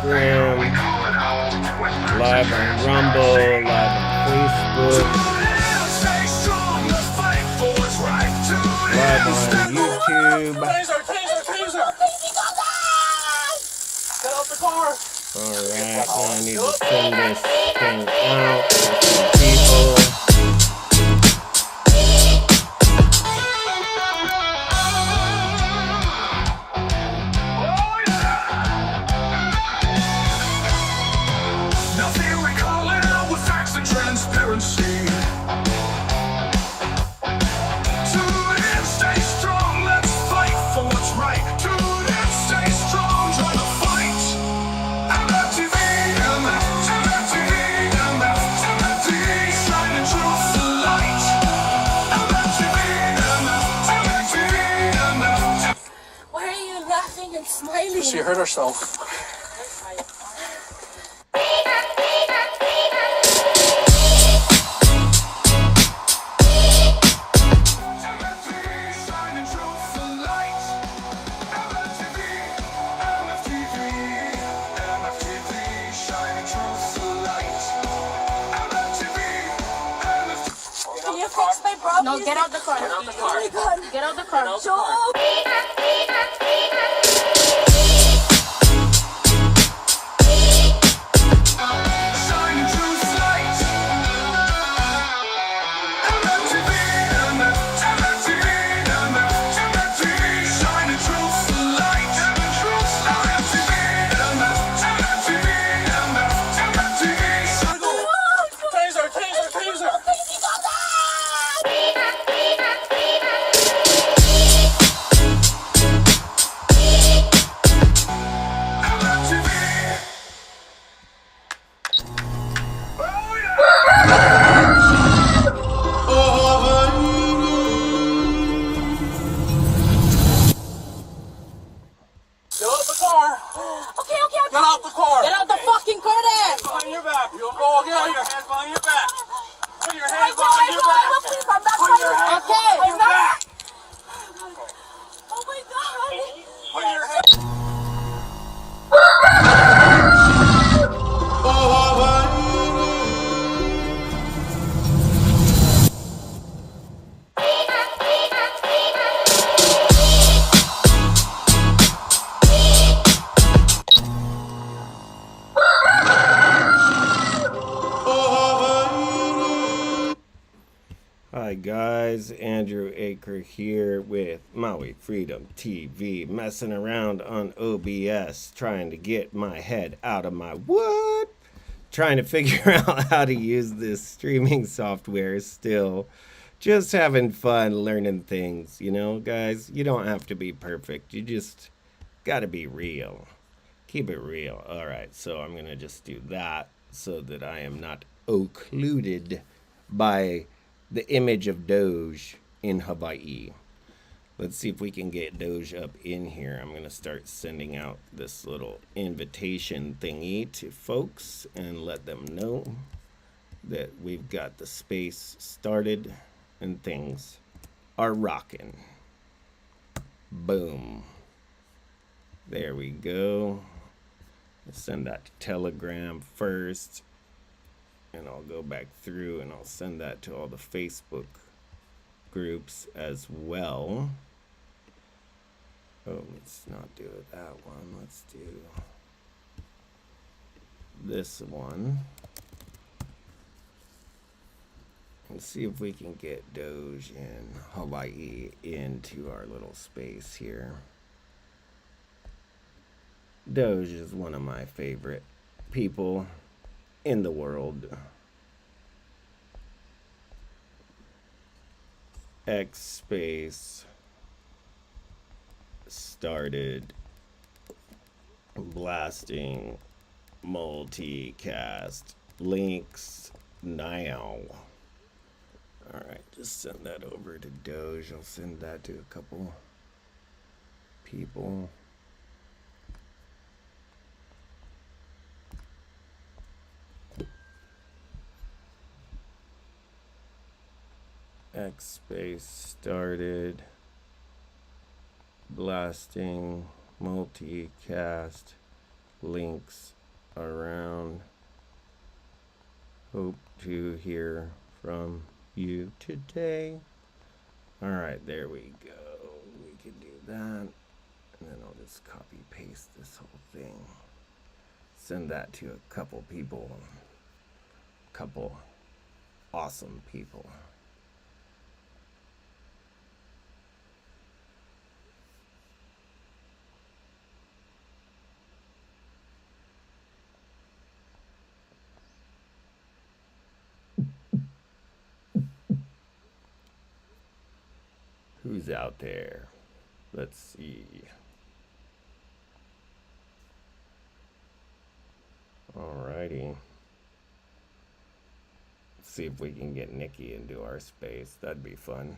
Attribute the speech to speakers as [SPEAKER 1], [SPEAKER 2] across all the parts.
[SPEAKER 1] Instagram, live on Rumble, live on Facebook, live on YouTube.
[SPEAKER 2] Taser! Get out the car!
[SPEAKER 1] Alright, now I need to send this thing out to some people.
[SPEAKER 2] She hurt herself.
[SPEAKER 3] Can you fix my problem?
[SPEAKER 4] No, get out the car.
[SPEAKER 3] Oh my God.
[SPEAKER 4] Get out the car.
[SPEAKER 3] Joe!
[SPEAKER 2] Get out the car!
[SPEAKER 4] Get out the fucking car then!
[SPEAKER 2] Behind your back! You'll go again! Put your hands behind your back! Put your hands
[SPEAKER 3] I
[SPEAKER 2] behind your back!
[SPEAKER 3] please, I'm not
[SPEAKER 2] Put your
[SPEAKER 3] trying
[SPEAKER 2] hands
[SPEAKER 4] Okay.
[SPEAKER 2] behind your back!
[SPEAKER 3] Oh my God!
[SPEAKER 2] Put your hands...
[SPEAKER 1] Hi guys, Andrew Aker here with Maui Freedom TV, messing around on OBS, trying to get my head out of my what? Trying to figure out how to use this streaming software still. Just having fun learning things, you know, guys. You don't have to be perfect. You just gotta be real. Keep it real. Alright, so I'm gonna just do that so that I am not occluded by the image of Doge in Hawaii. Let's see if we can get Doge up in here. I'm going to start sending out this little invitation thingy to folks and let them know that we've got the space started and things are rocking. Boom. There we go. Let's send that to Telegram first. And I'll go back through and I'll send that to all the Facebook groups as well. Oh, let's not do it that one. Let's do this one. And see if we can get Doge in Hawaii into our little space here. Doge is one of my favorite people in the world. X space started blasting multicast links now. Alright, just send that over to Doge. I'll send that to a couple people. X space started blasting multicast links around. Hope to hear from you today. All right, there we go. We can do that. And then I'll just copy paste this whole thing. Send that to a couple people. Couple awesome people. Who's out there? Let's see. Alrighty. Let's see if we can get Nikki into our space. That'd be fun.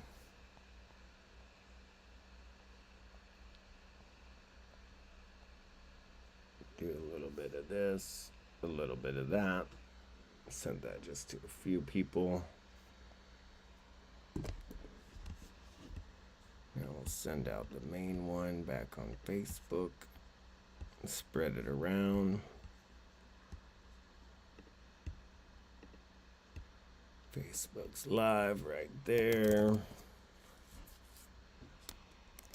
[SPEAKER 1] Do a little bit of this, a little bit of that. Send that just to a few people. And we'll send out the main one back on Facebook. Spread it around. Facebook's live right there.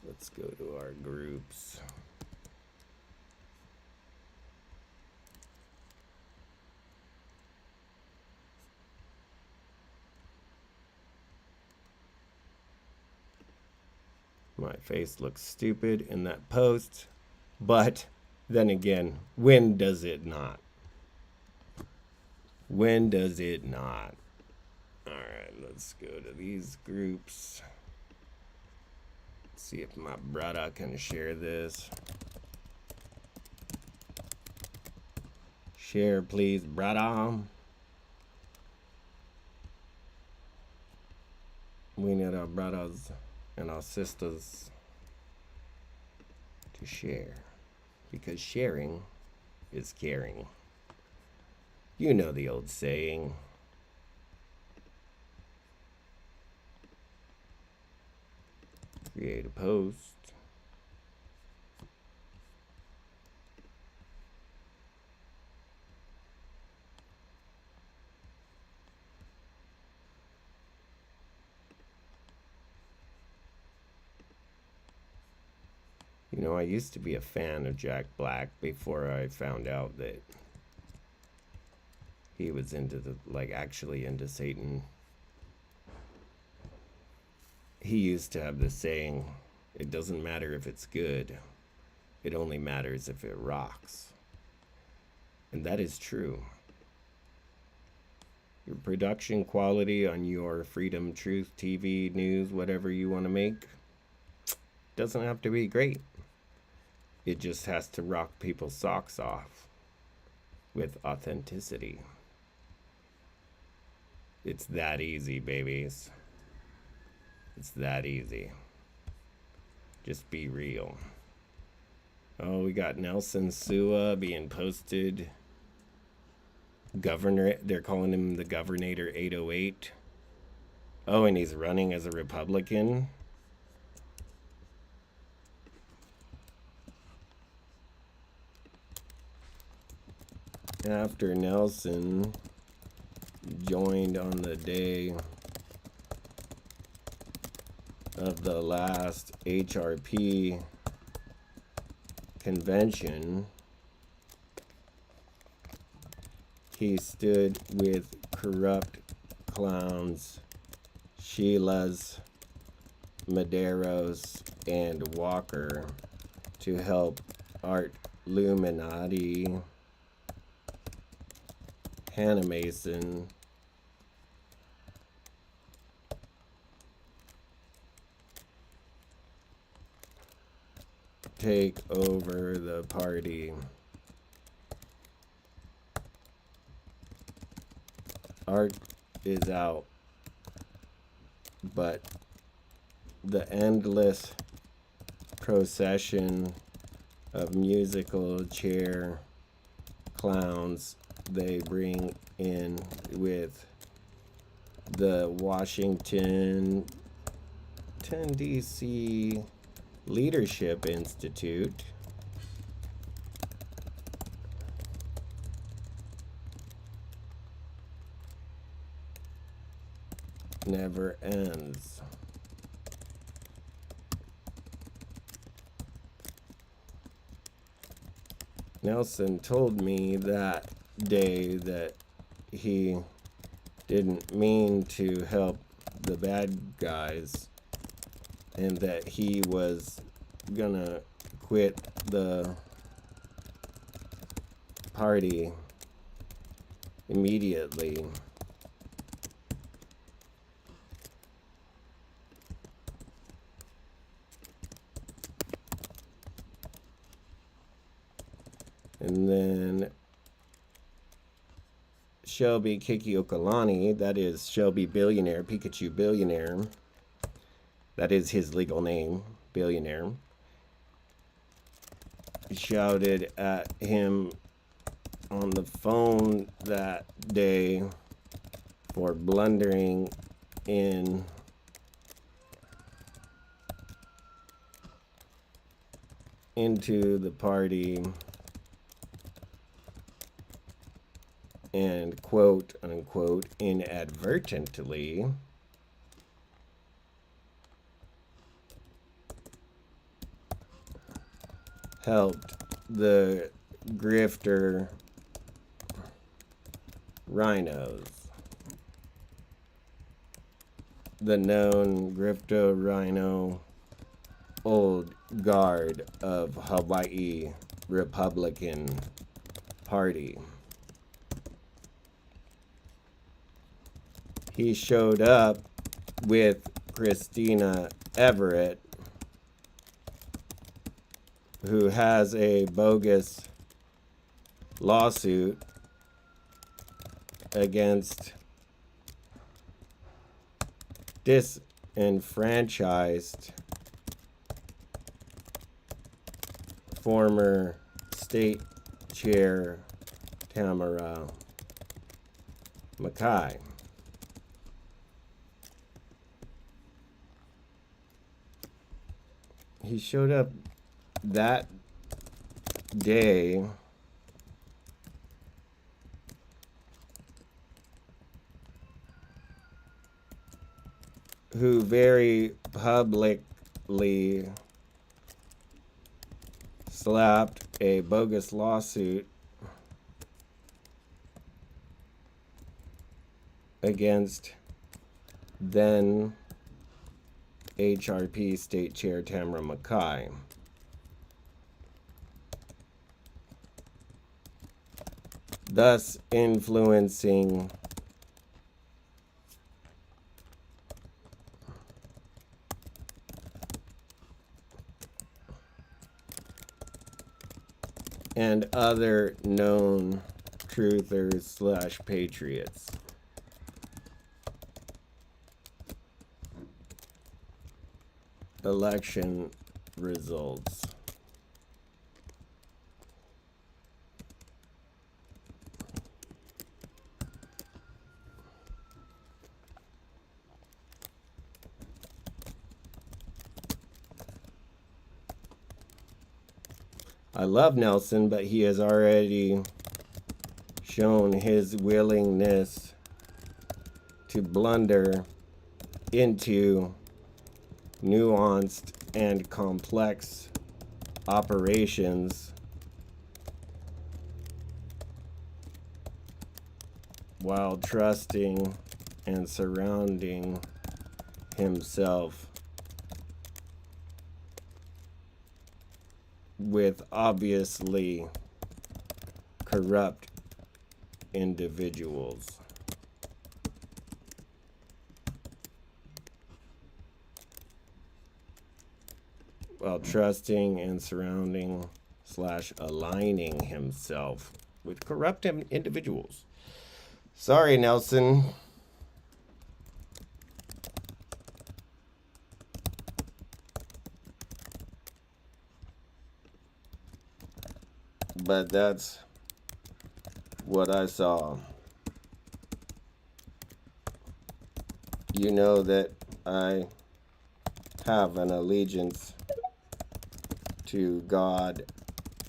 [SPEAKER 1] Let's go to our groups. My face looks stupid in that post, but then again, when does it not? When does it not? All right, let's go to these groups. See if my brother can share this. Share, please, brother. We need our brothers and our sisters to share, because sharing is caring. You know the old saying. Create a post. You know, I used to be a fan of Jack Black before I found out that he was actually into Satan. He used to have this saying, it doesn't matter if it's good, it only matters if it rocks. And that is true. Your production quality on your Freedom, Truth, TV, news, whatever you want to make, doesn't have to be great. It just has to rock people's socks off with authenticity. It's that easy, babies. It's that easy. Just be real. Oh, we got Nelson Sua being posted. Governor, they're calling him the Governator 808. Oh, and he's running as a Republican. After Nelson joined on the day of the last HRP convention, he stood with corrupt clowns, Sheila's, Medeiros, and Walker to help Art Illuminati, Hannah Mason, take over the party. Art is out, but the endless procession of musical chair clowns they bring in with the Washington D.C. Leadership Institute never ends. Nelson told me that day that he didn't mean to help the bad guys and that he was gonna quit the party immediately. And then Shelby Kikiokalani, that is Shelby Billionaire, Pikachu Billionaire. That is his legal name, Billionaire. Shouted at him on the phone that day for blundering into the party and quote unquote inadvertently helped the grifter rhinos. The known grifter rhino old guard of Hawaii Republican Party. He showed up with Christina Everett, who has a bogus lawsuit against disenfranchised former state chair Tamara Mackay. He showed up that day who very publicly slapped a bogus lawsuit against then HRP State Chair Tamara Mackay. Thus influencing and other known truthers slash patriots. Election results. I love Nelson, but he has already shown his willingness to blunder into nuanced and complex operations while trusting and surrounding himself with obviously corrupt individuals. While trusting and surrounding slash aligning himself with corrupt individuals. Sorry, Nelson. But that's what I saw. You know that I have an allegiance to God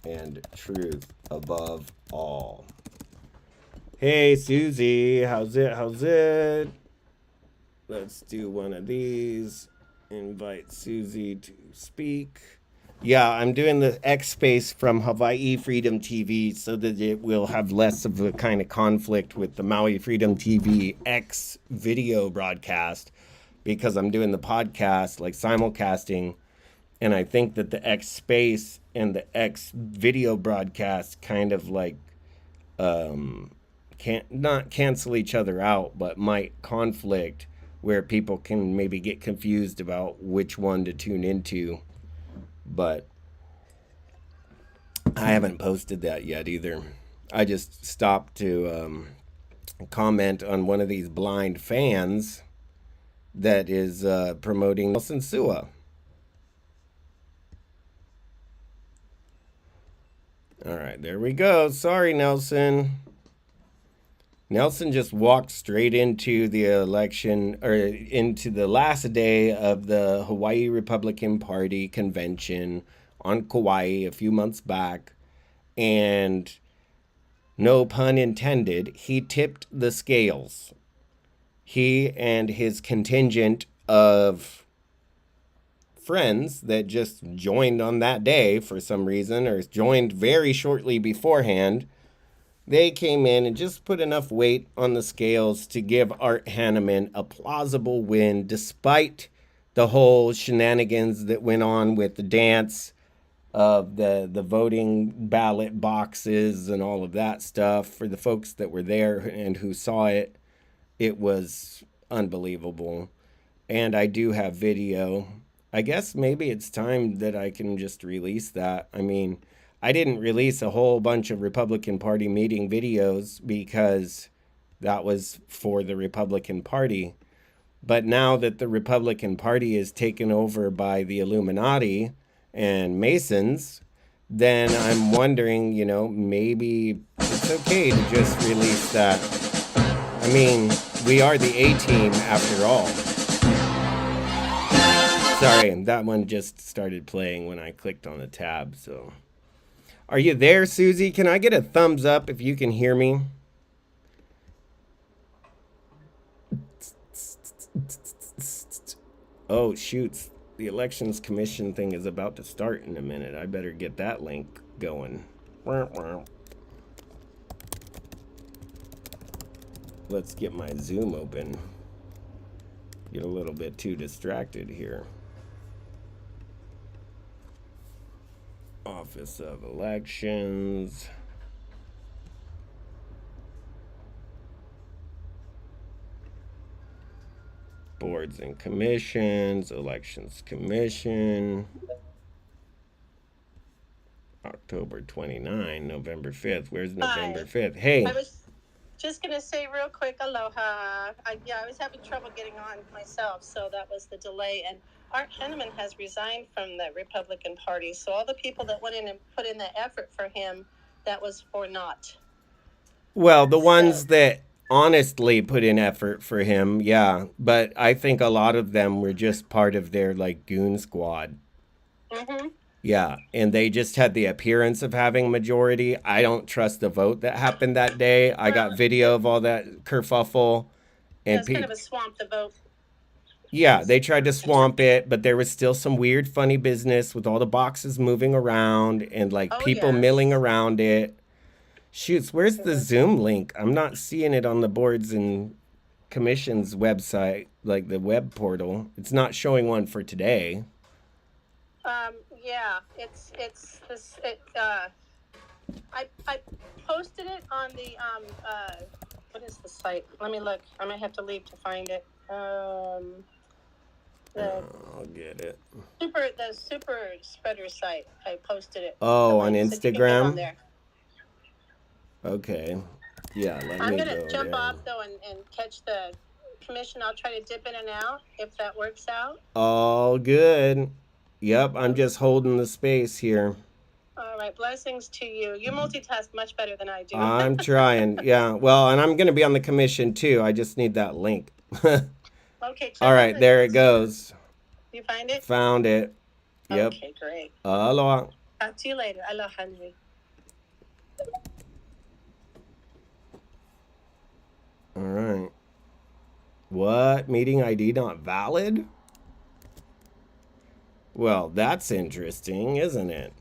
[SPEAKER 1] and truth above all. Hey, Susie, how's it? Let's do one of these. Invite Susie to speak. Yeah, I'm doing the X space from Hawaii Freedom TV so that it will have less of a kind of conflict with the Maui Freedom TV X video broadcast, because I'm doing the podcast like simulcasting, and I think that the X space and the X video broadcast kind of like can't not cancel each other out, but might conflict, where people can maybe get confused about which one to tune into. But I haven't posted that yet either. I just stopped to comment on one of these blind fans that is promoting Nelson Sua. All right, there we go. Sorry, Nelson. Nelson just walked straight into the election, or into the last day of the Hawaii Republican Party convention on Kauai a few months back. And no pun intended, he tipped the scales. He and his contingent of friends that just joined on that day for some reason, or joined very shortly beforehand, they came in and just put enough weight on the scales to give Art Hanneman a plausible win, despite the whole shenanigans that went on with the dance of the voting ballot boxes and all of that stuff. For the folks that were there and who saw it, it was unbelievable. And I do have video. I guess maybe it's time that I can just release that. I mean, I didn't release a whole bunch of Republican Party meeting videos because that was for the Republican Party. But now that the Republican Party is taken over by the Illuminati and Masons, then I'm wondering, you know, maybe it's okay to just release that. I mean, we are the A-team after all. Sorry, that one just started playing when I clicked on the tab, so... Are you there, Susie? Can I get a thumbs up if you can hear me? Oh, shoots. The Elections Commission thing is about to start in a minute. I better get that link going. Let's get my Zoom open. Get a little bit too distracted here. Office of Elections. Boards and Commissions. Elections Commission. October 29, November 5th. Where's November 5th? Hey.
[SPEAKER 4] I was just going to say real quick, aloha. I was having trouble getting on myself, so that was the delay. And Art Hanneman has resigned from the Republican Party, so all the people that went in and put in the effort for him, that was for naught.
[SPEAKER 1] Well, the ones that honestly put in effort for him, yeah. But I think a lot of them were just part of their, like, goon squad.
[SPEAKER 4] Mm-hmm.
[SPEAKER 1] Yeah, and they just had the appearance of having majority. I don't trust the vote that happened that day. I got video of all that kerfuffle. And
[SPEAKER 4] it's kind of a swamp, the vote.
[SPEAKER 1] Yeah, they tried to swamp it, but there was still some weird, funny business with all the boxes moving around and, like, people milling around it. Shoots, where's the Zoom link? I'm not seeing it on the Boards and Commission's website, like the web portal. It's not showing one for today.
[SPEAKER 4] Yeah, it's this. I posted it on the what is the site? Let me look. I might have to leave to find it.
[SPEAKER 1] I'll get it.
[SPEAKER 4] The super spreader site. I posted it.
[SPEAKER 1] Oh, on Instagram?
[SPEAKER 4] On there.
[SPEAKER 1] Okay. Yeah,
[SPEAKER 4] I'm gonna jump off though and catch the commission. I'll try to dip in and out if that works out.
[SPEAKER 1] All good. Yep, I'm just holding the space here.
[SPEAKER 4] All right, blessings to you. You multitask much better than I do.
[SPEAKER 1] I'm trying. Yeah, well, and I'm going to be on the commission too. I just need that link.
[SPEAKER 4] Okay.
[SPEAKER 1] All right, there it goes.
[SPEAKER 4] You find it?
[SPEAKER 1] Found it. Yep.
[SPEAKER 4] Okay, great.
[SPEAKER 1] Aloha.
[SPEAKER 4] Talk to you later. Aloha, Henry.
[SPEAKER 1] All right. What? Meeting ID not valid? Well, that's interesting, isn't it?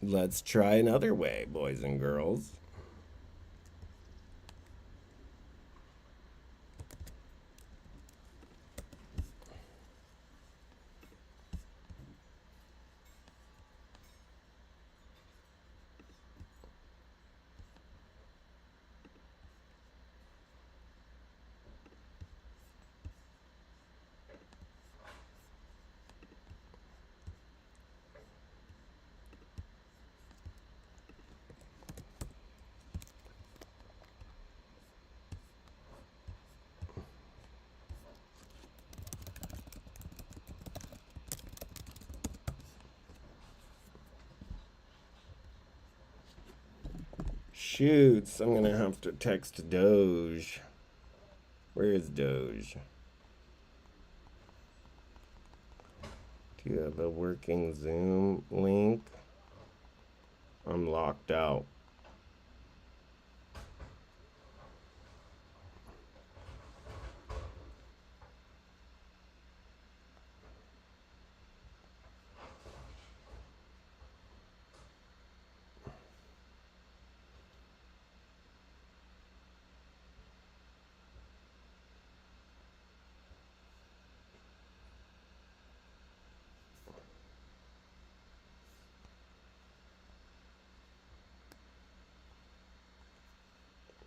[SPEAKER 1] Let's try another way, boys and girls. Shoots, I'm gonna have to text Doge. Where is Doge? Do you have a working Zoom link? I'm locked out.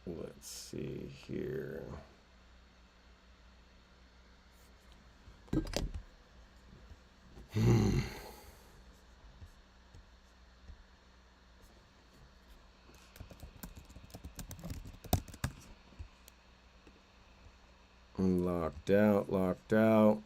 [SPEAKER 1] Let's see here. I'm locked out, locked out.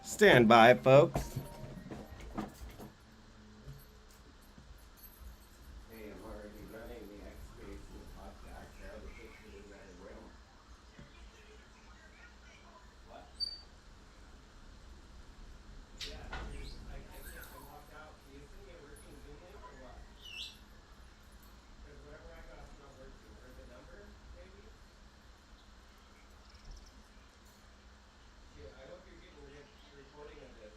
[SPEAKER 1] Stand by, folks. Hey, I'm already running the X-Spaces podcast. I have a picture in that room. What? Yeah, I walked out. Do you send me a working Zoom link or what? Because whatever I got is not working. Or the number, maybe? Yeah, I hope you're getting a recording of this.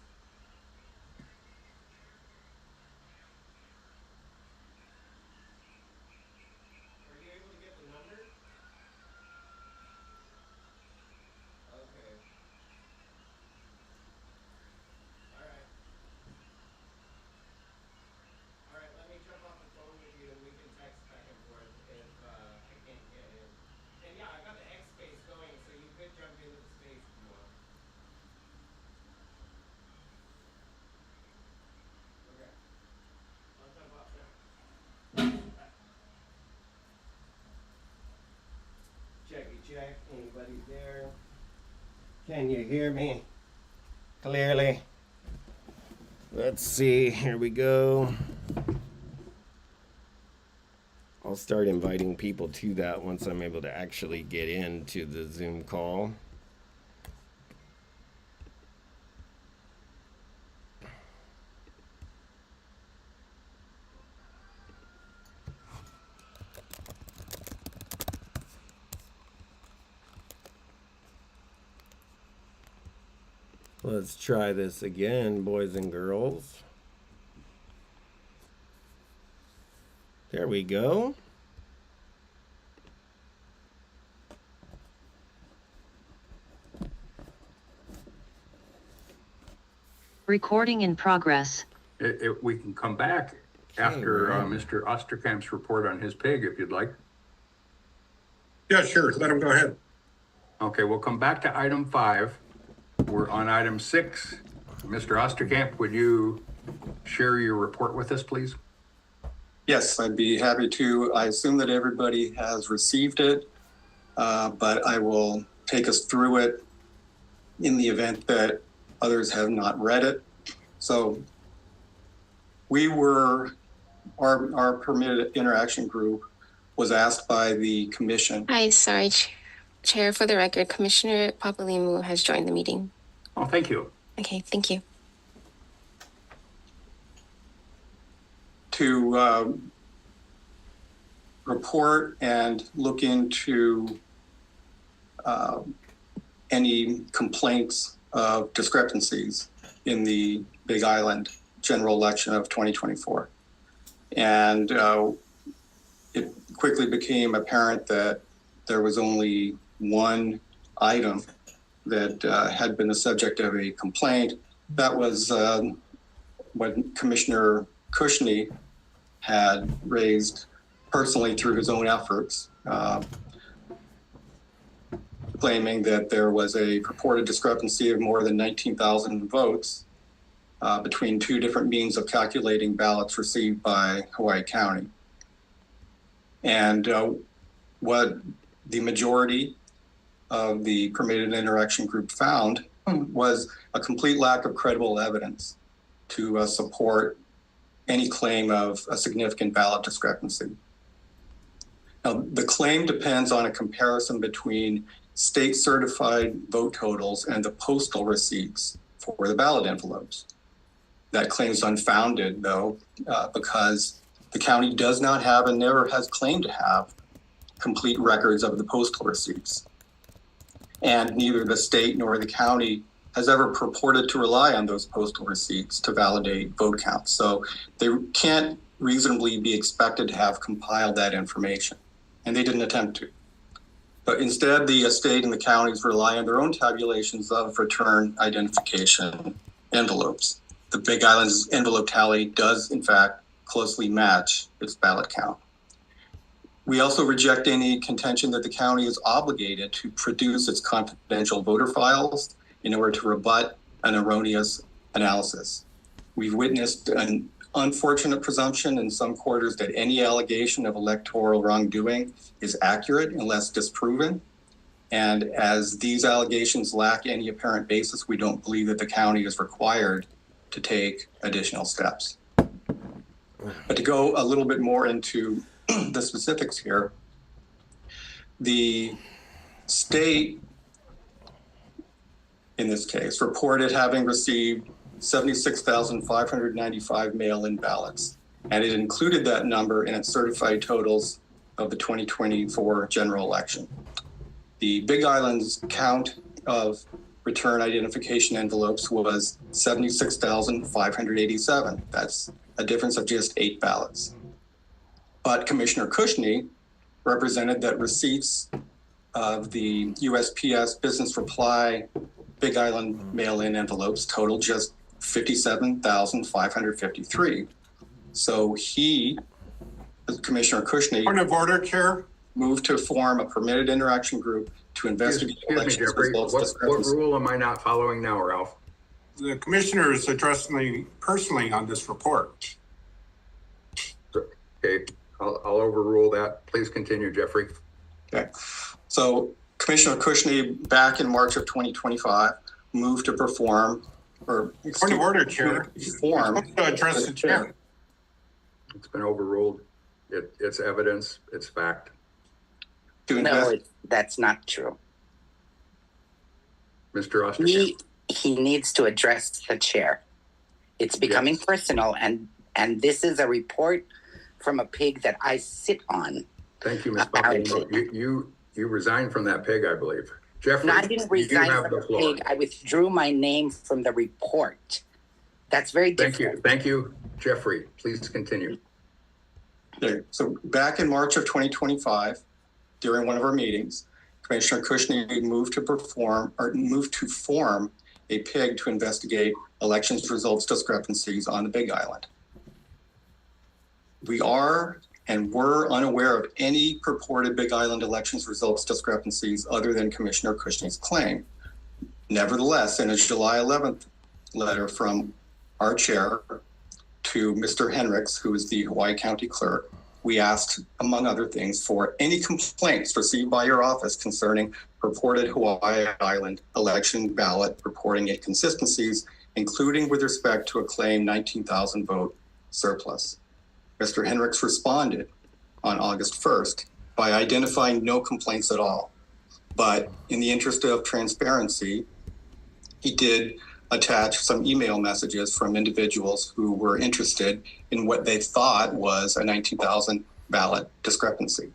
[SPEAKER 1] Can you hear me clearly? Let's see. Here we go. I'll start inviting people to that once I'm able to actually get into the Zoom call. Let's try this again, boys and girls. There we go.
[SPEAKER 5] Recording in progress.
[SPEAKER 6] We can come back after Mr. Osterkamp's report on his pig, if you'd like.
[SPEAKER 7] Yeah, sure. Let him go ahead.
[SPEAKER 6] Okay, we'll come back to item 5. We're on item 6. Mr. Osterkamp, would you share your report with us, please?
[SPEAKER 8] Yes, I'd be happy to. I assume that everybody has received it, but I will take us through it in the event that others have not read it. So our permitted interaction group was asked by the commission.
[SPEAKER 9] Hi, sorry, Chair. For the record, Commissioner Papalimu has joined the meeting.
[SPEAKER 6] Oh, thank you.
[SPEAKER 9] Okay, thank you.
[SPEAKER 8] To report and look into any complaints of discrepancies in the Big Island general election of 2024. And it quickly became apparent that there was only one item that had been the subject of a complaint. That was what Commissioner Cushney had raised personally through his own efforts, claiming that there was a purported discrepancy of more than 19,000 votes between two different means of calculating ballots received by Hawaii County. And what the majority of the permitted interaction group found was a complete lack of credible evidence to support any claim of a significant ballot discrepancy. Now, the claim depends on a comparison between state certified vote totals and the postal receipts for the ballot envelopes. That claim is unfounded, though, because the county does not have and never has claimed to have complete records of the postal receipts. And neither the state nor the county has ever purported to rely on those postal receipts to validate vote counts. So they can't reasonably be expected to have compiled that information, and they didn't attempt to. But instead, the state and the counties rely on their own tabulations of return identification envelopes. The Big Island's envelope tally does, in fact, closely match its ballot count. We also reject any contention that the county is obligated to produce its confidential voter files in order to rebut an erroneous analysis. We've witnessed an unfortunate presumption in some quarters that any allegation of electoral wrongdoing is accurate unless disproven. And as these allegations lack any apparent basis, we don't believe that the county is required to take additional steps. But to go a little bit more into the specifics here, the state, in this case, reported having received 76,595 mail-in ballots, and it included that number in its certified totals of the 2024 general election. The Big Island's count of return identification envelopes was 76,587. That's a difference of just 8 ballots. But Commissioner Cushney represented that receipts of the USPS business reply Big Island mail-in envelopes totaled just 57,553. So he, Commissioner Cushney,
[SPEAKER 7] Point of order, Chair.
[SPEAKER 8] moved to form a permitted interaction group to investigate
[SPEAKER 6] Excuse me,
[SPEAKER 8] elections
[SPEAKER 6] Jeffrey.
[SPEAKER 8] results
[SPEAKER 6] What
[SPEAKER 8] discrepancies.
[SPEAKER 6] rule am I not following now, Ralph?
[SPEAKER 7] The commissioner is addressing me personally on this report.
[SPEAKER 6] Okay, I'll overrule that. Please continue, Jeffrey.
[SPEAKER 8] Okay. So Commissioner Cushney, back in March of 2025, moved to perform or
[SPEAKER 7] Point of order, Chair.
[SPEAKER 8] form
[SPEAKER 7] You're supposed to address the chair.
[SPEAKER 6] It's been overruled. It's evidence, it's fact.
[SPEAKER 8] to
[SPEAKER 10] No,
[SPEAKER 8] invest.
[SPEAKER 10] that's not true.
[SPEAKER 6] Mr. Osterkamp.
[SPEAKER 10] He needs to address the chair. It's becoming personal, and this is a report from a pig that I sit on.
[SPEAKER 6] Thank you, Ms.
[SPEAKER 10] Apparently.
[SPEAKER 6] Papalimou. You resigned from that pig, I believe. Jeffrey,
[SPEAKER 10] No, I didn't resign
[SPEAKER 6] you have
[SPEAKER 10] from
[SPEAKER 6] the
[SPEAKER 10] the
[SPEAKER 6] floor.
[SPEAKER 10] pig. I withdrew my name from the report. That's very
[SPEAKER 6] Thank
[SPEAKER 10] different.
[SPEAKER 6] you. Thank you, Jeffrey. Please continue.
[SPEAKER 8] Okay, so back in March of 2025, during one of our meetings, Commissioner Cushney moved to form a PIG to investigate elections results discrepancies on the Big Island. We are and were unaware of any purported Big Island elections results discrepancies other than Commissioner Cushney's claim. Nevertheless, in a July 11th letter from our chair to Mr. Henricks, who is the Hawaii County Clerk, we asked, among other things, for any complaints received by your office concerning purported Hawaii Island election ballot reporting inconsistencies, including with respect to a claimed 19,000 vote surplus. Mr. Henricks responded on August 1st by identifying no complaints at all. But in the interest of transparency, he did attach some email messages from individuals who were interested in what they thought was a 19,000 ballot discrepancy.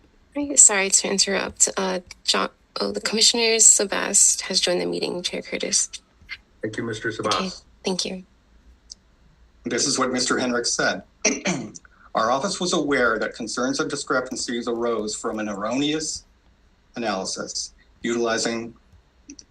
[SPEAKER 9] Sorry to interrupt. The Commissioner Sabas has joined the meeting, Chair Curtis.
[SPEAKER 6] Thank you, Mr. Sabas.
[SPEAKER 9] Okay, thank you.
[SPEAKER 8] This is what Mr. Henricks said. Our office was aware that concerns of discrepancies arose from an erroneous analysis utilizing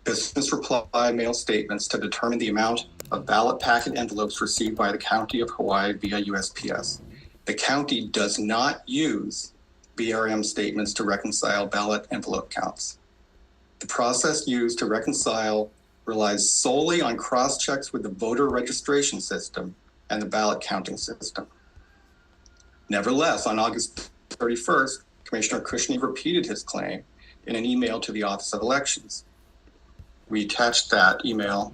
[SPEAKER 8] business reply mail statements to determine the amount of ballot packet envelopes received by the County of Hawaii via USPS. The county does not use BRM statements to reconcile ballot envelope counts. The process used to reconcile relies solely on cross-checks with the voter registration system and the ballot counting system. Nevertheless, on August 31st, Commissioner Cushney repeated his claim in an email to the Office of Elections. We attached that email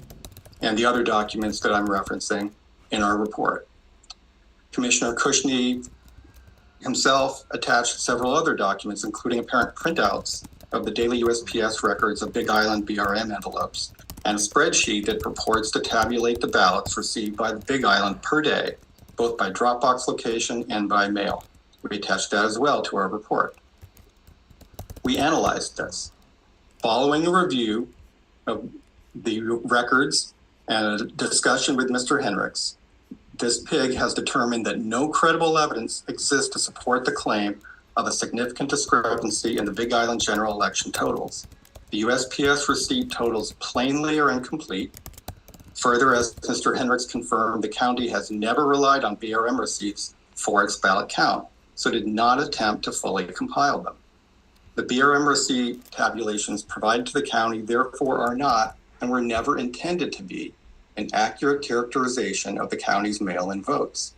[SPEAKER 8] and the other documents that I'm referencing in our report. Commissioner Cushney himself attached several other documents, including apparent printouts of the daily USPS records of Big Island BRM envelopes and a spreadsheet that purports to tabulate the ballots received by the Big Island per day, both by Dropbox location and by mail. We attached that as well to our report. We analyzed this. Following a review of the records and a discussion with Mr. Henricks, this PIG has determined that no credible evidence exists to support the claim of a significant discrepancy in the Big Island general election totals. The USPS receipt totals plainly are incomplete. Further, as Mr. Henricks confirmed, the county has never relied on BRM receipts for its ballot count, so did not attempt to fully compile them. The BRM receipt tabulations provided to the county therefore are not, and were never intended to be, an accurate characterization of the county's mail-in votes.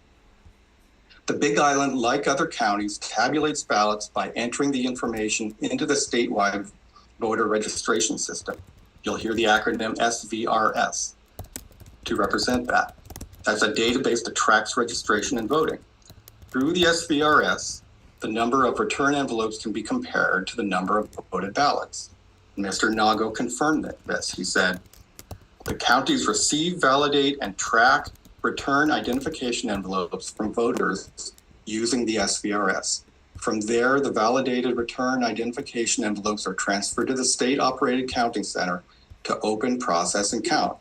[SPEAKER 8] The Big Island, like other counties, tabulates ballots by entering the information into the statewide voter registration system. You'll hear the acronym SVRS to represent that. That's a database that tracks registration and voting. Through the SVRS, the number of return envelopes can be compared to the number of voted ballots. Mr. Nago confirmed this. He said, the counties receive, validate, and track return identification envelopes from voters using the SVRS. From there, the validated return identification envelopes are transferred to the state-operated counting center to open, process, and count.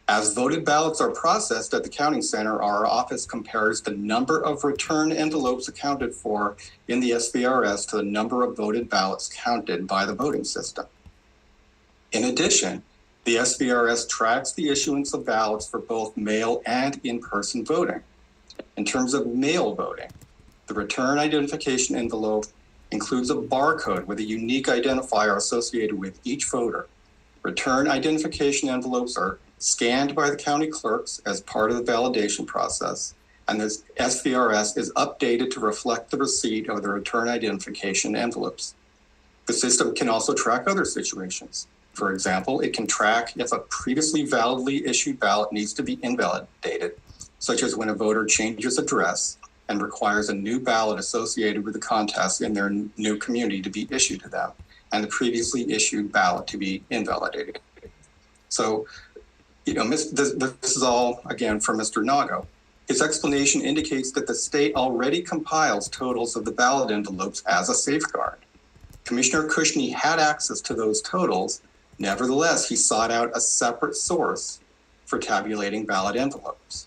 [SPEAKER 8] As voted ballots are processed at the counting center, our office compares the number of return envelopes accounted for in the SVRS to the number of voted ballots counted by the voting system. In addition, the SVRS tracks the issuance of ballots for both mail and in-person voting. In terms of mail voting, the return identification envelope includes a barcode with a unique identifier associated with each voter. Return identification envelopes are scanned by the county clerks as part of the validation process, and this SVRS is updated to reflect the receipt of the return identification envelopes. The system can also track other situations. For example, it can track if a previously validly issued ballot needs to be invalidated, such as when a voter changes address and requires a new ballot associated with the contest in their new community to be issued to them, and the previously issued ballot to be invalidated. So, this is all, again, from Mr. Nago. His explanation indicates that the state already compiles totals of the ballot envelopes as a safeguard. Commissioner Cushney had access to those totals. Nevertheless, he sought out a separate source for tabulating ballot envelopes.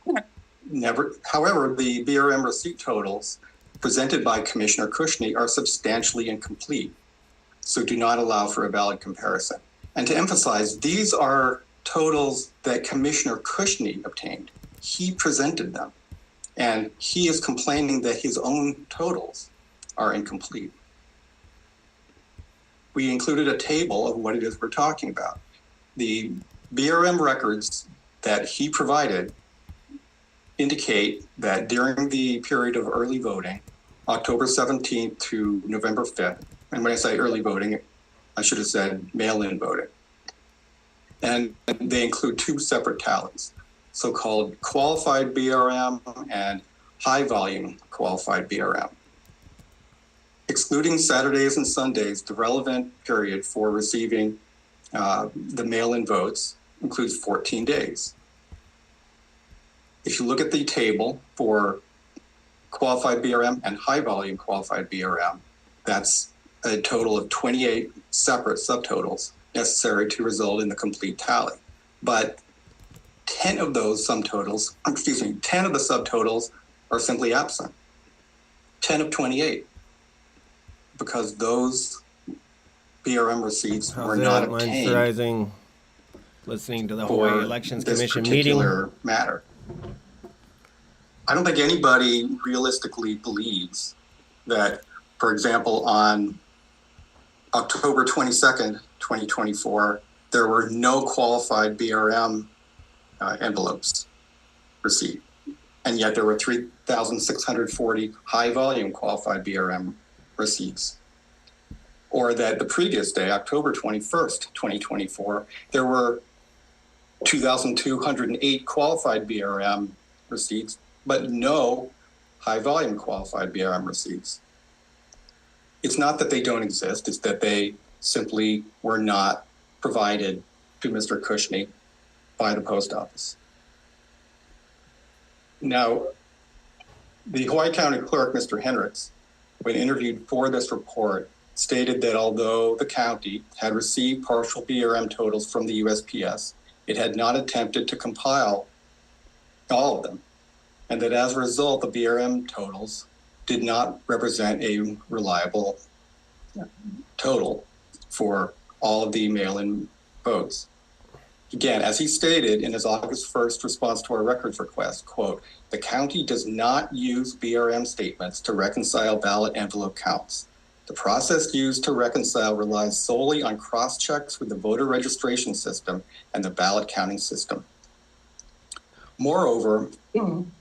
[SPEAKER 8] However, the BRM receipt totals presented by Commissioner Cushney are substantially incomplete, so do not allow for a valid comparison. And to emphasize, these are totals that Commissioner Cushney obtained. He presented them, and he is complaining that his own totals are incomplete. We included a table of what it is we're talking about. The BRM records that he provided indicate that during the period of early voting, October 17th to November 5th, and when I say early voting, I should have said mail-in voting. And they include two separate tallies, so-called qualified BRM and high-volume qualified BRM. Excluding Saturdays and Sundays, the relevant period for receiving the mail-in votes includes 14 days. If you look at the table for qualified BRM and high-volume qualified BRM, that's a total of 28 separate subtotals necessary to result in the complete tally. But 10 of those subtotals, 10 of the subtotals are simply absent. 10 of 28, because those BRM receipts were not obtained.
[SPEAKER 1] Moisturizing, listening to the Hawaii Elections Commission meeting.
[SPEAKER 8] Matter. I don't think anybody realistically believes that, for example, on October 22nd, 2024, there were no qualified BRM envelopes received. And yet there were 3,640 high-volume qualified BRM receipts. Or that the previous day, October 21st, 2024, there were 2,208 qualified BRM receipts, but no high-volume qualified BRM receipts. It's not that they don't exist, it's that they simply were not provided to Mr. Cushney by the post office. Now, the Hawaii County Clerk, Mr. Hendricks, when interviewed for this report, stated that although the county had received partial BRM totals from the USPS, it had not attempted to compile all of them, and that as a result, the BRM totals did not represent a reliable total for all of the mail-in votes. Again, as he stated in his August 1st response to our records request, quote, "The county does not use BRM statements to reconcile ballot envelope counts. The process used to reconcile relies solely on cross-checks with the voter registration system and the ballot counting system. Moreover,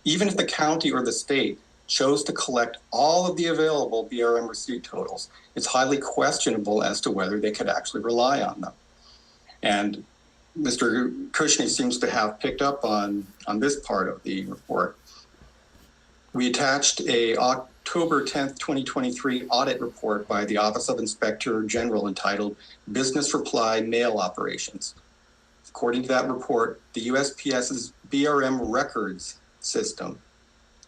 [SPEAKER 8] even if the county or the state chose to collect all of the available BRM receipt totals, it's highly questionable as to whether they could actually rely on them." And Mr. Cushney seems to have picked up on this part of the report. We attached a October 10th, 2023 audit report by the Office of Inspector General entitled Business Reply Mail Operations. According to that report, the USPS's BRM records system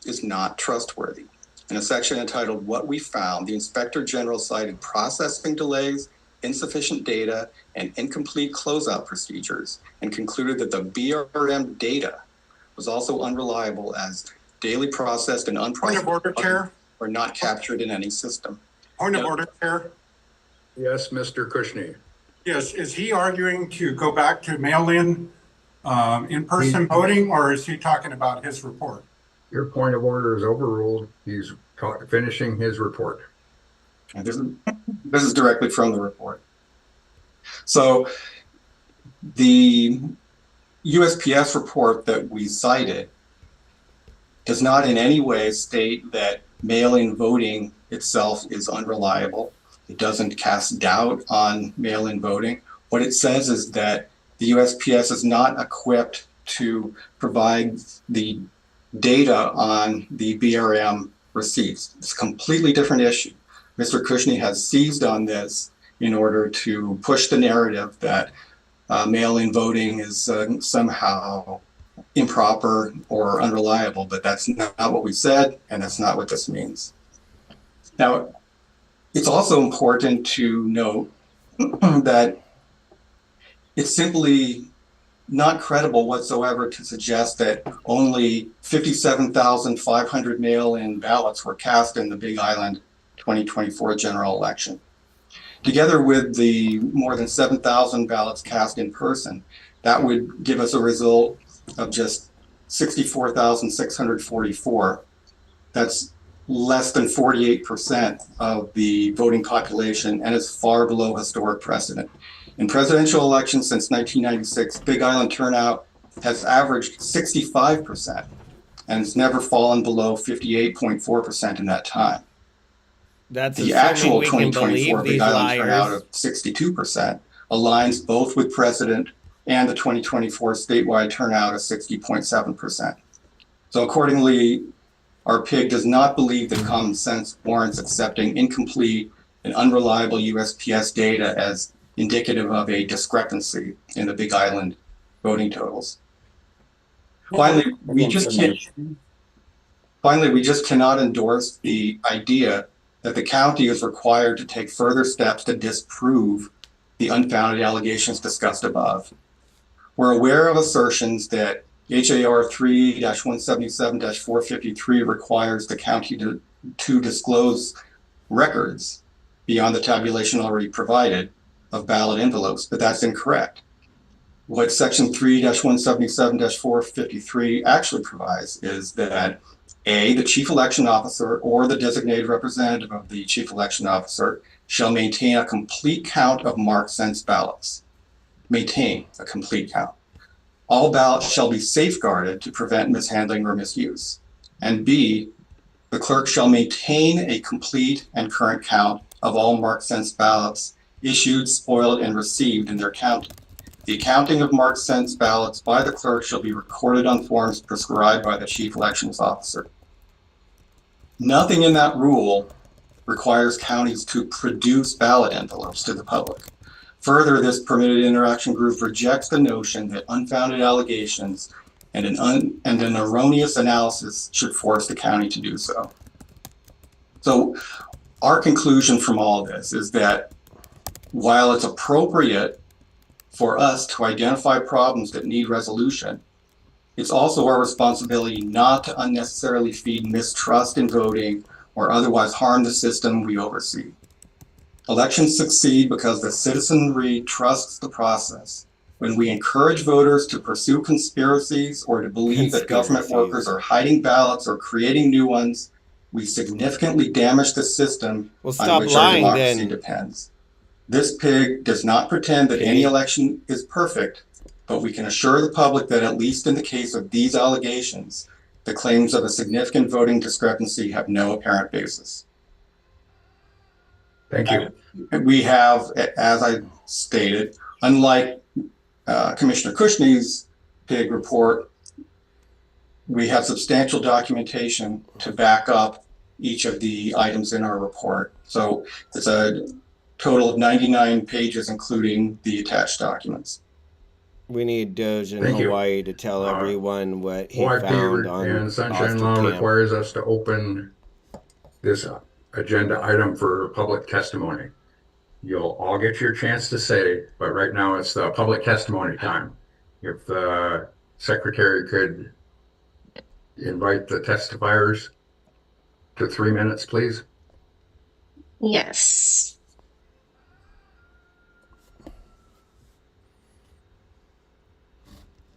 [SPEAKER 8] is not trustworthy. In a section entitled What We Found, the Inspector General cited processing delays, insufficient data, and incomplete closeout procedures, and concluded that the BRM data was also unreliable as daily processed and unprocessed
[SPEAKER 7] Point of order, Chair.
[SPEAKER 8] Were not captured in any system.
[SPEAKER 7] Point of order, Chair.
[SPEAKER 6] Yes, Mr. Cushney.
[SPEAKER 7] Yes, is he arguing to go back to mail-in in-person voting, or is he talking about his report?
[SPEAKER 6] Your point of order is overruled. He's finishing his report.
[SPEAKER 8] And this is directly from the report. So the USPS report that we cited does not in any way state that mail-in voting itself is unreliable. It doesn't cast doubt on mail-in voting. What it says is that the USPS is not equipped to provide the data on the BRM receipts. It's a completely different issue. Mr. Kooshne has seized on this in order to push the narrative that mail-in voting is somehow improper or unreliable, but that's not what we said, and that's not what this means. Now, it's also important to note that it's simply not credible whatsoever to suggest that only 57,500 mail-in ballots were cast in the Big Island 2024 general election. Together with the more than 7,000 ballots cast in person, that would give us a result of just 64,644. That's less than 48% of the voting population and is far below historic precedent. In presidential elections since 1996, Big Island turnout has averaged 65% and it's never fallen below 58.4% in that time.
[SPEAKER 1] That's
[SPEAKER 8] the actual
[SPEAKER 1] we can
[SPEAKER 8] 2024 Big Island turnout of 62% aligns both with precedent and the 2024 statewide turnout of 60.7%. So accordingly, our PIG does not believe that common sense warrants accepting incomplete and unreliable USPS data as indicative of a discrepancy in the Big Island voting totals. Finally, we just cannot endorse the idea that the county is required to take further steps to disprove the unfounded allegations discussed above. We're aware of assertions that HAR 3-177-453 requires the county to disclose records beyond the tabulation already provided of ballot envelopes, but that's incorrect. What section 3-177-453 actually provides is that A, the chief election officer or the designated representative of the chief election officer shall maintain a complete count of marked sense ballots. Maintain a complete count. All ballots shall be safeguarded to prevent mishandling or misuse. And B, the clerk shall maintain a complete and current count of all marked sense ballots issued, spoiled, and received in their counting. The accounting of marked sense ballots by the clerk shall be recorded on forms prescribed by the chief elections officer. Nothing in that rule requires counties to produce ballot envelopes to the public. Further, this permitted interaction group rejects the notion that unfounded allegations and an erroneous analysis should force the county to do so. So our conclusion from all of this is that while it's appropriate for us to identify problems that need resolution, it's also our responsibility not to unnecessarily feed mistrust in voting or otherwise harm the system we oversee. Elections succeed because the citizenry trusts the process. When we encourage voters to pursue conspiracies or to believe that government workers are hiding ballots or creating new ones, we significantly damage the system on which our democracy depends. This PIG does not pretend that any election is perfect, but we can assure the public that at least in the case of these allegations, the claims of a significant voting discrepancy have no apparent basis.
[SPEAKER 6] Thank you.
[SPEAKER 8] We have, as I stated, unlike Commissioner Kooshne's PIG report, we have substantial documentation to back up each of the items in our report. So it's a total of 99 pages, including the attached documents.
[SPEAKER 1] We need Doge in Hawaii to tell everyone what he
[SPEAKER 6] YP
[SPEAKER 1] found on
[SPEAKER 6] and Sunshine
[SPEAKER 1] Austin
[SPEAKER 6] Law
[SPEAKER 1] Camp.
[SPEAKER 6] requires us to open this agenda item for public testimony. You'll all get your chance to say, but right now it's the public testimony time. If the secretary could invite the testifiers to 3 minutes, please.
[SPEAKER 9] Yes.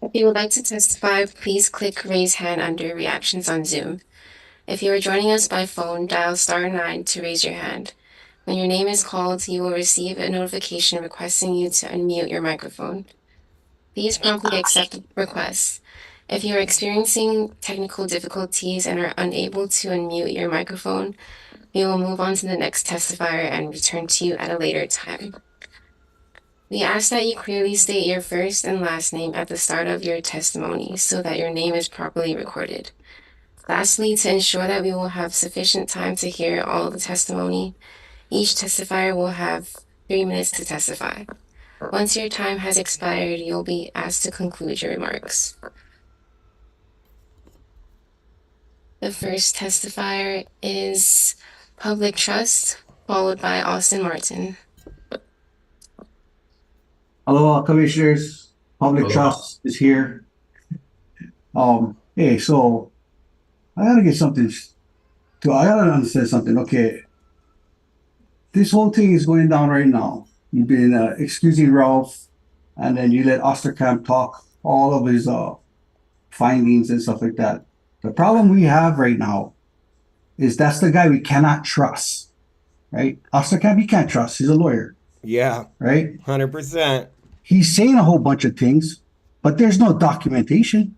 [SPEAKER 9] If you would like to testify, please click raise hand under reactions on Zoom. If you are joining us by phone, dial *9 to raise your hand. When your name is called, you will receive a notification requesting you to unmute your microphone. Please promptly accept the request. If you are experiencing technical difficulties and are unable to unmute your microphone, we will move on to the next testifier and return to you at a later time. We ask that you clearly state your first and last name at the start of your testimony so that your name is properly recorded. Lastly, to ensure that we will have sufficient time to hear all of the testimony, each testifier will have 3 minutes to testify. Once your time has expired, you'll be asked to conclude your remarks. The first testifier is Public Trust, followed by Austin Martin.
[SPEAKER 11] Hello, commissioners. Public
[SPEAKER 6] Hello.
[SPEAKER 11] Trust is here. Hey, so I gotta get something. I gotta understand something. Okay, this whole thing is going down right now. You've been excusing Ralph, and then you let Osterkamp talk all of his findings and stuff like that. The problem we have right now is that's the guy we cannot trust, right? Osterkamp, you can't trust. He's a lawyer,
[SPEAKER 1] Yeah,
[SPEAKER 11] right?
[SPEAKER 1] 100%.
[SPEAKER 11] He's saying a whole bunch of things, but there's no documentation.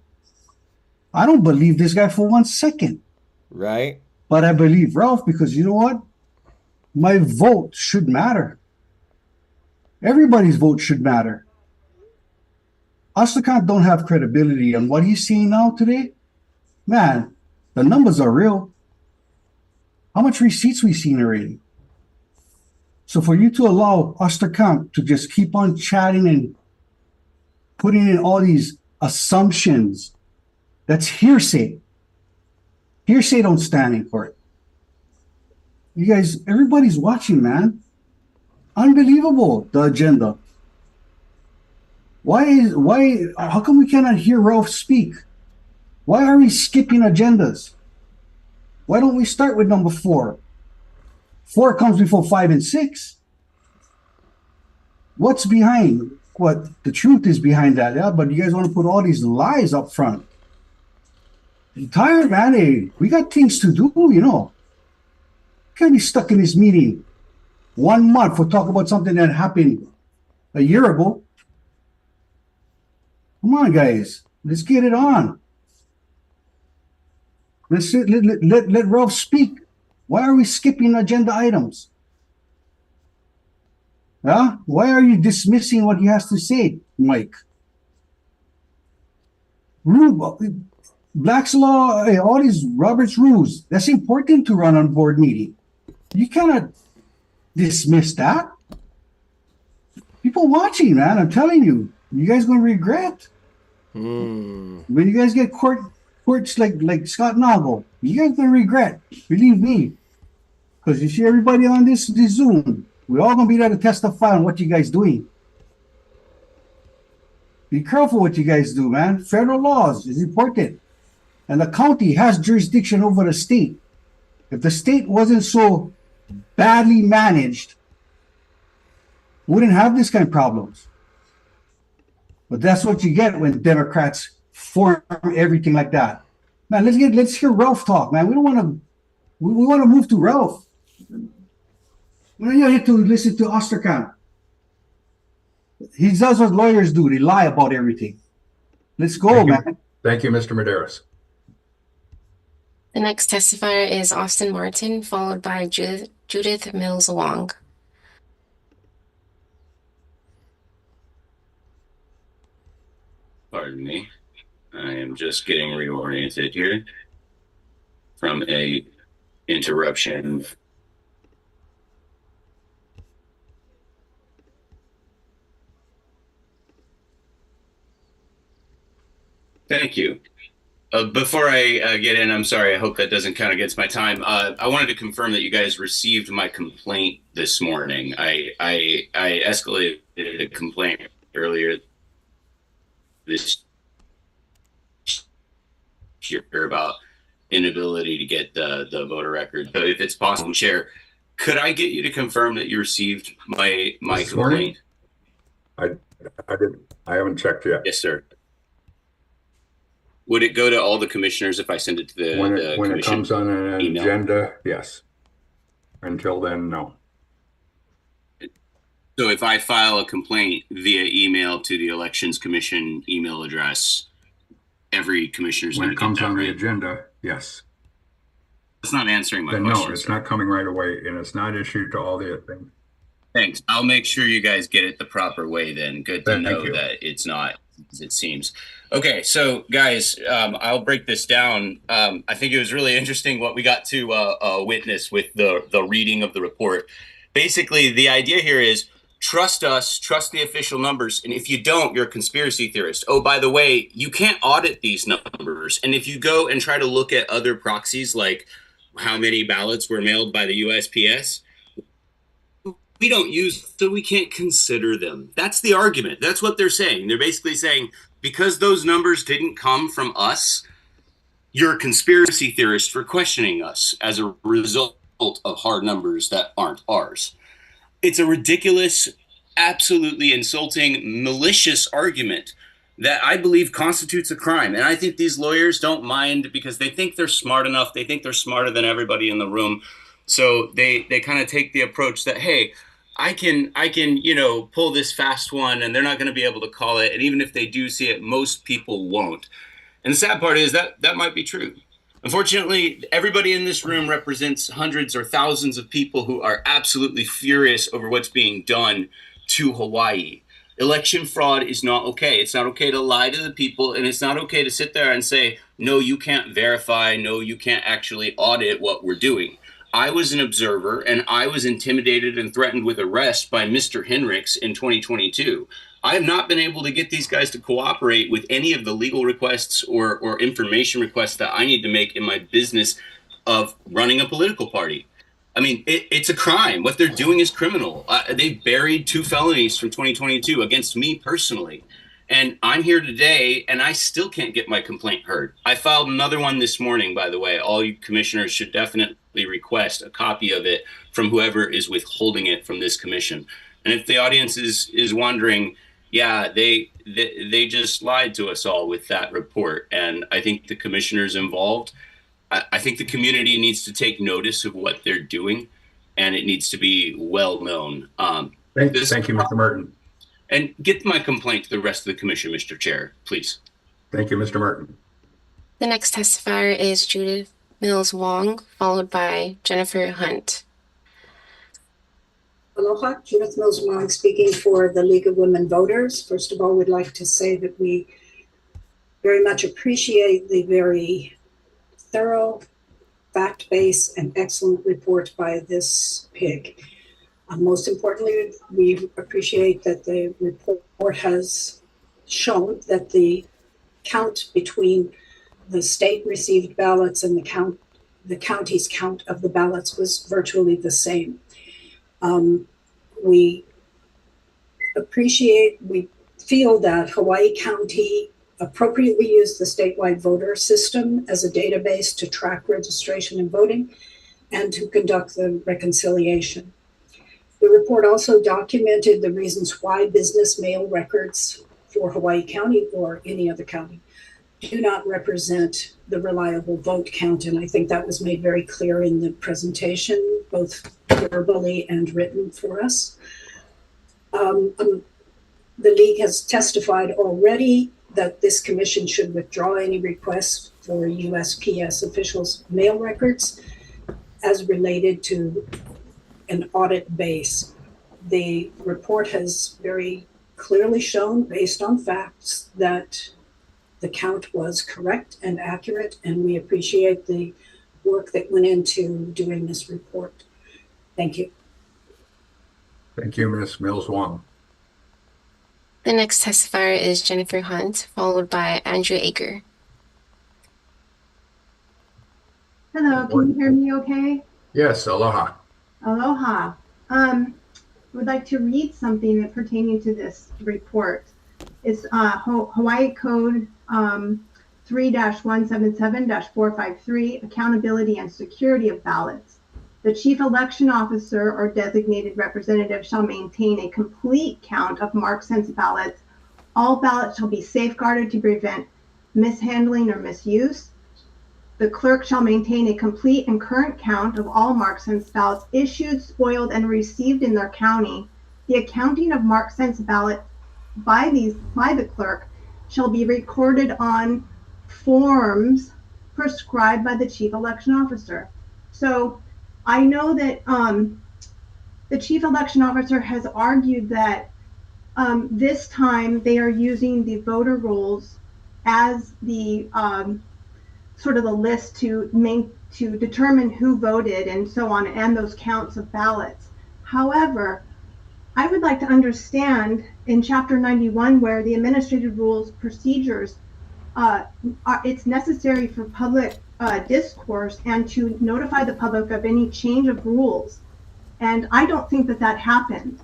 [SPEAKER 11] I don't believe this guy for 1 second,
[SPEAKER 1] Right?
[SPEAKER 11] but I believe Ralph because you know what? My vote should matter. Everybody's vote should matter. Osterkamp don't have credibility on what he's seeing now today. Man, the numbers are real. How much receipts we seen already? So for you to allow Osterkamp to just keep on chatting and putting in all these assumptions, that's hearsay. Hearsay don't stand in court. You guys, everybody's watching, man. Unbelievable, the agenda. How come we cannot hear Ralph speak? Why are we skipping agendas? Why don't we start with number 4? 4 comes before 5 and 6. What's behind? What the truth is behind that? Yeah, but you guys want to put all these lies up front. I'm tired, man. Hey, we got things to do, you know. Can't be stuck in this meeting 1 month for talk about something that happened a year ago. Come on, guys. Let's get it on. Let Ralph speak. Why are we skipping agenda items? Huh? Why are you dismissing what he has to say, Mike? Black's Law, all these Robert's rules, that's important to run on board meeting. You cannot dismiss that. People watching, man, I'm telling you, you guys going to regret. When you guys get courts like Scott Noggle, you guys going to regret. Believe me. Because you see everybody on this Zoom, we're all going to be there to testify on what you guys doing. Be careful what you guys do, man. Federal laws is important. And the county has jurisdiction over the state. If the state wasn't so badly managed, we wouldn't have this kind of problems. But that's what you get when Democrats form everything like that. Man, let's hear Ralph talk, man. We want to move to Ralph. We're not here to listen to Osterkamp. He does what lawyers do. They lie about everything. Let's go, man.
[SPEAKER 6] Thank you, Mr. Medeiros.
[SPEAKER 9] The next testifier is Austin Martin, followed by Judith Mills Wong.
[SPEAKER 12] Pardon me. I am just getting reoriented here from a interruption. Thank you. Before I get in, I'm sorry, I hope that doesn't count against my time. I wanted to confirm that you guys received my complaint this morning. I escalated a complaint earlier this year about inability to get the voter record. So if it's possible, Chair, could I get you to confirm that you received my complaint?
[SPEAKER 6] I didn't. I haven't checked yet.
[SPEAKER 12] Yes, sir. Would it go to all the commissioners if I send it to the
[SPEAKER 6] When it comes on an
[SPEAKER 12] email?
[SPEAKER 6] agenda, yes. Until then, no.
[SPEAKER 12] So if I file a complaint via email to the Elections Commission email address, every commissioner's
[SPEAKER 6] When
[SPEAKER 12] going
[SPEAKER 6] it
[SPEAKER 12] to
[SPEAKER 6] comes
[SPEAKER 12] get that
[SPEAKER 6] on the
[SPEAKER 12] right.
[SPEAKER 6] agenda, yes.
[SPEAKER 12] It's not answering my
[SPEAKER 6] Then
[SPEAKER 12] question.
[SPEAKER 6] no, it's
[SPEAKER 12] sir.
[SPEAKER 6] not coming right away, and it's not issued to all the things.
[SPEAKER 12] Thanks. I'll make sure you guys get it the proper way then. Good to
[SPEAKER 6] Thank
[SPEAKER 12] know
[SPEAKER 6] you.
[SPEAKER 12] that it's not as it seems. Okay, so guys, I'll break this down. I think it was really interesting what we got to witness with the reading of the report. Basically, the idea here is trust us, trust the official numbers, and if you don't, you're a conspiracy theorist. Oh, by the way, you can't audit these numbers. And if you go and try to look at other proxies, like how many ballots were mailed by the USPS, we don't use, so we can't consider them. That's the argument. That's what they're saying. They're basically saying, because those numbers didn't come from us, you're a conspiracy theorist for questioning us as a result of hard numbers that aren't ours. It's a ridiculous, absolutely insulting, malicious argument that I believe constitutes a crime. And I think these lawyers don't mind because they think they're smart enough. They think they're smarter than everybody in the room. So they kind of take the approach that, hey, I can, pull this fast one and they're not going to be able to call it. And even if they do see it, most people won't. And the sad part is that might be true. Unfortunately, everybody in this room represents hundreds or thousands of people who are absolutely furious over what's being done to Hawaii. Election fraud is not okay. It's not okay to lie to the people, and it's not okay to sit there and say, no, you can't verify, no, you can't actually audit what we're doing. I was an observer, and I was intimidated and threatened with arrest by Mr. Henricks in 2022. I have not been able to get these guys to cooperate with any of the legal requests or information requests that I need to make in my business of running a political party. I mean, it's a crime. What they're doing is criminal. They buried 2 felonies from 2022 against me personally. And I'm here today, and I still can't get my complaint heard. I filed another one this morning, by the way. All you commissioners should definitely request a copy of it from whoever is withholding it from this commission. And if the audience is wondering, yeah, they just lied to us all with that report. And I think the commissioners involved, I think the community needs to take notice of what they're doing, and it needs to be well known.
[SPEAKER 6] Thank you, Mr. Martin.
[SPEAKER 12] And get my complaint to the rest of the commission, Mr. Chair, please.
[SPEAKER 6] Thank you, Mr. Martin.
[SPEAKER 9] The next testifier is Judith Mills Wong, followed by Jennifer Hunt.
[SPEAKER 13] Aloha, Judith Mills Wong speaking for the League of Women Voters. First of all, we'd like to say that we very much appreciate the very thorough, fact-based, and excellent report by this PIG. Most importantly, we appreciate that the report has shown that the count between the state received ballots and the county's count of the ballots was virtually the same. We feel that Hawaii County appropriately used the statewide voter system as a database to track registration and voting and to conduct the reconciliation. The report also documented the reasons why business mail records for Hawaii County or any other county do not represent the reliable vote count. And I think that was made very clear in the presentation, both verbally and written for us. The League has testified already that this commission should withdraw any requests for USPS officials' mail records as related to an audit base. The report has very clearly shown, based on facts, that the count was correct and accurate, and we appreciate the work that went into doing this report. Thank you.
[SPEAKER 6] Thank you, Ms. Mills Wong.
[SPEAKER 9] The next testifier is Jennifer Hunt, followed by Andrew Aker.
[SPEAKER 14] Hello, can you hear me okay?
[SPEAKER 6] Yes, aloha.
[SPEAKER 14] Aloha. I would like to read something that pertaining to this report. It's Hawaii Code 3-177-453, Accountability and Security of Ballots. The chief election officer or designated representative shall maintain a complete count of marked sense ballots. All ballots shall be safeguarded to prevent mishandling or misuse. The clerk shall maintain a complete and current count of all marked sense ballots issued, spoiled, and received in their county. The accounting of marked sense ballots by the clerk shall be recorded on forms prescribed by the chief election officer. So I know that the chief election officer has argued that this time they are using the voter rolls as the sort of the list to determine who voted and so on, and those counts of ballots. However, I would like to understand in Chapter 91 where the administrative rules procedures, it's necessary for public discourse and to notify the public of any change of rules. And I don't think that happened.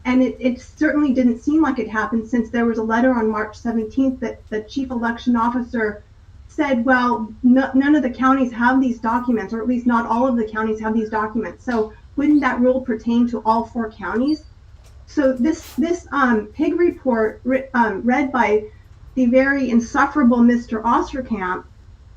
[SPEAKER 14] And it certainly didn't seem like it happened, since there was a letter on March 17th that the chief election officer said, well, none of the counties have these documents, or at least not all of the counties have these documents. So wouldn't that rule pertain to all 4 counties? So this pig report read by the very insufferable Mr. Osterkamp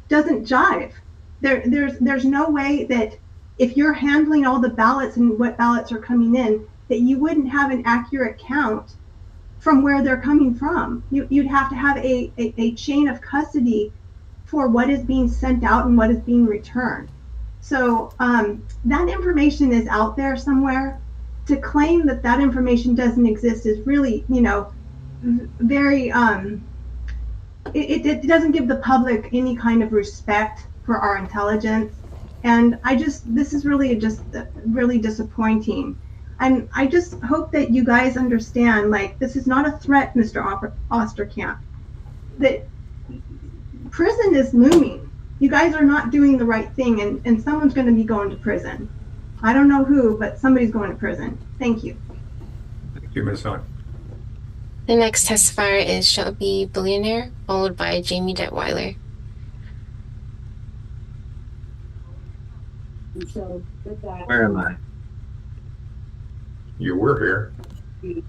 [SPEAKER 14] doesn't jive. There's no way that if you're handling all the ballots and what ballots are coming in, that you wouldn't have an accurate count from where they're coming from. You'd have to have a chain of custody for what is being sent out and what is being returned. So that information is out there somewhere. To claim that information doesn't exist is really, very, it doesn't give the public any kind of respect for our intelligence. And this is really really disappointing. And I just hope that you guys understand, like, this is not a threat, Mr. Osterkamp, that prison is looming. You guys are not doing the right thing, and someone's going to be going to prison. I don't know who, but somebody's going to prison. Thank you.
[SPEAKER 6] Thank you, Ms. Hunt.
[SPEAKER 9] The next testifier is Shelby Billionaire, followed by Jamie Detweiler.
[SPEAKER 15] Where am I?
[SPEAKER 6] You were here.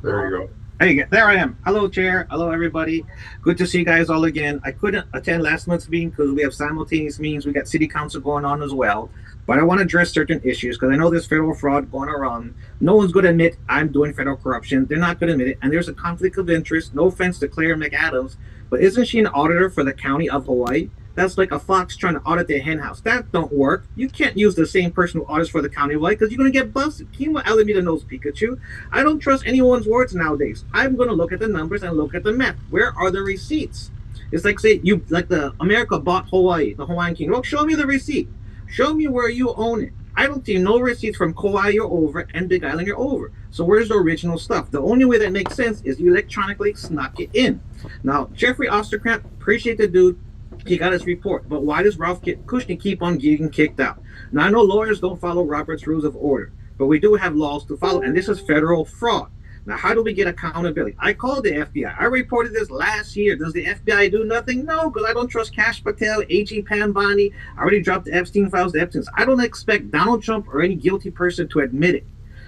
[SPEAKER 6] There you go.
[SPEAKER 15] Hey, there I am. Hello, Chair. Hello, everybody. Good to see you guys all again. I couldn't attend last month's meeting because we have simultaneous meetings. We got City Council going on as well. But I want to address certain issues because I know there's federal fraud going around. No one's going to admit I'm doing federal corruption. They're not going to admit it. And there's a conflict of interest. No offense to Claire McAdams, but isn't she an auditor for the county of Hawaii? That's like a fox trying to audit their hen house. That don't work. You can't use the same person who audits for the county of Hawaii because you're going to get busted. Kima Alameda knows Pikachu. I don't trust anyone's words nowadays. I'm going to look at the numbers and look at the math. Where are the receipts? It's like, say, the America bought Hawaii, the Hawaiian Kingdom. Well, show me the receipt. Show me where you own it. I don't see no receipts from Kauai you're over and Big Island you're over. So where's the original stuff? The only way that makes sense is you electronically snuck it in. Now, Jeffrey Osterkamp, appreciate the dude. He got his report, but why does Ralph Kushner keep on getting kicked out? Now, I know lawyers don't follow Robert's Rules of Order, but we do have laws to follow, and this is federal fraud. Now, how do we get accountability? I called the FBI. I reported this last year. Does the FBI do nothing? No, because I don't trust Kash Patel, A.G. Pambani. I already dropped the Epstein files to Epstein. I don't expect Donald Trump or any guilty person to admit it.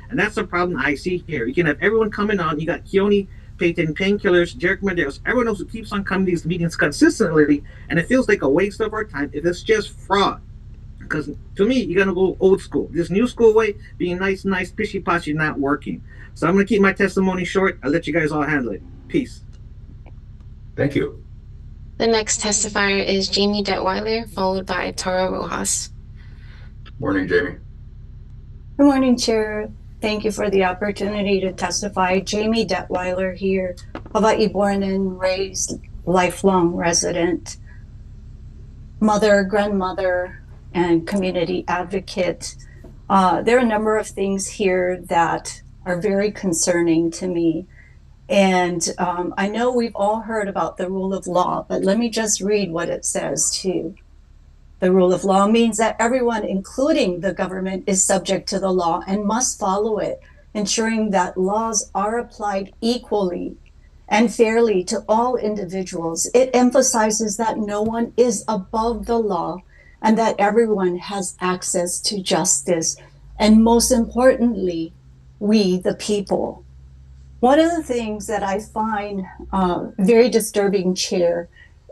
[SPEAKER 15] And that's the problem I see here. You can have everyone coming on. You got Keone Payton, Painkillers, Derek Medeiros, everyone else who keeps on coming to these meetings consistently, and it feels like a waste of our time if it's just fraud. Because to me, you're gonna go old school. This new school way, being nice, pishy-poshy, not working. So I'm gonna keep my testimony short. I'll let you guys all handle it. Peace.
[SPEAKER 6] Thank you.
[SPEAKER 9] The next testifier is Jamie Detweiler, followed by Tara Rojas.
[SPEAKER 6] Morning, Jamie.
[SPEAKER 16] Good morning, Chair. Thank you for the opportunity to testify. Jamie Detweiler here, Hawaii born and raised, lifelong resident, mother, grandmother, and community advocate. There are a number of things here that are very concerning to me. And I know we've all heard about the rule of law, but let me just read what it says too. The rule of law means that everyone, including the government, is subject to the law and must follow it, ensuring that laws are applied equally and fairly to all individuals. It emphasizes that no one is above the law and that everyone has access to justice. And most importantly, we, the people. One of the things that I find very disturbing, Chair,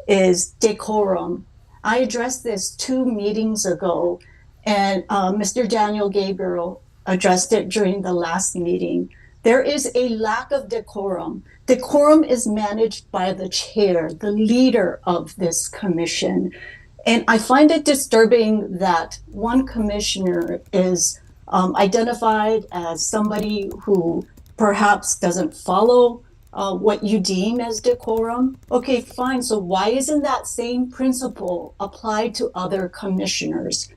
[SPEAKER 16] is decorum. I addressed this 2 meetings ago, and Mr. Daniel Gabriel addressed it during the last meeting. There is a lack of decorum. Decorum is managed by the chair, the leader of this commission. And I find it disturbing that one commissioner is identified as somebody who perhaps doesn't follow what you deem as decorum. Okay, fine. So why isn't that same principle applied to other commissioners?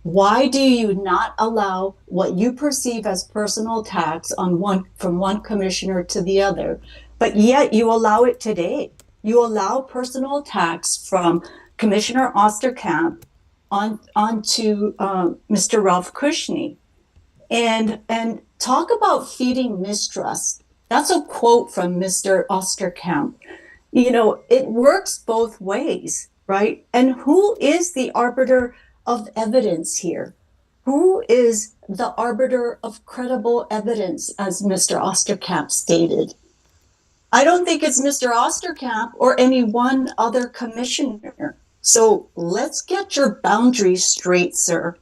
[SPEAKER 16] Why do you not allow what you perceive as personal attacks on from one commissioner to the other, but yet you allow it today? You allow personal attacks from Commissioner Osterkamp onto Mr. Ralph Kushny, and talk about feeding mistrust. That's a quote from Mr. Osterkamp. You know, it works both ways, right? And who is the arbiter of evidence here? Who is the arbiter of credible evidence, as Mr. Osterkamp stated? I don't think it's Mr. Osterkamp or any one other commissioner. So let's get your boundaries straight, sir.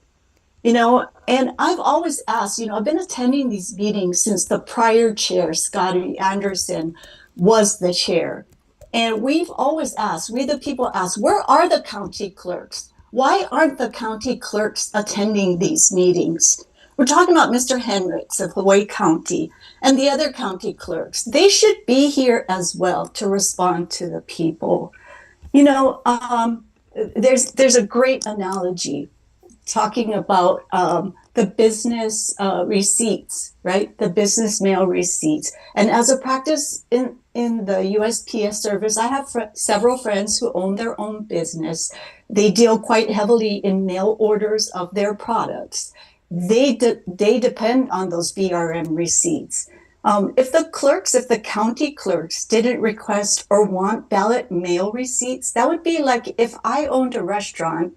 [SPEAKER 16] You know, and I've always asked, you know, I've been attending these meetings since the prior chair, Scotty Anderson, was the chair. And we've always asked, we the people ask, where are the county clerks? Why aren't the county clerks attending these meetings? We're talking about Mr. Henricks of Hawaii County and the other county clerks. They should be here as well to respond to the people. You know, there's a great analogy talking about the business receipts, right? The business mail receipts. And as a practice in the USPS service, I have several friends who own their own business. They deal quite heavily in mail orders of their products. They depend on those BRM receipts. If the county clerks didn't request or want ballot mail receipts, that would be like if I owned a restaurant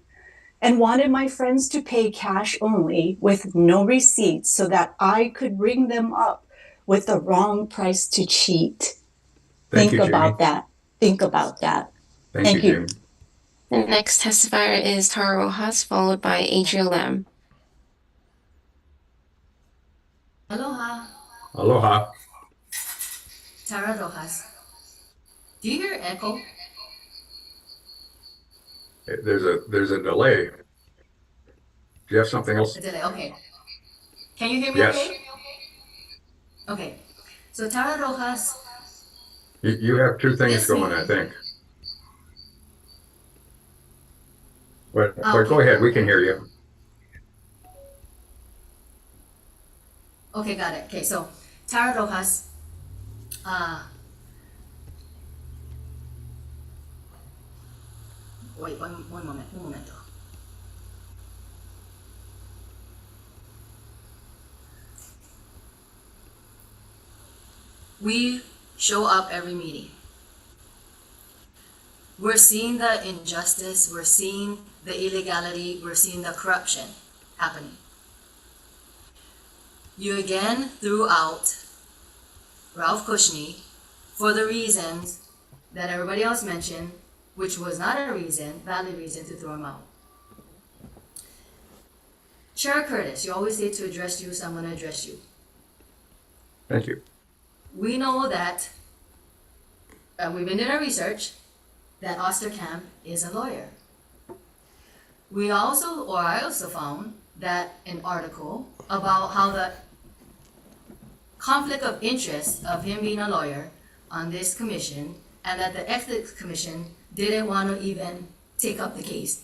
[SPEAKER 16] and wanted my friends to pay cash only with no receipts so that I could ring them up with the wrong price to cheat. Think about that. Think about that.
[SPEAKER 6] Thank you, Jamie.
[SPEAKER 9] The next testifier is Tara Rojas, followed by Adriel Lam.
[SPEAKER 17] Aloha.
[SPEAKER 6] Aloha.
[SPEAKER 17] Tara Rojas. Do you hear echo?
[SPEAKER 6] There's a delay. Do you have something else?
[SPEAKER 17] A delay, okay. Can you hear me
[SPEAKER 6] Yes.
[SPEAKER 17] okay? Okay. So Tara Rojas.
[SPEAKER 6] You have two things
[SPEAKER 17] Yes,
[SPEAKER 6] going,
[SPEAKER 17] ma'am.
[SPEAKER 6] I think. But
[SPEAKER 17] Okay.
[SPEAKER 6] go ahead, we can hear you.
[SPEAKER 17] Okay, got it. Okay, so Tara Rojas. Wait, one moment. We show up every meeting. We're seeing the injustice, we're seeing the illegality, we're seeing the corruption happening. You again threw out Ralph Kushny for the reasons that everybody else mentioned, which was not a valid reason to throw him out. Chair Curtis, you always say to address you, so I'm going to address you.
[SPEAKER 6] Thank you.
[SPEAKER 17] We know that, we've been doing our research, that Osterkamp is a lawyer. I also found that an article about how the conflict of interest of him being a lawyer on this commission, and that the Ethics Commission didn't want to even take up the case.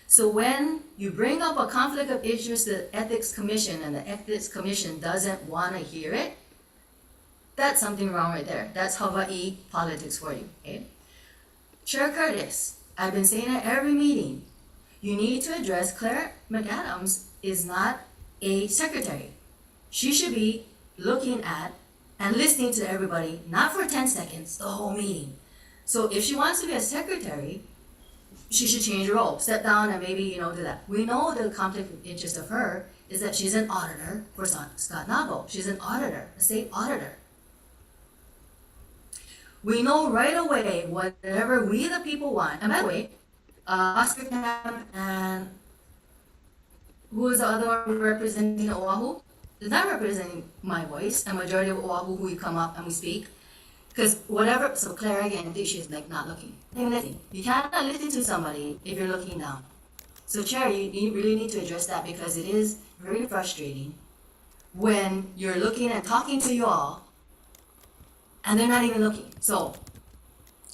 [SPEAKER 17] So when you bring up a conflict of interest to the Ethics Commission and the Ethics Commission doesn't want to hear it, that's something wrong right there. That's Hawaii politics for you, okay? Chair Curtis, I've been saying at every meeting, you need to address Claire McAdams is not a secretary. She should be looking at and listening to everybody, not for 10 seconds, the whole meeting. So if she wants to be a secretary, she should change her role, step down and maybe, do that. We know the conflict of interest of her is that she's an auditor for Scott Nago. She's an auditor, a state auditor. We know right away whatever we the people want. And by the way, Osterkamp and who is the other one representing Oahu? is not representing my voice, and majority of Oahu who we come up and we speak. Because whatever, so Claire again, the issue is like not looking. You cannot listen to somebody if you're looking down. So Chair, you really need to address that because it is very frustrating when you're looking and talking to you all and they're not even looking. So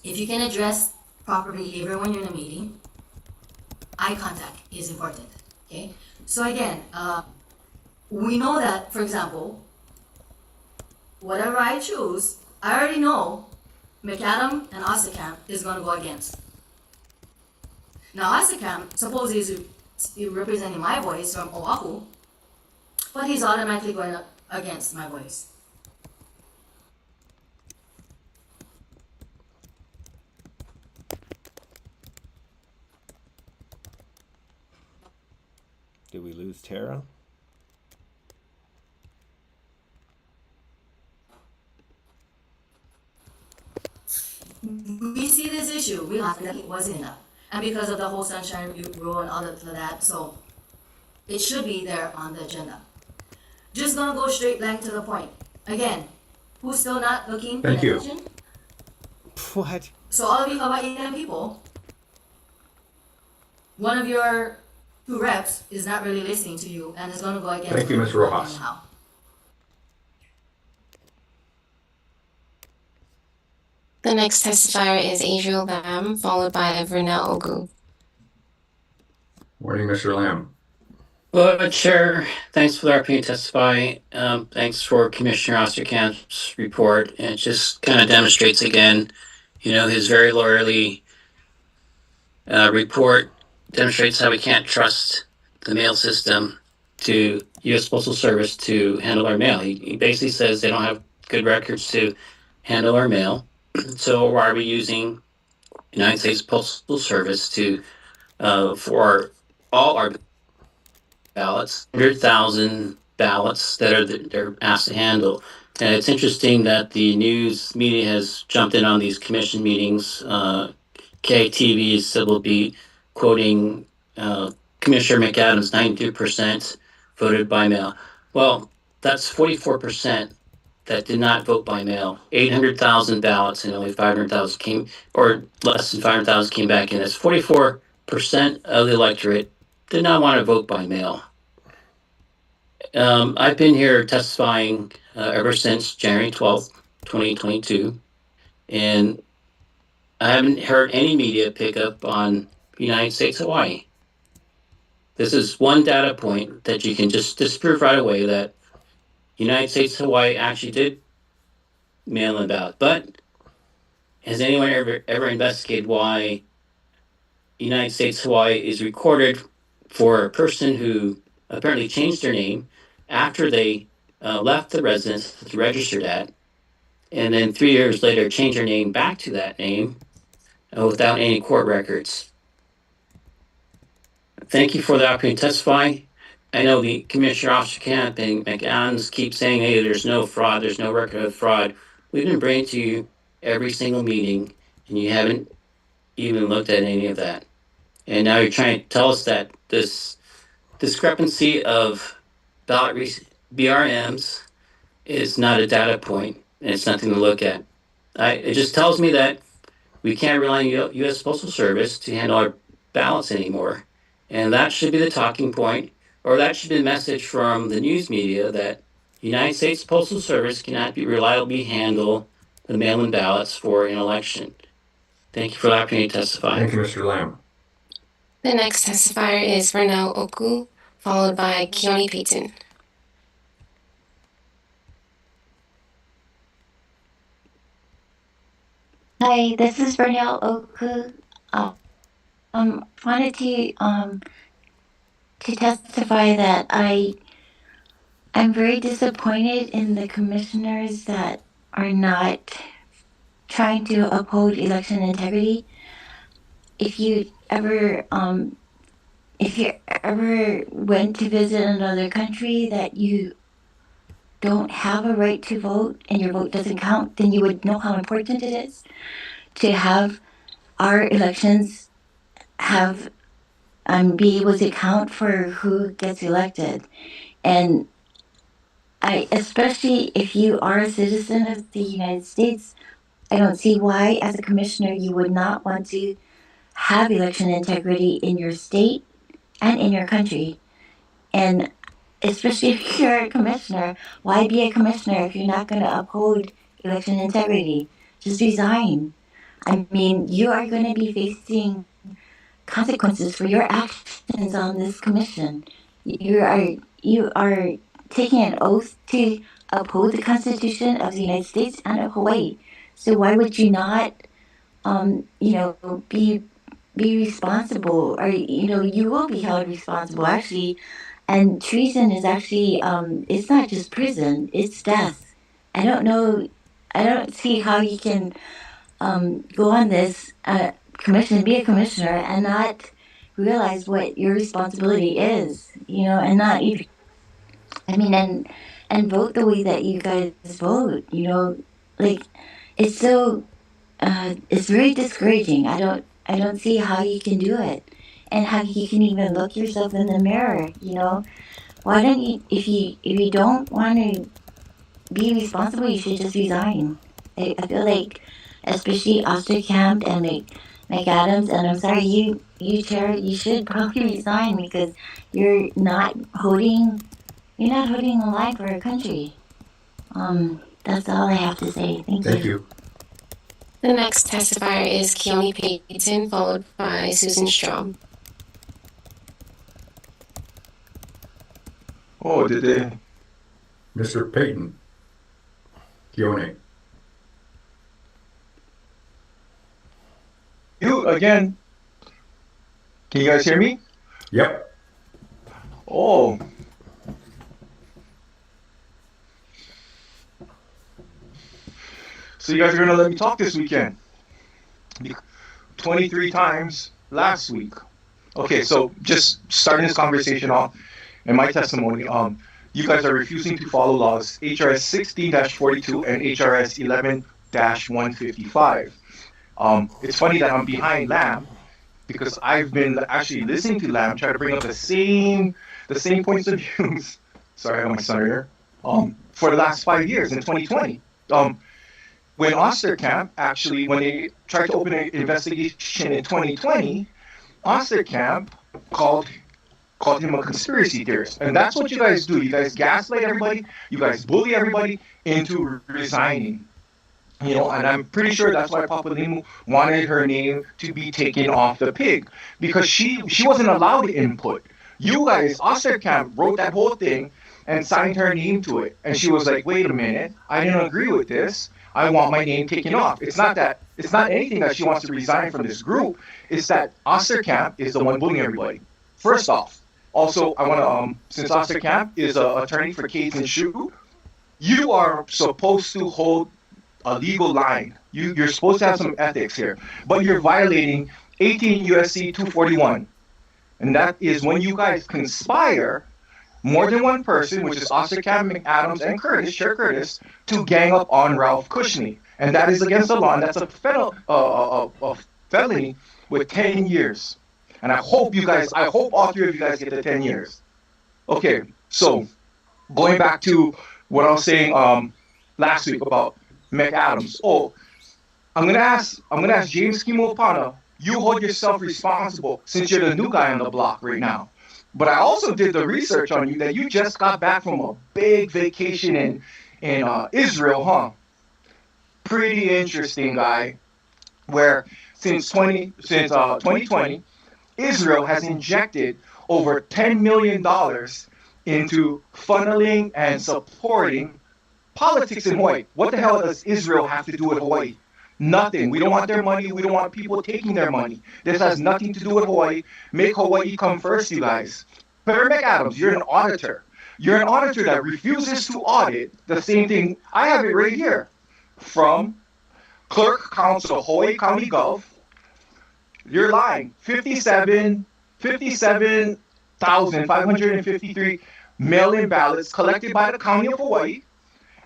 [SPEAKER 17] if you can address proper behavior when you're in a meeting, eye contact is important, okay? So again, we know that, for example, whatever I choose, I already know McAdam and Ossicamp is going to go against. Now Ossicamp supposedly is representing my voice from Oahu, but he's automatically going up against my voice.
[SPEAKER 1] Did we lose Tara?
[SPEAKER 17] We see this issue, we have that it wasn't enough. And because of the whole sunshine rule and all of that, so it should be there on the agenda. Just gonna go straight blank to the point. Again, who's still not looking?
[SPEAKER 6] Thank you.
[SPEAKER 17] Attention?
[SPEAKER 1] What?
[SPEAKER 17] So all of you Hawaiian people, one of your two reps is not really listening to you and is gonna go against.
[SPEAKER 6] Thank you, Ms. Rojas.
[SPEAKER 17] anyhow.
[SPEAKER 9] The next testifier is Adriel Lam, followed by Vernell Ogu.
[SPEAKER 6] Morning, Mr. Lamb.
[SPEAKER 18] Well, Chair, thanks for the opportunity to testify. Thanks for Commissioner Osterkamp's report. And it just kind of demonstrates again, his very lawyerly report demonstrates how we can't trust the mail system to U.S. Postal Service to handle our mail. He basically says they don't have good records to handle our mail. So why are we using United States Postal Service to for all our ballots, 100,000 ballots that they're asked to handle? And it's interesting that the news media has jumped in on these commission meetings. KTV's Sybil Beat quoting Commissioner McAdams, 92% voted by mail. Well, that's 44% that did not vote by mail. 800,000 ballots and only 500,000 came, or less than 500,000 came back in. That's 44% of the electorate did not want to vote by mail. I've been here testifying ever since January 12th, 2022, and I haven't heard any media pick up on United States Hawaii. This is one data point that you can just disprove right away that United States Hawaii actually did mail in ballot. But has anyone ever investigated why United States Hawaii is recorded for a person who apparently changed their name after they left the residence that they registered at, and then 3 years later changed their name back to that name without any court records? Thank you for the opportunity to testify. I know the Commissioner Osterkamp and McAdams keep saying, hey, there's no fraud, there's no record of fraud. We've been bringing to you every single meeting, and you haven't even looked at any of that. And now you're trying to tell us that this discrepancy of ballot BRMs is not a data point, and it's nothing to look at. It just tells me that we can't rely on U.S. Postal Service to handle our ballots anymore. And that should be the talking point, or that should be the message from the news media that United States Postal Service cannot reliably handle the mail-in ballots for an election. Thank you for the opportunity to testify.
[SPEAKER 6] Thank you, Mr. Lamb.
[SPEAKER 9] The next testifier is Vernell Ogu, followed by Keone Payton.
[SPEAKER 19] Hi, this is Vernell Ogu. Wanted to testify that I'm very disappointed in the commissioners that are not trying to uphold election integrity. If you ever went to visit another country that you don't have a right to vote and your vote doesn't count, then you would know how important it is to have our elections be able to count for who gets elected. And especially if you are a citizen of the United States, I don't see why, as a commissioner, you would not want to have election integrity in your state and in your country. And especially if you're a commissioner, why be a commissioner if you're not going to uphold election integrity? Just resign. I mean, you are going to be facing consequences for your actions on this commission. You are taking an oath to uphold the Constitution of the United States and of Hawaii. So why would you not, be responsible? Or you will be held responsible actually. And treason is actually, it's not just prison; it's death. I don't know. I don't see how you can go on this commission, be a commissioner, and not realize what your responsibility is, and not even, and vote the way that you guys vote, like, it's so, it's very discouraging. I don't see how you can do it, and how you can even look yourself in the mirror, Why don't you, if you don't want to be responsible, you should just resign. I feel like, especially Osterkamp and McAdams, and I'm sorry, you Chair, you should probably resign because you're not holding the line for our country. That's all I have to say. Thank you.
[SPEAKER 9] The next testifier is Keone Payton, followed by Susan Strom.
[SPEAKER 6] Oh, did they? Mr. Payton. Keone.
[SPEAKER 20] You again. Can you guys hear me?
[SPEAKER 6] Yep.
[SPEAKER 20] Oh. So you guys are gonna let me talk this weekend? 23 times last week. Okay, so just starting this conversation off in my testimony, you guys are refusing to follow laws HRS 16-42 and HRS 11-155. It's funny that I'm behind Lamb because I've been actually listening to Lamb try to bring up the same points of views. Sorry, I got my son here. For the last 5 years in 2020. When Osterkamp actually, when they tried to open an investigation in 2020, Osterkamp called him a conspiracy theorist. And that's what you guys do. You guys gaslight everybody. You guys bully everybody into resigning. And I'm pretty sure that's why Papalimu wanted her name to be taken off the pig, because she wasn't allowed input. You guys, Osterkamp wrote that whole thing and signed her name to it. And she was like, wait a minute, I didn't agree with this. I want my name taken off. It's not anything that she wants to resign from this group. It's that Osterkamp is the one bullying everybody. First off, also, I want to, since Osterkamp is an attorney for Cades and Shoe, you are supposed to hold a legal line. You're supposed to have some ethics here, but you're violating 18 USC 241. And that is when you guys conspire more than one person, which is Osterkamp, McAdams, and Chair Curtis, to gang up on Ralph Cushney. And that is against the law, and that's a felony with 10 years. And I hope all three of you guys get the 10 years. Okay, so going back to what I was saying last week about McAdams. Oh, I'm gonna ask James Kimopana, you hold yourself responsible since you're the new guy on the block right now. But I also did the research on you that you just got back from a big vacation in Israel, huh? Pretty interesting, guy. Where since 2020, Israel has injected over $10 million into funneling and supporting politics in Hawaii. What the hell does Israel have to do with Hawaii? Nothing. We don't want their money. We don't want people taking their money. This has nothing to do with Hawaii. Make Hawaii come first, you guys. Perry McAdams, you're an auditor. You're an auditor that refuses to audit the same thing. I have it right here. From Clerk Counsel, Hawaii County Gov. You're lying. 57,553 mail-in ballots collected by the County of Hawaii.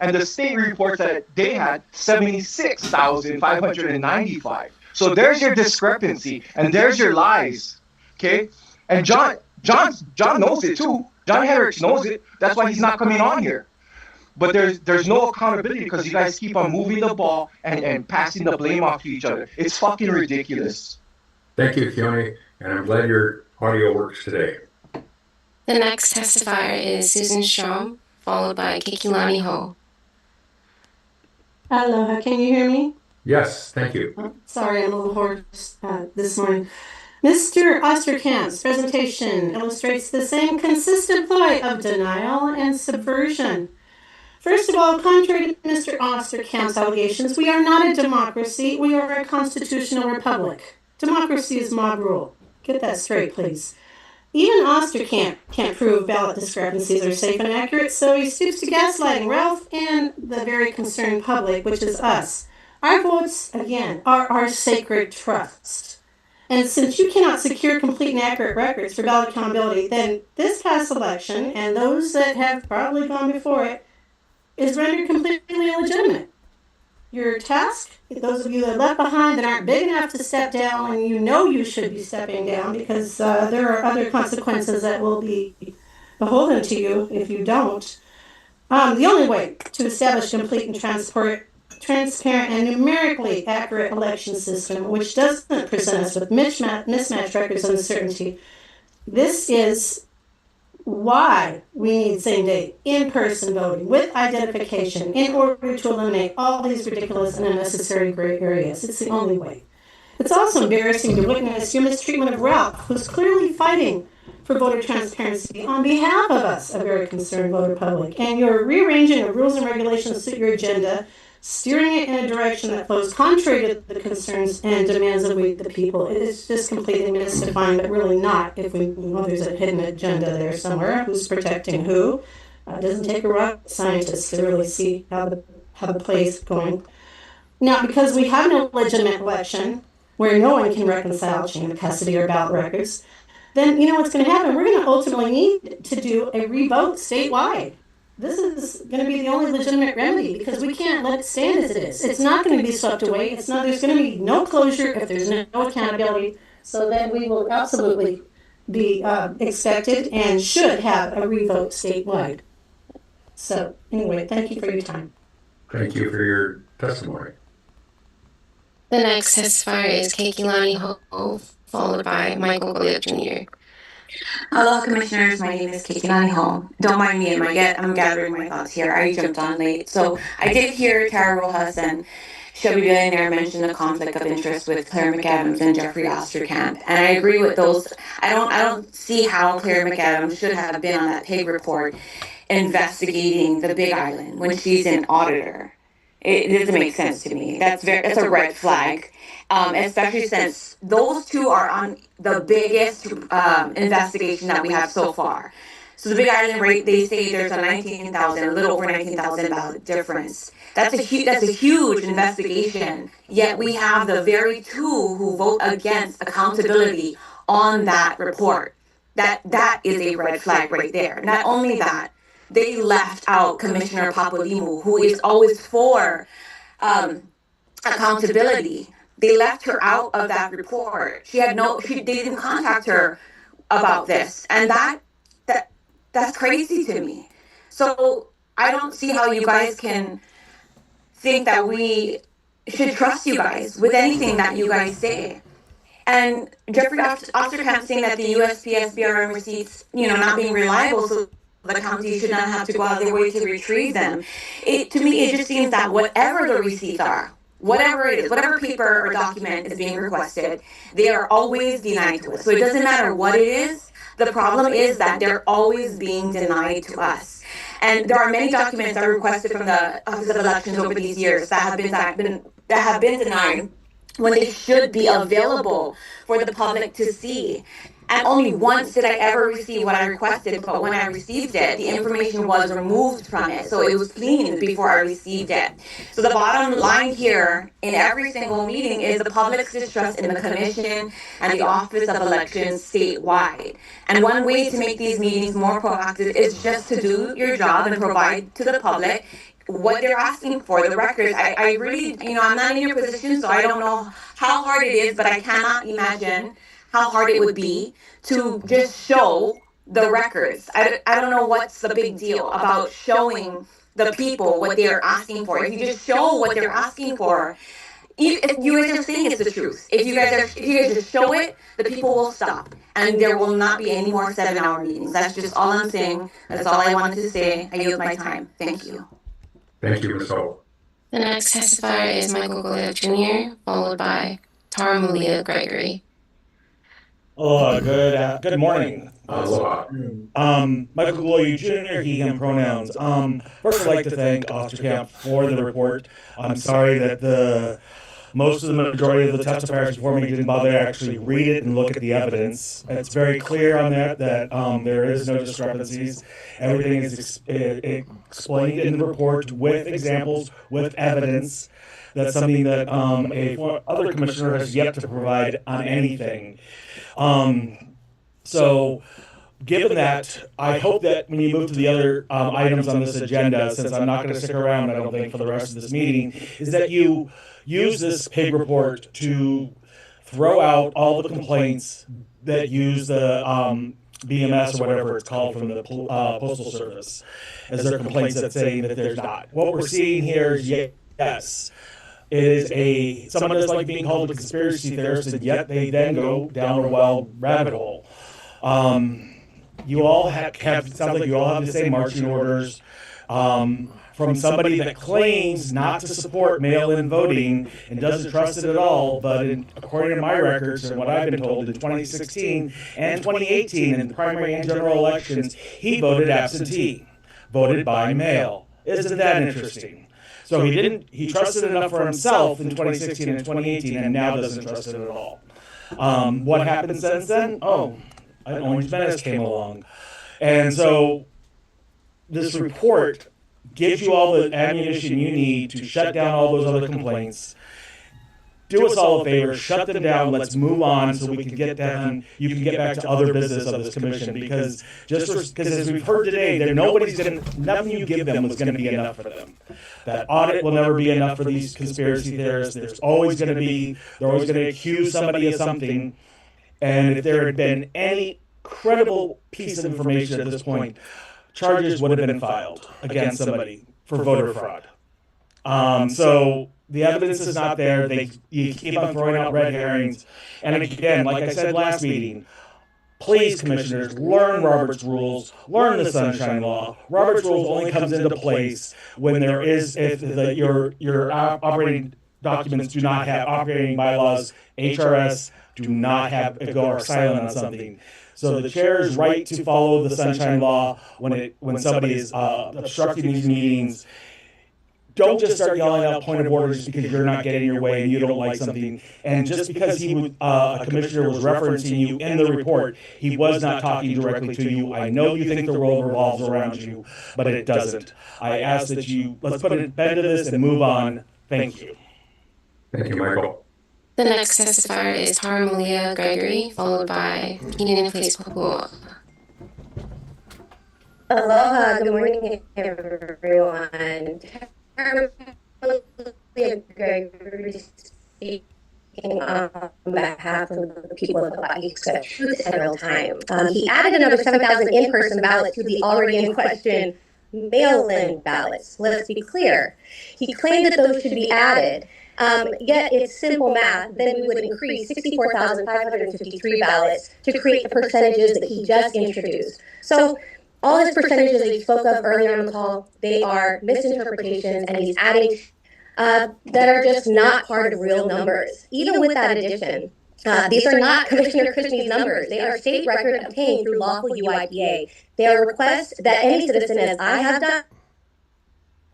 [SPEAKER 20] And the state reports that they had 76,595. So there's your discrepancy, and there's your lies, okay? And John knows it too. John Hendricks knows it. That's why he's not coming on here. but there's no accountability because you guys keep on moving the ball and passing the blame off to each other. It's fucking ridiculous.
[SPEAKER 6] Thank you, Keone, and I'm glad your audio works today.
[SPEAKER 9] The next testifier is Susan Strom, followed by Kikilani Ho.
[SPEAKER 21] Aloha, can you hear me?
[SPEAKER 6] Yes, thank you.
[SPEAKER 21] Sorry, I'm a little hoarse this morning. Mr. Osterkamp's presentation illustrates the same consistent plight of denial and subversion. First of all, contrary to Mr. Osterkamp's allegations, we are not a democracy, we are a constitutional republic. Democracy is mob rule. Get that straight, please. Even Osterkamp can't prove ballot discrepancies are safe and accurate, so he stoops to gaslighting Ralph and the very concerned public, which is us. Our votes, again, are our sacred trust. And since you cannot secure complete and accurate records for ballot accountability, then this past election, and those that have probably gone before it, is rendered completely illegitimate. Your task, those of you that are left behind that aren't big enough to step down, and you know you should be stepping down because there are other consequences that will be beholden to you if you don't. The only way to establish a complete and transparent and numerically accurate election system, which doesn't present us with mismatched records of uncertainty, this is why we need same-day, in-person voting with identification in order to eliminate all these ridiculous and unnecessary gray areas. It's the only way. It's also embarrassing to witness your mistreatment of Ralph, who's clearly fighting for voter transparency on behalf of us, a very concerned voter public, and you're rearranging the rules and regulations to suit your agenda, steering it in a direction that flows contrary to the concerns and demands of we the people. It is just completely mystifying, but really not if we know there's a hidden agenda there somewhere. Who's protecting who? It doesn't take a rocket scientist to really see how the play is going. Now, because we have no legitimate election where no one can reconcile chain of custody or ballot records, then you know what's going to happen? We're going to ultimately need to do a revote statewide. This is going to be the only legitimate remedy because we can't let it stand as it is. It's not going to be swept away. There's going to be no closure if there's no accountability. So then we will absolutely be expected and should have a revote statewide. So anyway, thank you for your time.
[SPEAKER 6] Thank you for your testimony.
[SPEAKER 9] The next testifier is Kikilani Ho, followed by Michael Goliath Jr.
[SPEAKER 22] Hello, Commissioners. My name is Kikilani Ho. Don't mind me. I'm gathering my thoughts here. I jumped on late. So I did hear Tara Rojas and Shelby Billionaire mention the conflict of interest with Claire McAdams and Jeffrey Osterkamp. And I agree with those. I don't see how Claire McAdams should have been on that PIG report investigating the Big Island when she's an auditor. It doesn't make sense to me. That's a red flag. Especially since those two are on the biggest investigation that we have so far. So the Big Island rate, they say there's a little over 19,000 ballot difference. That's a huge investigation. Yet we have the very two who vote against accountability on that report. That is a red flag right there. Not only that, they left out Commissioner Papalimu, who is always for accountability. They left her out of that report. They didn't contact her about this. And that's crazy to me. So I don't see how you guys can think that we should trust you guys with anything that you guys say. And Jeffrey Osterkamp saying that the USPS BRM receipts, not being reliable, so the county should not have to go out of their way to retrieve them. To me, it just seems that whatever the receipts are, whatever it is, whatever paper or document is being requested, they are always denied to us. So it doesn't matter what it is. The problem is that they're always being denied to us. And there are many documents that were requested from the Office of Elections over these years that have been denied when they should be available for the public to see. And only once did I ever receive what I requested, but when I received it, the information was removed from it. So it was cleaned before I received it. So the bottom line here in every single meeting is the public's distrust in the Commission and the Office of Elections statewide. And one way to make these meetings more proactive is just to do your job and provide to the public what they're asking for, the records. I really, I'm not in your position, so I don't know how hard it is, but I cannot imagine how hard it would be to just show the records. I don't know what's the big deal about showing the people what they're asking for, if you just show what they're asking for, if you guys are saying it's the truth, if you guys just show it, the people will stop, and there will not be any more 7-hour meetings. That's just all I'm saying. That's all I wanted to say. I yield my time. Thank you.
[SPEAKER 6] Thank you, Ms. Hope.
[SPEAKER 9] The next testifier is Michael Goleo Jr., followed by Tara Malia Gregory.
[SPEAKER 2] Good morning.
[SPEAKER 6] Aloha.
[SPEAKER 2] Michael Goleo Jr., he, him pronouns. First, I'd like to thank Osterkamp for the report. I'm sorry that most of the majority of the testifiers before me didn't bother to actually read it and look at the evidence. It's very clear on that there is no discrepancies. Everything is explained in the report with examples, with evidence. That's something that other commissioner has yet to provide on anything. So, given that, I hope that when you move to the other items on this agenda, since I'm not going to stick around, I don't think, for the rest of this meeting, is that you use this PIG report to throw out all the complaints that use the BMS or whatever it's called from the Postal Service as their complaints that say that there's not. What we're seeing here is, yes, it is someone that's like being called a conspiracy theorist, and yet they then go down a wild rabbit hole. You all sounds like you all have the same marching orders from somebody that claims not to support mail-in voting and doesn't trust it at all, but according to my records and what I've been told, in 2016 and 2018 in the primary and general elections, he voted absentee, voted by mail. Isn't that interesting? So he trusted enough for himself in 2016 and 2018 and now doesn't trust it at all. What happened since then? Orange Menace came along. And so this report gives you all the ammunition you need to shut down all those other complaints. Do us all a favor, shut them down, let's move on so we can get down, you can get back to other business of this commission, because as we've heard today, nothing you give them was going to be enough for them. That audit will never be enough for these conspiracy theorists. They're always going to accuse somebody of something, and if there had been any credible piece of information at this point, charges would have been filed against somebody for voter fraud. So the evidence is not there. You keep on throwing out red herrings. And again, like I said last meeting, please, commissioners, learn Robert's Rules, learn the Sunshine Law. Robert's Rules only comes into place when your operating documents do not have operating bylaws, HRS do not have go or silent on something. So the chair is right to follow the Sunshine Law when somebody is obstructing these meetings. Don't just start yelling out point of order just because you're not getting your way and you don't like something. And just because a commissioner was referencing you in the report, he was not talking directly to you. I know you think the world revolves around you, but it doesn't. I ask that let's put an end to this and move on. Thank you.
[SPEAKER 6] Thank you, Michael.
[SPEAKER 9] The next testifier is Tara Malia Gregory, followed by Keenan Place Papua.
[SPEAKER 3] Aloha, good morning, everyone. Tara Malia Gregory speaking on behalf of the people of Hawaii to truth in real time. He added another 7,000 in-person ballots to the already in question mail-in ballots. Let's be clear. He claimed that those should be added. Yet it's simple math, then we would increase 64,553 ballots to create the percentages that he just introduced. So all his percentages that he spoke of earlier on the call, they are misinterpretations, and he's adding that are just not part of real numbers. Even with that addition, these are not Commissioner Cushnie's numbers. They are state record obtained through lawful UIPA. They are requests that any citizen, as I have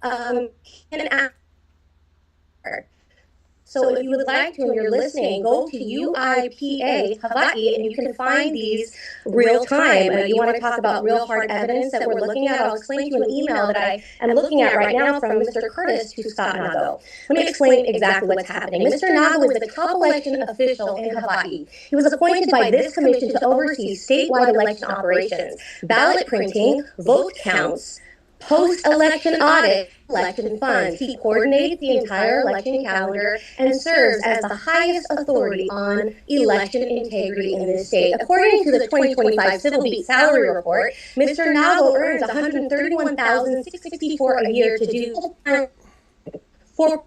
[SPEAKER 3] done, can ask. So if you would like to, and you're listening, go to UIPA Hawaii, and you can find these real time. You want to talk about real hard evidence that we're looking at? I'll explain to you an email that I am looking at right now from Mr. Curtis to Scott Nago. Let me explain exactly what's happening. Mr. Nago is the top election official in Hawaii. He was appointed by this commission to oversee statewide election operations, ballot printing, vote counts, post-election audit election funds. He coordinates the entire election calendar and serves as the highest authority on election integrity in this state. According to the 2025 Civil Beat Salary Report, Mr. Nago earns $131,664 a year to do full-time for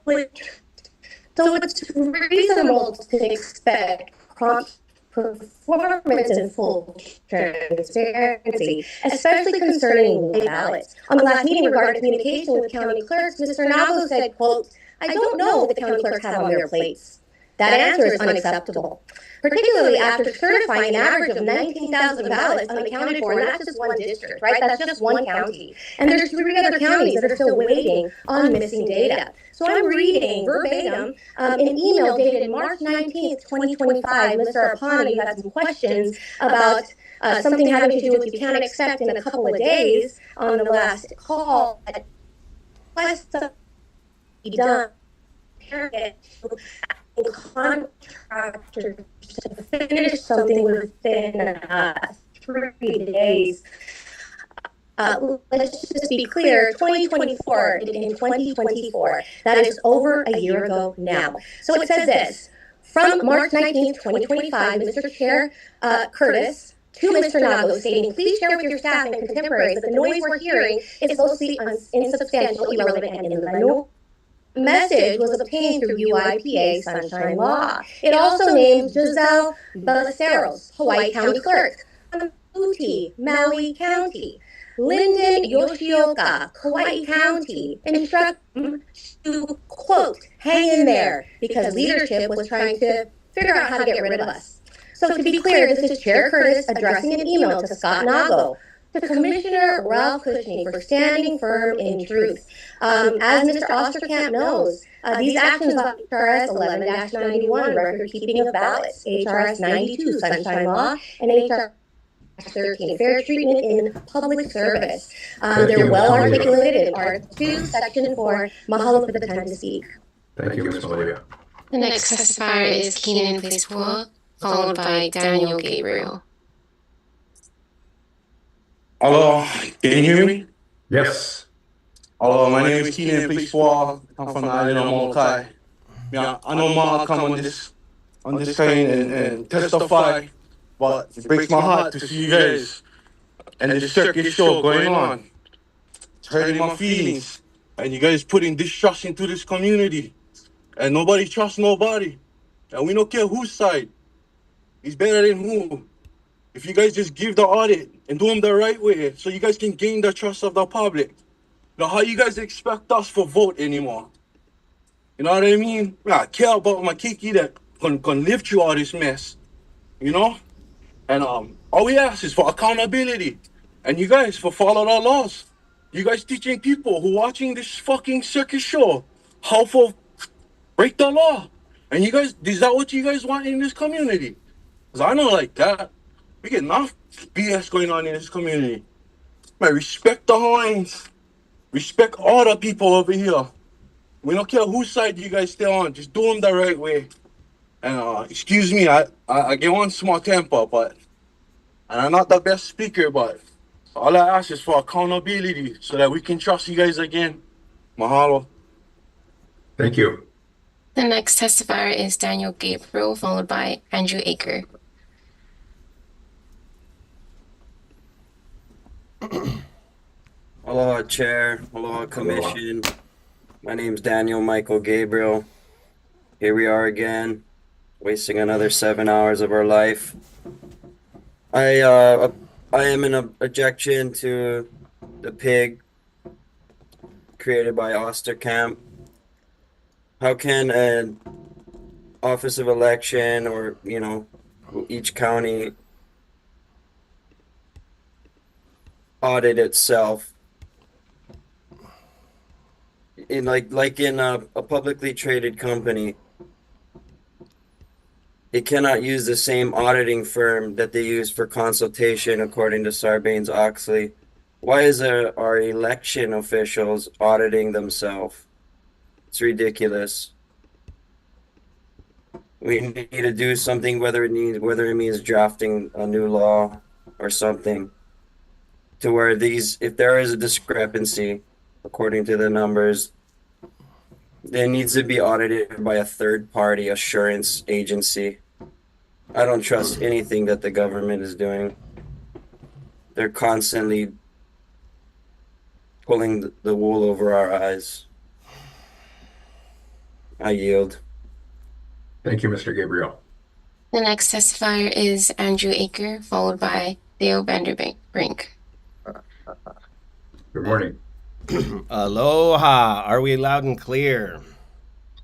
[SPEAKER 3] so it's reasonable to expect prompt performance and full transparency, especially concerning ballots. On the last meeting regarding communication with county clerks, Mr. Nago said, quote, "I don't know what the county clerks have on their plates." That answer is unacceptable, particularly after certifying an average of 19,000 ballots unaccounted for, and that's just one district, right? That's just one county. And there's 3 other counties that are still waiting on missing data. So I'm reading verbatim an email dated March 19th, 2025. Mr. Apana, you had some questions about something having to do with you can't expect in a couple of days on the last call. Request to be done. Contractors to finish something within 3 days. Let's just be clear, 2024, in 2024, that is over a year ago now. So it says this, from March 19th, 2025, Mr. Chair Curtis to Mr. Nago stating, please share with your staff and contemporaries that the noise we're hearing is mostly insubstantial, irrelevant, and illegal. Message was obtained through UIPA Sunshine Law. It also named Giselle Ballesteros, Hawaii County Clerk, Uti, Maui County, Lyndon Yoshioka, Kauai County, instruct to, quote, hang in there, because leadership was trying to figure out how to get rid of us. So to be clear, this is Chair Curtis addressing an email to Scott Nago, to Commissioner Ralph Cushing for standing firm in truth. As Mr. Osterkamp knows, these actions of HRS 11-91, record keeping of ballots, HRS 92, Sunshine Law, and HRS 13, fair treatment in public service. They're well articulated in Article 2, Section 4. Mahalo for the time to speak.
[SPEAKER 6] Thank you, Ms. Malia.
[SPEAKER 9] The next testifier is Keenan Placebois, followed by Daniel Gabriel.
[SPEAKER 4] Hello, can you hear me?
[SPEAKER 6] Yes.
[SPEAKER 4] Hello, my name is Keenan Placebois. I'm from the island of Molokai. Yeah, I know Ma come on this train and testify, but it breaks my heart to see you guys and this circus show going on. It's hurting my feelings. And you guys putting distrust into this community. And nobody trusts nobody. And we don't care whose side. He's better than who. If you guys just give the audit and do them the right way so you guys can gain the trust of the public. Now, how you guys expect us to vote anymore? You know what I mean? I care about my kiki that can live through all this mess. You know? And all we ask is for accountability. And you guys for follow the laws. You guys teaching people who watching this fucking circus show how to break the law. And you guys, is that what you guys want in this community? Because I don't like that. We get enough BS going on in this community. Man, respect the Hawaiians. Respect all the people over here. We don't care whose side you guys stay on. Just do them the right way. And excuse me, I get one small temper, and I'm not the best speaker, but all I ask is for accountability so that we can trust you guys again. Mahalo.
[SPEAKER 6] Thank you.
[SPEAKER 9] The next testifier is Daniel Gabriel, followed by Andrew Aker.
[SPEAKER 5] Aloha, Chair. Aloha, Commission. My name's Daniel Michael Gabriel. Here we are again, wasting another 7 hours of our life. I am in objection to the pig created by Osterkamp. How can an Office of Election or, each county audit itself in like in a publicly traded company? It cannot use the same auditing firm that they use for consultation, according to Sarbanes-Oxley. Why is our election officials auditing themselves? It's ridiculous. We need to do something, whether it means drafting a new law or something, to where if there is a discrepancy, according to the numbers, it needs to be audited by a third-party assurance agency. I don't trust anything that the government is doing. They're constantly pulling the wool over our eyes. I yield.
[SPEAKER 6] Thank you, Mr. Gabriel.
[SPEAKER 9] The next testifier is Andrew Aker, followed by Theo Vanderbrink.
[SPEAKER 6] Good morning.
[SPEAKER 1] Aloha. Are we loud and clear?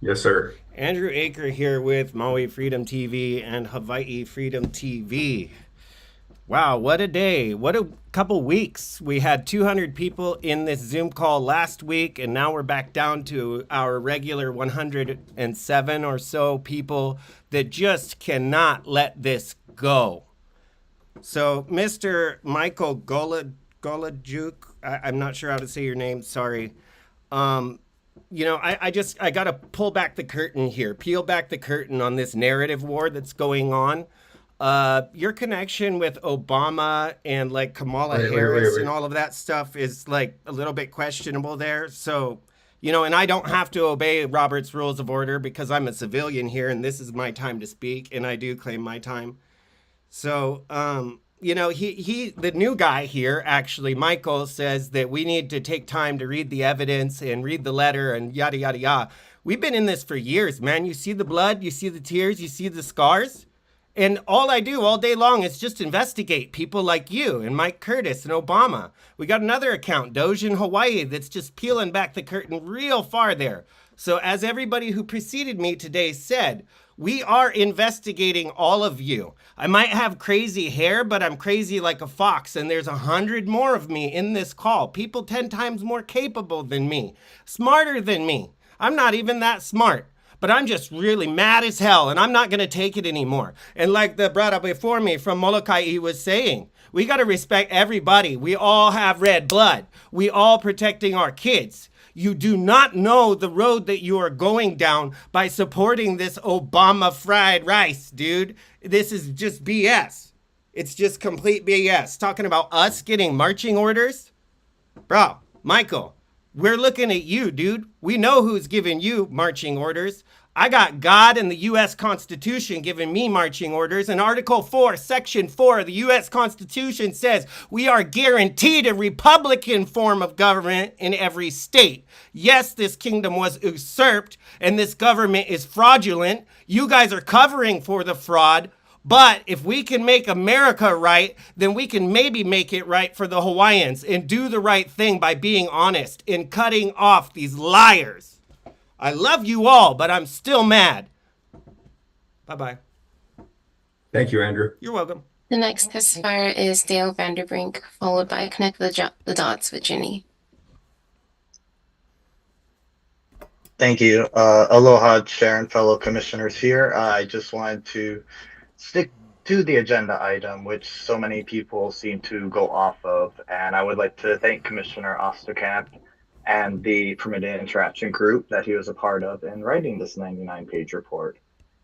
[SPEAKER 6] Yes, sir.
[SPEAKER 1] Andrew Aker here with Maui Freedom TV and Hawaii Freedom TV. Wow, what a day. What a couple weeks. We had 200 people in this Zoom call last week, and now we're back down to our regular 107 or so people that just cannot let this go. So, Mr. Michael Golajuk, I'm not sure how to say your name, sorry. You know, I got to pull back the curtain here, peel back the curtain on this narrative war that's going on. Your connection with Obama and like Kamala Harris and all of that stuff is like a little bit questionable there. So, you know, and I don't have to obey Robert's Rules of Order because I'm a civilian here and this is my time to speak and I do claim my time. So, you know, the new guy here, actually, Michael, says that we need to take time to read the evidence and read the letter and yada, yada, yada. We've been in this for years, man. You see the blood, you see the tears, you see the scars. And all I do all day long is just investigate people like you and Mike Curtis and Obama. We got another account, Doge in Hawaii, that's just peeling back the curtain real far there. So as everybody who preceded me today said, we are investigating all of you. I might have crazy hair, but I'm crazy like a fox, and there's 100 more of me in this call. People 10 times more capable than me, smarter than me. I'm not even that smart. But I'm just really mad as hell, and I'm not going to take it anymore. And like the brother before me from Molokai was saying, we got to respect everybody. We all have red blood. We all protecting our kids. You do not know the road that you are going down by supporting this Obama fried rice, dude. This is just BS. It's just complete BS. Talking about us getting marching orders? Bro, Michael, we're looking at you, dude. We know who's giving you marching orders. I got God and the U.S. Constitution giving me marching orders. And Article 4, Section 4 of the U.S. Constitution says we are guaranteed a Republican form of government in every state. Yes, this kingdom was usurped and this government is fraudulent. You guys are covering for the fraud. But if we can make America right, then we can maybe make it right for the Hawaiians and do the right thing by being honest and cutting off these liars. I love you all, but I'm still mad. Bye-bye.
[SPEAKER 6] Thank you, Andrew.
[SPEAKER 1] You're welcome.
[SPEAKER 9] The next testifier is Dale Vanderbrink, followed by Connect the Dots with Jenny.
[SPEAKER 7] Thank you. Aloha, Chair and fellow commissioners here. I just wanted to stick to the agenda item, which so many people seem to go off of. And I would like to thank Commissioner Osterkamp and the Permitted Interaction Group that he was a part of in writing this 99-page report.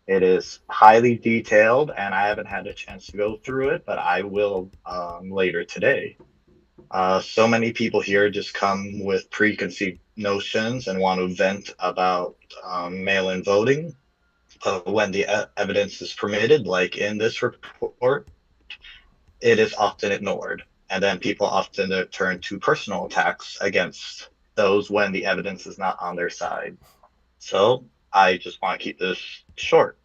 [SPEAKER 7] It is highly detailed, and I haven't had a chance to go through it, but I will later today. So many people here just come with preconceived notions and want to vent about mail-in voting. When the evidence is permitted, like in this report, it is often ignored. And then people often turn to personal attacks against those when the evidence is not on their side. So I just want to keep this short.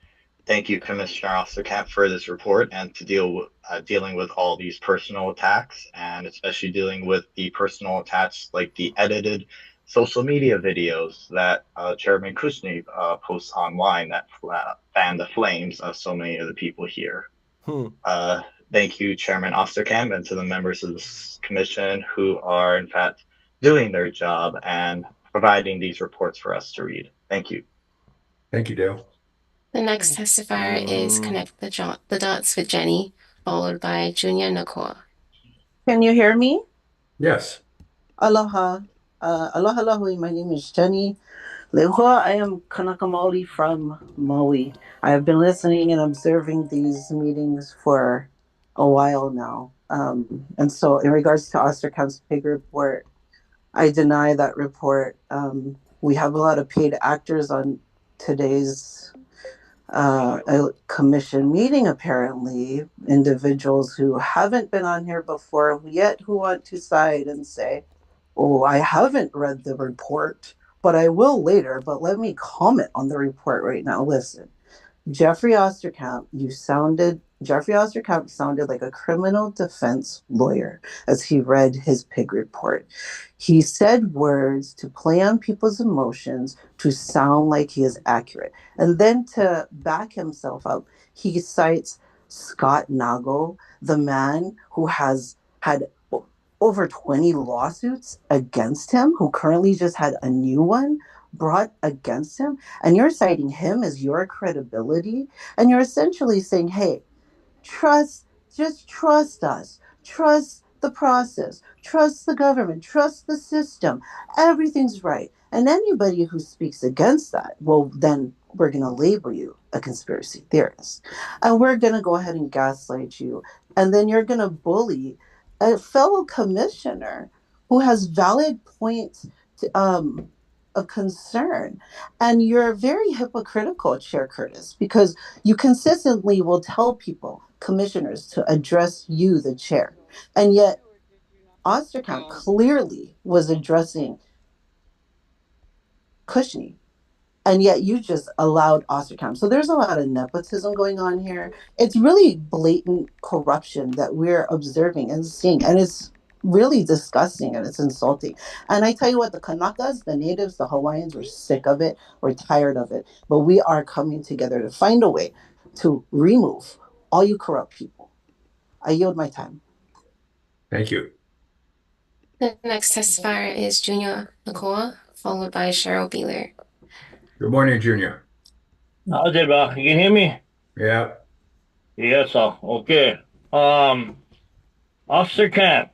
[SPEAKER 7] Thank you, Commissioner Osterkamp, for this report and to dealing with all these personal attacks, and especially dealing with the personal attacks like the edited social media videos that Chairman Kushner posts online that fan the flames of so many of the people here. Thank you, Chairman Osterkamp, and to the members of this commission who are, in fact, doing their job and providing these reports for us to read. Thank you.
[SPEAKER 6] Thank you, Dale.
[SPEAKER 9] The next testifier is Connect the Dots with Jenny, followed by Junya Nakoa.
[SPEAKER 10] Can you hear me?
[SPEAKER 6] Yes.
[SPEAKER 10] Aloha. Aloha, my name is Jenny Lehua. I am Kanaka Maoli from Maui. I have been listening and observing these meetings for a while now. And so, in regards to Osterkamp's pig report, I deny that report. We have a lot of paid actors on today's commission meeting, apparently, individuals who haven't been on here before, yet who want to side and say, oh, I haven't read the report, but I will later. But let me comment on the report right now. Listen, Jeffrey Osterkamp sounded like a criminal defense lawyer as he read his pig report. He said words to play on people's emotions to sound like he is accurate. And then to back himself up, he cites Scott Nagle, the man who has had over 20 lawsuits against him, who currently just had a new one brought against him, and you're citing him as your credibility, and you're essentially saying, hey, just trust us, trust the process, trust the government, trust the system, everything's right. And anybody who speaks against that, well, then we're going to label you a conspiracy theorist, and we're going to go ahead and gaslight you, and then you're going to bully a fellow commissioner who has valid points of concern. And you're very hypocritical, Chair Curtis, because you consistently will tell people, commissioners, to address you, the chair. And yet Osterkamp clearly was addressing Cushney. And yet you just allowed Osterkamp. So there's a lot of nepotism going on here. It's really blatant corruption that we're observing and seeing. And it's really disgusting and it's insulting. And I tell you what, the Kanakas, the natives, the Hawaiians, were sick of it. We're tired of it. But we are coming together to find a way to remove all you corrupt people. I yield my time.
[SPEAKER 6] Thank you.
[SPEAKER 9] The next testifier is Junior Nakoa, followed by Cheryl Beeler.
[SPEAKER 6] Good morning, Junior.
[SPEAKER 8] How's it, you can hear me?
[SPEAKER 6] Yeah.
[SPEAKER 8] Yes, sir. Okay. Officer Camp,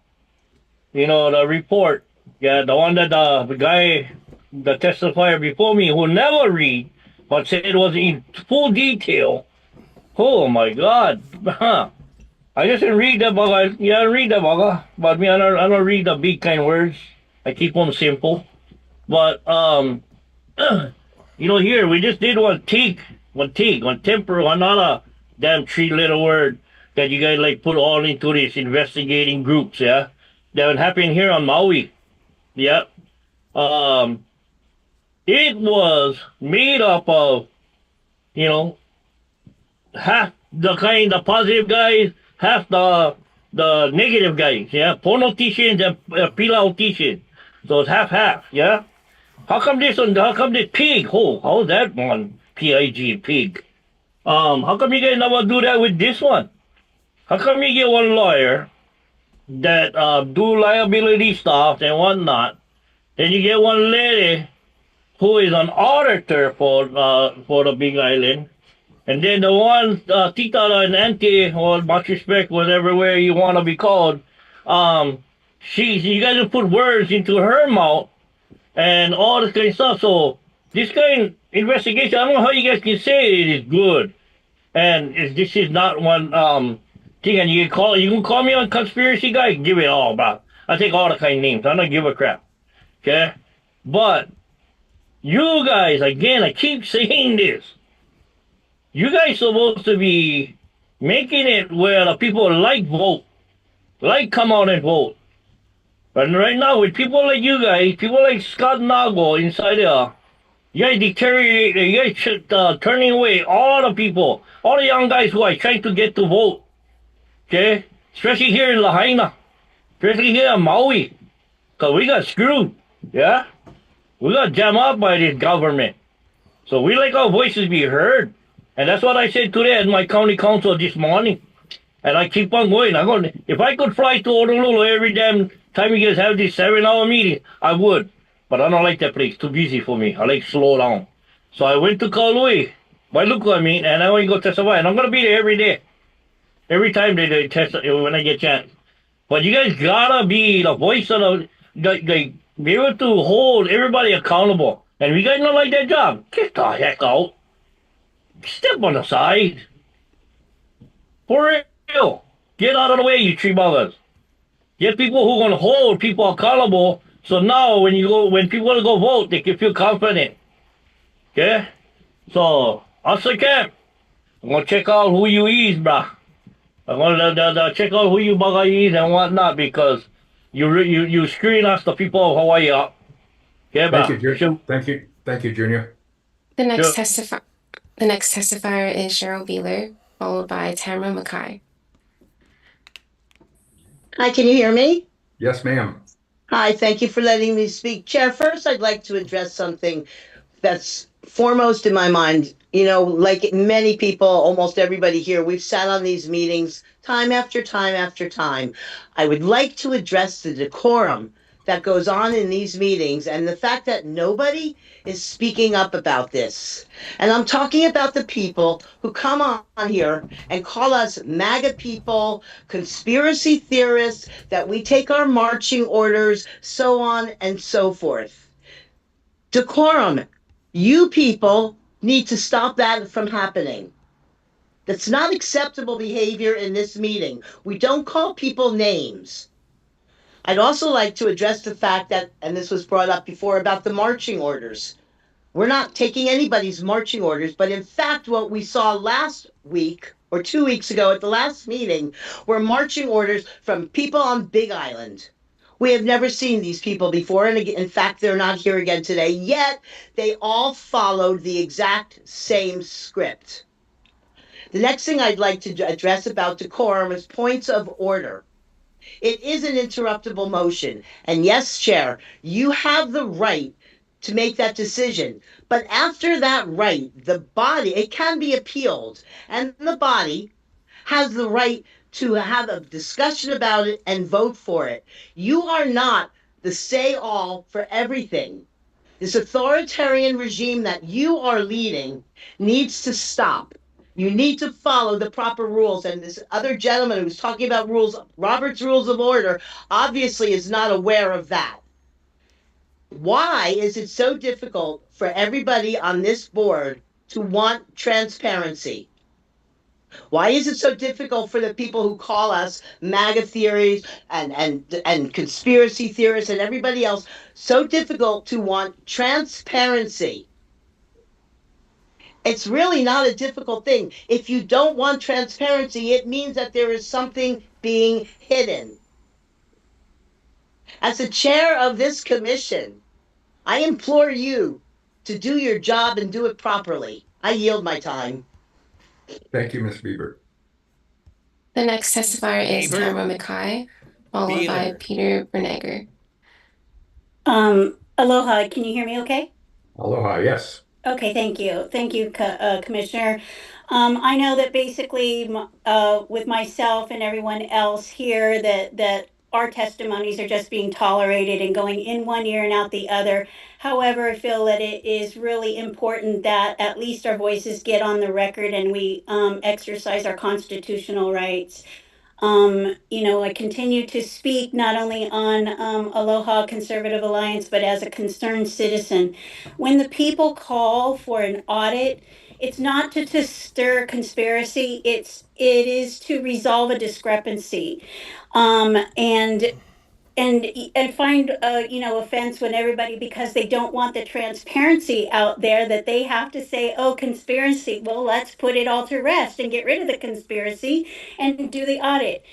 [SPEAKER 8] you know, the report, yeah, the one that the guy, the testifier before me who never read, but said it was in full detail. Oh my God. I just didn't read that bugger. Yeah, I read that bugger. But me, I don't read the big kind words. I keep them simple. But, you know, here, we just did one temper, another damn three-letter word that you guys, like, put all into these investigating groups, yeah? That would happen here on Maui, yeah? It was made up of, you know, half the positive guys, half the negative guys, yeah? Ponoticians and Pilauticians. So it's half-half, yeah? How come this pig? Oh, how's that one? P-I-G, pig. How come you guys never do that with this one? How come you get one lawyer that do liability stuff and whatnot, then you get one lady who is an auditor for the Big Island, and then the one Tita and Auntie, or much respect, whatever way you want to be called, you guys have put words into her mouth and all this kind of stuff. So this kind of investigation, I don't know how you guys can say it is good. And this is not one thing. And you can call me a conspiracy guy, give it all, bro. I take all the kind of names. I don't give a crap. Okay? But you guys, again, I keep saying this. You guys supposed to be making it where the people vote. Come out and vote. But right now, with people like you guys, people like Scott Nagle inside there, you guys deteriorate, you guys turning away all the people, all the young guys who are trying to get to vote. Okay? Especially here in Lahaina. Especially here in Maui. Because we got screwed. Yeah? We got jammed up by this government. So we like our voices be heard. And that's what I said today at my county council this morning. And I keep on going. If I could fly to Honolulu every damn time you guys have this 7-hour meeting, I would. But I don't like that place. Too busy for me. I like slow down. So I went to Kaului, and I want to go testify. And I'm going to be there every day. Every time they test, when I get a chance. But you guys gotta be the voice of be able to hold everybody accountable. And if you guys don't like that job, get the heck out. Step on the side. For real. Get out of the way, you tree buggers. Get people who are going to hold people accountable. So now when people want to go vote, they can feel confident. Okay? So, Officer Kemp, I'm going to check out who you is, bruh. I'm going to check out who you bugger is and whatnot because you screwing us, the people of Hawaii, up. Okay, bruh?
[SPEAKER 6] Thank you, Junior.
[SPEAKER 9] The next testifier is Cheryl Beeler, followed by Tamara Mackay.
[SPEAKER 11] Hi, can you hear me?
[SPEAKER 6] Yes, ma'am.
[SPEAKER 11] Hi, thank you for letting me speak. Chair, first I'd like to address something that's foremost in my mind. You know, like many people, almost everybody here, we've sat on these meetings time after time after time. I would like to address the decorum that goes on in these meetings and the fact that nobody is speaking up about this. And I'm talking about the people who come on here and call us MAGA people, conspiracy theorists, that we take our marching orders, so on and so forth. Decorum. You people need to stop that from happening. That's not acceptable behavior in this meeting. We don't call people names. I'd also like to address the fact that, and this was brought up before, about the marching orders. We're not taking anybody's marching orders, but in fact, what we saw last week or 2 weeks ago at the last meeting were marching orders from people on Big Island. We have never seen these people before, and in fact, they're not here again today, yet they all followed the exact same script. The next thing I'd like to address about decorum is points of order. It is an interruptible motion, and yes, Chair, you have the right to make that decision. But after that right, the body, it can be appealed, and the body has the right to have a discussion about it and vote for it. You are not the say-all for everything. This authoritarian regime that you are leading needs to stop. You need to follow the proper rules. And this other gentleman who's talking about rules, Robert's Rules of Order, obviously is not aware of that. Why is it so difficult for everybody on this board to want transparency? Why is it so difficult for the people who call us MAGA theories and conspiracy theorists and everybody else so difficult to want transparency? It's really not a difficult thing. If you don't want transparency, it means that there is something being hidden. As the chair of this commission, I implore you to do your job and do it properly. I yield my time.
[SPEAKER 6] Thank you, Ms. Bieber.
[SPEAKER 9] The next testifier is Tamara Mackay, followed by Peter Bernegger.
[SPEAKER 21] Aloha, can you hear me okay?
[SPEAKER 6] Aloha, yes.
[SPEAKER 21] Okay, thank you. Thank you, Commissioner. I know that basically with myself and everyone else here that our testimonies are just being tolerated and going in one ear and out the other. However, I feel that it is really important that at least our voices get on the record and we exercise our constitutional rights. I continue to speak not only on Aloha Conservative Alliance, but as a concerned citizen. When the people call for an audit, it's not to stir conspiracy. It is to resolve a discrepancy, and find offense when everybody, because they don't want the transparency out there, that they have to say, oh, conspiracy, well, let's put it all to rest and get rid of the conspiracy and do the audit.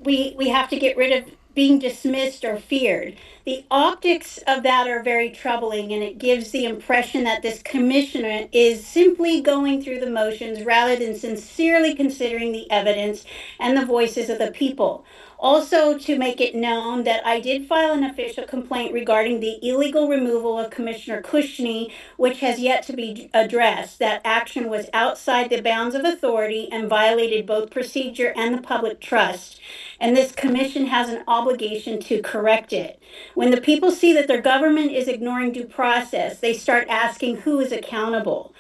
[SPEAKER 21] We have to get rid of being dismissed or feared. The optics of that are very troubling, and it gives the impression that this commissioner is simply going through the motions rather than sincerely considering the evidence and the voices of the people. Also, to make it known that I did file an official complaint regarding the illegal removal of Commissioner Kushney, which has yet to be addressed. That action was outside the bounds of authority and violated both procedure and the public trust. And this commission has an obligation to correct it. When the people see that their government is ignoring due process, they start asking who is accountable.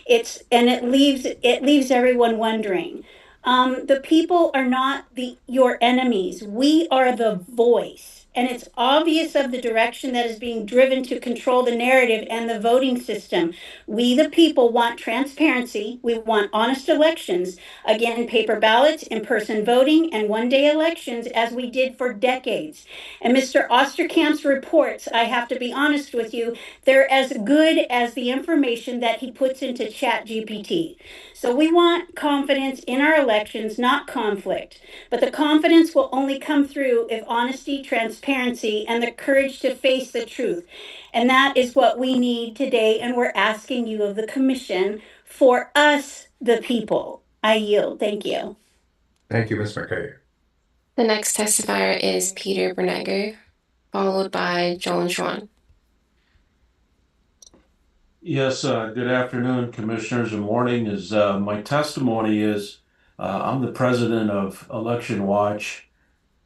[SPEAKER 21] It leaves everyone wondering. The people are not your enemies. We are the voice.
[SPEAKER 12] and it's obvious of the direction that is being driven to control the narrative and the voting system. We, the people, want transparency. We want honest elections. Again, paper ballots, in-person voting, and one-day elections as we did for decades. And Mr. Osterkamp's reports, I have to be honest with you, they're as good as the information that he puts into ChatGPT. So we want confidence in our elections, not conflict. But the confidence will only come through if honesty, transparency, and the courage to face the truth. And that is what we need today. And we're asking you of the commission for us, the people. I yield. Thank you.
[SPEAKER 6] Thank you, Ms. McKay.
[SPEAKER 9] The next testifier is Peter Bernegger, followed by Joel Schwan.
[SPEAKER 13] Yes, good afternoon, commissioners, and morning. My testimony is I'm the president of Election Watch,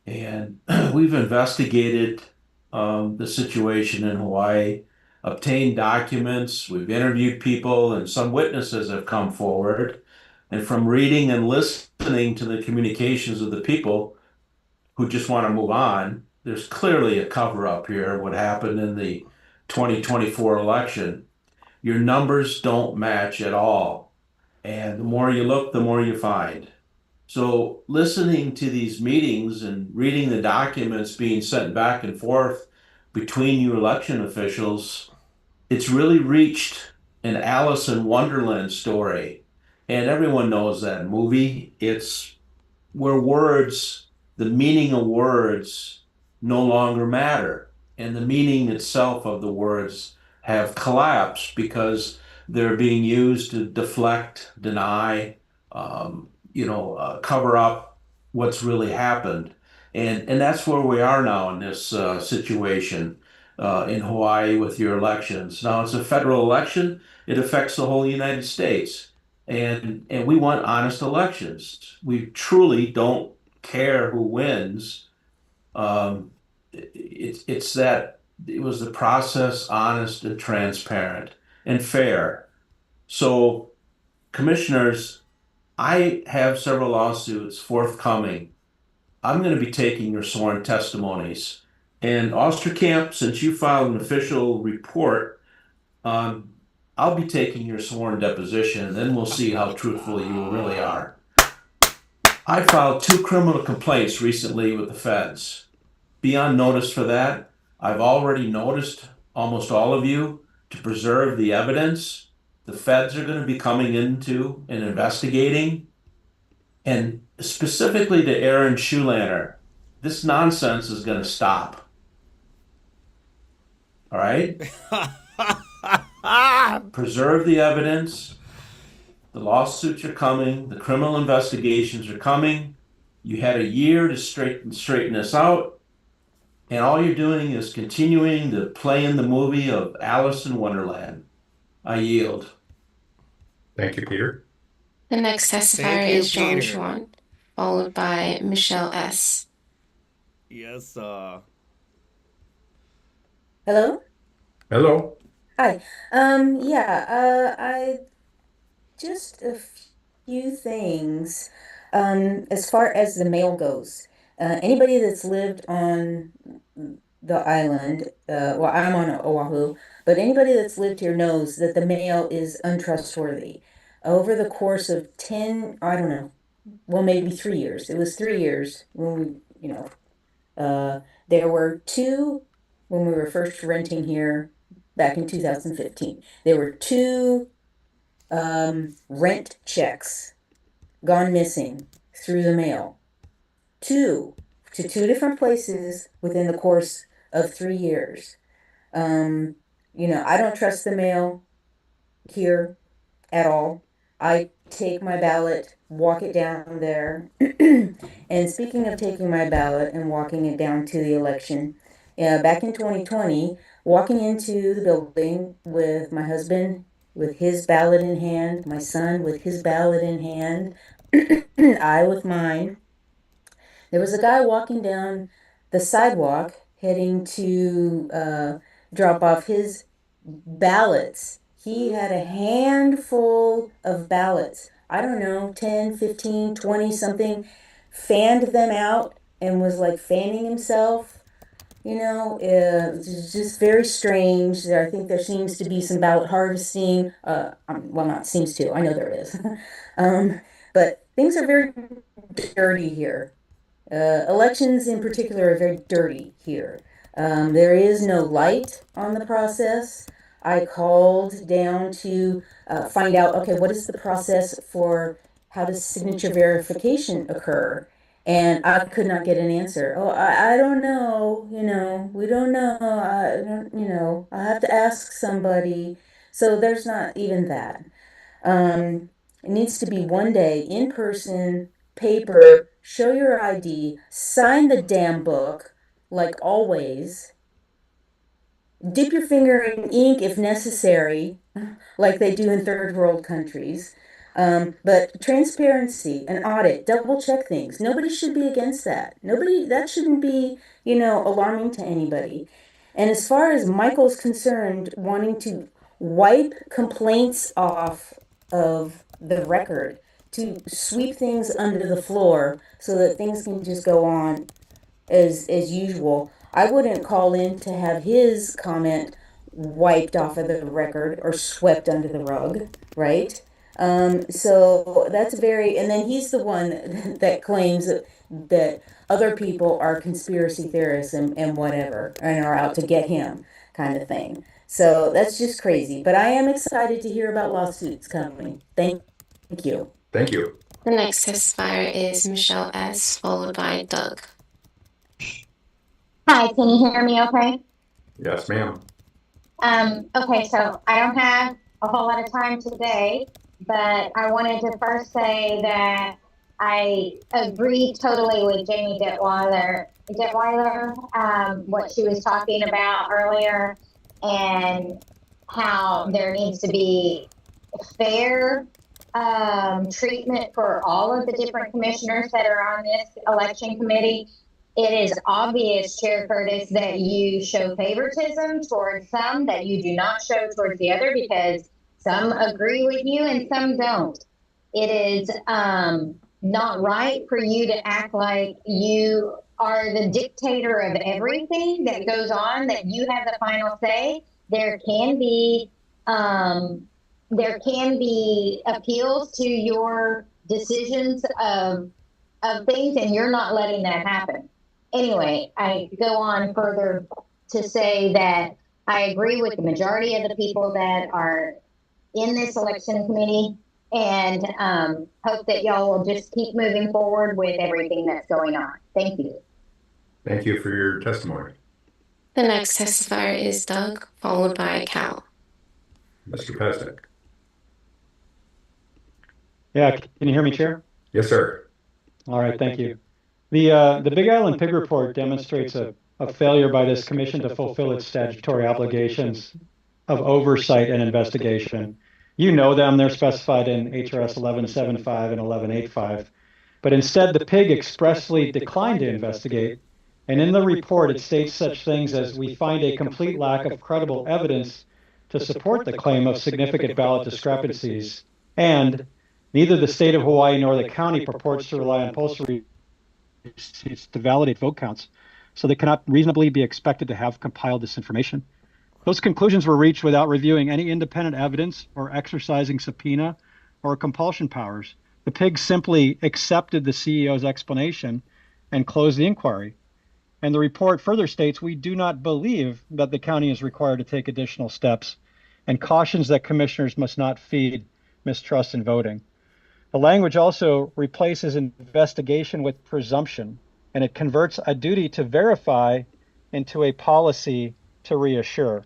[SPEAKER 13] and we've investigated the situation in Hawaii, obtained documents, we've interviewed people, and some witnesses have come forward. And from reading and listening to the communications of the people who just want to move on, there's clearly a cover-up here, what happened in the 2024 election. Your numbers don't match at all. And the more you look, the more you find. So listening to these meetings and reading the documents being sent back and forth between you election officials, it's really reached an Alice in Wonderland story. And everyone knows that movie. It's where words, the meaning of words no longer matter. And the meaning itself of the words have collapsed because they're being used to deflect, deny, cover up what's really happened. And that's where we are now in this situation in Hawaii with your elections. Now, it's a federal election. It affects the whole United States. And we want honest elections. We truly don't care who wins. It's that it was the process honest and transparent and fair. So, commissioners, I have several lawsuits forthcoming. I'm going to be taking your sworn testimonies. And Osterkamp, since you filed an official report, I'll be taking your sworn deposition, and then we'll see how truthful you really are. I filed 2 criminal complaints recently with the feds. Be on notice for that. I've already noticed almost all of you to preserve the evidence. The feds are going to be coming into and investigating. And specifically to Aaron Schulaner, this nonsense is going to stop. All right? Preserve the evidence. The lawsuits are coming. The criminal investigations are coming. You had a year to straighten this out. And all you're doing is continuing to play in the movie of Alice in Wonderland. I yield.
[SPEAKER 6] Thank you, Peter.
[SPEAKER 9] The next testifier is Joel Schwan, followed by Michelle S.
[SPEAKER 1] Yes,
[SPEAKER 23] Hello?
[SPEAKER 6] Hello.
[SPEAKER 23] Hi. I just a few things. As far as the mail goes, anybody that's lived on the island, well, I'm on Oahu, but anybody that's lived here knows that the mail is untrustworthy. Over the course of 10, I don't know, well, maybe 3 years. It was 3 years when we, there were 2 when we were first renting here back in 2015. There were 2 rent checks gone missing through the mail. 2 to 2 different places within the course of 3 years. I don't trust the mail here at all. I take my ballot, walk it down there. And speaking of taking my ballot and walking it down to the election, back in 2020, walking into the building with my husband with his ballot in hand, my son with his ballot in hand, I with mine. There was a guy walking down the sidewalk heading to drop off his ballots. He had a handful of ballots. I don't know, 10, 15, 20 something, fanned them out and was like fanning himself, It's just very strange. I think there seems to be some ballot harvesting. Well, not seems to. I know there is. But things are very dirty here. Elections in particular are very dirty here. There is no light on the process. I called down to find out, okay, what is the process for how does signature verification occur? And I could not get an answer. Oh, I don't know. We don't know. I don't, I have to ask somebody. So there's not even that. It needs to be one day in person, paper, show your ID, sign the damn book, like always. Dip your finger in ink if necessary, like they do in third world countries. But transparency, an audit, double check things. Nobody should be against that. That shouldn't be, alarming to anybody. And as far as Michael's concerned, wanting to wipe complaints off of the record, to sweep things under the floor so that things can just go on as usual. I wouldn't call in to have his comment wiped off of the record or swept under the rug, right? So that's and then he's the one that claims that other people are conspiracy theorists and whatever, and are out to get him, kind of thing. So that's just crazy. But I am excited to hear about lawsuits coming. Thank you.
[SPEAKER 6] Thank you.
[SPEAKER 9] The next testifier is Michelle S., followed by Doug.
[SPEAKER 14] Hi, can you hear me okay?
[SPEAKER 6] Yes, ma'am.
[SPEAKER 14] Okay, so I don't have a whole lot of time today, but I wanted to first say that I agree totally with Jamie Detweiler, what she was talking about earlier, and how there needs to be fair treatment for all of the different commissioners that are on this election committee. It is obvious, Chair Curtis, that you show favoritism towards some, that you do not show towards the other, because some agree with you and some don't. It is not right for you to act like you are the dictator of everything that goes on, that you have the final say. There can be appeals to your decisions of things, and you're not letting that happen. Anyway, I go on further to say that I agree with the majority of the people that are in this election committee, and hope that y'all will just keep moving forward with everything that's going on. Thank you.
[SPEAKER 6] Thank you for your testimony.
[SPEAKER 9] The next testifier is Doug, followed by Cal.
[SPEAKER 6] Mr. Pesnick.
[SPEAKER 15] Yeah, can you hear me, Chair?
[SPEAKER 6] Yes, sir.
[SPEAKER 15] All right, thank you. The Big Island Pig Report demonstrates a failure by this commission to fulfill its statutory obligations of oversight and investigation. You know them, they're specified in HRS 1175 and 1185. But instead, the PIG expressly declined to investigate. And in the report, it states such things as, we find a complete lack of credible evidence to support the claim of significant ballot discrepancies. And neither the state of Hawaii nor the county purports to rely on postal receipts to validate vote counts, so they cannot reasonably be expected to have compiled this information. Those conclusions were reached without reviewing any independent evidence or exercising subpoena or compulsion powers. The PIG simply accepted the CEO's explanation and closed the inquiry. And the report further states, we do not believe that the county is required to take additional steps, and cautions that commissioners must not feed mistrust in voting. The language also replaces investigation with presumption, and it converts a duty to verify into a policy to reassure.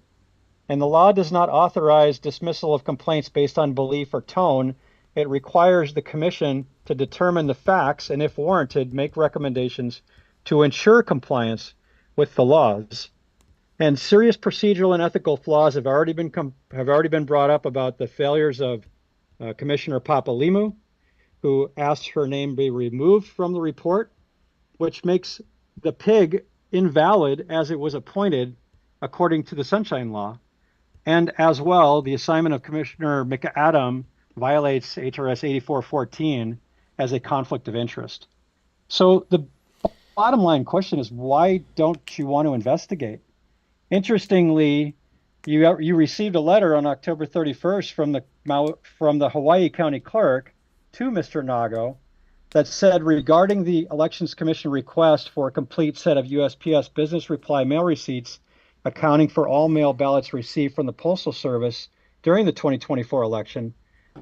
[SPEAKER 15] And the law does not authorize dismissal of complaints based on belief or tone. It requires the commission to determine the facts and, if warranted, make recommendations to ensure compliance with the laws. And serious procedural and ethical flaws have already been brought up about the failures of Commissioner Papalimu, who asked her name be removed from the report, which makes the PIG invalid as it was appointed according to the Sunshine Law. And as well, the assignment of Commissioner McAdam violates HRS 8414 as a conflict of interest. So the bottom line question is, why don't you want to investigate? Interestingly, you received a letter on October 31st from the Hawaii County Clerk to Mr. Nago that said, regarding the Elections Commission request for a complete set of USPS business reply mail receipts accounting for all mail ballots received from the Postal Service during the 2024 election,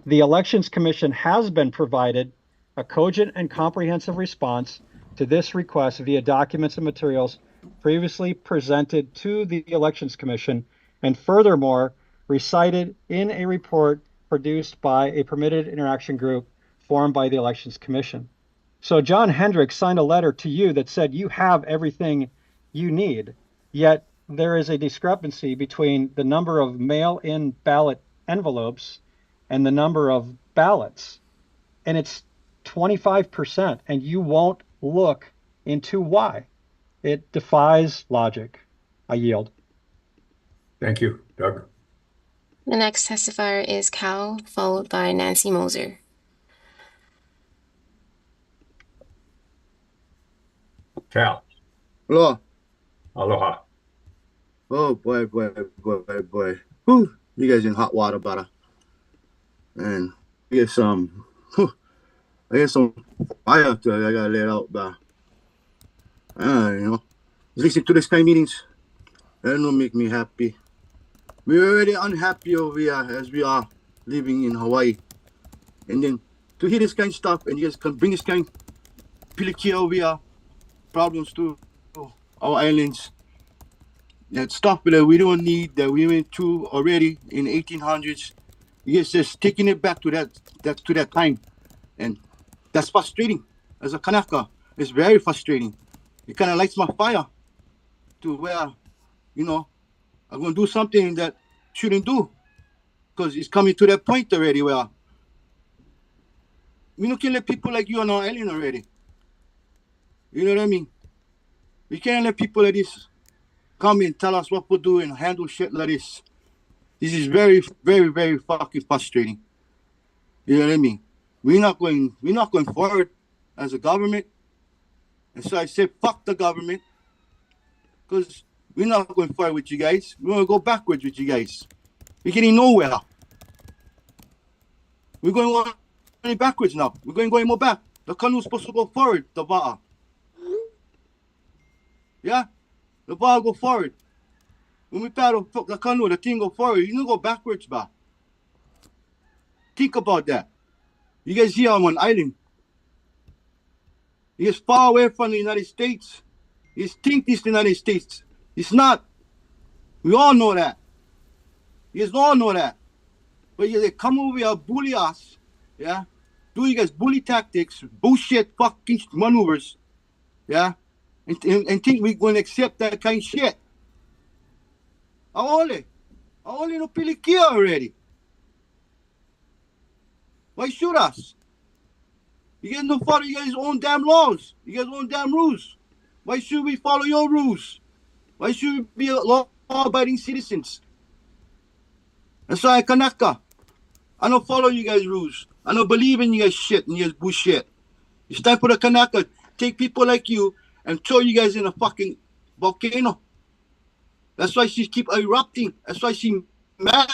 [SPEAKER 15] the Elections Commission has been provided a cogent and comprehensive response to this request via documents and materials previously presented to the Elections Commission, and furthermore recited in a report produced by a permitted interaction group formed by the Elections Commission. So John Hendricks signed a letter to you that said you have everything you need, yet there is a discrepancy between the number of mail-in ballot envelopes and the number of ballots. And it's 25%, and you won't look into why. It defies logic. I yield.
[SPEAKER 6] Thank you, Doug.
[SPEAKER 9] The next testifier is Cal, followed by Nancy Moser.
[SPEAKER 6] Cal.
[SPEAKER 16] Hello.
[SPEAKER 6] Aloha.
[SPEAKER 16] Oh boy. Whew, you guys in hot water, butter. And I get some fire to I gotta let out, but listen to this kind of meetings. That don't make me happy. We're already unhappy over here as we are living in Hawaii. And then to hear this kind of stuff and you guys can bring this kind of pilikia over here, problems to our islands. That stuff that we don't need, that we went through already in 1800s. You guys just taking it back to that time. And that's frustrating. As a Kanaka, it's very frustrating. It kind of lights my fire to where, I'm going to do something that shouldn't do. Because it's coming to that point already where we don't can let people like you on our island already. You know what I mean? We can't let people like this come and tell us what to do and handle shit like this. This is very, very, very fucking frustrating. You know what I mean? We're not going forward as a government. And so I said, fuck the government. Because we're not going forward with you guys. We're going to go backwards with you guys. We're getting nowhere. We're going backwards now. We're going more back. The canoe's supposed to go forward, the va'a. Yeah? The va'a go forward. When we paddle the canoe, the thing go forward. You don't go backwards, ba. Think about that. You guys here on one island. You guys far away from the United States. You guys think this is the United States. It's not. We all know that. You guys all know that. But you they come over here, bully us, yeah? Do you guys bully tactics, bullshit fucking maneuvers, yeah? And think we're going to accept that kind of shit. I only no pilikia already. Why shoot us? You guys don't follow you guys' own damn laws. You guys' own damn rules. Why should we follow your rules? Why should we be law-abiding citizens? That's why I Kanaka. I don't follow you guys' rules. I don't believe in you guys' shit and you guys' bullshit. It's time for the Kanaka take people like you and throw you guys in a fucking volcano. That's why she keep erupting. That's why she mad.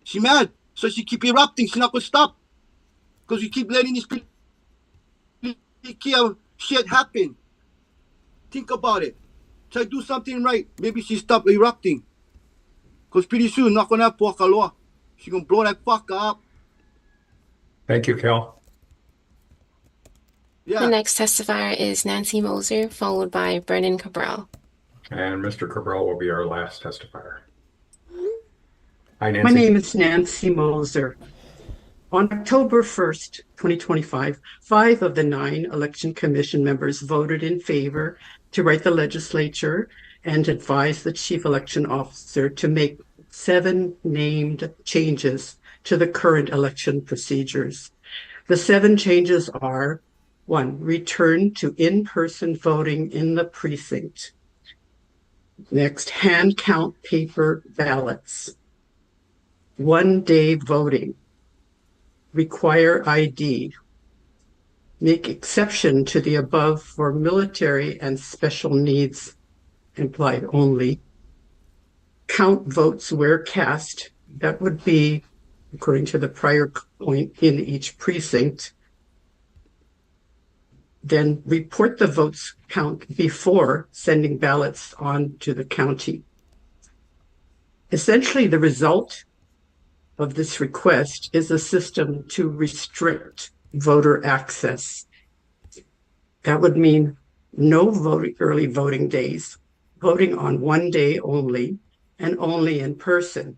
[SPEAKER 16] She mad. So she keep erupting. She's not gonna stop. Because you keep letting this shit happen. Think about it. Try to do something right. Maybe she stop erupting. Because pretty soon, not gonna have Puakaloa. She's gonna blow that fucker up.
[SPEAKER 6] Thank you, Cal.
[SPEAKER 16] Yeah.
[SPEAKER 9] The next testifier is Nancy Moser, followed by Brendan Cabral.
[SPEAKER 6] And Mr. Cabral will be our last testifier. Hi, Nancy.
[SPEAKER 17] My name is Nancy Moser. On October 1st, 2025, 5 of the 9 Election Commission members voted in favor to write the legislature and advise the Chief Election Officer to make 7 named changes to the current election procedures. The 7 changes are: 1, return to in-person voting in the precinct. Next, hand count paper ballots. 1-day voting. Require ID. make exception to the above for military and special needs implied only. Count votes where cast. That would be, according to the prior point, in each precinct. Then report the votes count before sending ballots on to the county. Essentially, the result of this request is a system to restrict voter access. That would mean no early voting days, voting on one day only, and only in person.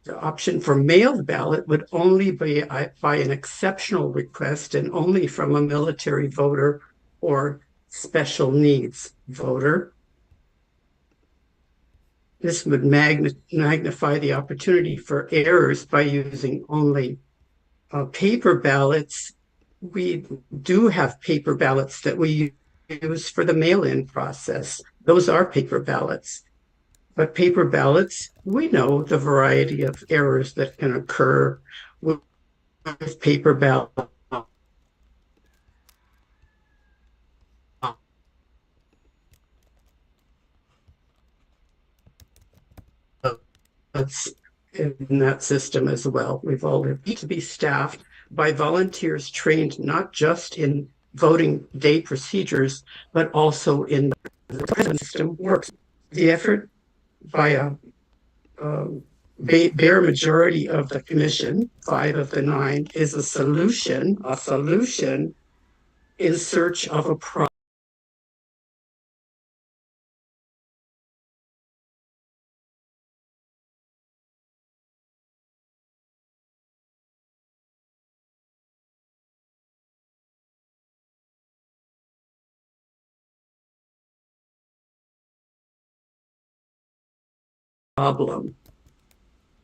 [SPEAKER 17] The option for mailed ballot would only be by an exceptional request and only from a military voter or special needs voter. This would magnify the opportunity for errors by using only paper ballots. We do have paper ballots that we use for the mail-in process. Those are paper ballots. But paper ballots, we know the variety of errors that can occur with paper ballots. In that system as well. We've all need to be staffed by volunteers trained not just in voting day procedures, but also in the system works. The effort by a bare majority of the commission, 5 of the 9, is a solution in search of a problem.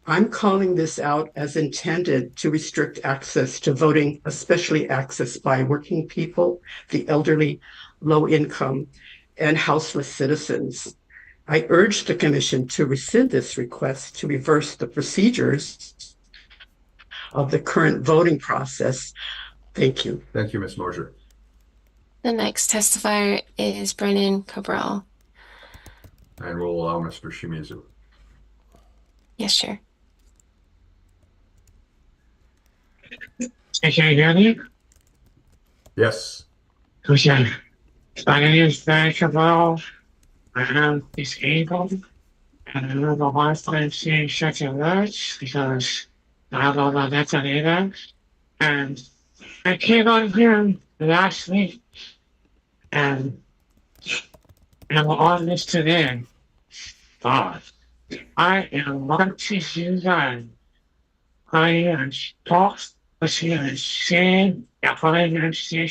[SPEAKER 17] I'm calling this out as intended to restrict access to voting, especially access by working people, the elderly, low income, and houseless citizens. I urge the commission to rescind this request to reverse the procedures of the current voting process. Thank you.
[SPEAKER 6] Thank you, Ms. Mosier.
[SPEAKER 9] The next testifier is Brennan Cabral.
[SPEAKER 6] And we'll allow Mr. Shimizu.
[SPEAKER 9] Yes, Chair.
[SPEAKER 18] Can you hear me?
[SPEAKER 6] Yes.
[SPEAKER 18] Okay. My name is Brennan Cabral. I am disabled, and I have a hard time seeing such alerts because I have all my data. And I came on here last week, and I'm on this today. But I am want to use that. I am talked with you saying that I am sick.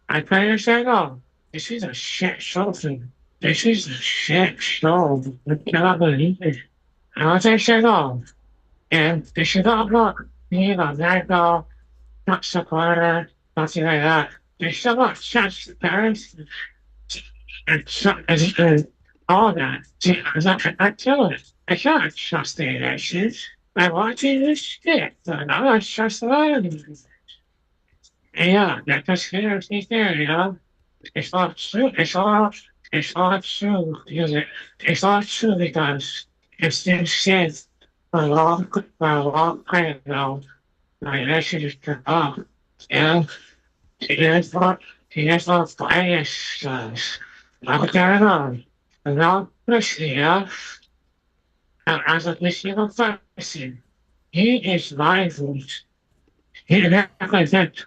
[SPEAKER 18] I kind of said, oh, this is a shit show thing. This is a shit show. I cannot believe it. And as I said, oh, and this is not about being a medical, not supporter, nothing like that. This is about transparency and all that. See, I tell it. I can't trust the elections. I'm watching this shit, and I don't trust a lot of these. Yeah, that conspiracy theory, you know? It's not true. It's not true. It's not true because it's been said for a long time now. My election is turned off. And here's what bias does. What's going on? And now, listen, yeah? And as a single person, he is my vote. He represents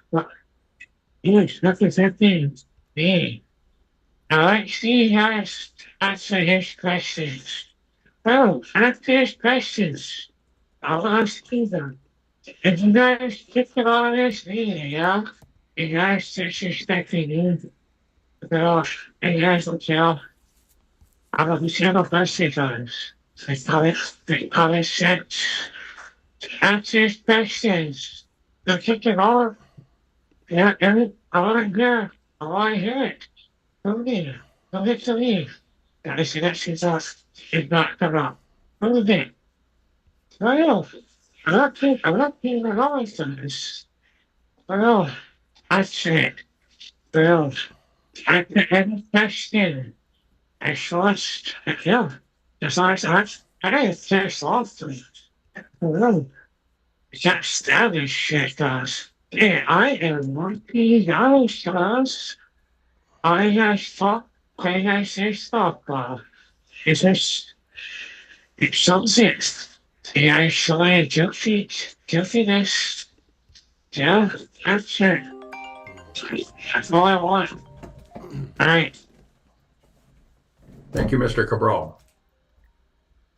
[SPEAKER 18] me. Now let's see how to answer his questions. Oh, answer his questions. I'll answer them. If you guys get to all this meeting, yeah? You guys disrespecting me. So, you guys will tell. I'm a single person, guys. They probably said answer his questions. They're kicking off. Yeah, I want to hear it. Don't get to leave. Guys, the election's off. It's not come up. Move it. I'm not being annoyed on this. Well, that's it. Well, I can question. I trust. Yeah. That's not. I just lost me. Well, that's the other shit, guys. Yeah, I am working guys, guys. I have thought. I have thought, it's just. It's something. Yeah, I saw guiltiness. Yeah, that's it. That's all I want. All right.
[SPEAKER 6] Thank you, Mr. Cabral.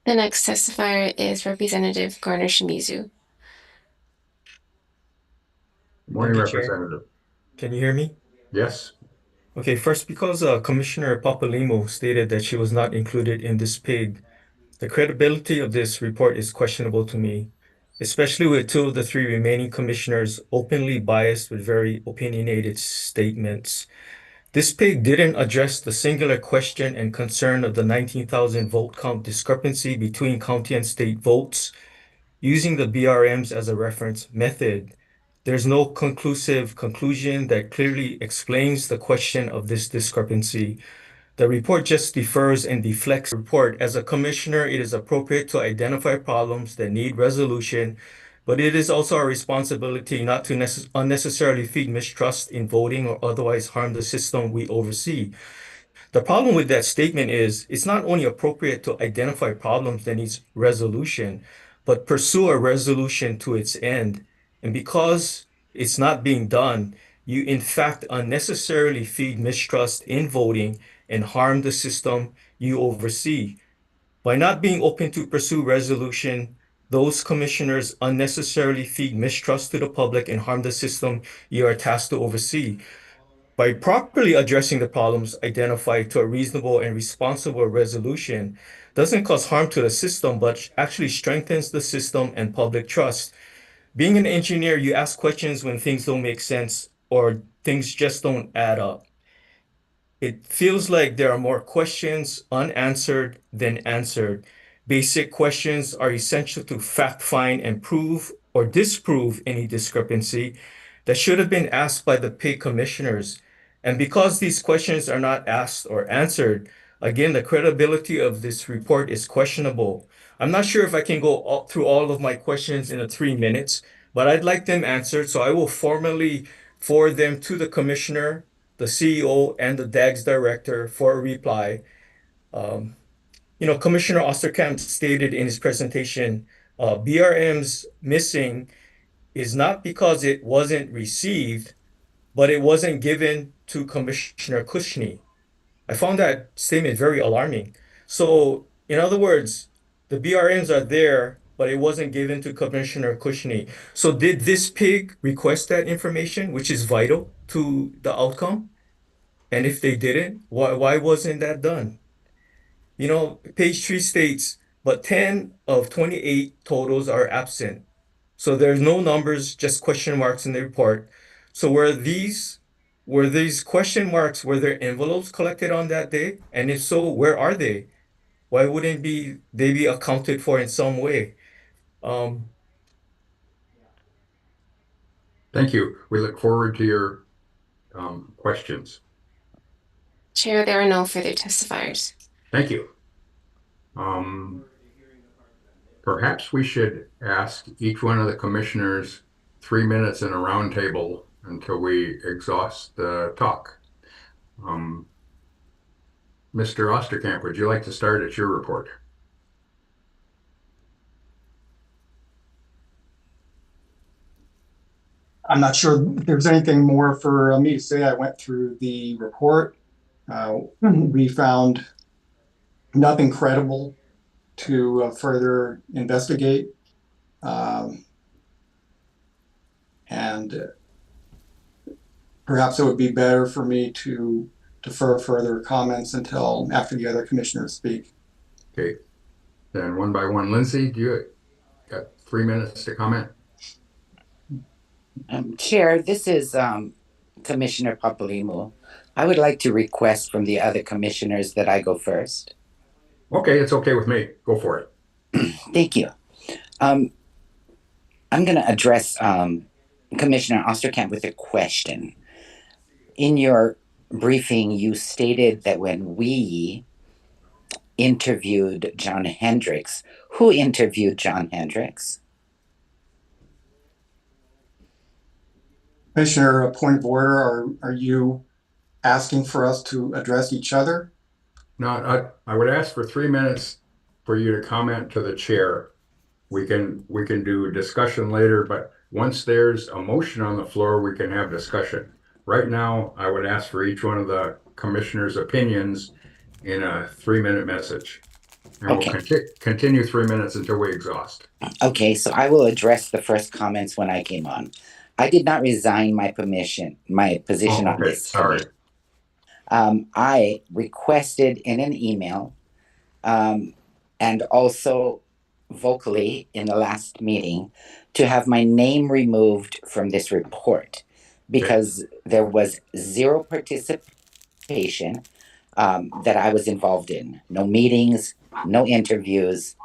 [SPEAKER 9] The next testifier is Representative Garner Shimizu.
[SPEAKER 6] Morning,
[SPEAKER 19] Thank you, Chair.
[SPEAKER 6] Representative.
[SPEAKER 19] Can you hear me?
[SPEAKER 6] Yes.
[SPEAKER 19] Okay, first, because Commissioner Papalimo stated that she was not included in this PIG, the credibility of this report is questionable to me, especially with two of the three remaining commissioners openly biased with very opinionated statements. This PIG didn't address the singular question and concern of the 19,000 vote count discrepancy between county and state votes. Using the BRMs as a reference method, there's no conclusive conclusion that clearly explains the question of this discrepancy. The report just defers and deflects the report. As a commissioner, it is appropriate to identify problems that need resolution, but it is also our responsibility not to unnecessarily feed mistrust in voting or otherwise harm the system we oversee. The problem with that statement is it's not only appropriate to identify problems that needs resolution, but pursue a resolution to its end. And because it's not being done, you in fact unnecessarily feed mistrust in voting and harm the system you oversee. By not being open to pursue resolution, those commissioners unnecessarily feed mistrust to the public and harm the system you are tasked to oversee. By properly addressing the problems identified to a reasonable and responsible resolution, doesn't cause harm to the system, but actually strengthens the system and public trust. Being an engineer, you ask questions when things don't make sense or things just don't add up. It feels like there are more questions unanswered than answered. Basic questions are essential to fact find and prove or disprove any discrepancy that should have been asked by the PIG commissioners. And because these questions are not asked or answered, again, the credibility of this report is questionable. I'm not sure if I can go through all of my questions in 3 minutes, but I'd like them answered. So I will formally forward them to the commissioner, the CEO, and the DAGS director for a reply. Commissioner Osterkamp stated in his presentation, BRM's missing is not because it wasn't received, but it wasn't given to Commissioner Kushney. I found that statement very alarming. So, in other words, the BRMs are there, but it wasn't given to Commissioner Kushney. So did this PIG request that information, which is vital to the outcome? And if they didn't, why wasn't that done? Page 3 states, but 10 of 28 totals are absent. So there's no numbers, just question marks in the report. So were these question marks, were there envelopes collected on that day? And if so, where are they? Why wouldn't they be accounted for in some way?
[SPEAKER 6] Thank you. We look forward to your questions.
[SPEAKER 9] Chair, there are no further testifiers.
[SPEAKER 6] Thank you. Perhaps we should ask each one of the commissioners 3 minutes in a round table until we exhaust the talk. Mr. Osterkamp, would you like to start at your report?
[SPEAKER 20] I'm not sure if there's anything more for me to say. I went through the report. We found nothing credible to further investigate. And perhaps it would be better for me to defer further comments until after the other commissioners speak.
[SPEAKER 6] Okay. Then one by one, Lindsay, do you got 3 minutes to comment?
[SPEAKER 22] Chair, this is Commissioner Papalimo. I would like to request from the other commissioners that I go first.
[SPEAKER 6] Okay, it's okay with me. Go for it.
[SPEAKER 22] Thank you. I'm going to address Commissioner Osterkamp with a question. In your briefing, you stated that when we interviewed John Hendricks, who interviewed John Hendricks?
[SPEAKER 20] Commissioner, a point of order, are you asking for us to address each other?
[SPEAKER 6] No, I would ask for 3 minutes for you to comment to the chair. We can do a discussion later, but once there's a motion on the floor, we can have discussion. Right now, I would ask for each one of the commissioners' opinions in a 3-minute message. And
[SPEAKER 22] Okay.
[SPEAKER 6] we'll continue 3 minutes until we exhaust.
[SPEAKER 22] Okay, so I will address the first comments when I came on. I did not resign my position on this.
[SPEAKER 6] Sorry.
[SPEAKER 22] I requested in an email and also vocally in the last meeting to have my name removed from this report because there was zero participation that I was involved in. No meetings, no interviews.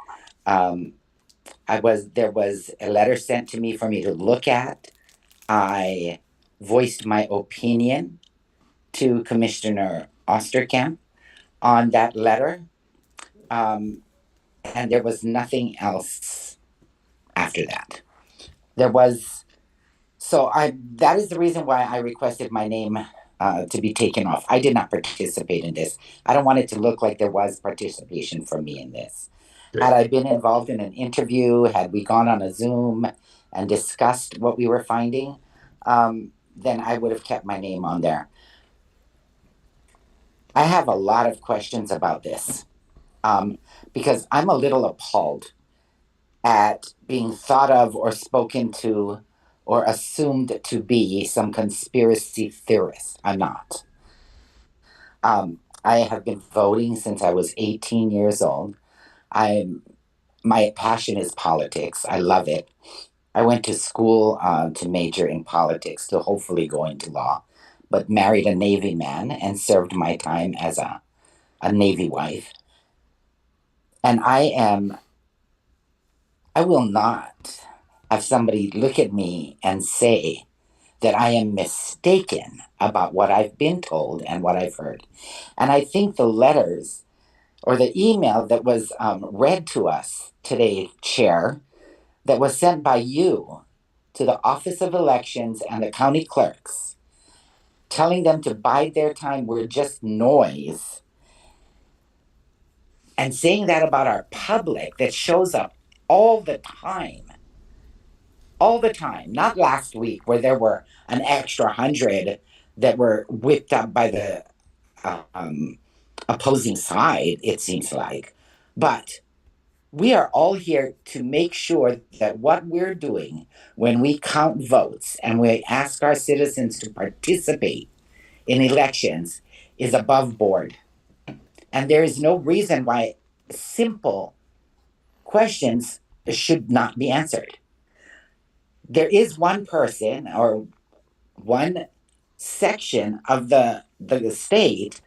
[SPEAKER 22] There was a letter sent to me for me to look at. I voiced my opinion to Commissioner Osterkamp on that letter. And there was nothing else after that. That is the reason why I requested my name to be taken off. I did not participate in this. I don't want it to look like there was participation from me in this. Had I been involved in an interview, had we gone on a Zoom and discussed what we were finding, then I would have kept my name on there. I have a lot of questions about this because I'm a little appalled at being thought of or spoken to or assumed to be some conspiracy theorist. I'm not. I have been voting since I was 18 years old. My passion is politics. I love it. I went to school to major in politics to hopefully go into law, but married a Navy man and served my time as a Navy wife. And I will not have somebody look at me and say that I am mistaken about what I've been told and what I've heard. And I think the letters or the email that was read to us today, Chair, that was sent by you to the Office of Elections and the county clerks, telling them to bide their time were just noise. And saying that about our public that shows up all the time, not last week where there were an extra 100 that were whipped up by the opposing side, it seems like. But we are all here to make sure that what we're doing when we count votes and we ask our citizens to participate in elections is above board. And there is no reason why simple questions should not be answered. There is one person or one section of the state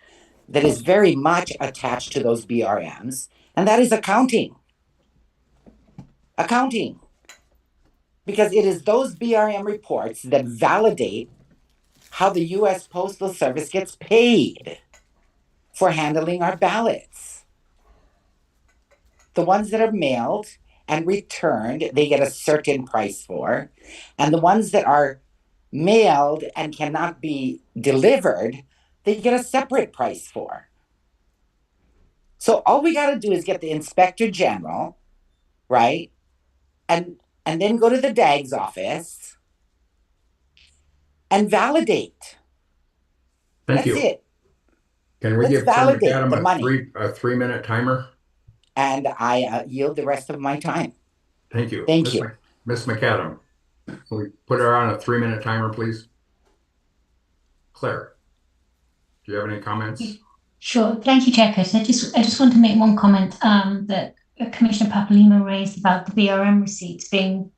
[SPEAKER 22] that is very much attached to those BRMs, and that is accounting. Accounting. Because it is those BRM reports that validate how the U.S. Postal Service gets paid for handling our ballots. The ones that are mailed and returned, they get a certain price for. And the ones that are mailed and cannot be delivered, they get a separate price for. So all we got to do is get the Inspector General, right? And then go to the DAG's office and validate.
[SPEAKER 6] Thank you.
[SPEAKER 22] That's it.
[SPEAKER 6] Can we
[SPEAKER 22] Let's
[SPEAKER 6] give
[SPEAKER 22] validate
[SPEAKER 6] Chair
[SPEAKER 22] the
[SPEAKER 6] McAdam
[SPEAKER 22] money.
[SPEAKER 6] a 3-minute timer?
[SPEAKER 22] And I yield the rest of my time.
[SPEAKER 6] Thank you.
[SPEAKER 22] Thank you.
[SPEAKER 6] Ms. McAdam, can we put her on a 3-minute timer, please? Claire, do you have any comments?
[SPEAKER 2] Sure. Thank you, Chairperson. I just want to make one comment that Commissioner Papalima raised about the BRM receipts being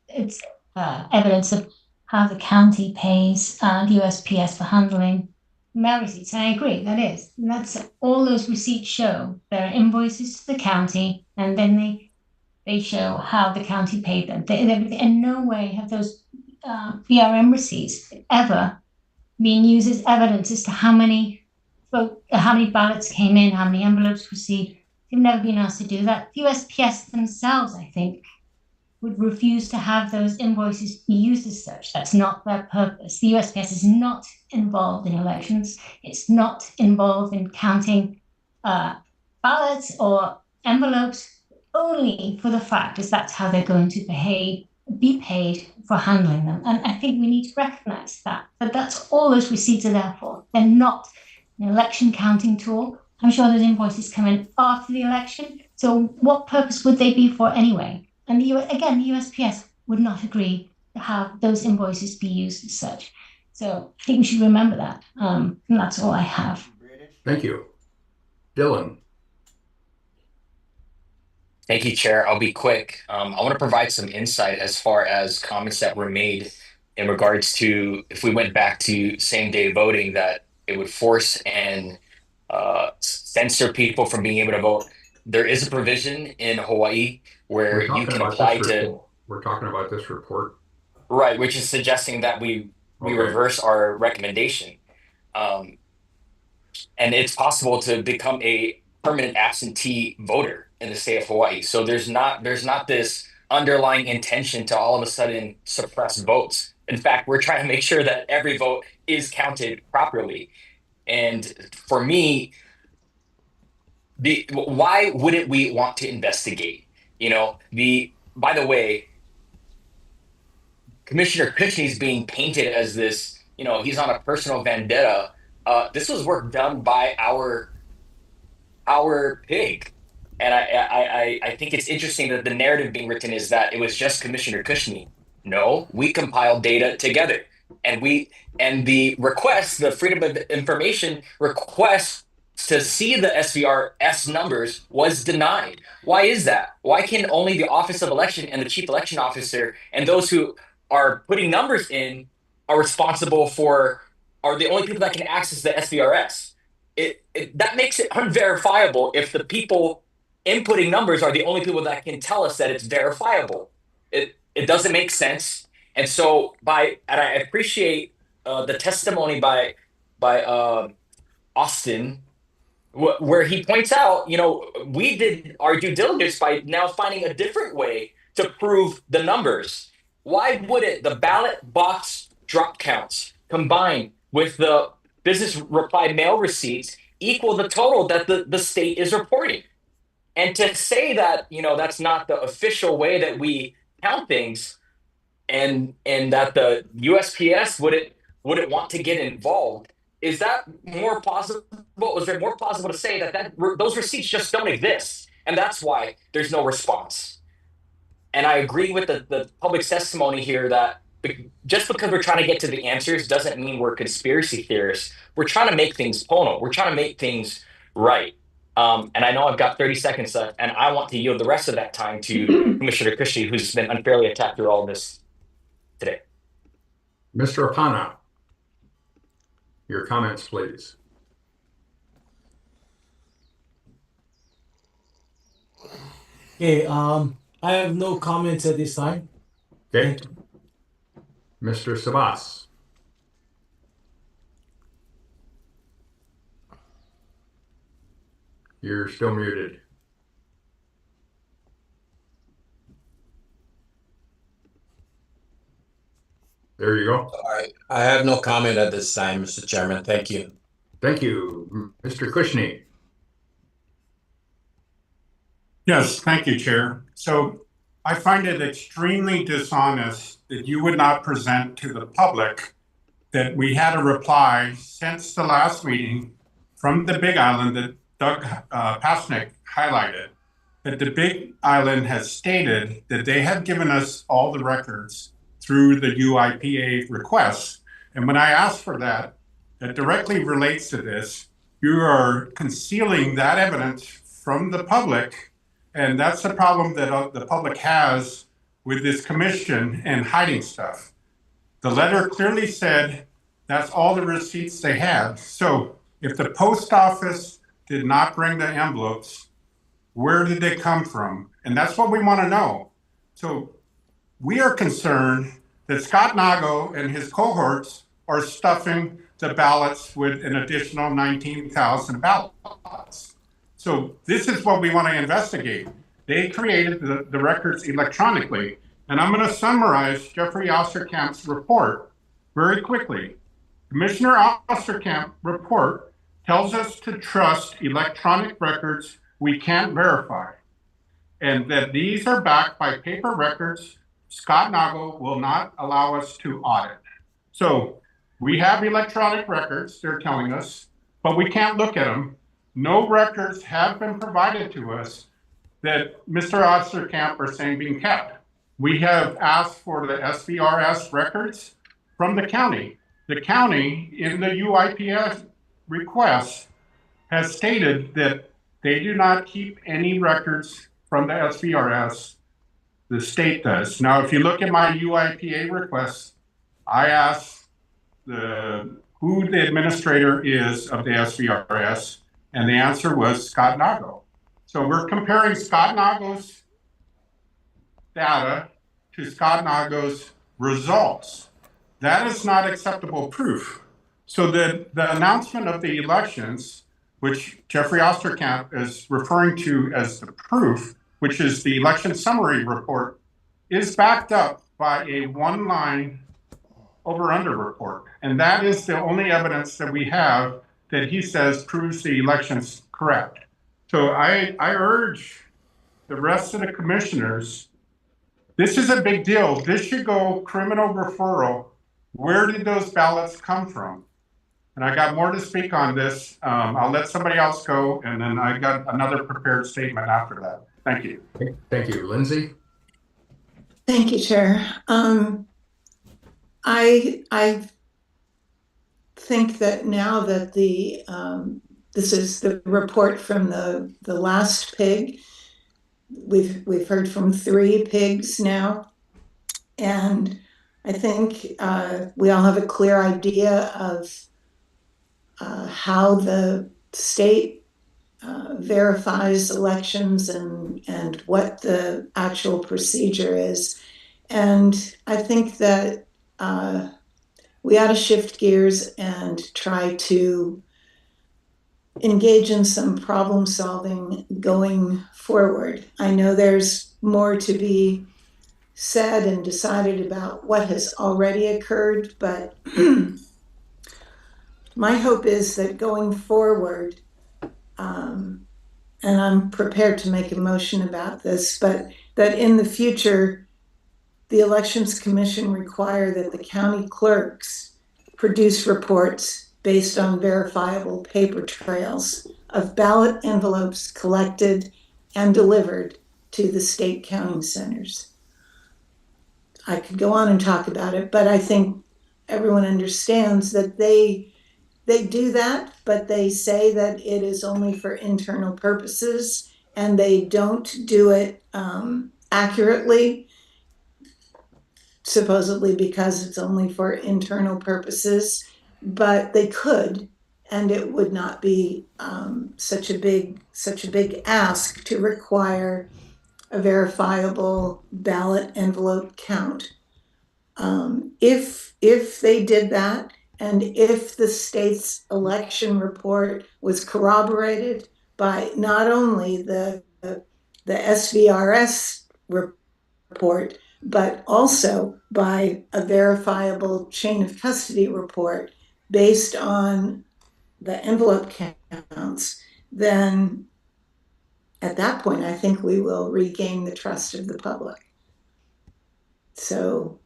[SPEAKER 2] evidence of how the county pays the USPS for handling mail receipts. And I agree, that is. And that's all those receipts show. There are invoices to the county, and then they show how the county paid them. They in no way have those VRM receipts ever being used as evidence as to how many ballots came in, how many envelopes received. They've never been asked to do that. The USPS themselves, I think, would refuse to have those invoices be used as such. That's not their purpose. The USPS is not involved in elections. It's not involved in counting ballots or envelopes, only for the fact is that's how they're going to be paid for handling them. And I think we need to recognize that. But that's all those receipts are there for. They're not an election counting tool. I'm sure those invoices come in after the election. So what purpose would they be for anyway? And the USPS would not agree to have those invoices be used as such. So I think we should remember that. And that's all I have.
[SPEAKER 6] Thank you. Dylan.
[SPEAKER 3] Thank you, Chair. I'll be quick. I want to provide some insight as far as comments that were made in regards to if we went back to same-day voting, that it would force and censor people from being able to vote. There is a provision in Hawaii where you can apply to.
[SPEAKER 6] We're talking about this report.
[SPEAKER 3] Right, which is suggesting that we reverse our recommendation. And it's possible to become a permanent absentee voter in the state of Hawaii. So there's not this underlying intention to all of a sudden suppress votes. In fact, we're trying to make sure that every vote is counted properly. And for me, why wouldn't we want to investigate? By the way, Commissioner Kushne's being painted as this, he's on a personal vendetta. This was work done by our pig. And I think it's interesting that the narrative being written is that it was just Commissioner Kushne. No, we compiled data together. And the request, the Freedom of Information request to see the SVRS numbers was denied. Why is that? Why can only the Office of Election and the Chief Election Officer and those who are putting numbers in are the only people that can access the SVRS? That makes it unverifiable if the people inputting numbers are the only people that can tell us that it's verifiable. It doesn't make sense. And so and I appreciate the testimony by Austin, where he points out, we did our due diligence by now finding a different way to prove the numbers. Why wouldn't the ballot box drop counts combined with the business reply mail receipts equal the total that the state is reporting? And to say that, that's not the official way that we count things, and that the USPS wouldn't want to get involved, is that more possible? Was there more possible to say that those receipts just don't exist, and that's why there's no response? And I agree with the public testimony here that just because we're trying to get to the answers doesn't mean we're conspiracy theorists. We're trying to make things pono. We're trying to make things right. And I know I've got 30 seconds left, and I want to yield the rest of that time to Commissioner Kushne, who's been unfairly attacked through all of this today.
[SPEAKER 6] Mr. Apana, your comments, please.
[SPEAKER 4] Okay, I have no comments at this time.
[SPEAKER 6] Okay. Mr. Sabas. You're still muted. There you go.
[SPEAKER 5] All right. I have no comment at this time, Mr. Chairman. Thank you.
[SPEAKER 6] Thank you. Mr. Kushne.
[SPEAKER 24] Yes, thank you, Chair. So I find it extremely dishonest that you would not present to the public that we had a reply since the last meeting from the Big Island that Doug Pasnick highlighted, that the Big Island has stated that they have given us all the records through the UIPA requests. And when I asked for that directly relates to this, you are concealing that evidence from the public. And that's the problem that the public has with this commission and hiding stuff. The letter clearly said that's all the receipts they had. So if the post office did not bring the envelopes, where did they come from? And that's what we want to know. So we are concerned that Scott Nago and his cohorts are stuffing the ballots with an additional 19,000 ballots. So this is what we want to investigate. They created the records electronically. And I'm going to summarize Jeffrey Osterkamp's report very quickly. Commissioner Osterkamp report tells us to trust electronic records we can't verify, and that these are backed by paper records Scott Nago will not allow us to audit. So we have electronic records, they're telling us, but we can't look at them. No records have been provided to us that Mr. Osterkamp are saying being kept. We have asked for the SVRS records from the county. The county, in the UIPS request, has stated that they do not keep any records from the SVRS. The state does. Now, if you look at my UIPA request, I asked who the administrator is of the SVRS, and the answer was Scott Nago. So we're comparing Scott Nago's data to Scott Nago's results. That is not acceptable proof. So the announcement of the elections, which Jeffrey Osterkamp is referring to as the proof, which is the election summary report, is backed up by a one-line over-under report. And that is the only evidence that we have that he says proves the election's correct. So I urge the rest of the commissioners, this is a big deal. This should go criminal referral. Where did those ballots come from? And I got more to speak on this. I'll let somebody else go, and then I got another prepared statement after that. Thank you.
[SPEAKER 6] Thank you. Lindsay?
[SPEAKER 21] Thank you, Chair. I think that now that this is the report from the last pig, we've heard from 3 pigs now, and I think we all have a clear idea of how the state verifies elections and what the actual procedure is. And I think that we ought to shift gears and try to engage in some problem solving going forward. I know there's more to be said and decided about what has already occurred, but my hope is that going forward, and I'm prepared to make a motion about this, but that in the future, the Elections Commission require that the county clerks produce reports based on verifiable paper trails of ballot envelopes collected and delivered to the state counting centers. I could go on and talk about it, but I think everyone understands that they do that, but they say that it is only for internal purposes, and they don't do it accurately, supposedly because it's only for internal purposes, but they could, and it would not be such a big ask to require a verifiable ballot envelope count. If they did that, and if the state's election report was corroborated by not only the SVRS report, but also by a verifiable chain of custody report based on the envelope counts, then at that point, I think we will regain the trust of the public. So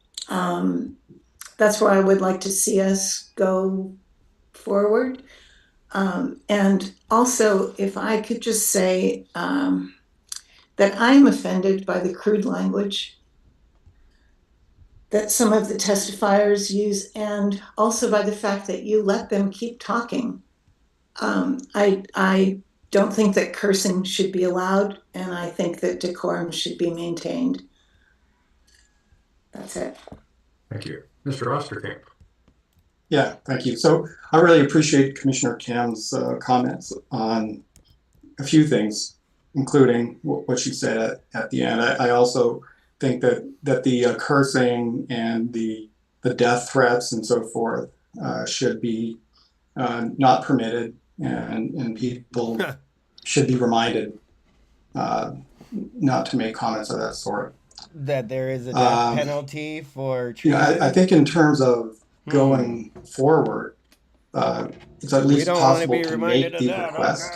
[SPEAKER 21] that's where I would like to see us go forward. And also, if I could just say that I'm offended by the crude language that some of the testifiers use, and also by the fact that you let them keep talking. I don't think that cursing should be allowed, and I think that decorum should be maintained. That's it.
[SPEAKER 6] Thank you. Mr. Osterkamp.
[SPEAKER 20] Yeah, thank you. So I really appreciate Commissioner Cam's comments on a few things, including what she said at the end. I also think that the cursing and the death threats and so forth should be not permitted, and people should be reminded not to make comments of that sort.
[SPEAKER 1] That there is a death penalty for
[SPEAKER 20] I think in terms of going forward, it's at least possible to make the request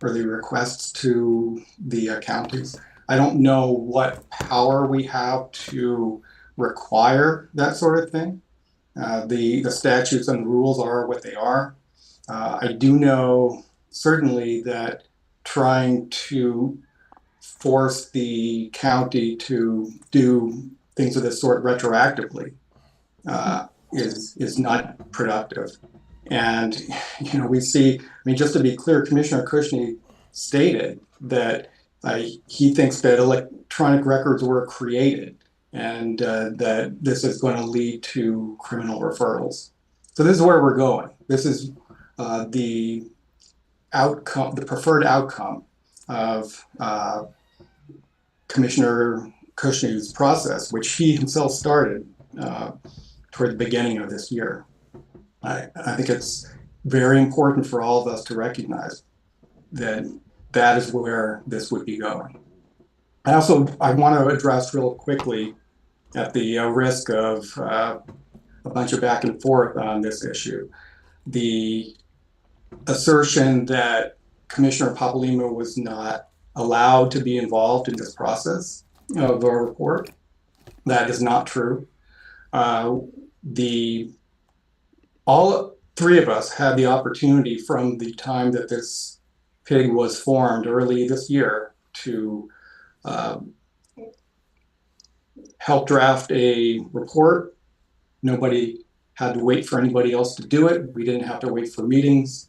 [SPEAKER 20] or the requests to the counties. I don't know what power we have to require that sort of thing. The statutes and rules are what they are. I do know certainly that trying to force the county to do things of this sort retroactively is not productive. And we see, just to be clear, Commissioner Cushney stated that he thinks that electronic records were created and that this is going to lead to criminal referrals. So this is where we're going. This is the outcome, the preferred outcome of Commissioner Cushney's process, which he himself started toward the beginning of this year. I think it's very important for all of us to recognize that that is where this would be going. I want to address real quickly, at the risk of a bunch of back and forth on this issue, the assertion that Commissioner Papalymo was not allowed to be involved in this process of our report. That is not true. All three of us had the opportunity from the time that this PIG was formed early this year to help draft a report. Nobody had to wait for anybody else to do it. We didn't have to wait for meetings.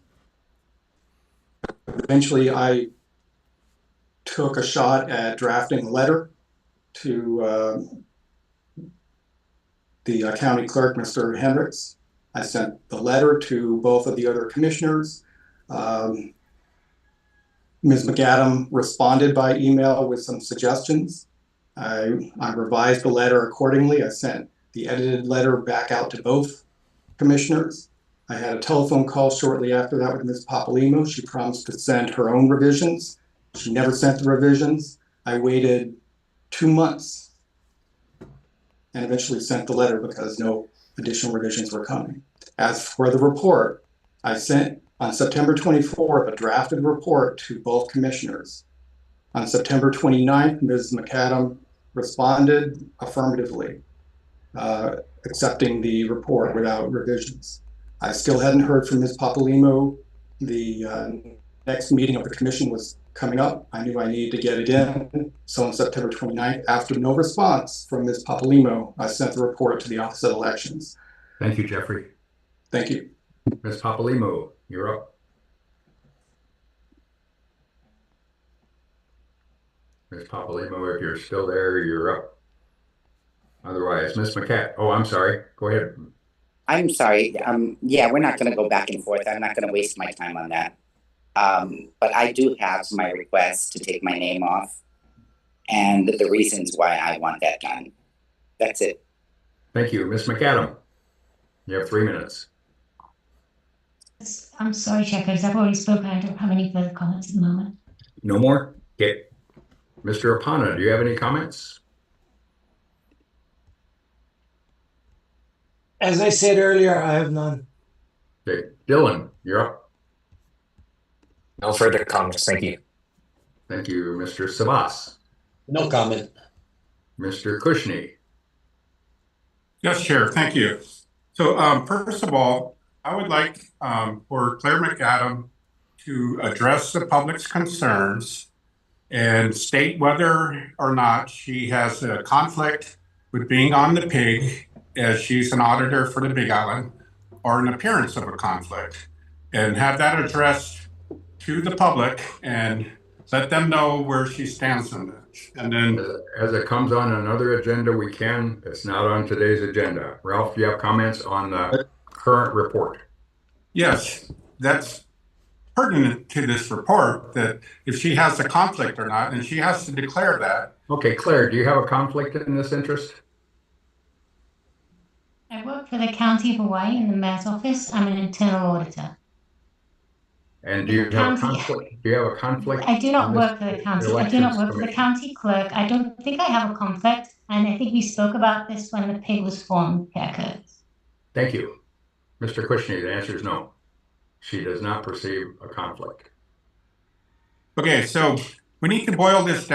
[SPEAKER 20] Eventually, I took a shot at drafting a letter to the county clerk, Mr. Hendricks. I sent the letter to both of the other commissioners. Ms. McAdam responded by email with some suggestions. I revised the letter accordingly. I sent the edited letter back out to both commissioners. I had a telephone call shortly after that with Ms. Papalymo. She promised to send her own revisions. She never sent the revisions. I waited 2 months and eventually sent the letter because no additional revisions were coming. As for the report, I sent on September 24th a drafted report to both commissioners. On September 29th, Ms. McAdam responded affirmatively, accepting the report without revisions. I still hadn't heard from Ms. Papalymo. The next meeting of the commission was coming up. I knew I needed to get it in. So on September 29th, after no response from Ms. Papalymo, I sent the report to the Office of Elections.
[SPEAKER 6] Thank you, Jeffrey.
[SPEAKER 20] Thank you.
[SPEAKER 6] Ms. Papalymo, you're up. Ms. Papalymo, if you're still there, you're up. Otherwise, Ms. McCat. Oh, I'm sorry. Go ahead.
[SPEAKER 22] I'm sorry. Yeah, we're not going to go back and forth. I'm not going to waste my time on that. But I do have my request to take my name off and the reasons why I want that done. That's it.
[SPEAKER 6] Thank you. Ms. McAdam, you have 3 minutes.
[SPEAKER 2] I'm sorry, Chair, because I've already spoken. I don't have any further comments at the moment.
[SPEAKER 6] No more? Okay. Mr. Apana, do you have any comments?
[SPEAKER 4] As I said earlier, I have none.
[SPEAKER 6] Okay. Dylan, you're up.
[SPEAKER 3] No further comments. Thank you.
[SPEAKER 6] Thank you. Mr. Savas.
[SPEAKER 5] No comment.
[SPEAKER 6] Mr. Cushney.
[SPEAKER 24] Yes, Chair. Thank you. So first of all, I would like for Claire McAdam to address the public's concerns and state whether or not she has a conflict with being on the PIG, as she's an auditor for the Big Island, or an appearance of a conflict, and have that addressed to the public and let them know where she stands on that. And then
[SPEAKER 6] as it comes on another agenda, we can. It's not on today's agenda. Ralph, do you have comments on the current report?
[SPEAKER 24] Yes, that's pertinent to this report, that if she has a conflict or not, and she has to declare that.
[SPEAKER 6] Okay, Claire, do you have a conflict in this interest?
[SPEAKER 2] I work for the County of Hawaii in the Mayor's office. I'm an internal auditor.
[SPEAKER 6] And do you have a conflict? Do you have a conflict?
[SPEAKER 2] I do not
[SPEAKER 6] in
[SPEAKER 2] work for the
[SPEAKER 6] this
[SPEAKER 2] county. I do
[SPEAKER 6] elections
[SPEAKER 2] not work for the
[SPEAKER 6] commission?
[SPEAKER 2] county clerk. I don't think I have a conflict. And I think we spoke about this when the PIG was formed, Chair Curtis.
[SPEAKER 6] Thank you. Mr. Kushner, the answer is no. She does not perceive a conflict.
[SPEAKER 24] Okay, so we need to boil this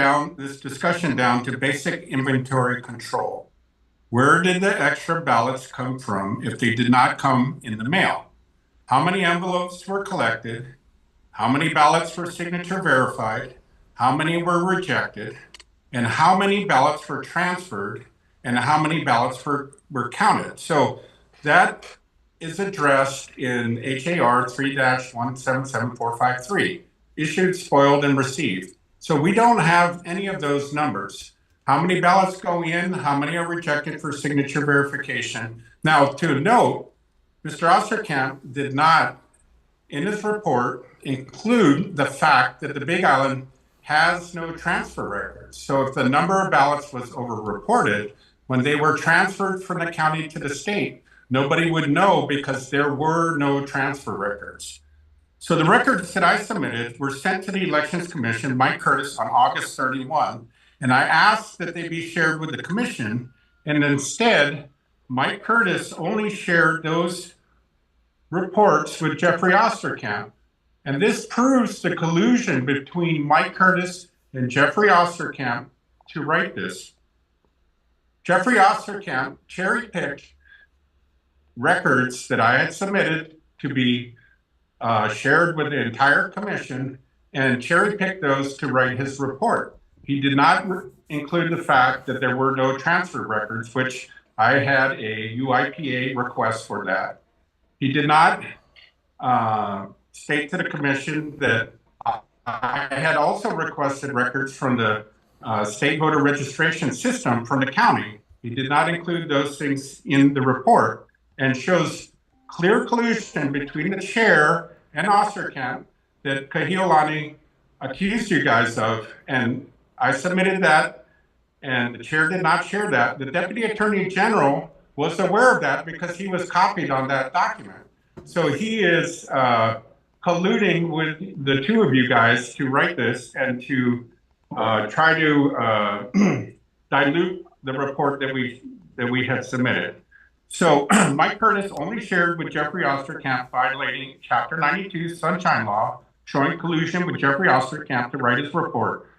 [SPEAKER 24] discussion down to basic inventory control. Where did the extra ballots come from if they did not come in the mail? How many envelopes were collected? How many ballots were signature verified? How many were rejected? And how many ballots were transferred? And how many ballots were counted? So that is addressed in HAR 3-177453, issued, spoiled, and received. So we don't have any of those numbers. How many ballots go in? How many are rejected for signature verification? Now, to note, Mr. Osterkamp did not, in his report, include the fact that the Big Island has no transfer records. So if the number of ballots was overreported, when they were transferred from the county to the state, nobody would know because there were no transfer records. So the records that I submitted were sent to the Elections Commission, Mike Curtis, on August 31, and I asked that they be shared with the commission, and instead, Mike Curtis only shared those reports with Jeffrey Osterkamp. And this proves the collusion between Mike Curtis and Jeffrey Osterkamp to write this. Jeffrey Osterkamp cherry-picked records that I had submitted to be shared with the entire commission and cherry-picked those to write his report. He did not include the fact that there were no transfer records, which I had a UIPA request for that. He did not state to the commission that I had also requested records from the state voter registration system from the county. He did not include those things in the report, and shows clear collusion between the chair and Osterkamp that Kahiolani accused you guys of. And I submitted that, and the chair did not share that. The Deputy Attorney General was aware of that because he was copied on that document. So he is colluding with the two of you guys to write this and to try to dilute the report that we had submitted. So Mike Curtis only shared with Jeffrey Osterkamp violating Chapter 92 Sunshine Law, showing collusion with Jeffrey Osterkamp to write his report.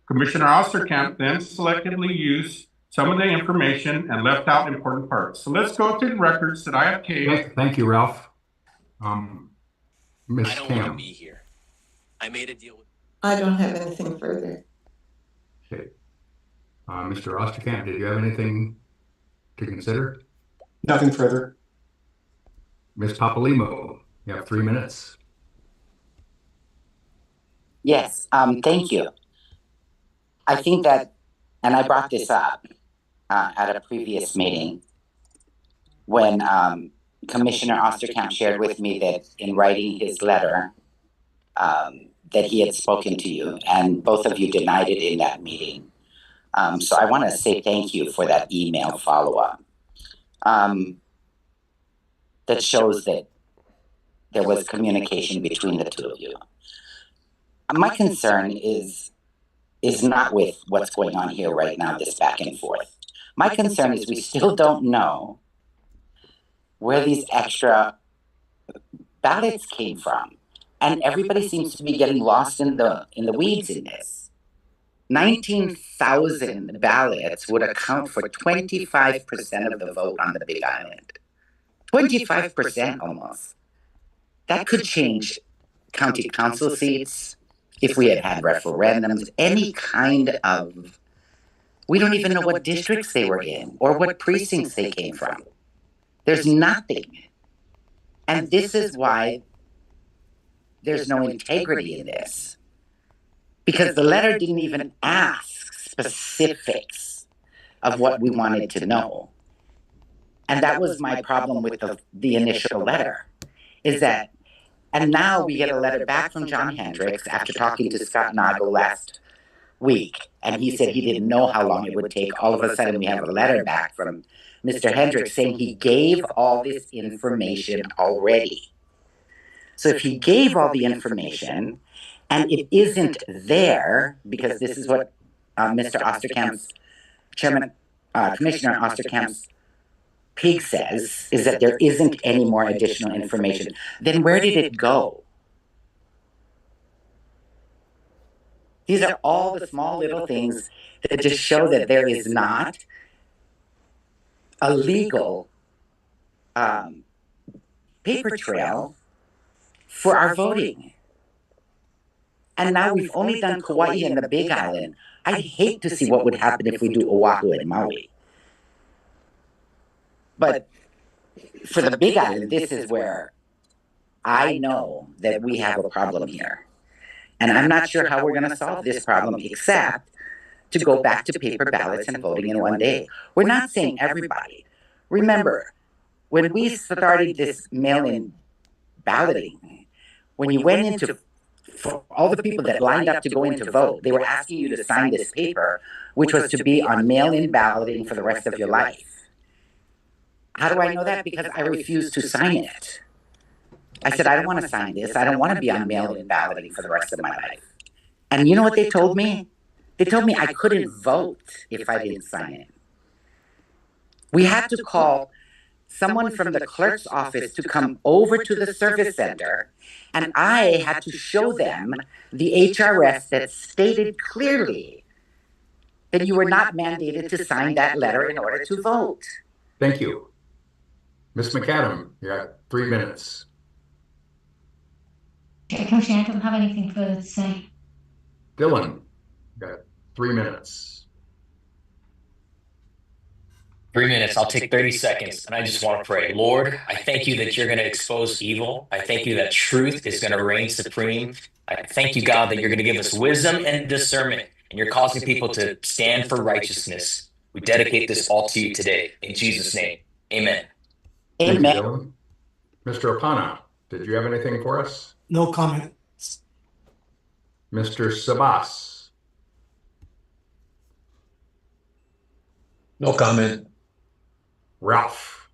[SPEAKER 24] Commissioner Osterkamp then selectively used some of the information and left out important parts. So let's go through the records that I have caved.
[SPEAKER 6] Thank you, Ralph. Ms.
[SPEAKER 7] I don't
[SPEAKER 6] Tam.
[SPEAKER 7] want to be here. I made a deal with.
[SPEAKER 21] I don't have anything further.
[SPEAKER 6] Okay. Mr. Osterkamp, did you have anything to consider?
[SPEAKER 20] Nothing further.
[SPEAKER 6] Ms. Papalimo, you have 3 minutes.
[SPEAKER 22] Yes, thank you. I think that, and I brought this up at a previous meeting when Commissioner Osterkamp shared with me that in writing his letter that he had spoken to you, and both of you denied it in that meeting. So I want to say thank you for that email follow-up. That shows that there was communication between the two of you. My concern is not with what's going on here right now, this back and forth. My concern is we still don't know where these extra ballots came from. And everybody seems to be getting lost in the weeds in this. 19,000 ballots would account for 25% of the vote on the Big Island. 25% almost. That could change county council seats, if we had had referendums, any kind of, we don't even know what districts they were in or what precincts they came from. There's nothing. And this is why there's no integrity in this. Because the letter didn't even ask specifics of what we wanted to know. And that was my problem with the initial letter, is that, And now we get a letter back from John Hendricks after talking to Scott Nagle last week. And he said he didn't know how long it would take. All of a sudden, we have a letter back from Mr. Hendricks saying he gave all this information already. So if he gave all the information and it isn't there, because this is what Mr. Osterkamp's Commissioner Osterkamp's pig says, is that there isn't any more additional information, then where did it go? These are all the small little things that just show that there is not a legal paper trail for our voting. And now we've only done Kauai and the Big Island. I'd hate to see what would happen if we do Oahu and Maui. But for the Big Island, this is where I know that we have a problem here. And I'm not sure how we're going to solve this problem except to go back to paper ballots and voting in one day. We're not saying everybody. Remember, when we started this mail-in balloting, when you went into, for all the people that lined up to go in to vote, they were asking you to sign this paper, which was to be on mail-in balloting for the rest of your life. How do I know that? Because I refused to sign it. I said, I don't want to sign this. I don't want to be on mail-in balloting for the rest of my life. And you know what they told me? They told me I couldn't vote if I didn't sign it. We had to call someone from the clerk's office to come over to the service center, and I had to show them the HRS that stated clearly that you were not mandated to sign that letter in order to vote.
[SPEAKER 6] Thank you. Ms. McAdam, you got 3 minutes.
[SPEAKER 2] Commissioner, I don't have anything further to say.
[SPEAKER 6] Dylan, you got 3 minutes.
[SPEAKER 3] 3 minutes. I'll take 30 seconds. And I just want to pray. Lord, I thank you that you're going to expose evil. I thank you that truth is going to reign supreme. I thank you, God, that you're going to give us wisdom and discernment. And you're causing people to stand for righteousness. We dedicate this all to you today. In Jesus' name, amen.
[SPEAKER 6] Thank you, Dylan. Mr. Opana, did you have anything for us?
[SPEAKER 4] No comment.
[SPEAKER 6] Mr. Sabas.
[SPEAKER 5] No comment.
[SPEAKER 6] Ralph,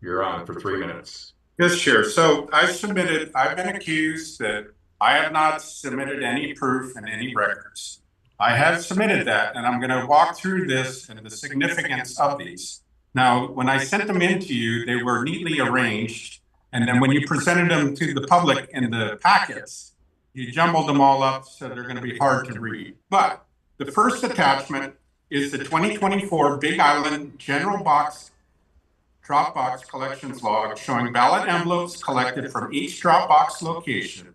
[SPEAKER 6] you're on for 3 minutes.
[SPEAKER 24] Yes, Chair. So I've been accused that I have not submitted any proof and any records. I have submitted that, and I'm going to walk through this and the significance of these. Now, when I sent them in to you, they were neatly arranged. And then when you presented them to the public in the packets, you jumbled them all up so they're going to be hard to read. But the first attachment is the 2024 Big Island General Box Dropbox Collections Log showing ballot envelopes collected from each Dropbox location.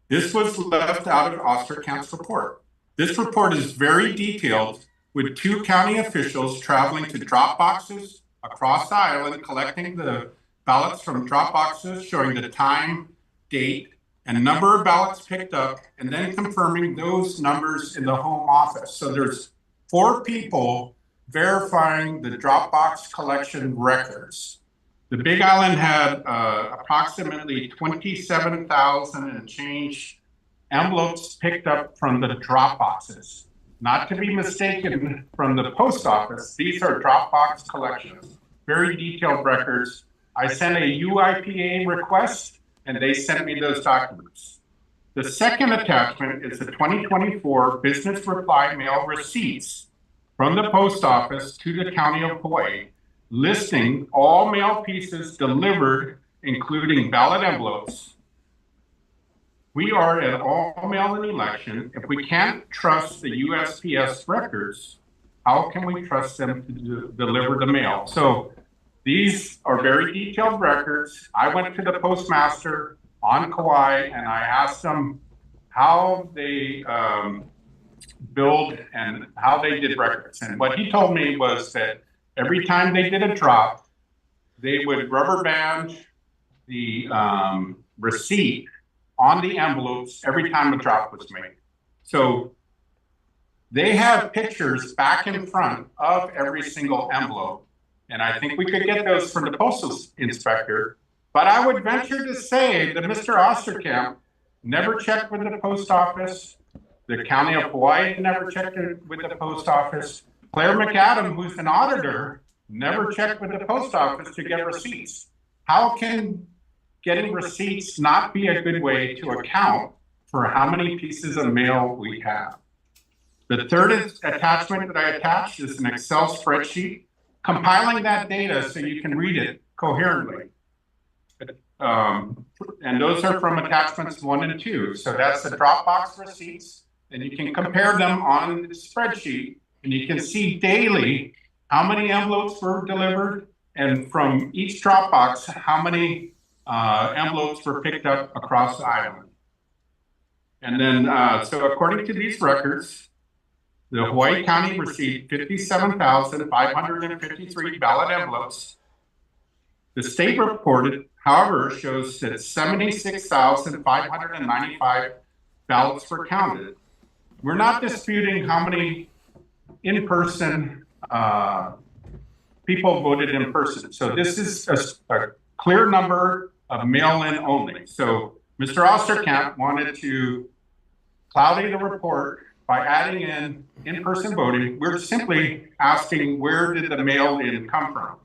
[SPEAKER 24] This was left out of Osterkamp's report. This report is very detailed, with 2 county officials traveling to drop boxes across the island, collecting the ballots from drop boxes, showing the time, date, and number of ballots picked up, and then confirming those numbers in the home office. So there's 4 people verifying the Dropbox collection records. The Big Island had approximately 27,000 and change envelopes picked up from the drop boxes. Not to be mistaken from the post office, these are Dropbox collections, very detailed records. I sent a UIPA request and they sent me those documents. The second attachment is the 2024 business reply mail receipts from the post office to the County of Hawaii, listing all mail pieces delivered, including ballot envelopes. We are an all-mail-in election. If we can't trust the USPS records, how can we trust them to deliver the mail? So these are very detailed records. I went to the postmaster on Kauai and I asked them how they build and how they did records. And what he told me was that every time they did a drop, they would rubber band the receipt on the envelopes every time a drop was made. So they have pictures back in front of every single envelope. And I think we could get those from the postal inspector. But I would venture to say that Mr. Osterkamp never checked with the post office. The County of Hawaii never checked with the post office. Claire McAdam, who's an auditor, never checked with the post office to get receipts. How can getting receipts not be a good way to account for how many pieces of mail we have? The third attachment that I attached is an Excel spreadsheet compiling that data so you can read it coherently. And those are from attachments 1 and 2. So that's the Dropbox receipts, and you can compare them on the spreadsheet, and you can see daily how many envelopes were delivered, and from each Dropbox, how many envelopes were picked up across the island. And then, so according to these records, the Hawaii County received 57,553 ballot envelopes. The state reported, however, shows that 76,595 ballots were counted. We're not disputing how many in-person people voted in person. So this is a clear number of mail-in only. So Mr. Osterkamp wanted to cloudy the report by adding in-person voting. We're simply asking, where did the mail-in come from?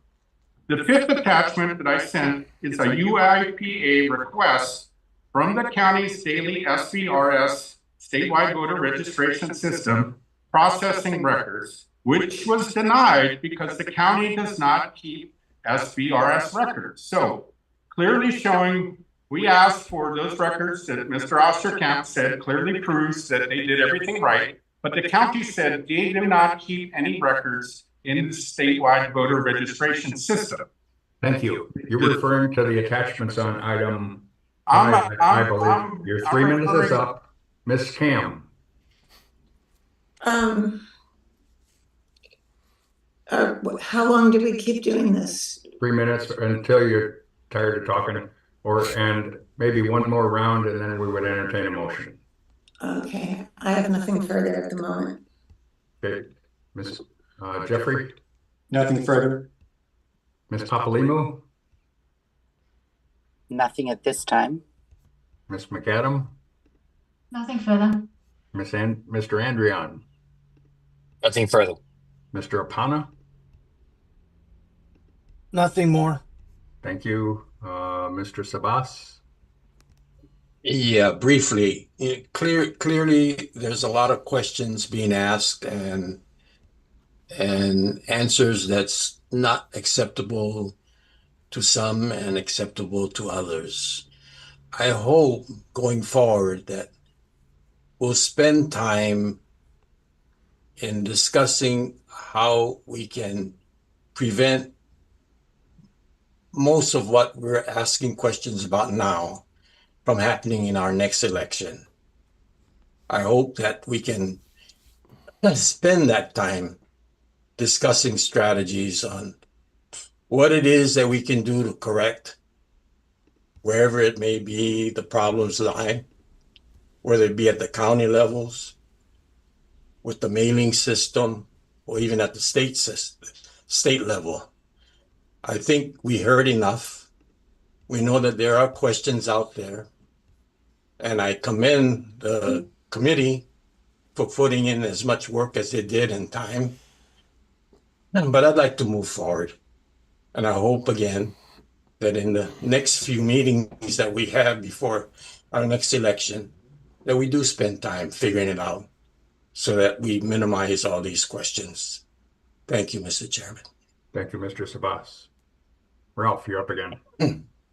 [SPEAKER 24] The fifth attachment that I sent is a UIPA request from the county's daily SVRS statewide voter registration system processing records, which was denied because the county does not keep SVRS records. So clearly showing we asked for those records that Mr. Osterkamp said clearly proves that they did everything right, but the county said they do not keep any records in the statewide voter registration system.
[SPEAKER 6] Thank you. You're referring to the attachments on item, I believe. Your 3 minutes is up. Ms. Cam.
[SPEAKER 21] How long do we keep doing this?
[SPEAKER 6] 3 minutes until you're tired of talking, and maybe one more round, and then we would entertain a motion.
[SPEAKER 21] Okay, I have nothing further at the moment.
[SPEAKER 6] Okay, Ms. Jeffrey?
[SPEAKER 20] Nothing further.
[SPEAKER 6] Ms. Papalimo?
[SPEAKER 22] Nothing at this time.
[SPEAKER 6] Ms. McAdam?
[SPEAKER 2] Nothing further.
[SPEAKER 6] Mr. Andrian?
[SPEAKER 7] Nothing further.
[SPEAKER 6] Mr. Apana?
[SPEAKER 8] Nothing more.
[SPEAKER 6] Thank you. Mr. Sabas?
[SPEAKER 5] Yeah, briefly. Clearly, there's a lot of questions being asked and answers that's not acceptable to some and acceptable to others. I hope going forward that we'll spend time in discussing how we can prevent most of what we're asking questions about now from happening in our next election. I hope that we can spend that time discussing strategies on what it is that we can do to correct wherever it may be the problems lie, whether it be at the county levels, with the mailing system, or even at the state level. I think we heard enough. We know that there are questions out there, and I commend the committee for putting in as much work as they did in time. But I'd like to move forward. And I hope again that in the next few meetings that we have before our next election, that we do spend time figuring it out so that we minimize all these questions. Thank you, Mr. Chairman.
[SPEAKER 6] Thank you, Mr. Sabas. Ralph, you're up again.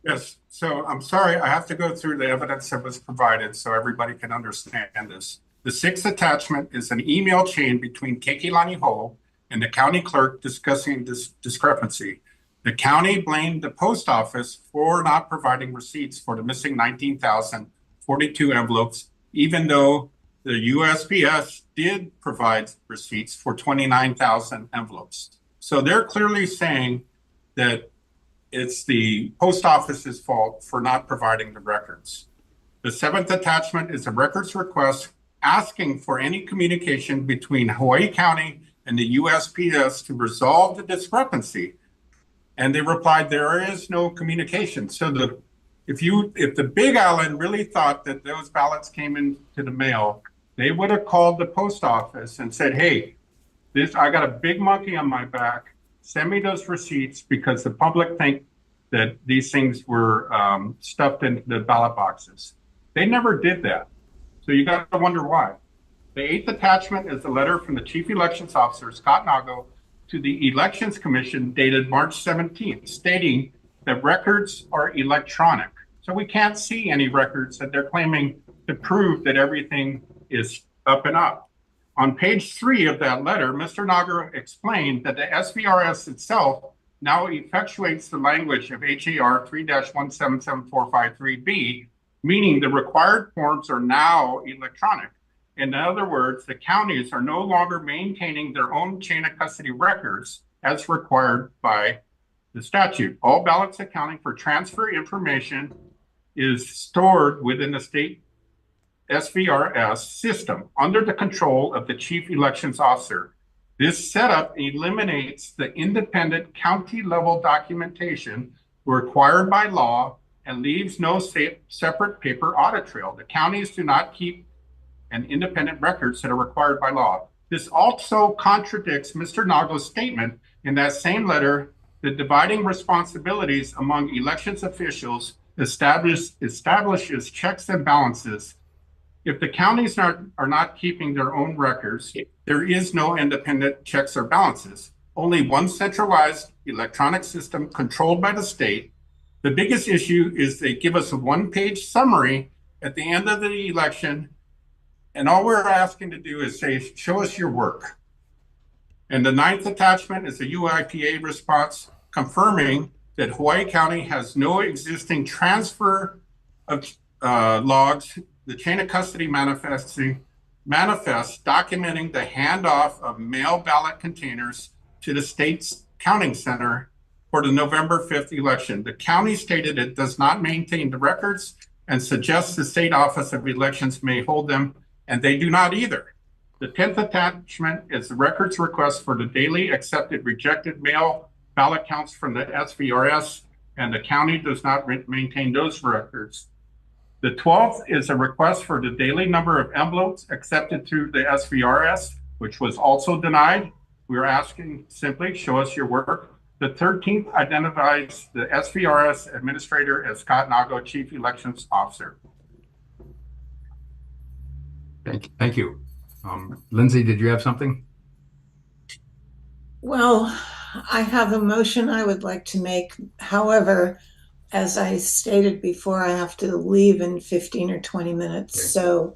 [SPEAKER 24] Yes, so I'm sorry, I have to go through the evidence that was provided so everybody can understand this. The sixth attachment is an email chain between Keikilani Ho and the county clerk discussing this discrepancy. The county blamed the post office for not providing receipts for the missing 19,042 envelopes, even though the USPS did provide receipts for 29,000 envelopes. So they're clearly saying that it's the post office's fault for not providing the records. The seventh attachment is a records request asking for any communication between Hawaii County and the USPS to resolve the discrepancy. And they replied, there is no communication. So if the Big Island really thought that those ballots came into the mail, they would have called the post office and said, hey, I got a big monkey on my back. Send me those receipts because the public think that these things were stuffed in the ballot boxes. They never did that. So you got to wonder why. The 8th attachment is a letter from the Chief Elections Officer, Scott Nago, to the Elections Commission dated March 17th, stating that records are electronic. So we can't see any records that they're claiming to prove that everything is up and up. On page 3 of that letter, Mr. Nago explained that the SVRS itself now effectuates the language of HAR 3-1774553B, meaning the required forms are now electronic. In other words, the counties are no longer maintaining their own chain of custody records as required by the statute. All ballots accounting for transfer information is stored within the state SVRS system under the control of the Chief Elections Officer. This setup eliminates the independent county level documentation required by law and leaves no separate paper audit trail. The counties do not keep an independent records that are required by law. This also contradicts Mr. Nago's statement in that same letter that dividing responsibilities among elections officials establishes checks and balances. If the counties are not keeping their own records, there is no independent checks or balances. Only one centralized electronic system controlled by the state. The biggest issue is they give us a one-page summary at the end of the election, and all we're asking to do is say, show us your work. And the 9th attachment is a UIPA response confirming that Hawaii County has no existing transfer of logs, the chain of custody manifest documenting the handoff of mail ballot containers to the state's counting center for the November 5th election. The county stated it does not maintain the records and suggests the state office of elections may hold them, and they do not either. The 10th attachment is the records request for the daily accepted rejected mail ballot counts from the SVRS, and the county does not maintain those records. The 12th is a request for the daily number of envelopes accepted through the SVRS, which was also denied. We're asking simply, show us your work. The 13th identifies the SVRS administrator as Scott Nago, Chief Elections Officer.
[SPEAKER 6] Thank you. Lindsay, did you have something?
[SPEAKER 21] Well, I have a motion I would like to make. However, as I stated before, I have to leave in 15 or 20 minutes. Okay. So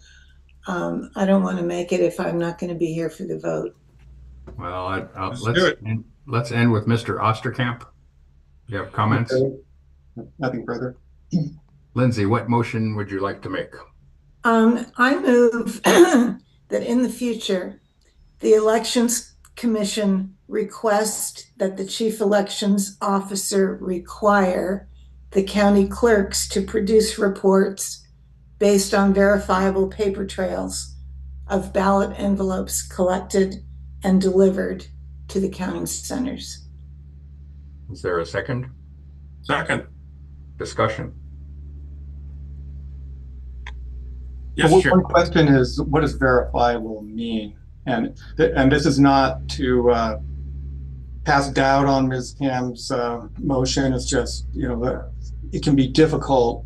[SPEAKER 21] I don't want to make it if I'm not going to be here for the vote.
[SPEAKER 6] Well, let's end with Mr. Osterkamp. Do you have comments?
[SPEAKER 20] Nothing further.
[SPEAKER 6] Lindsay, what motion would you like to make?
[SPEAKER 21] I move that in the future, the Elections Commission request that the Chief Elections Officer require the county clerks to produce reports based on verifiable paper trails of ballot envelopes collected and delivered to the counting centers.
[SPEAKER 6] Is there a second?
[SPEAKER 24] Second.
[SPEAKER 6] Discussion.
[SPEAKER 24] Yes,
[SPEAKER 20] well, one question is, what does verifiable mean? And this is not to pass doubt on Ms. Ham's motion. It's just, it can be difficult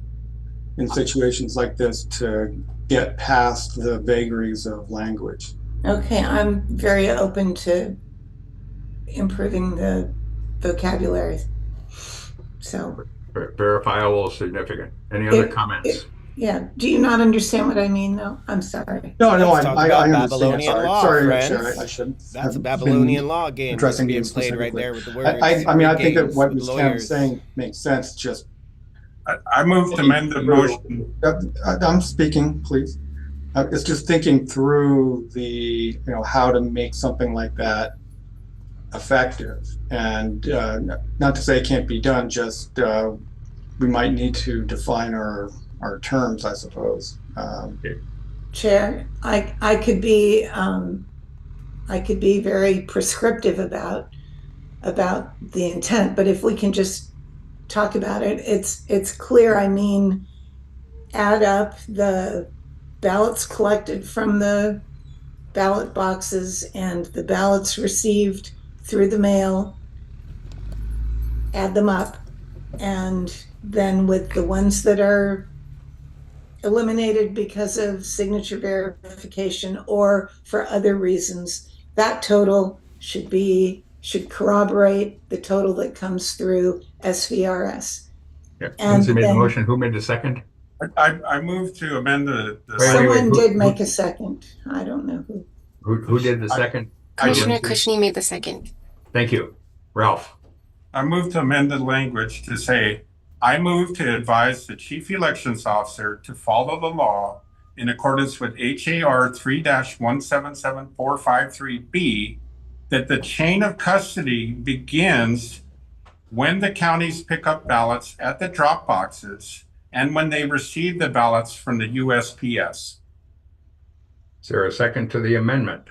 [SPEAKER 20] in situations like this to get past the vagaries of language.
[SPEAKER 21] Okay, I'm very open to improving the vocabulary. So
[SPEAKER 6] verifiable, significant. Any other comments?
[SPEAKER 21] Yeah. Do you not understand what I mean, though? I'm sorry.
[SPEAKER 20] No, I understand.
[SPEAKER 1] Babylonian law,
[SPEAKER 20] sorry,
[SPEAKER 1] friends.
[SPEAKER 20] I should.
[SPEAKER 1] That's a Babylonian law game being played right there with the words.
[SPEAKER 20] I think that what Ms. Ham is saying makes sense. Just
[SPEAKER 24] I move to amend the motion.
[SPEAKER 20] I'm speaking, please. It's just thinking through the, how to make something like that effective, and not to say it can't be done. Just we might need to define our terms, I suppose.
[SPEAKER 21] Chair, I could be very prescriptive about
[SPEAKER 8] about the intent, but if we can just talk about it, it's clear. I mean, add up the ballots collected from the ballot boxes and the ballots received through the mail, add them up, and then with the ones that are eliminated because of signature verification or for other reasons, that total should corroborate the total that comes through SVRS.
[SPEAKER 6] Yeah.
[SPEAKER 8] And
[SPEAKER 6] Lindsay made the
[SPEAKER 8] then-
[SPEAKER 6] motion. Who made the second?
[SPEAKER 24] I moved to amend the.
[SPEAKER 8] Someone did make a second. I don't know who.
[SPEAKER 6] Who did the second?
[SPEAKER 9] Commissioner Cushney made the second.
[SPEAKER 6] Thank you. Ralph.
[SPEAKER 24] I move to amend the language to say, I move to advise the Chief Elections Officer to follow the law in accordance with HAR 3-177453B, that the chain of custody begins when the counties pick up ballots at the drop boxes and when they receive the ballots from the USPS.
[SPEAKER 6] Is there a second to the amendment?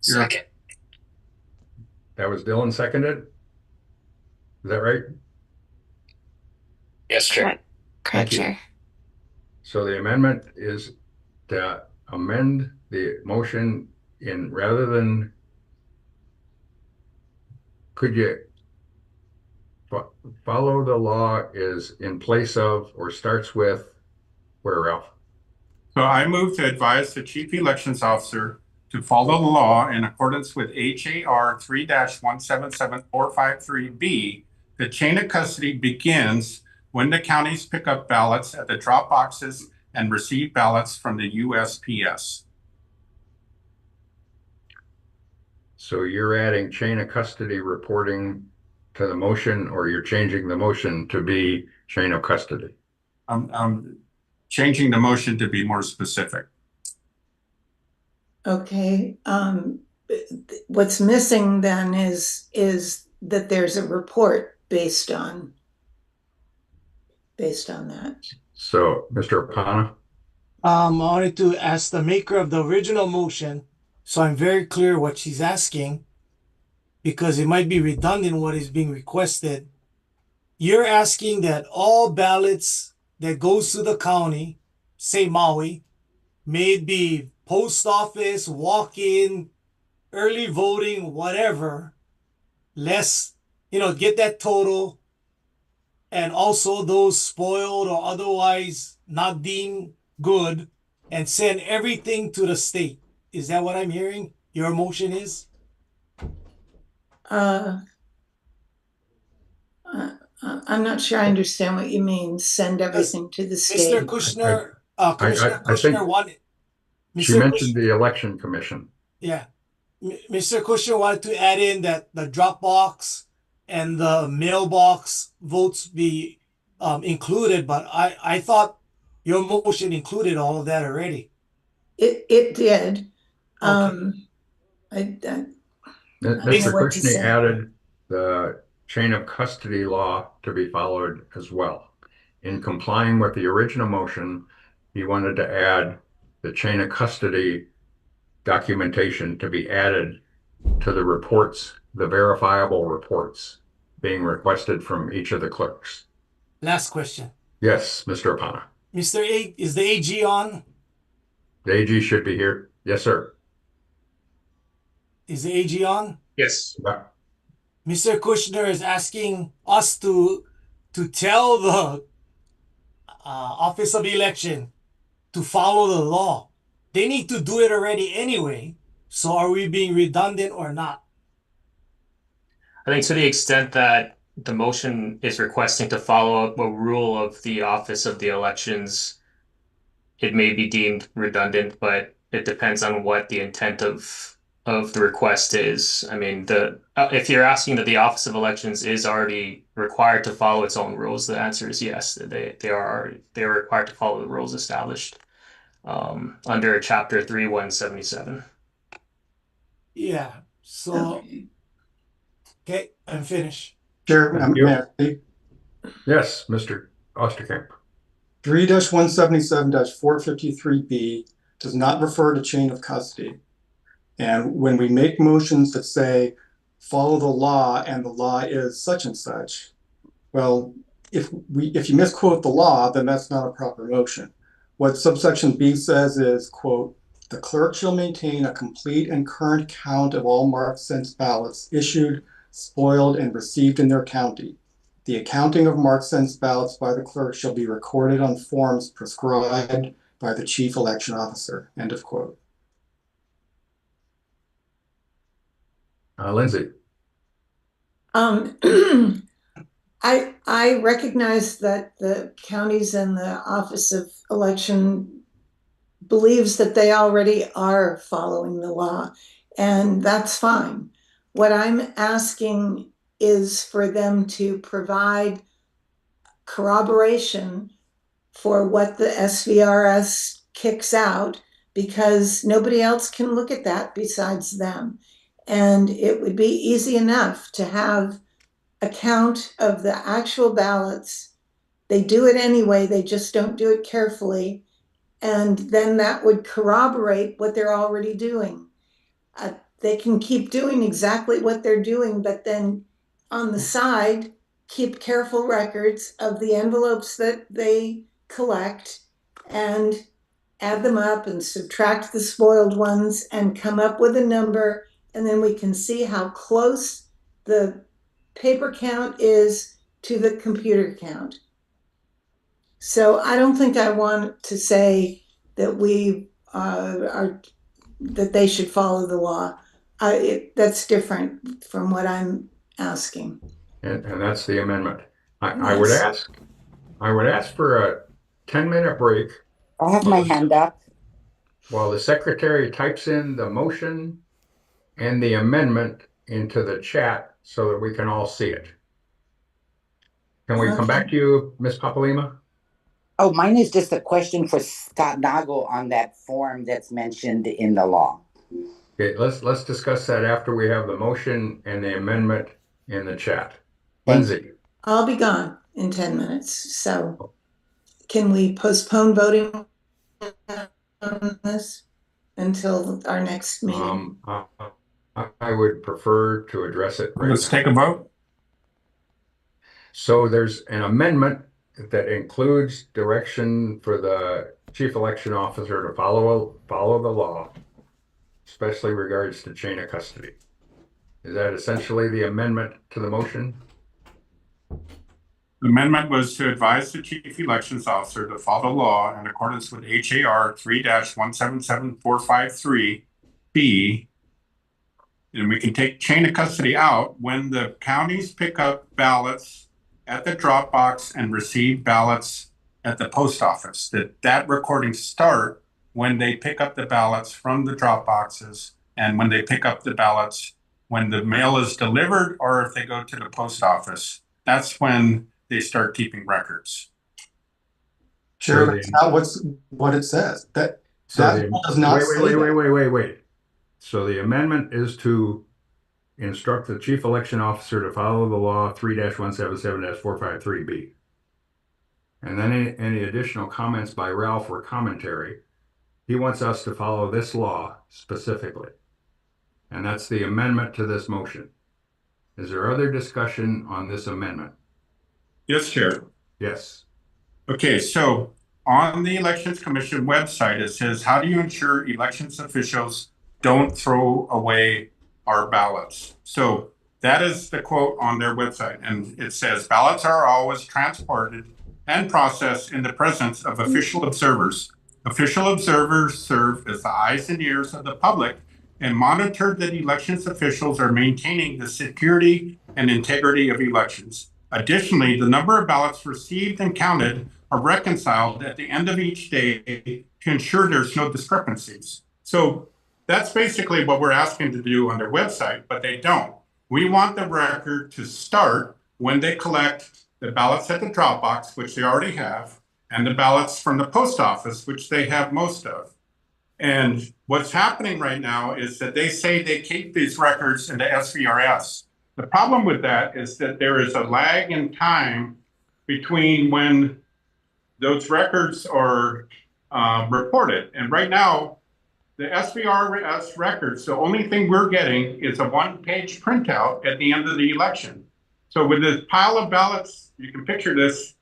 [SPEAKER 7] Second.
[SPEAKER 6] That was Dylan seconded? Is that right?
[SPEAKER 7] Yes, Chair.
[SPEAKER 9] Correct,
[SPEAKER 6] you.
[SPEAKER 9] Chair.
[SPEAKER 6] So the amendment is to amend the motion in rather than, could you follow the law is in place of or starts with where, Ralph?
[SPEAKER 24] So I move to advise the Chief Elections Officer to follow the law in accordance with HAR 3-177453B. The chain of custody begins when the counties pick up ballots at the drop boxes and receive ballots from the USPS.
[SPEAKER 6] So you're adding chain of custody reporting to the motion, or you're changing the motion to be chain of custody?
[SPEAKER 24] I'm changing the motion to be more specific.
[SPEAKER 8] Okay. What's missing then is that there's a report based on that.
[SPEAKER 6] So, Mr. Apana?
[SPEAKER 10] I wanted to ask the maker of the original motion, so I'm very clear what she's asking, because it might be redundant what is being requested. You're asking that all ballots that goes to the county, say Maui, may it be post office, walk-in, early voting, whatever, less, get that total, and also those spoiled or otherwise not deemed good, and send everything to the state. Is that what I'm hearing? Your motion is?
[SPEAKER 8] I'm not sure I understand what you mean, send everything to the state.
[SPEAKER 10] Mr. Kushner, Commissioner
[SPEAKER 6] I think
[SPEAKER 10] Kushner wanted.
[SPEAKER 6] She
[SPEAKER 10] Mr.
[SPEAKER 6] mentioned the election commission.
[SPEAKER 10] Yeah. Mr. Kushner wanted to add in that the Dropbox and the mailbox votes be included, but I thought your motion included all of that already.
[SPEAKER 8] It did.
[SPEAKER 10] Okay.
[SPEAKER 6] Mr.
[SPEAKER 8] what to
[SPEAKER 6] Kushner
[SPEAKER 8] say.
[SPEAKER 6] added the chain of custody law to be followed as well. In complying with the original motion, he wanted to add the chain of custody documentation to be added to the reports, the verifiable reports being requested from each of the clerks.
[SPEAKER 10] Last question.
[SPEAKER 6] Yes, Mr. Apana.
[SPEAKER 10] Mr. A, is the AG on?
[SPEAKER 6] The AG should be here. Yes, sir.
[SPEAKER 10] Is the AG on?
[SPEAKER 7] Yes.
[SPEAKER 10] Mr. Kushner is asking us to tell the Office of Election to follow the law. They need to do it already anyway. So are we being redundant or not?
[SPEAKER 11] I think to the extent that the motion is requesting to follow up a rule of the Office of the Elections, it may be deemed redundant, but it depends on what the intent of the request is. I mean, if you're asking that the Office of Elections is already required to follow its own rules, the answer is yes. They are required to follow the rules established under Chapter 3-177.
[SPEAKER 10] Yeah. So, okay, I'm finished.
[SPEAKER 20] Chair, may I speak?
[SPEAKER 6] Yes, Mr. Osterkamp.
[SPEAKER 20] 3-177-453B does not refer to chain of custody. And when we make motions that say, follow the law and the law is such and such, well, if you misquote the law, then that's not a proper motion. What subsection B says is, quote, the clerk shall maintain a complete and current count of all marked sense ballots issued, spoiled, and received in their county. The accounting of marked sense ballots by the clerk shall be recorded on forms prescribed by the chief election officer, end of quote.
[SPEAKER 6] Lindsay.
[SPEAKER 8] I recognize that the counties and the Office of Election believes that they already are following the law, and that's fine. What I'm asking is for them to provide corroboration for what the SVRS kicks out, because nobody else can look at that besides them. And it would be easy enough to have a count of the actual ballots. They do it anyway, they just don't do it carefully. And then that would corroborate what they're already doing. They can keep doing exactly what they're doing, but then on the side, keep careful records of the envelopes that they collect and add them up and subtract the spoiled ones and come up with a number. And then we can see how close the paper count is to the computer count. So I don't think I want to say that that they should follow the law. That's different from what I'm asking.
[SPEAKER 6] And that's the amendment. I
[SPEAKER 8] Yes.
[SPEAKER 6] would ask for a 10-minute break.
[SPEAKER 22] I have my hand up.
[SPEAKER 6] While the secretary types in the motion and the amendment into the chat so that we can all see it. Can we come back to you, Ms. Papalima?
[SPEAKER 22] Oh, mine is just a question for Scott Nagel on that form that's mentioned in the law.
[SPEAKER 6] Okay, let's discuss that after we have the motion and the amendment in the chat. Lindsay.
[SPEAKER 8] I'll be gone in 10 minutes. So can we postpone voting on this until our next meeting?
[SPEAKER 6] I would prefer to address it right
[SPEAKER 24] Let's
[SPEAKER 6] now.
[SPEAKER 24] take a vote.
[SPEAKER 6] So there's an amendment that includes direction for the chief election officer to follow the law, especially regards to chain of custody. Is that essentially the amendment to the motion?
[SPEAKER 24] The amendment was to advise the chief elections officer to follow law in accordance with HAR 3-177453B. And we can take chain of custody out when the counties pick up ballots at the drop box and receive ballots at the post office. That recording start when they pick up the ballots from the drop boxes and when they pick up the ballots when the mail is delivered or if they go to the post office. That's when they start keeping records.
[SPEAKER 20] Sure, that's not what it says. That does not say that.
[SPEAKER 6] Wait. So the amendment is to instruct the chief election officer to follow the law 3-177-453B. And then any additional comments by Ralph or commentary, he wants us to follow this law specifically. And that's the amendment to this motion. Is there other discussion on this amendment?
[SPEAKER 24] Yes, Chair.
[SPEAKER 6] Yes.
[SPEAKER 24] Okay, so on the Elections Commission website, it says, how do you ensure elections officials don't throw away our ballots? So that is the quote on their website. And it says, ballots are always transported and processed in the presence of official observers. Official observers serve as the eyes and ears of the public and monitor that elections officials are maintaining the security and integrity of elections. Additionally, the number of ballots received and counted are reconciled at the end of each day to ensure there's no discrepancies. So that's basically what we're asking to do on their website, but they don't. We want the record to start when they collect the ballots at the drop box, which they already have, and the ballots from the post office, which they have most of. And what's happening right now is that they say they keep these records in the SVRS. The problem with that is that there is a lag in time between when those records are reported. And right now, the SVRS records, the only thing we're getting is a one-page printout at the end of the election. So with this pile of ballots, you can picture this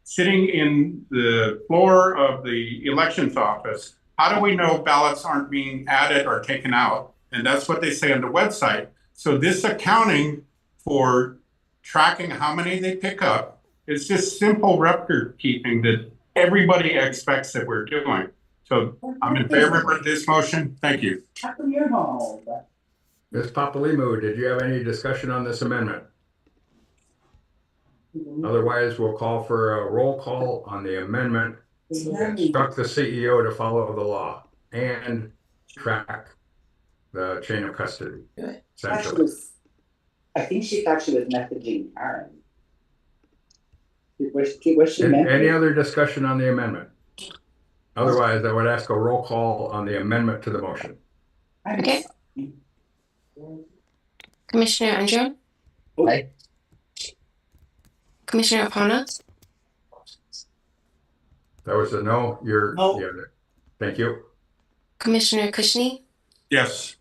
[SPEAKER 24] sitting in the floor of the elections office. How do we know ballots aren't being added or taken out? And that's what they say on the website. So this accounting for tracking how many they pick up is just simple record keeping that everybody expects that we're doing. So I'm in favor of this motion. Thank you.
[SPEAKER 6] Ms. Papalimou, did you have any discussion on this amendment? Otherwise, we'll call for a roll call on the amendment. Instruct the CEO to follow the law and track the chain of custody. Essentially.
[SPEAKER 22] I think she thought she was messaging Karen. Was she
[SPEAKER 6] Any other discussion on the amendment? Otherwise, I would ask a roll call on the amendment to the motion.
[SPEAKER 9] Okay. Commissioner Andrew?
[SPEAKER 22] Aye.
[SPEAKER 9] Commissioner Opana?
[SPEAKER 6] That was a no. You're
[SPEAKER 10] No.
[SPEAKER 6] yeah, thank you.
[SPEAKER 9] Commissioner Kushney?
[SPEAKER 24] Yes.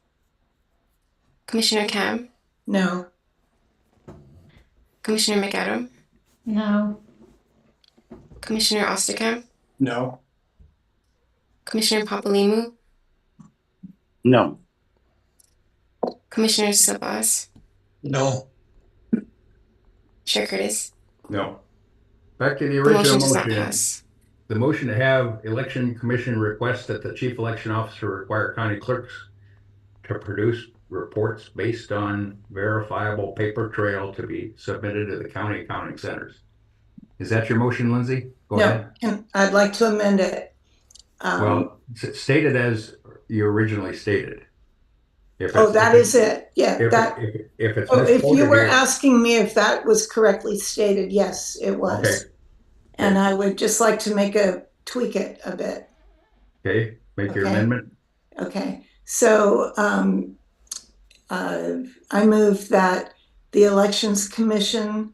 [SPEAKER 9] Commissioner Cam?
[SPEAKER 8] No.
[SPEAKER 9] Commissioner McAdam?
[SPEAKER 2] No.
[SPEAKER 9] Commissioner Osterkamp?
[SPEAKER 20] No.
[SPEAKER 9] Commissioner Papalimou?
[SPEAKER 22] No.
[SPEAKER 9] Commissioner Sabas?
[SPEAKER 5] No.
[SPEAKER 9] Chair Curtis?
[SPEAKER 6] No. Back to the
[SPEAKER 9] The
[SPEAKER 6] original
[SPEAKER 9] motion does not
[SPEAKER 6] motion.
[SPEAKER 9] pass.
[SPEAKER 6] The motion to have election commission request that the chief election officer require county clerks to produce reports based on verifiable paper trail to be submitted to the county accounting centers. Is that your motion, Lindsay? Go ahead.
[SPEAKER 8] And I'd like to amend it.
[SPEAKER 6] Well, state it as you originally stated.
[SPEAKER 8] That is it. Yeah,
[SPEAKER 6] if it's
[SPEAKER 8] if you
[SPEAKER 6] misquoted
[SPEAKER 8] were
[SPEAKER 6] here-
[SPEAKER 8] asking me if that was correctly stated, yes, it was.
[SPEAKER 6] Okay.
[SPEAKER 8] And I would just like to tweak it a bit.
[SPEAKER 6] Okay, make your
[SPEAKER 8] Okay.
[SPEAKER 6] amendment.
[SPEAKER 8] Okay, so I move that the Elections Commission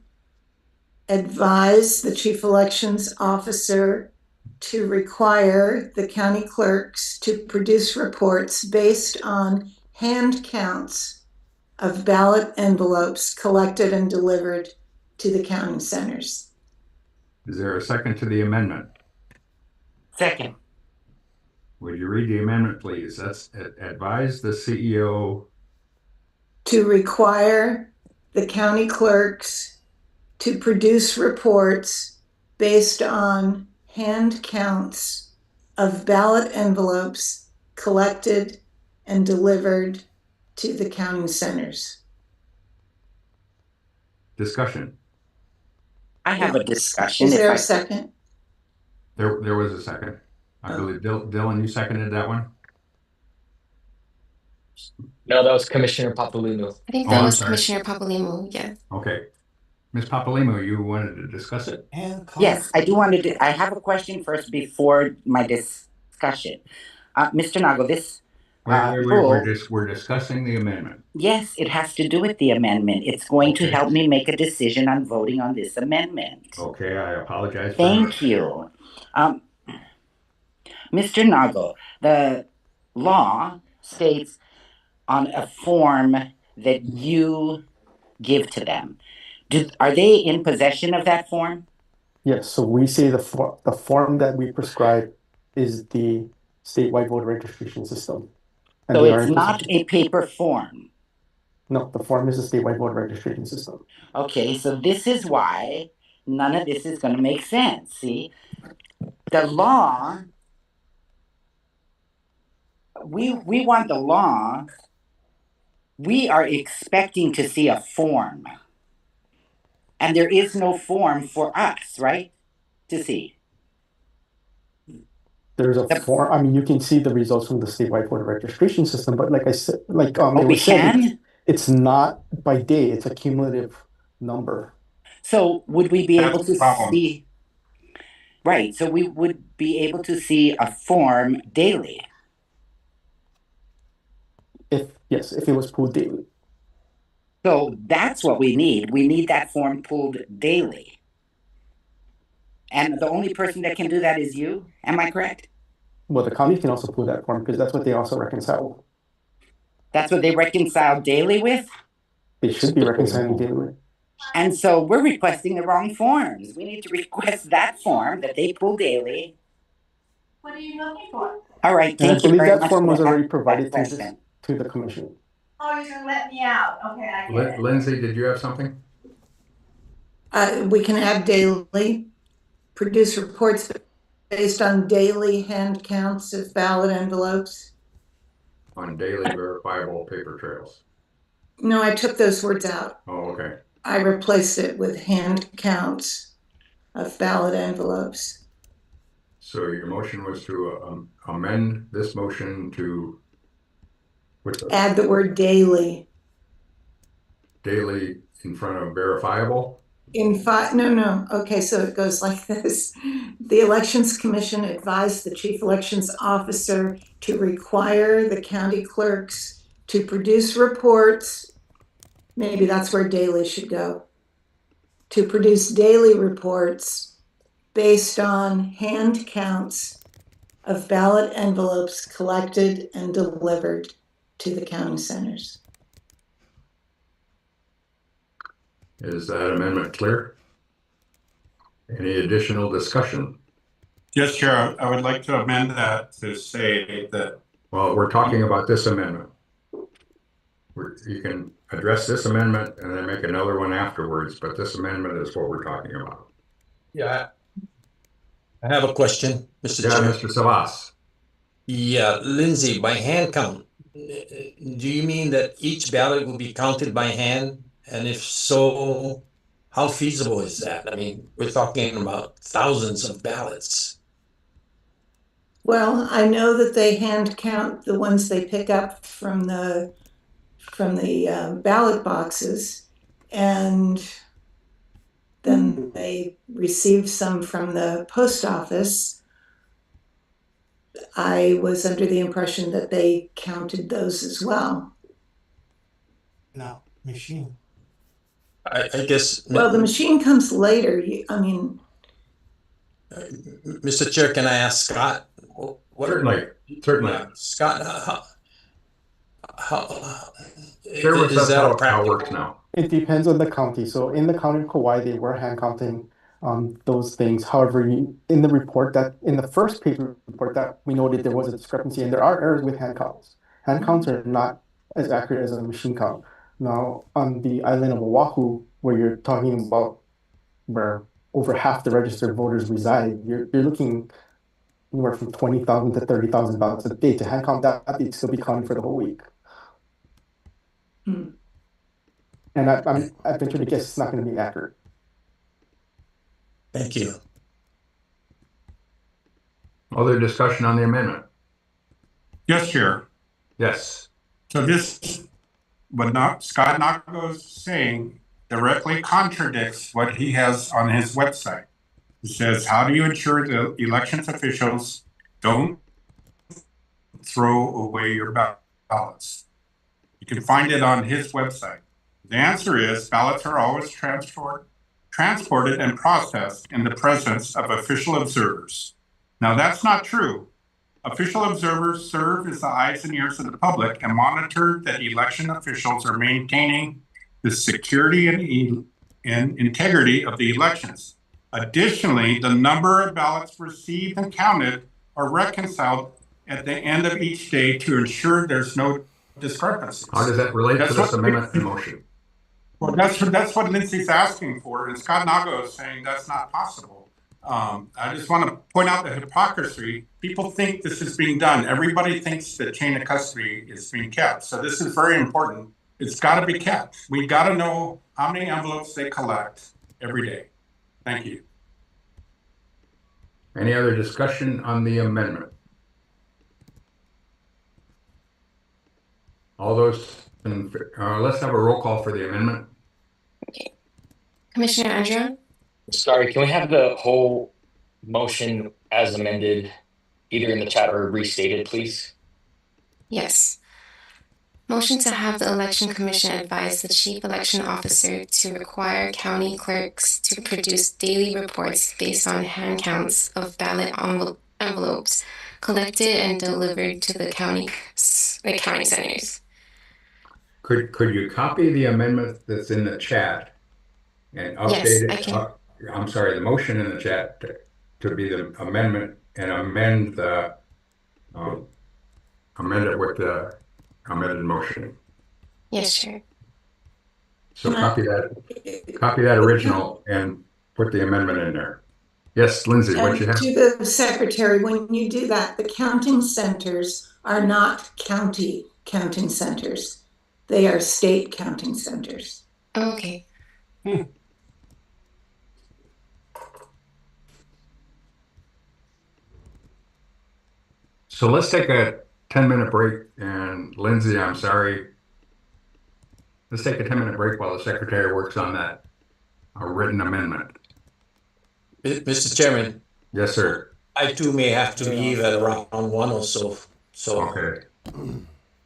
[SPEAKER 8] advise the chief elections officer to require the county clerks to produce reports based on hand counts of ballot envelopes collected and delivered to the counting centers.
[SPEAKER 6] Is there a second to the amendment?
[SPEAKER 22] Second.
[SPEAKER 6] Would you read the amendment, please? That's advise the CEO
[SPEAKER 8] To require the county clerks to produce reports based on hand counts of ballot envelopes collected and delivered to the counting centers.
[SPEAKER 6] discussion.
[SPEAKER 22] I have a discussion.
[SPEAKER 8] Is
[SPEAKER 22] if
[SPEAKER 8] there
[SPEAKER 22] I-
[SPEAKER 8] a second?
[SPEAKER 6] There was a second. I believe Dylan, you seconded that one?
[SPEAKER 3] No, that was Commissioner Papalimou.
[SPEAKER 9] I think
[SPEAKER 6] Oh,
[SPEAKER 9] that
[SPEAKER 6] I'm
[SPEAKER 9] was
[SPEAKER 6] sorry.
[SPEAKER 9] Commissioner Papalimou, yeah.
[SPEAKER 6] Okay. Ms. Papalimou, you wanted to discuss it?
[SPEAKER 22] Yes, I do want to. I have a question first before my discussion. Mr. Nago, this rule,
[SPEAKER 6] We're discussing the amendment.
[SPEAKER 22] yes, it has to do with the amendment. It's going to help me make a decision on voting on this amendment.
[SPEAKER 6] Okay, I apologize.
[SPEAKER 22] Thank you. Mr. Nago, the law states on a form that you give to them. Are they in possession of that form?
[SPEAKER 12] Yes, so we say the form that we prescribe is the statewide voter registration system. And
[SPEAKER 22] So
[SPEAKER 12] they are
[SPEAKER 22] it's
[SPEAKER 12] in
[SPEAKER 22] not
[SPEAKER 12] possession-
[SPEAKER 22] a paper form.
[SPEAKER 12] No, the form is the statewide voter registration system.
[SPEAKER 22] Okay, so this is why none of this is going to make sense. See, the law, we want the law, we are expecting to see a form. And there is no form for us, right? To see.
[SPEAKER 12] There's a form, I mean, you can see the results from the statewide voter registration system, but like I said, it
[SPEAKER 22] we
[SPEAKER 12] was said,
[SPEAKER 22] can?
[SPEAKER 12] it's not by day, it's a cumulative number.
[SPEAKER 22] So would we be
[SPEAKER 12] That's
[SPEAKER 22] able
[SPEAKER 12] the
[SPEAKER 22] to
[SPEAKER 12] problem.
[SPEAKER 22] see? Right, so we would be able to see a form daily.
[SPEAKER 12] If it was pulled daily.
[SPEAKER 22] So that's what we need. We need that form pulled daily. And the only person that can do that is you. Am I correct?
[SPEAKER 12] Well, the county can also pull that form because that's what they also reconcile.
[SPEAKER 22] That's what they reconcile daily with?
[SPEAKER 12] They should be reconciling daily with.
[SPEAKER 22] And so we're requesting the wrong forms. We need to request that form that they pull daily.
[SPEAKER 21] What are you looking for?
[SPEAKER 22] All right,
[SPEAKER 12] And I
[SPEAKER 22] thank you
[SPEAKER 12] believe
[SPEAKER 22] very
[SPEAKER 12] that
[SPEAKER 22] much
[SPEAKER 12] form
[SPEAKER 22] for
[SPEAKER 12] was
[SPEAKER 22] that
[SPEAKER 12] already provided
[SPEAKER 22] question.
[SPEAKER 12] to the commission.
[SPEAKER 21] Oh, you're gonna let me out. Okay, I get it.
[SPEAKER 6] Lindsay, did you have something?
[SPEAKER 8] We can add daily, produce reports based on daily hand counts of ballot envelopes.
[SPEAKER 6] On daily verifiable paper trails.
[SPEAKER 8] No, I took those words out.
[SPEAKER 6] Oh, okay.
[SPEAKER 8] I replaced it with hand counts of ballot envelopes.
[SPEAKER 6] So your motion was to amend this motion to
[SPEAKER 8] Add the word daily.
[SPEAKER 6] Daily in front of verifiable?
[SPEAKER 8] No. Okay, so it goes like this. The Elections Commission advised the Chief Elections Officer to require the county clerks to produce reports. Maybe that's where daily should go. To produce daily reports based on hand counts of ballot envelopes collected and delivered to the county centers.
[SPEAKER 6] Is that amendment clear? Any additional discussion?
[SPEAKER 24] Yes, Chair, I would like to amend that to say that.
[SPEAKER 6] Well, we're talking about this amendment. You can address this amendment and then make another one afterwards, but this amendment is what we're talking about.
[SPEAKER 5] Yeah, I have a question, Mr.
[SPEAKER 6] Yeah,
[SPEAKER 5] Chair.
[SPEAKER 6] Mr. Savas.
[SPEAKER 5] Yeah, Lindsay, by hand count, do you mean that each ballot will be counted by hand? And if so, how feasible is that? I mean, we're talking about thousands of ballots.
[SPEAKER 8] Well, I know that they hand count the ones they pick up from the ballot boxes, and then they receive some from the post office. I was under the impression that they counted those as well.
[SPEAKER 10] No, machine.
[SPEAKER 5] I guess.
[SPEAKER 8] Well, the machine comes later.
[SPEAKER 5] Mr. Chair, can I ask Scott?
[SPEAKER 6] Certainly.
[SPEAKER 5] Scott,
[SPEAKER 6] Share with us how it works now.
[SPEAKER 12] It depends on the county. So in the county of Kauai, they were hand counting those things. However, in the first page report that we noted there was a discrepancy, and there are errors with hand counts. Hand counts are not as accurate as a machine count. Now, on the island of Oahu, where you're talking about where over half the registered voters reside, you're looking anywhere from 20,000 to 30,000 ballots a day. To hand count that, they'd still be counting for the whole week. And I venture to guess it's not going to be accurate.
[SPEAKER 5] Thank you.
[SPEAKER 6] Other discussion on the amendment?
[SPEAKER 24] Yes, Chair.
[SPEAKER 6] Yes.
[SPEAKER 24] So this, what Scott Nago is saying directly contradicts what he has on his website. It says, how do you ensure the elections officials don't throw away your ballots? You can find it on his website. The answer is ballots are always transported and processed in the presence of official observers. Now that's not true. Official observers serve as the eyes and ears of the public and monitor that election officials are maintaining the security and integrity of the elections. Additionally, the number of ballots received and counted are reconciled at the end of each day to ensure there's no discrepancies.
[SPEAKER 6] How does that relate to this amendment in motion?
[SPEAKER 24] Well, that's what Lindsay's asking for, and Scott Nago is saying that's not possible. I just want to point out the hypocrisy. People think this is being done. Everybody thinks the chain of custody is being kept. So this is very important. It's got to be kept. We got to know how many envelopes they collect every day. Thank you.
[SPEAKER 6] Any other discussion on the amendment? All those, let's have a roll call for the amendment.
[SPEAKER 9] Okay. Commissioner Andrew?
[SPEAKER 3] Sorry, can we have the whole motion as amended, either in the chat or restated, please?
[SPEAKER 9] Yes. Motion to have the Election Commission advise the Chief Election Officer to require county clerks to produce daily reports based on hand counts of ballot envelopes collected and delivered to the county centers.
[SPEAKER 6] Could you copy the amendment that's in the chat and
[SPEAKER 9] Yes,
[SPEAKER 6] update
[SPEAKER 9] I
[SPEAKER 6] it?
[SPEAKER 9] can.
[SPEAKER 6] I'm sorry, the motion in the chat to be the amendment and amend the amend it with the amended motion.
[SPEAKER 9] Yes, Chair.
[SPEAKER 6] So copy that original and put the amendment in there. Yes, Lindsay, what you
[SPEAKER 8] And
[SPEAKER 6] have?
[SPEAKER 8] to the secretary, when you do that, the counting centers are not county counting centers. They are state counting centers.
[SPEAKER 9] Okay.
[SPEAKER 6] So let's take a 10-minute break. And Lindsay, I'm sorry. Let's take a 10-minute break while the secretary works on that written amendment.
[SPEAKER 5] Mr. Chairman,
[SPEAKER 6] Yes, sir.
[SPEAKER 5] I too may have to leave at around 1 or so. So
[SPEAKER 6] Okay.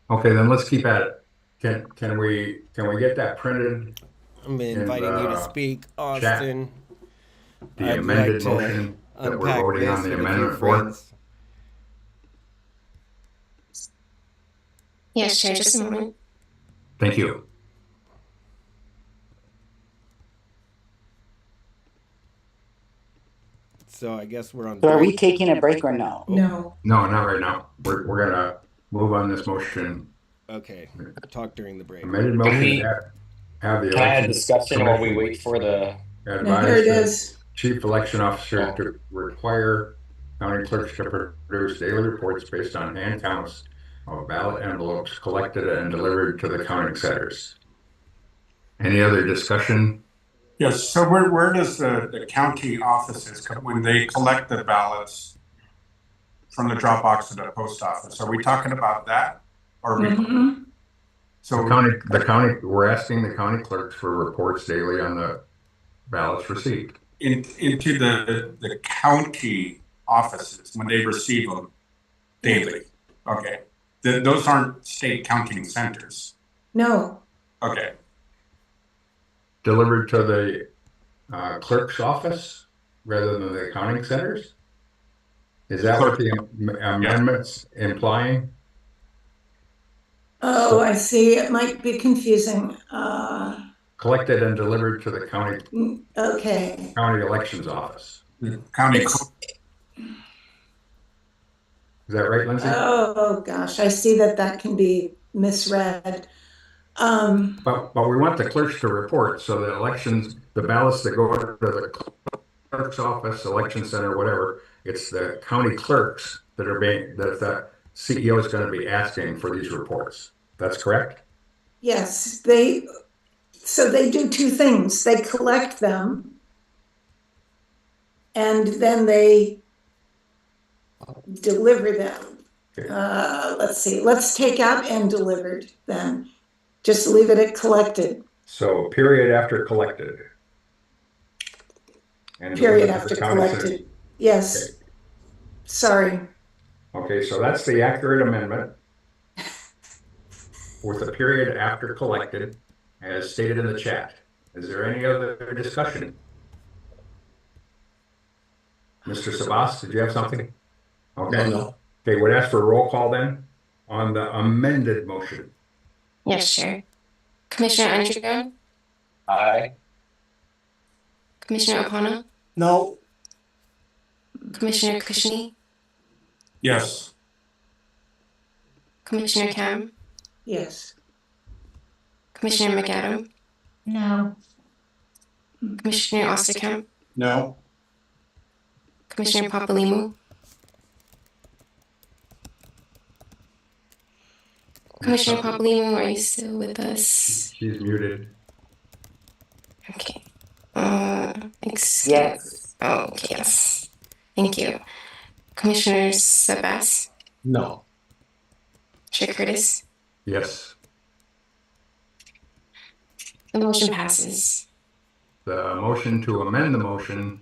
[SPEAKER 6] Okay, then let's keep at it. Can we get that printed?
[SPEAKER 1] I'm inviting you to speak, Austin.
[SPEAKER 6] The
[SPEAKER 1] I'd
[SPEAKER 6] amended
[SPEAKER 1] like to
[SPEAKER 6] motion that we're
[SPEAKER 1] unpack
[SPEAKER 6] voting on
[SPEAKER 1] this
[SPEAKER 6] the
[SPEAKER 1] with a few
[SPEAKER 6] amendment for?
[SPEAKER 1] friends.
[SPEAKER 9] Yes, Chair, just a moment.
[SPEAKER 6] Thank you.
[SPEAKER 1] So I guess we're on
[SPEAKER 22] So are we
[SPEAKER 1] break.
[SPEAKER 22] taking a break or no?
[SPEAKER 8] No.
[SPEAKER 6] No, not right now. We're gonna move on this motion.
[SPEAKER 1] Okay, talk during the break.
[SPEAKER 6] Amended
[SPEAKER 3] Can
[SPEAKER 6] motion
[SPEAKER 3] we
[SPEAKER 6] have the
[SPEAKER 3] can I have
[SPEAKER 6] election
[SPEAKER 3] discussion while we
[SPEAKER 6] commission
[SPEAKER 3] wait for the?
[SPEAKER 8] Now, here it
[SPEAKER 6] advise
[SPEAKER 8] is.
[SPEAKER 6] the chief election officer to require county clerks to produce daily reports based on hand counts of ballot envelopes collected and delivered to the counting centers. Any other discussion?
[SPEAKER 24] Yes, so where does the county offices, when they collect the ballots from the drop box to the post office, are we talking about that? Or we,
[SPEAKER 8] Mhm.
[SPEAKER 24] so
[SPEAKER 6] The county, we're asking the county clerks for reports daily on the ballots received.
[SPEAKER 24] into the county offices when they receive them daily? Okay, those aren't state counting centers.
[SPEAKER 8] No.
[SPEAKER 24] Okay,
[SPEAKER 6] Delivered to the clerk's office rather than the accounting centers? Is that what the amendment's implying?
[SPEAKER 8] Oh, I see. It might be confusing.
[SPEAKER 6] Collected and delivered to the county
[SPEAKER 8] Okay.
[SPEAKER 6] elections office.
[SPEAKER 24] county.
[SPEAKER 8] It's-
[SPEAKER 6] Is that right, Lindsay?
[SPEAKER 8] Oh, gosh. I see that can be misread.
[SPEAKER 6] But we want the clerks to report, so the elections, the ballots that go to the clerk's office, election center, whatever, it's the county clerks that are that the CEO is going to be asking for these reports. That's correct?
[SPEAKER 8] Yes, so they do two things. They collect them and then they deliver them. Let's see, let's take out and delivered then. Just leave it at collected.
[SPEAKER 6] So period after collected. And
[SPEAKER 8] Period
[SPEAKER 6] delivered to
[SPEAKER 8] after
[SPEAKER 6] the county
[SPEAKER 8] collected.
[SPEAKER 6] center.
[SPEAKER 8] Yes.
[SPEAKER 6] Okay.
[SPEAKER 8] Sorry.
[SPEAKER 6] Okay, so that's the accurate amendment with the period after collected as stated in the chat. Is there any other discussion? Mr. Sabas, did you have something? Okay.
[SPEAKER 5] No.
[SPEAKER 6] Okay, would ask for a roll call then on the amended motion.
[SPEAKER 9] Yes, Chair. Commissioner Underground?
[SPEAKER 3] Aye.
[SPEAKER 9] Commissioner O'Connor?
[SPEAKER 10] No.
[SPEAKER 9] Commissioner Kushney?
[SPEAKER 24] Yes.
[SPEAKER 9] Commissioner Cam?
[SPEAKER 8] Yes.
[SPEAKER 9] Commissioner McAdam?
[SPEAKER 2] No.
[SPEAKER 9] Commissioner Osterkamp?
[SPEAKER 20] No.
[SPEAKER 9] Commissioner Papalimu? Commissioner Papalimu, are you still with us?
[SPEAKER 6] She's muted.
[SPEAKER 9] Okay. Excuse.
[SPEAKER 22] Yes.
[SPEAKER 9] Oh, okay, yes. Thank you. Commissioner Sabas?
[SPEAKER 5] No.
[SPEAKER 9] Chair Curtis?
[SPEAKER 6] Yes.
[SPEAKER 9] The motion passes.
[SPEAKER 6] The motion to amend the motion.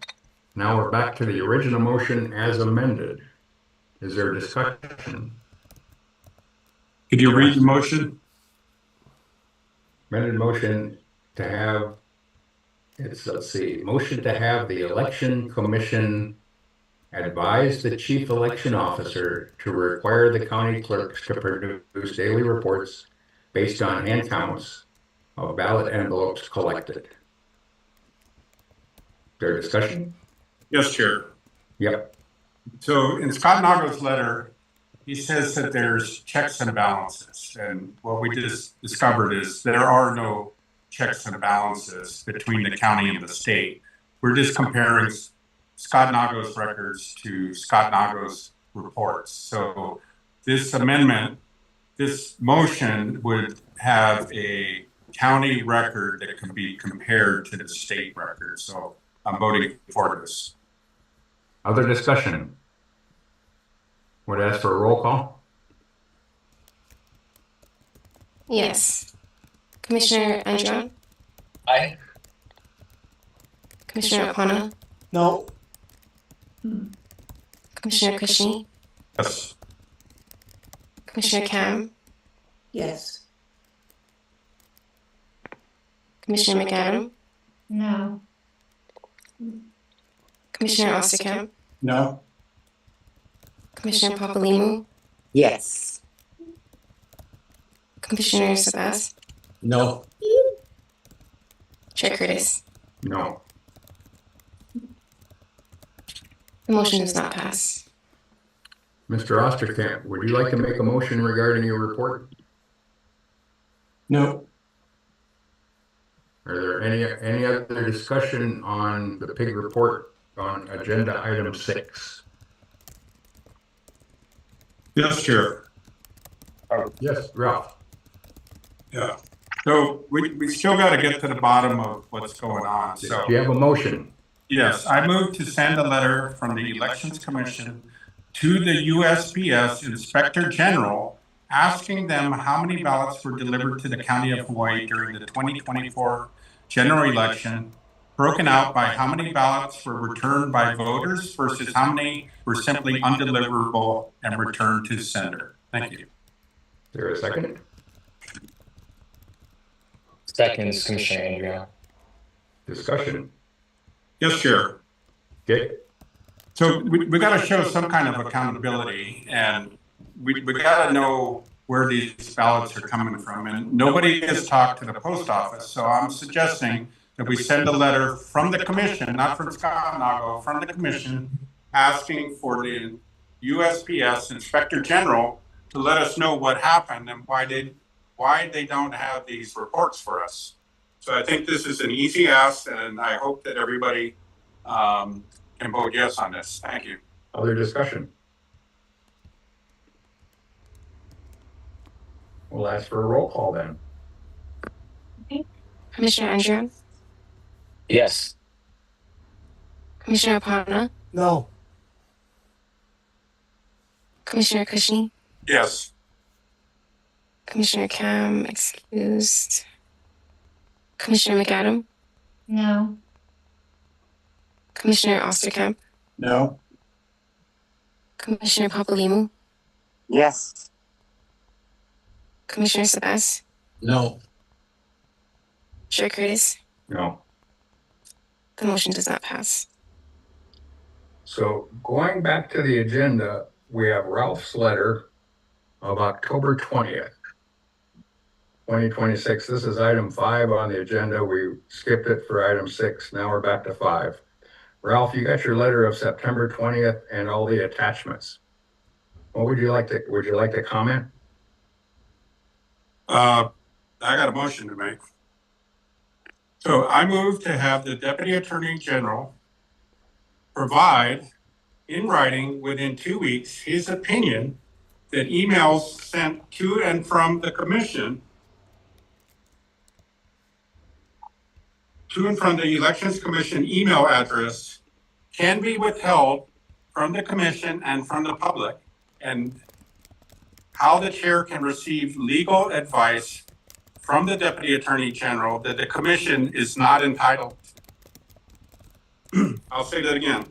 [SPEAKER 6] Now we're back to the original motion as amended. Is there discussion?
[SPEAKER 24] Could you read the motion?
[SPEAKER 6] Amended motion to have, let's see, motion to have the election commission advise the chief election officer to require the county clerks to produce daily reports based on hand counts of ballot envelopes collected. Their discussion?
[SPEAKER 24] Yes, Chair.
[SPEAKER 6] Yep.
[SPEAKER 24] So in Scott Nago's letter, he says that there's checks and balances. And what we just discovered is there are no checks and balances between the county and the state. We're just comparing Scott Nago's records to Scott Nago's reports. So this amendment, this motion would have a county record that can be compared to the state record. So I'm voting for this.
[SPEAKER 6] Other discussion? Would ask for a roll call?
[SPEAKER 9] Yes. Commissioner Andron?
[SPEAKER 3] Aye.
[SPEAKER 9] Commissioner O'Connor?
[SPEAKER 10] No.
[SPEAKER 9] Commissioner Kushni?
[SPEAKER 24] Yes.
[SPEAKER 9] Commissioner Cam?
[SPEAKER 8] Yes.
[SPEAKER 9] Commissioner McAdam?
[SPEAKER 2] No.
[SPEAKER 9] Commissioner Osterkamp?
[SPEAKER 20] No.
[SPEAKER 9] Commissioner Papalimu?
[SPEAKER 22] Yes.
[SPEAKER 9] Commissioner Sabas?
[SPEAKER 5] No.
[SPEAKER 9] Chair Curtis?
[SPEAKER 6] No.
[SPEAKER 9] The motion does not pass.
[SPEAKER 6] Mr. Osterkamp, would you like to make a motion regarding your report?
[SPEAKER 20] No.
[SPEAKER 6] Are there any other discussion on the pig report on agenda item 6?
[SPEAKER 24] Yes, Chair.
[SPEAKER 6] Yes, Ralph.
[SPEAKER 24] Yeah. So we still got to get to the bottom of what's going on. So
[SPEAKER 6] Do you have a motion?
[SPEAKER 24] yes, I move to send a letter from the Elections Commission to the USPS Inspector General asking them how many ballots were delivered to the County of Hawaii during the 2024 general election, broken out by how many ballots were returned by voters versus how many were simply undeliverable and returned to sender. Thank you.
[SPEAKER 6] Is there a second?
[SPEAKER 3] Seconds, Commissioner Andrea.
[SPEAKER 6] Discussion?
[SPEAKER 24] Yes, Chair.
[SPEAKER 6] Okay.
[SPEAKER 24] So we got to show some kind of accountability, and we got to know where these ballots are coming from. And nobody has talked to the post office, so I'm suggesting that we send a letter from the commission, not from Scott Nago, from the commission, asking for the USPS Inspector General to let us know what happened and why they don't have these reports for us. So I think this is an easy ask, and I hope that everybody can vote yes on this. Thank you.
[SPEAKER 6] Other discussion? We'll ask for a roll call then.
[SPEAKER 9] Commissioner Andron?
[SPEAKER 3] Yes.
[SPEAKER 9] Commissioner O'Connor?
[SPEAKER 10] No.
[SPEAKER 9] Commissioner Kushni?
[SPEAKER 24] Yes.
[SPEAKER 9] Commissioner Cam, excused. Commissioner McAdam?
[SPEAKER 2] No.
[SPEAKER 9] Commissioner Osterkamp?
[SPEAKER 20] No.
[SPEAKER 9] Commissioner Papalimu?
[SPEAKER 22] Yes.
[SPEAKER 9] Commissioner Sabas?
[SPEAKER 5] No.
[SPEAKER 9] Chair Curtis?
[SPEAKER 6] No.
[SPEAKER 9] The motion does not pass.
[SPEAKER 6] So going back to the agenda, we have Ralph's letter of October 20th, 2026. This is item 5 on the agenda. We skipped it for item 6. Now we're back to 5. Ralph, you got your letter of September 20th and all the attachments. What would you like to comment?
[SPEAKER 24] I got a motion to make. So I move to have the Deputy Attorney General provide in writing within 2 weeks his opinion that emails sent to and from the commission to and from the Elections Commission email address can be withheld from the commission and from the public, and how the chair can receive legal advice from the Deputy Attorney General that the commission is not entitled. I'll say that again.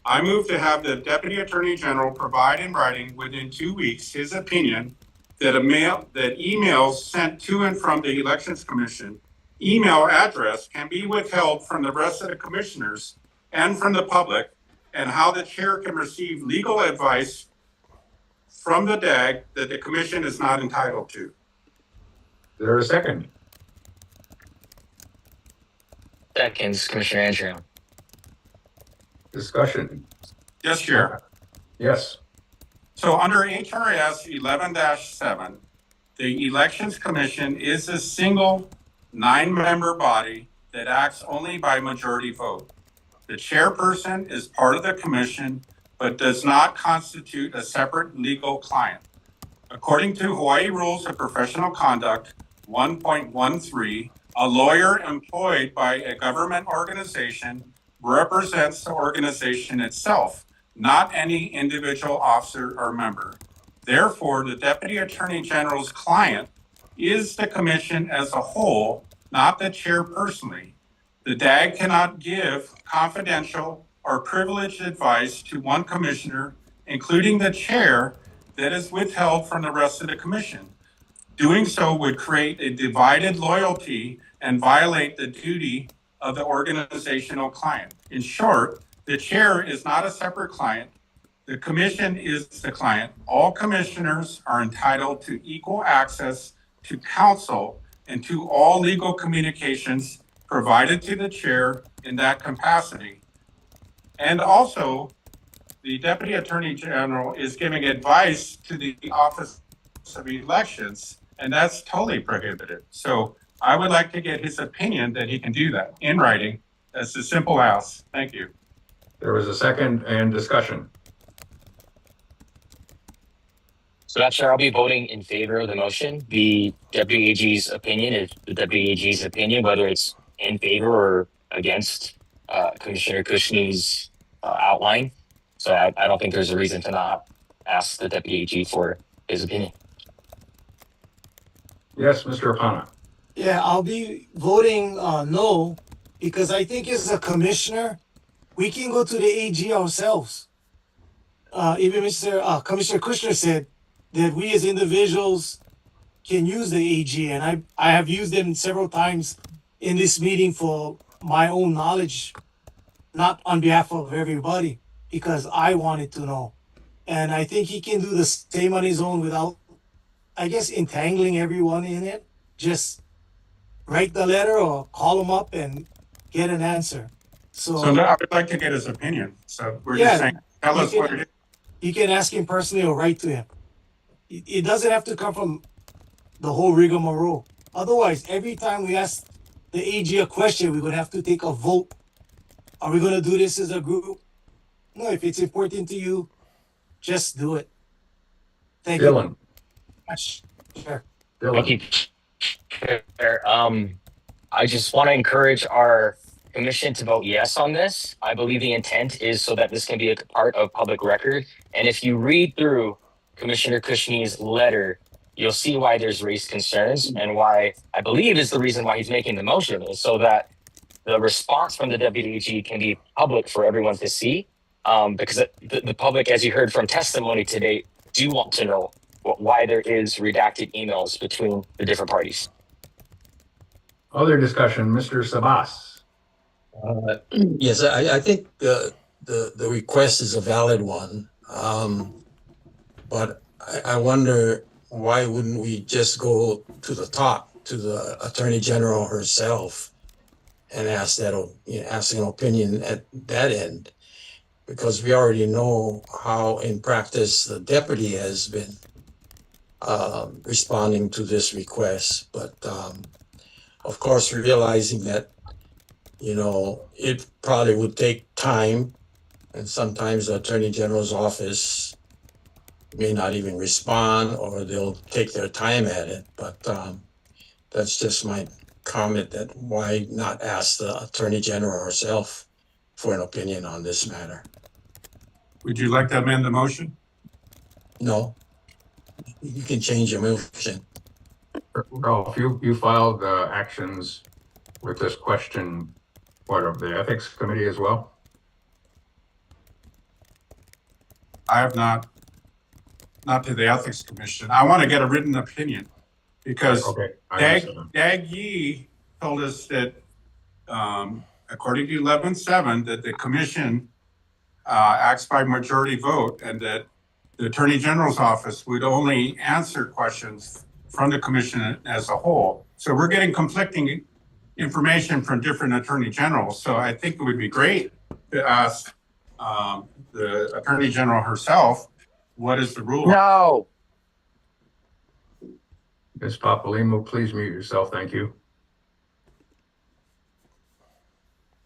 [SPEAKER 24] I move to have the Deputy Attorney General provide in writing within 2 weeks his opinion that emails sent to and from the Elections Commission email address can be withheld from the rest of the commissioners and from the public, and how the chair can receive legal advice from the DAG that the commission is not entitled to.
[SPEAKER 6] Is there a second?
[SPEAKER 3] Seconds, Commissioner Andrew.
[SPEAKER 24] Discussion. Yes, Chair.
[SPEAKER 6] Yes.
[SPEAKER 24] So under HRS 11-7, the Elections Commission is a single 9-member body that acts only by majority vote. The chairperson is part of the commission, but does not constitute a separate legal client. According to Hawaii Rules of Professional Conduct 1.13, a lawyer employed by a government organization represents the organization itself, not any individual officer or member. Therefore, the Deputy Attorney General's client is the commission as a whole, not the chair personally. The DAG cannot give confidential or privileged advice to one commissioner, including the chair, that is withheld from the rest of the commission. Doing so would create a divided loyalty and violate the duty of the organizational client. In short, the chair is not a separate client. The commission is the client. All commissioners are entitled to equal access to counsel and to all legal communications provided to the chair in that capacity. And also, the Deputy Attorney General is giving advice to the Office of Elections, and that's totally prohibited. So I would like to get his opinion that he can do that in writing. That's a simple ask. Thank you.
[SPEAKER 6] There was a second and discussion.
[SPEAKER 3] So that's sure I'll be voting in favor of the motion. The WAG's opinion is the WAG's opinion, whether it's in favor or against Commissioner Kushne's outline. So I don't think there's a reason to not ask the WAG for his opinion.
[SPEAKER 6] Yes, Mr. Ohana.
[SPEAKER 10] Yeah, I'll be voting no, because I think as a commissioner, we can go to the AG ourselves. Even Commissioner Kushner said that we as individuals can use the AG, and I have used them several times in this meeting for my own knowledge, not on behalf of everybody, because I wanted to know. And I think he can do the same on his own without, I guess, entangling everyone in it. Just write the letter or call him up and get an answer. So
[SPEAKER 24] I would like to get his opinion. So we're just saying, tell us what it is.
[SPEAKER 10] You can ask him personally or write to him. It doesn't have to come from the whole rigmarole. Otherwise, every time we ask the AG a question, we're going to have to take a vote. Are we going to do this as a group? No, if it's important to you, just do it. Thank
[SPEAKER 6] Dylan.
[SPEAKER 10] you. Sure.
[SPEAKER 3] Thank you, Chair. I just want to encourage our commission to vote yes on this. I believe the intent is so that this can be a part of public record. And if you read through Commissioner Kushne's letter, you'll see why there's raised concerns, and why I believe is the reason why he's making the motion, is so that the response from the WAG can be public for everyone to see. Because the public, as you heard from testimony today, do want to know why there is redacted emails between the different parties.
[SPEAKER 6] Other discussion, Mr. Sabas.
[SPEAKER 5] Yes, I think the request is a valid one. But I wonder, why wouldn't we just go to the top, to the Attorney General herself, and ask ask an opinion at that end? Because we already know how, in practice, the deputy has been responding to this request. But of course, realizing that, it probably would take time, and sometimes the Attorney General's office may not even respond, or they'll take their time at it. But that's just my comment, that why not ask the Attorney General herself for an opinion on this matter?
[SPEAKER 24] Would you like to amend the motion?
[SPEAKER 5] No. You can change your motion.
[SPEAKER 6] Ralph, you filed actions with this question, of the Ethics Committee as well?
[SPEAKER 24] I have not to the Ethics Commission. I want to get a written opinion, because Dag Yee told us that according to 11.7, that the commission acts by majority vote, and that the Attorney General's office would only answer questions from the commission as a whole. So we're getting conflicting information from different Attorney Generals. So I think it would be great to ask the Attorney General herself, what is the rule?
[SPEAKER 22] No.
[SPEAKER 6] Ms. Papalimou, please mute yourself. Thank you.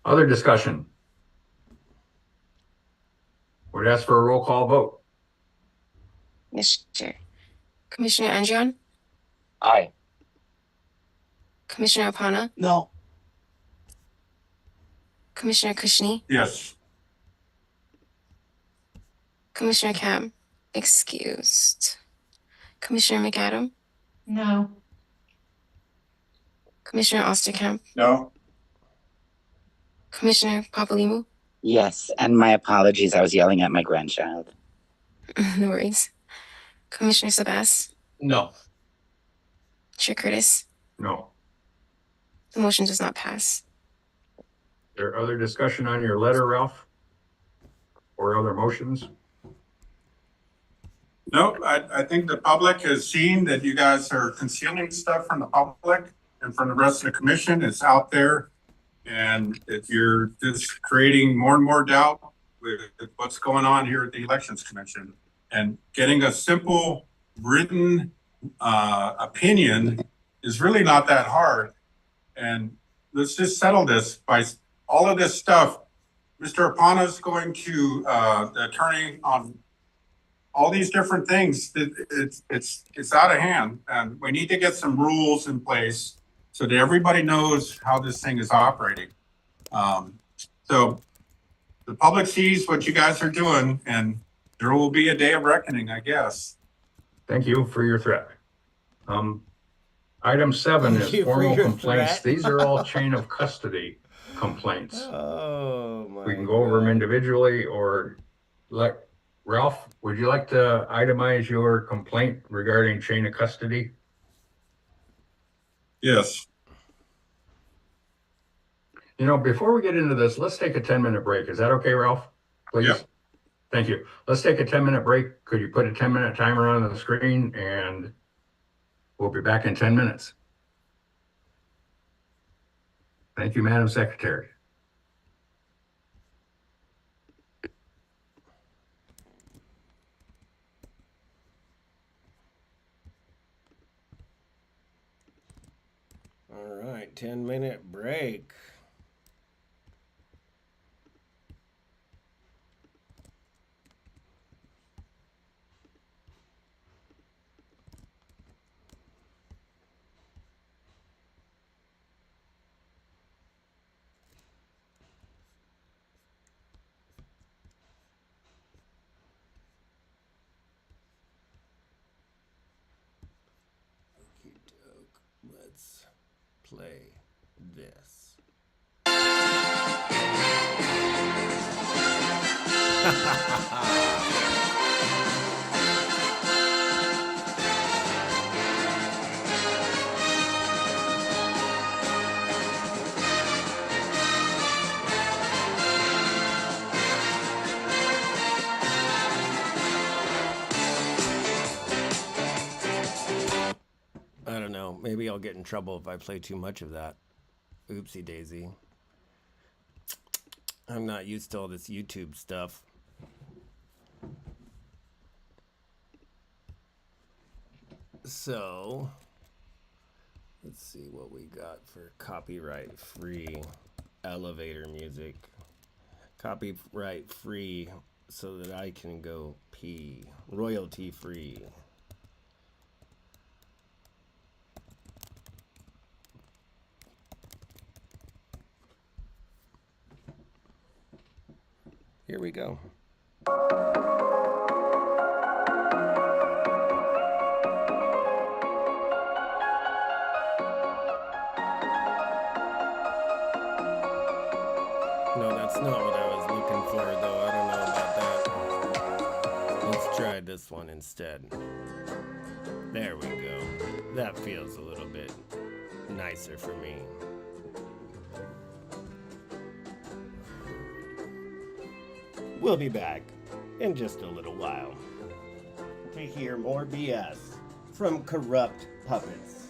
[SPEAKER 6] Other discussion? Would ask for a roll call vote.
[SPEAKER 9] Mr. Chair. Commissioner Andrion?
[SPEAKER 22] Aye.
[SPEAKER 9] Commissioner Apana?
[SPEAKER 10] No.
[SPEAKER 9] Commissioner Kushni?
[SPEAKER 24] Yes.
[SPEAKER 9] Commissioner Cam? Excused. Commissioner McAdam?
[SPEAKER 2] No.
[SPEAKER 9] Commissioner Osterkamp?
[SPEAKER 24] No.
[SPEAKER 9] Commissioner Papalimou?
[SPEAKER 22] Yes, and my apologies. I was yelling at my grandchild.
[SPEAKER 9] No worries. Commissioner Sabas?
[SPEAKER 5] No.
[SPEAKER 9] Chair Curtis?
[SPEAKER 6] No.
[SPEAKER 9] The motion does not pass.
[SPEAKER 6] There other discussion on your letter, Ralph? Or other motions?
[SPEAKER 24] No, I think the public has seen that you guys are concealing stuff from the public and from the rest of the commission. It's out there. And if you're just creating more and more doubt with what's going on here at the Elections Commission, and getting a simple written opinion is really not that hard. And let's just settle this by all of this stuff. Mr. Apana is going to the attorney on all these different things. It's out of hand, and we need to get some rules in place so that everybody knows how this thing is operating. So the public sees what you guys are doing, and there will be a day of reckoning, I guess.
[SPEAKER 6] Thank you for your threat. Item 7
[SPEAKER 1] Thank you
[SPEAKER 6] is
[SPEAKER 1] for
[SPEAKER 6] formal
[SPEAKER 1] your
[SPEAKER 6] complaints.
[SPEAKER 1] threat.
[SPEAKER 6] These are all chain of custody complaints.
[SPEAKER 1] Oh my.
[SPEAKER 6] We can go over them individually, or let Ralph, would you like to itemize your complaint regarding chain of custody?
[SPEAKER 24] Yes.
[SPEAKER 6] You know, before we get into this, let's take a 10-minute break. Is that okay, Ralph? Please.
[SPEAKER 24] Yep.
[SPEAKER 6] Thank you. Let's take a 10-minute break. Could you put a 10-minute timer on the screen, and we'll be back in 10 minutes. Thank you, Madam Secretary.
[SPEAKER 1] All right, 10-minute break. Okey-doke. Let's play this. I don't know. Maybe I'll get in trouble if I play too much of that. Oopsie daisy. I'm not used to all this YouTube stuff. So, let's see what we got for copyright free elevator music. Copyright free so that I can go pee. Royalty free. Here we go. No, that's not what I was looking for, though. I don't know about that. Let's try this one instead. There we go. That feels a little bit nicer for me. We'll be back in just a little while to hear more BS from corrupt puppets.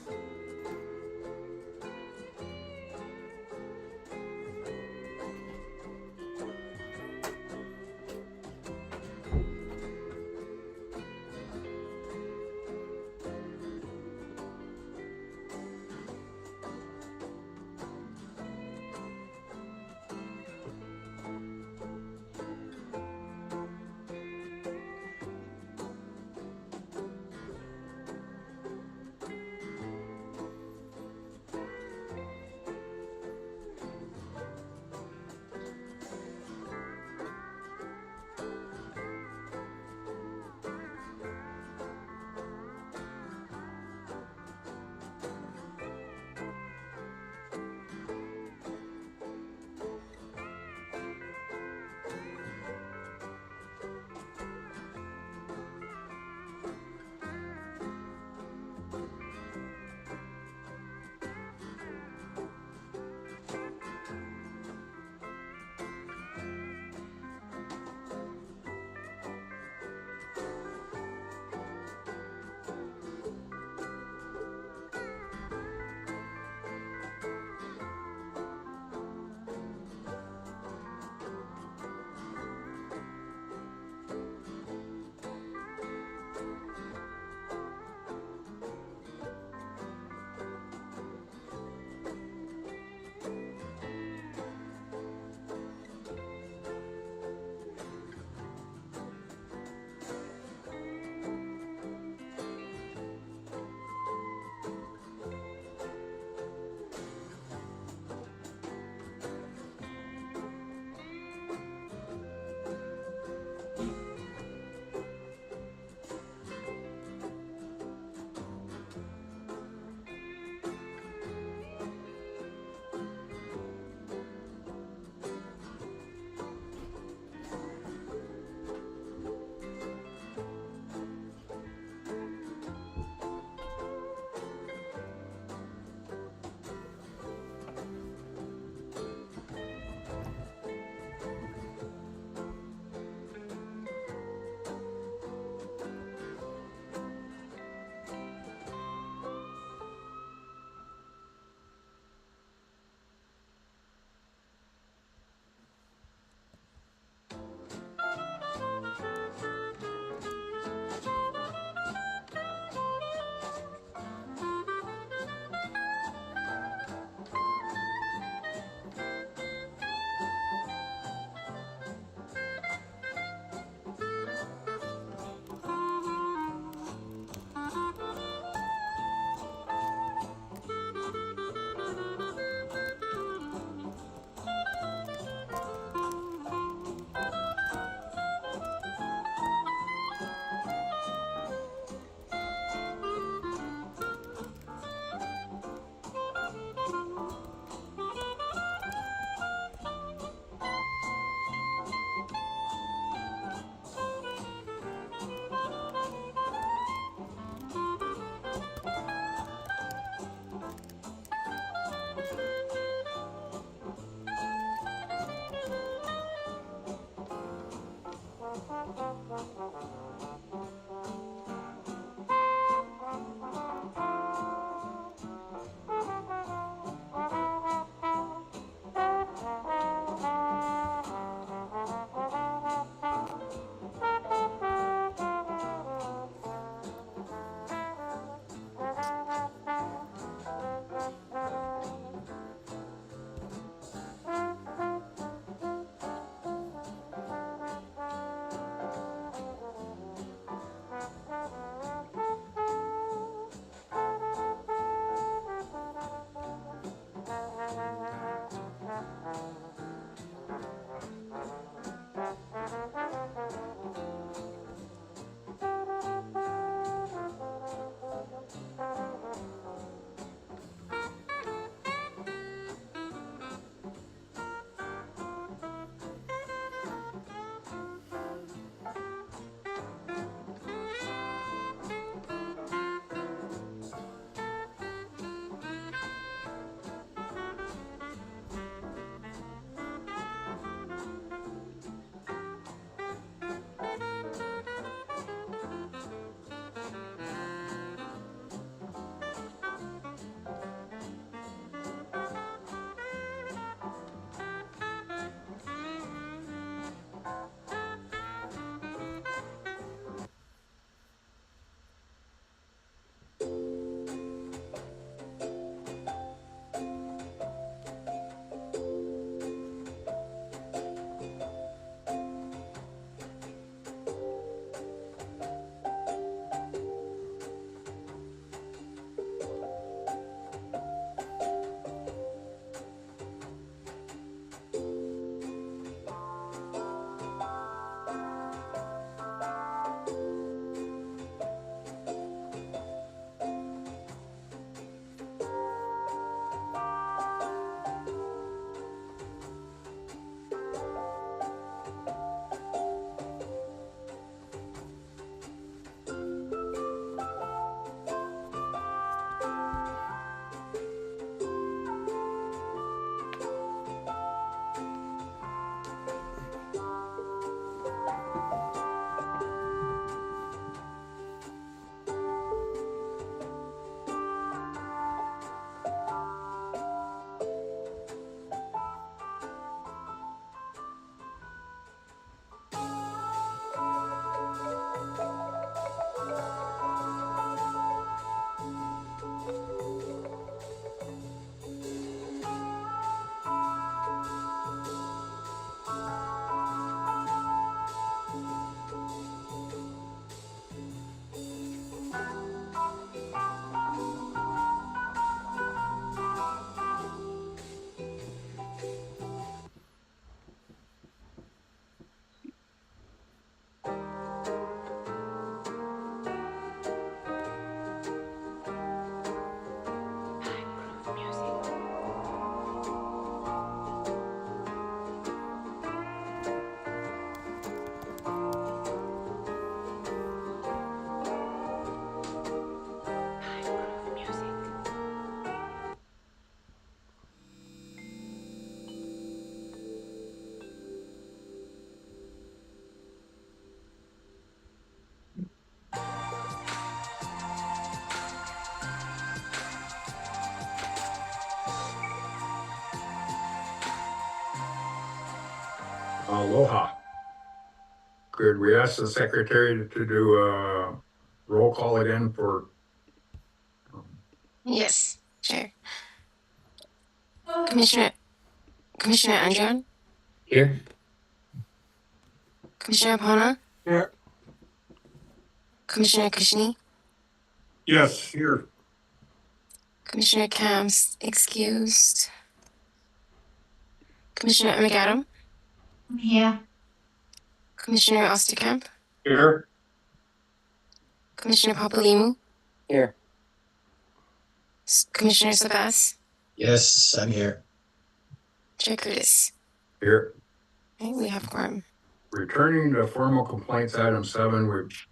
[SPEAKER 6] Aloha. Could we ask the secretary to do a roll call again for?
[SPEAKER 9] Yes, sure. Commissioner Andrian?
[SPEAKER 3] Here.
[SPEAKER 9] Commissioner Apona?
[SPEAKER 4] Here.
[SPEAKER 9] Commissioner Kushni?
[SPEAKER 24] Yes, here.
[SPEAKER 9] Commissioner Camps, excused. Commissioner McAdam?
[SPEAKER 2] I'm here.
[SPEAKER 9] Commissioner Osterkamp?
[SPEAKER 24] Here.
[SPEAKER 9] Commissioner Papalimu?
[SPEAKER 22] Here.
[SPEAKER 9] Commissioner Sabas?
[SPEAKER 5] Yes, I'm here.
[SPEAKER 9] Chair Curtis?
[SPEAKER 6] Here.
[SPEAKER 9] Okay, we have quorum.
[SPEAKER 6] Returning to formal complaints, item 7, we've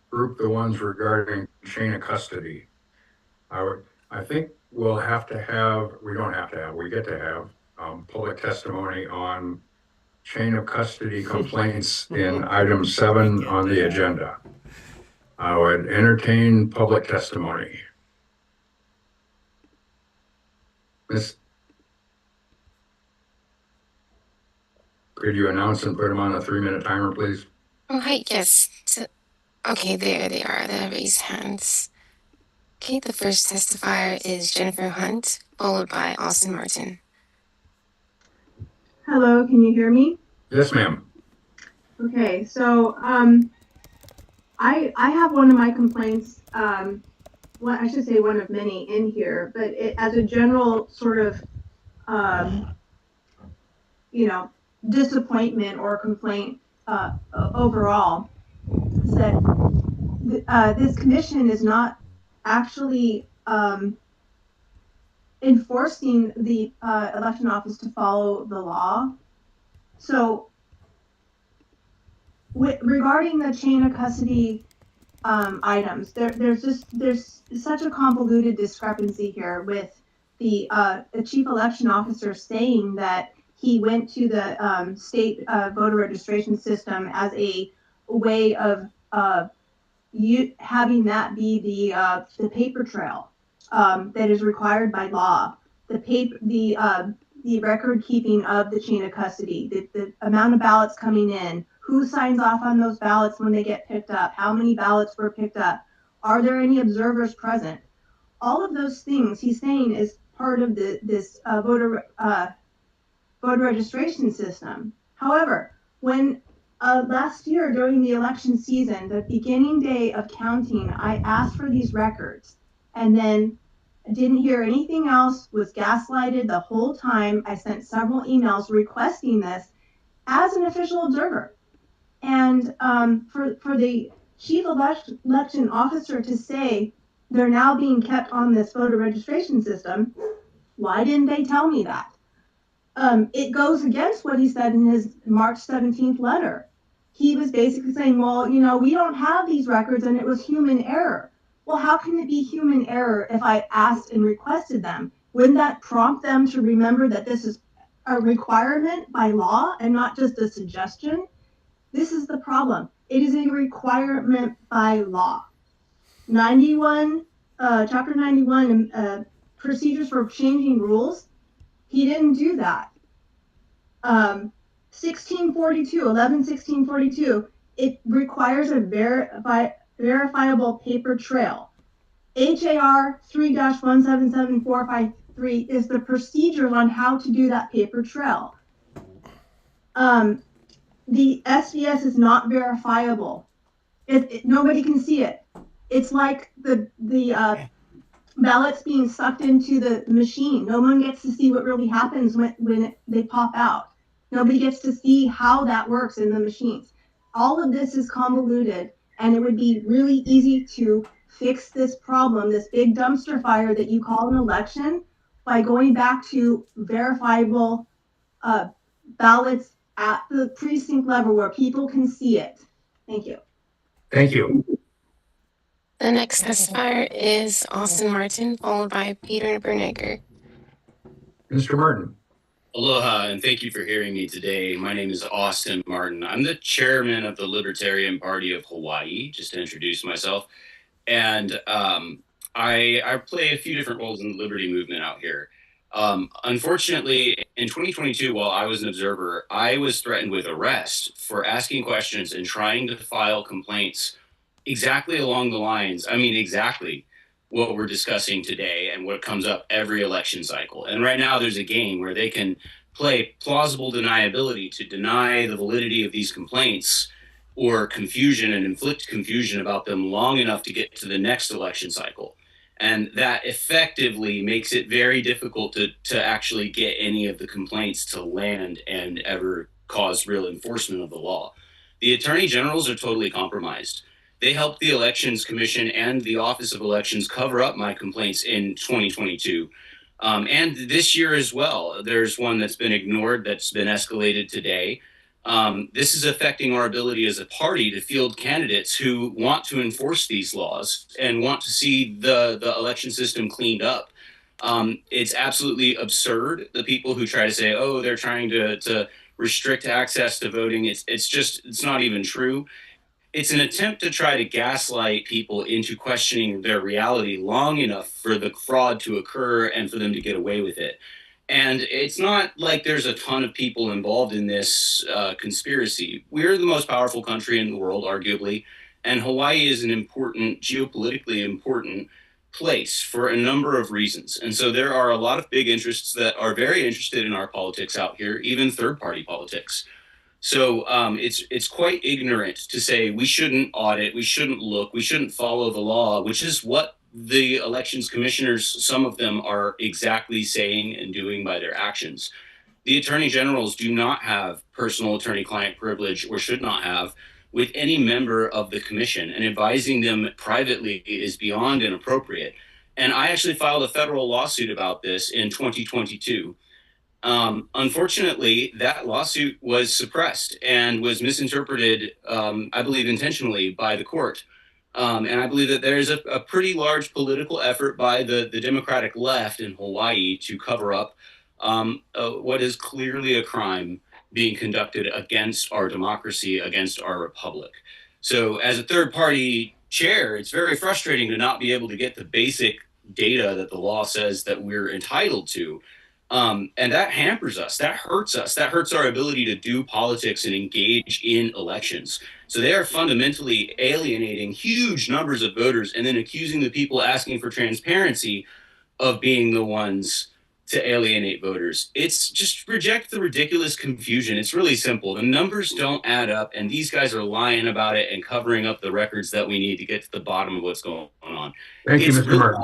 [SPEAKER 6] grouped the ones regarding chain of custody. I think we'll have to have, we don't have to have, we get to have public testimony on chain of custody complaints in item 7 on the agenda. I would entertain public testimony. Could you announce and put them on a 3-minute timer, please?
[SPEAKER 9] Oh, hi, yes. Okay, there they are, the raised hands. Okay, the first testifier is Jennifer Hunt, followed by Austin Martin.
[SPEAKER 13] Hello, can you hear me?
[SPEAKER 6] Yes, ma'am.
[SPEAKER 13] Okay, so I have one of my complaints, well, I should say one of many in here, but as a general sort of, disappointment or complaint overall, is that this commission is not actually enforcing the election office to follow the law. So regarding the chain of custody items, there's such a convoluted discrepancy here with the chief election officer saying that he went to the state voter registration system as a way of having that be the paper trail that is required by law. The record keeping of the chain of custody, the amount of ballots coming in, who signs off on those ballots when they get picked up, how many ballots were picked up, are there any observers present? All of those things he's saying is part of this voter registration system. However, when last year during the election season, the beginning day of counting, I asked for these records and then didn't hear anything else, was gaslighted the whole time. I sent several emails requesting this as an official observer. And for the chief election officer to say they're now being kept on this voter registration system, why didn't they tell me that? It goes against what he said in his March 17th letter. He was basically saying, well, we don't have these records and it was human error. Well, how can it be human error if I asked and requested them? Wouldn't that prompt them to remember that this is a requirement by law and not just a suggestion? This is the problem. It is a requirement by law. Chapter 91, procedures for changing rules. He didn't do that. 11-1642, it requires a verifiable paper trail. HAR 3-177453 is the procedures on how to do that paper trail. The SBS is not verifiable. Nobody can see it. It's like the ballots being sucked into the machine. No one gets to see what really happens when they pop out. Nobody gets to see how that works in the machines. All of this is convoluted, and it would be really easy to fix this problem, this big dumpster fire that you call an election, by going back to verifiable ballots at the precinct level where people can see it. Thank you.
[SPEAKER 6] Thank you.
[SPEAKER 9] The next testifier is Austin Martin, followed by Peter Bernegger.
[SPEAKER 6] Mr. Martin.
[SPEAKER 14] Aloha, and thank you for hearing me today. My name is Austin Martin. I'm the chairman of the Libertarian Party of Hawaii, just to introduce myself. And I play a few different roles in the liberty movement out here. Unfortunately, in 2022, while I was an observer, I was threatened with arrest for asking questions and trying to file complaints exactly along the lines, I mean, exactly what we're discussing today and what comes up every election cycle. And right now, there's a game where they can play plausible deniability to deny the validity of these complaints or confusion and inflict confusion about them long enough to get to the next election cycle. And that effectively makes it very difficult to actually get any of the complaints to land and ever cause real enforcement of the law. The attorney generals are totally compromised. They helped the Elections Commission and the Office of Elections cover up my complaints in 2022. And this year as well. There's one that's been ignored, that's been escalated today. This is affecting our ability as a party to field candidates who want to enforce these laws and want to see the election system cleaned up. It's absolutely absurd. The people who try to say, oh, they're trying to restrict access to voting, it's not even true. It's an attempt to try to gaslight people into questioning their reality long enough for the fraud to occur and for them to get away with it. And it's not like there's a ton of people involved in this conspiracy. We're the most powerful country in the world, arguably, and Hawaii is an important, geopolitically important place for a number of reasons. And so there are a lot of big interests that are very interested in our politics out here, even third-party politics. So it's quite ignorant to say we shouldn't audit, we shouldn't look, we shouldn't follow the law, which is what the elections commissioners, some of them are exactly saying and doing by their actions. The attorney generals do not have personal attorney-client privilege, or should not have, with any member of the commission, and advising them privately is beyond inappropriate. And I actually filed a federal lawsuit about this in 2022. Unfortunately, that lawsuit was suppressed and was misinterpreted, I believe intentionally, by the court. And I believe that there's a pretty large political effort by the Democratic left in Hawaii to cover up what is clearly a crime being conducted against our democracy, against our republic. So as a third party chair, it's very frustrating to not be able to get the basic data that the law says that we're entitled to. And that hampers us, that hurts our ability to do politics and engage in elections. So they are fundamentally alienating huge numbers of voters and then accusing the people asking for transparency of being the ones to alienate voters. It's just reject the ridiculous confusion. It's really simple. The numbers don't add up, and these guys are lying about it and covering up the records that we need to get to the bottom of what's going on.
[SPEAKER 6] Thank you, Mr. Martin.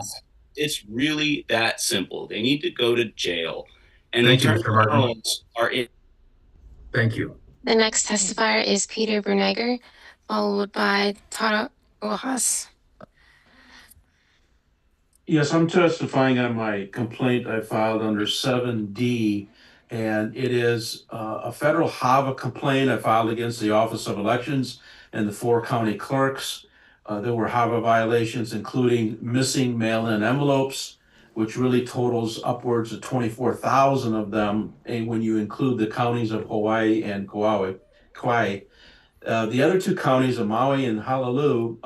[SPEAKER 14] It's really that simple. They need to go to jail. And
[SPEAKER 6] Thank
[SPEAKER 14] the
[SPEAKER 6] you, Mr. Martin.
[SPEAKER 14] generals are in.
[SPEAKER 6] Thank you.
[SPEAKER 9] The next testifier is Peter Berneger, followed by Tara Rojas.
[SPEAKER 15] Yes, I'm testifying on my complaint I filed under 7D, and it is a federal HAVA complaint I filed against the Office of Elections and the 4 county clerks. There were HAVA violations, including missing mail-in envelopes, which really totals upwards of 24,000 of them, and when you include the counties of Hawaii and Kauai. The other 2 counties of Maui and Honolulu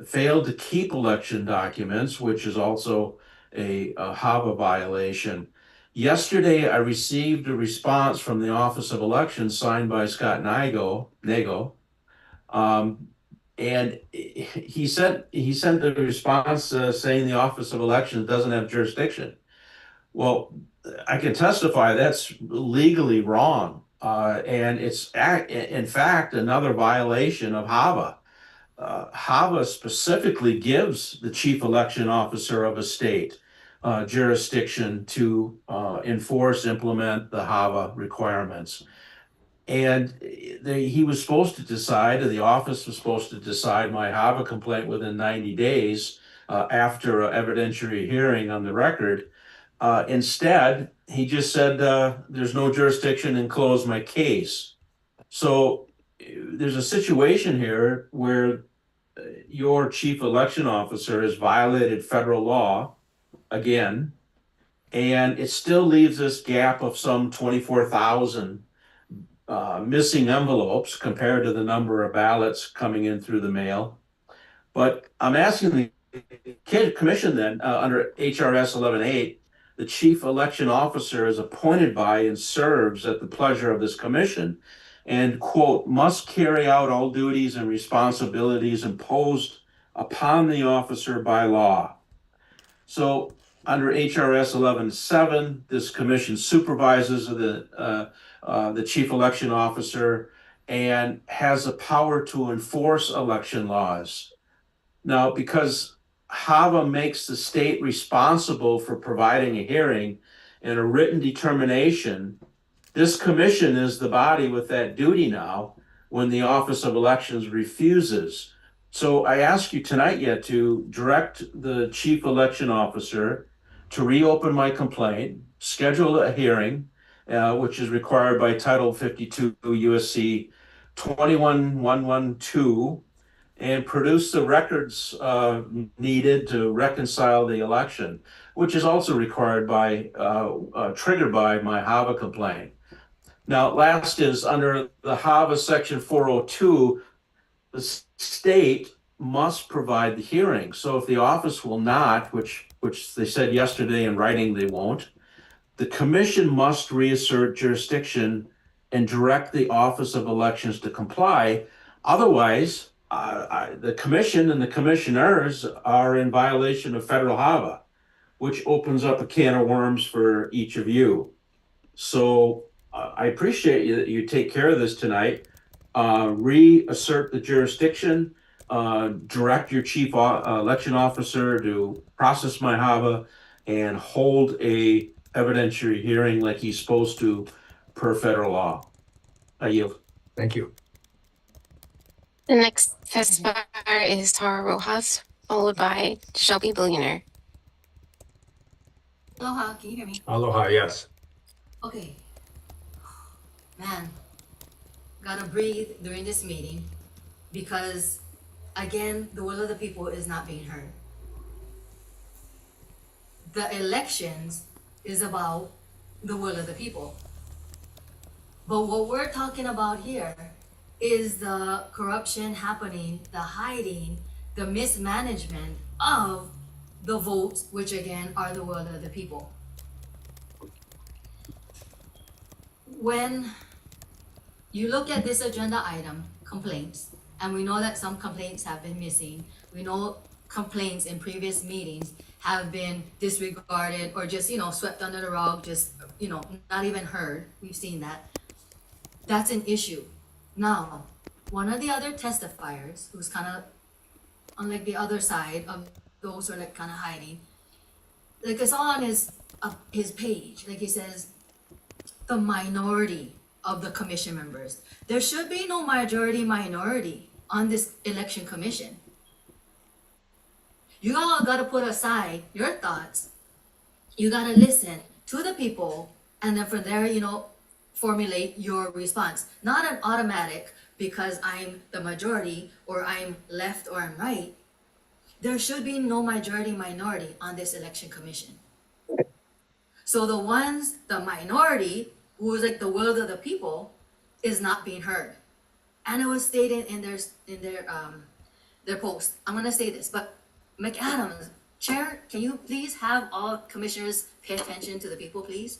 [SPEAKER 15] failed to keep election documents, which is also a HAVA violation. Yesterday, I received a response from the Office of Elections signed by Scott Nago, and he sent the response saying the Office of Elections doesn't have jurisdiction. Well, I can testify that's legally wrong. And it's in fact another violation of HAVA. HAVA specifically gives the chief election officer of a state jurisdiction to implement the HAVA requirements. And he was supposed to decide, or the office was supposed to decide my HAVA complaint within 90 days after an evidentiary hearing on the record. Instead, he just said there's no jurisdiction and closed my case. So there's a situation here where your chief election officer has violated federal law again, and it still leaves this gap of some 24,000 missing envelopes compared to the number of ballots coming in through the mail. But I'm asking the commission then under HRS 11.8 the chief election officer is appointed by and serves at the pleasure of this commission and, quote, must carry out all duties and responsibilities imposed upon the officer by law. So under HRS 11.7, this commission supervises the chief election officer and has the power to enforce election laws. Now, because HAVA makes the state responsible for providing a hearing and a written determination, this commission is the body with that duty now when the Office of Elections refuses. So I ask you tonight yet to direct the chief election officer to reopen my complaint, schedule a hearing, which is required by Title 52 USC 21112, and produce the records needed to reconcile the election, which is also required by, triggered by my HAVA complaint. Now, last is under the HAVA section 402, the state must provide the hearing. So if the office will not, which they said yesterday in writing they won't, the commission must reassert jurisdiction and direct the Office of Elections to comply. Otherwise, the commission and the commissioners are in violation of federal HAVA, which opens up a can of worms for each of you. So I appreciate you that you take care of this tonight. Reassert the jurisdiction, direct your chief election officer to process my HAVA and hold a evidentiary hearing like he's supposed to per federal law. I yield.
[SPEAKER 6] Thank you.
[SPEAKER 9] The next testifier is Tara Rojas, followed by Shelby Billionaire.
[SPEAKER 16] Aloha, can you hear me?
[SPEAKER 6] Aloha, yes.
[SPEAKER 16] Okay. Man, gotta breathe during this meeting because, again, the will of the people is not being heard. The elections is about the will of the people. But what we're talking about here is the corruption happening, the hiding, the mismanagement of the votes, which again are the will of the people. When you look at this agenda item, complaints, and we know that some complaints have been missing. We know complaints in previous meetings have been disregarded or just, swept under the rug, just, not even heard. We've seen that. That's an issue. Now, one of the other testifiers, who's kind of on like the other side of those who are like kind of hiding, like I saw on his page, like he says, the minority of the commission members. There should be no majority minority on this election commission. You all got to put aside your thoughts. You got to listen to the people, and then from there, formulate your response. Not an automatic because I'm the majority or I'm left or I'm right. There should be no majority minority on this election commission. So the minority who is like the will of the people is not being heard. And it was stated in their post. I'm gonna say this, but McAdams, Chair, can you please have all commissioners pay attention to the people, please?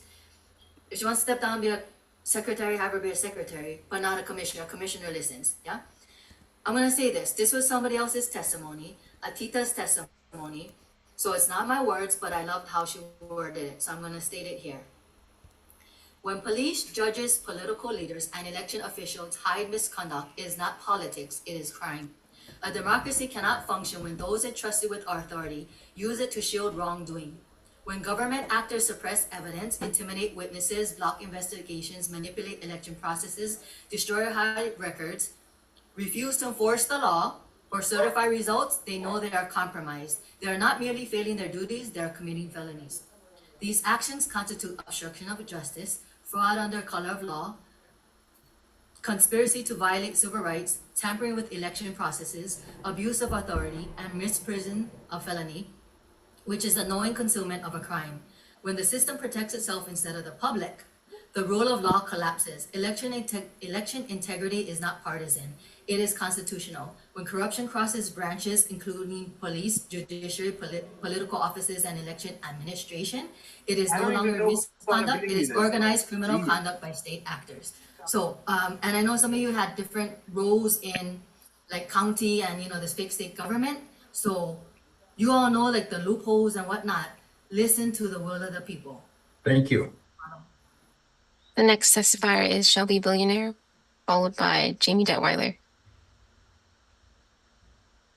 [SPEAKER 16] If you want to step down and be a secretary, have her be a secretary, but not a commissioner. A commissioner listens, yeah? I'm gonna say this. This was somebody else's testimony, Atita's testimony. So it's not my words, but I loved how she worded it. So I'm gonna state it here. When police, judges, political leaders, and election officials hide misconduct, it is not politics, it is crime. A democracy cannot function when those entrusted with authority use it to shield wrongdoing. When government actors suppress evidence, intimidate witnesses, block investigations, manipulate election processes, destroy or hide records, refuse to enforce the law, or certify results, they know they are compromised. They are not merely failing their duties, they are committing felonies. These actions constitute obstruction of justice, fraud under color of law, conspiracy to violate civil rights, tampering with election processes, abuse of authority, and misprision of felony, which is the knowing concealment of a crime. When the system protects itself instead of the public the rule of law collapses. Election integrity is not partisan. It is constitutional. When corruption crosses branches, including police, judiciary, political offices, and election administration, it is no longer misconduct. It is organized criminal conduct by state actors. So, and I know some of you had different roles in like county and, you know, this fake state government. So you all know like the loopholes and whatnot. Listen to the will of the people.
[SPEAKER 6] Thank you.
[SPEAKER 9] The next testifier is Shelby Billionaire, followed by Jamie Detweiler.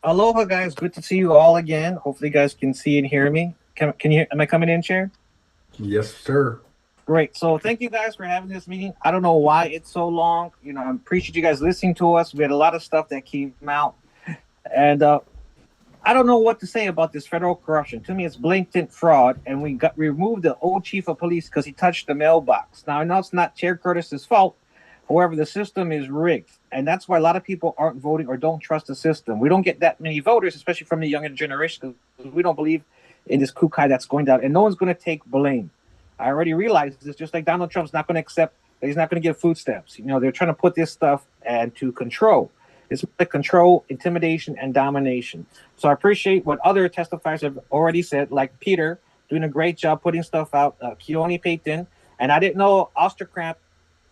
[SPEAKER 17] Aloha, guys. Good to see you all again. Hopefully you guys can see and hear me. Can you? Am I coming in, Chair?
[SPEAKER 6] Yes, sir.
[SPEAKER 17] Great. So thank you guys for having this meeting. I don't know why it's so long. You know, I appreciate you guys listening to us. We had a lot of stuff that came out. And I don't know what to say about this federal corruption. To me, it's blatant fraud. And we removed the old chief of police because he touched the mailbox. Now, I know it's not Chair Curtis's fault. However, the system is rigged. And that's why a lot of people aren't voting or don't trust the system. We don't get that many voters, especially from the younger generation, because we don't believe in this kukai that's going down. And no one's going to take blame. I already realized this, just like Donald Trump's not going to accept that he's not going to give food stamps. You know, they're trying to put this stuff and to control. It's like control, intimidation, and domination. So I appreciate what other testifiers have already said, like Peter doing a great job putting stuff out, Keone Payton. And I didn't know Osterkamp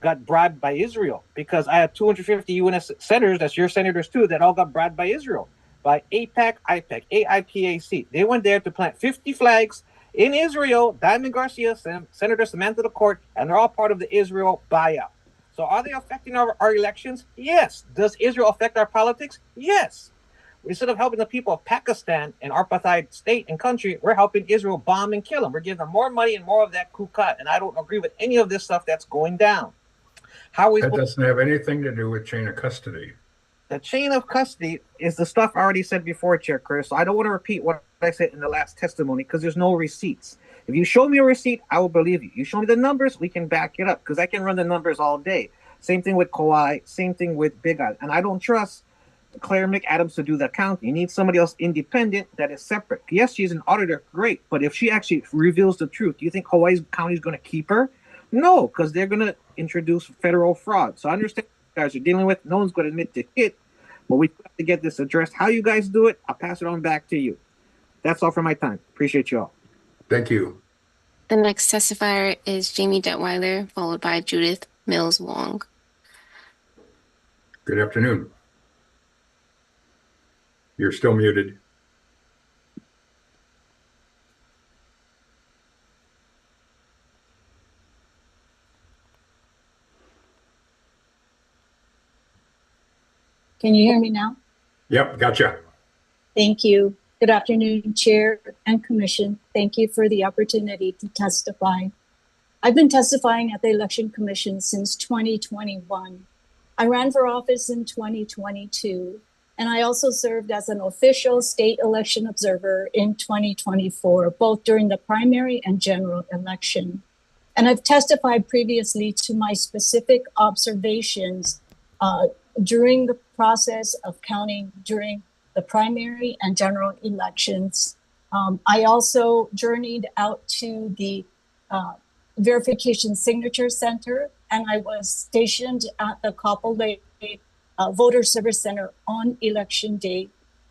[SPEAKER 17] got bribed by Israel, because I had 250 UNS senators, that's your senators too, that all got bribed by Israel, by AIPAC, AIPAC. They went there to plant 50 flags in Israel, Diamond Garcia, Senator Samantha LaCourte, and they're all part of the Israel buyout. So are they affecting our elections? Yes. Does Israel affect our politics? Yes. Instead of helping the people of Pakistan, an apartheid state and country, we're helping Israel bomb and kill them. We're giving them more money and more of that kukat. And I don't agree with any of this stuff that's going down.
[SPEAKER 6] That doesn't have anything to do with chain of custody.
[SPEAKER 17] The chain of custody is the stuff I already said before, Chair Chris. So I don't want to repeat what I said in the last testimony because there's no receipts. If you show me a receipt, I will believe you. You show me the numbers, we can back it up because I can run the numbers all day. Same thing with Kauai, same thing with Big Island. And I don't trust Claire McAdams to do the counting. You need somebody else independent that is separate. Yes, she's an auditor, great. But if she actually reveals the truth, do you think Hawaii's county is going to keep her? No, because they're going to introduce federal fraud. So I understand what you guys are dealing with. No one's going to admit to it, but we have to get this addressed. How you guys do it, I'll pass it on back to you. That's all for my time. Appreciate you all.
[SPEAKER 6] Thank you.
[SPEAKER 9] The next testifier is Jamie Detweiler, followed by Judith Mills Wong.
[SPEAKER 6] Good afternoon. You're still muted.
[SPEAKER 18] Can you hear me now?
[SPEAKER 6] Yep, gotcha.
[SPEAKER 18] Thank you. Good afternoon, Chair and Commission. Thank you for the opportunity to testify. I've been testifying at the Election Commission since 2021. I ran for office in 2022, and I also served as an official state election observer in 2024, both during the primary and general election. And I've testified previously to my specific observations during the process of counting during the primary and general elections. I also journeyed out to the Verification Signature Center, and I was stationed at the Kapolei Voter Service Center on election day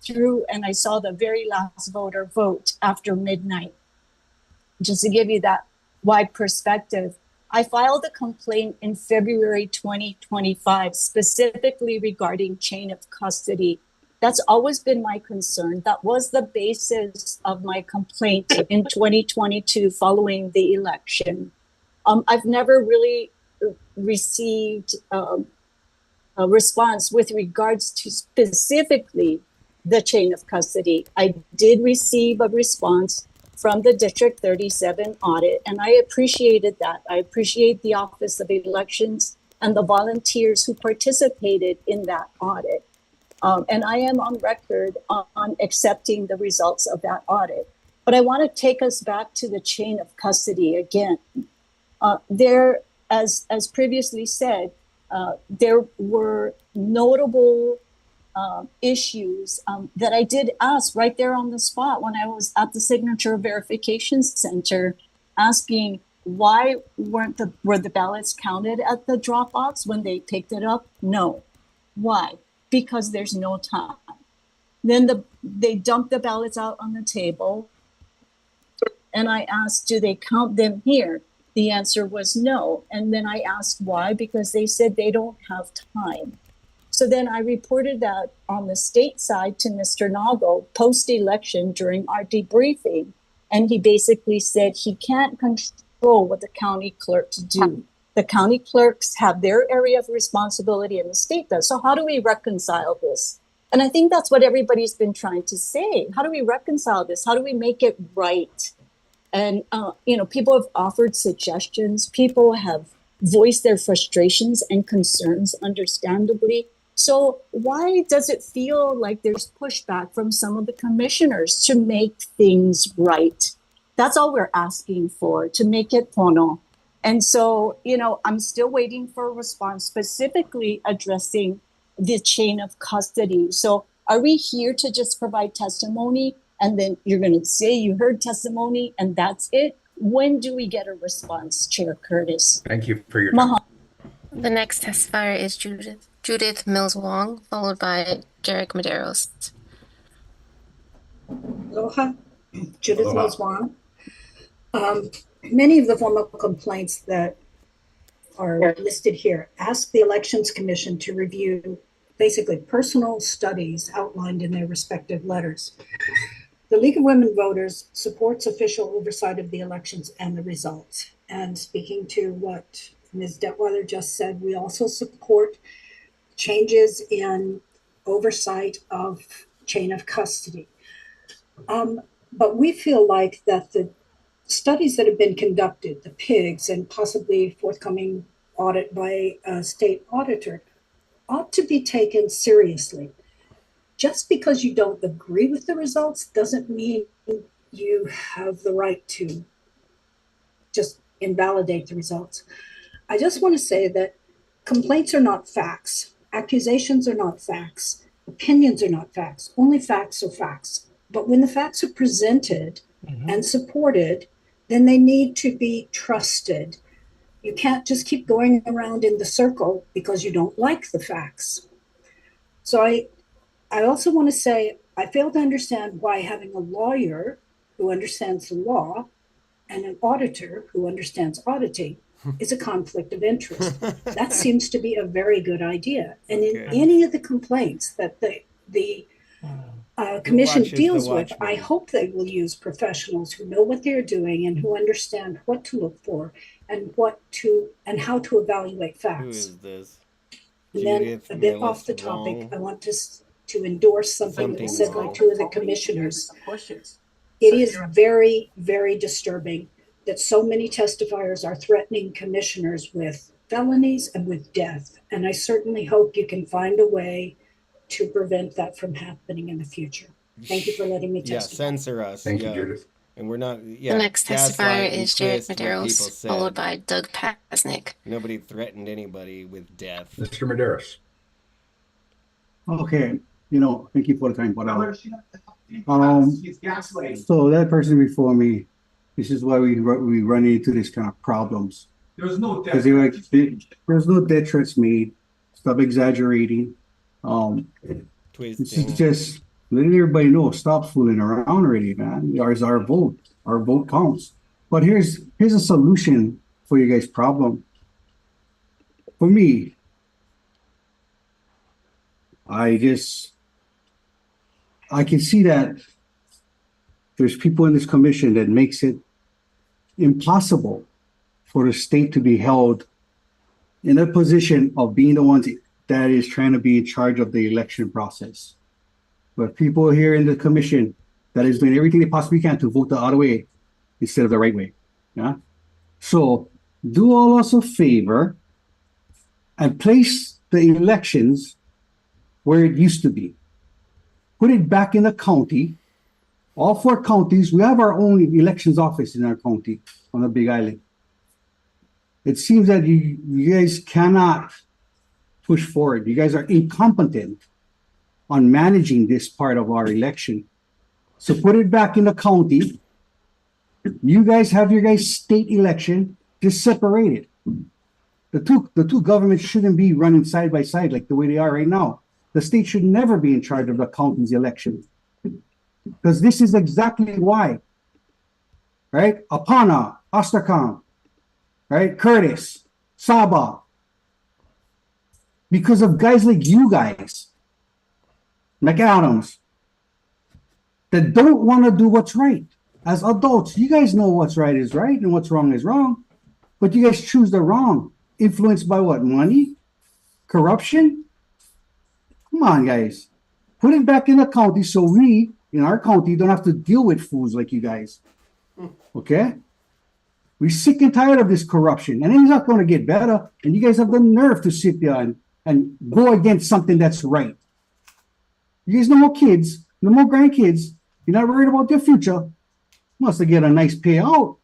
[SPEAKER 18] and I saw the very last voter vote after midnight. Just to give you that wide perspective, I filed a complaint in February 2025, specifically regarding chain of custody. That's always been my concern. That was the basis of my complaint in 2022 following the election. I've never really received a response with regards to specifically the chain of custody. I did receive a response from the District 37 audit, and I appreciated that. I appreciate the Office of Elections and the volunteers who participated in that audit. And I am on record on accepting the results of that audit. But I want to take us back to the chain of custody again. There, as previously said, there were notable issues that I did ask right there on the spot when I was at the Signature Verification Center, asking Why were the ballots counted at the drop box when they picked it up? No. Why? Because there's no time. Then they dumped the ballots out on the table. And I asked, do they count them here? The answer was no. And then I asked why, because they said they don't have time. So then I reported that on the state side to Mr. Nago post-election during our debriefing. And he basically said he can't control what the county clerks do. The county clerks have their area of responsibility and the state does. So how do we reconcile this? And I think that's what everybody's been trying to say. How do we reconcile this? How do we make it right? And, people have offered suggestions. People have voiced their frustrations and concerns, understandably. So why does it feel like there's pushback from some of the commissioners to make things right? That's all we're asking for, to make it pono. And so, I'm still waiting for a response specifically addressing the chain of custody. So are we here to just provide testimony and then you're going to say you heard testimony and that's it? When do we get a response, Chair Curtis?
[SPEAKER 6] Thank you for your time.
[SPEAKER 9] The next testifier is Judith Mills Wong, followed by Derek Medeiros.
[SPEAKER 7] Aloha, Judith Mills Wong. Many of the formal complaints that are listed here ask the Elections Commission to review basically personal studies outlined in their respective letters. The League of Women Voters supports official oversight of the elections and the results. And speaking to what Ms. Detweiler just said, we also support changes in oversight of chain of custody. But we feel like that the studies that have been conducted, the PIGs and possibly forthcoming audit by a state auditor, ought to be taken seriously. Just because you don't agree with the results doesn't mean you have the right to just invalidate the results. I just want to say that complaints are not facts. Accusations are not facts. Opinions are not facts. Only facts are facts. But when the facts are presented and supported, then they need to be trusted. You can't just keep going around in the circle because you don't like the facts. So I also want to say, I fail to understand why having a lawyer who understands the law and an auditor who understands auditing is a conflict of interest. That seems to be a very good idea. And in any of the complaints that the commission deals with, I hope they will use professionals who know what they're doing and who understand what to look for and how to evaluate facts.
[SPEAKER 1] Who is this?
[SPEAKER 7] And then a bit off the topic, I want to endorse something that was said by two of the commissioners. It is very, very disturbing that so many testifiers are threatening commissioners with felonies and with death. And I certainly hope you can find a way to prevent that from happening in the future. Thank you for letting me testify.
[SPEAKER 1] Yeah, censor us.
[SPEAKER 6] Thank you, Judith.
[SPEAKER 1] And we're not,
[SPEAKER 9] The next testifier is Derek Medeiros, followed by Doug Pasnick.
[SPEAKER 1] Nobody threatened anybody with death.
[SPEAKER 6] Mr. Medeiros.
[SPEAKER 11] Okay, thank you for the time. So that person before me, this is why we run into this kind of problems.
[SPEAKER 19] There's no death.
[SPEAKER 11] Because they're like, there's no death threats made. Stop exaggerating. This is just letting everybody know. Stop fooling around already, man. Ours our vote. Our vote counts. But here's a solution for you guys' problem. For me, I can see that there's people in this commission that makes it impossible for the state to be held in a position of being the ones that is trying to be in charge of the election process. But people here in the commission that is doing everything they possibly can to vote the other way instead of the right way. Yeah. So do all us a favor and place the elections where it used to be. Put it back in the county. All 4 counties, we have our own elections office in our county on the Big Island. It seems that you guys cannot push forward. You guys are incompetent on managing this part of our election. So put it back in the county You guys have your guys' state election, just separate it. The two governments shouldn't be running side by side like the way they are right now. The state should never be in charge of the county's election. Because this is exactly why. Right? Apana, Astrakhan, right? Curtis, Saba. Because of guys like you guys, McAdams, that don't want to do what's right. As adults, you guys know what's right is right and what's wrong is wrong. But you guys choose the wrong. Influenced by what? Money? Corruption? Come on, guys. Put it back in the county so we, in our county, don't have to deal with fools like you guys. Okay? We're sick and tired of this corruption. And it's not going to get better. And you guys have the nerve to sit there and go against something that's right. You guys no more kids, no more grandkids. You're not worried about their future. Must get a nice payout.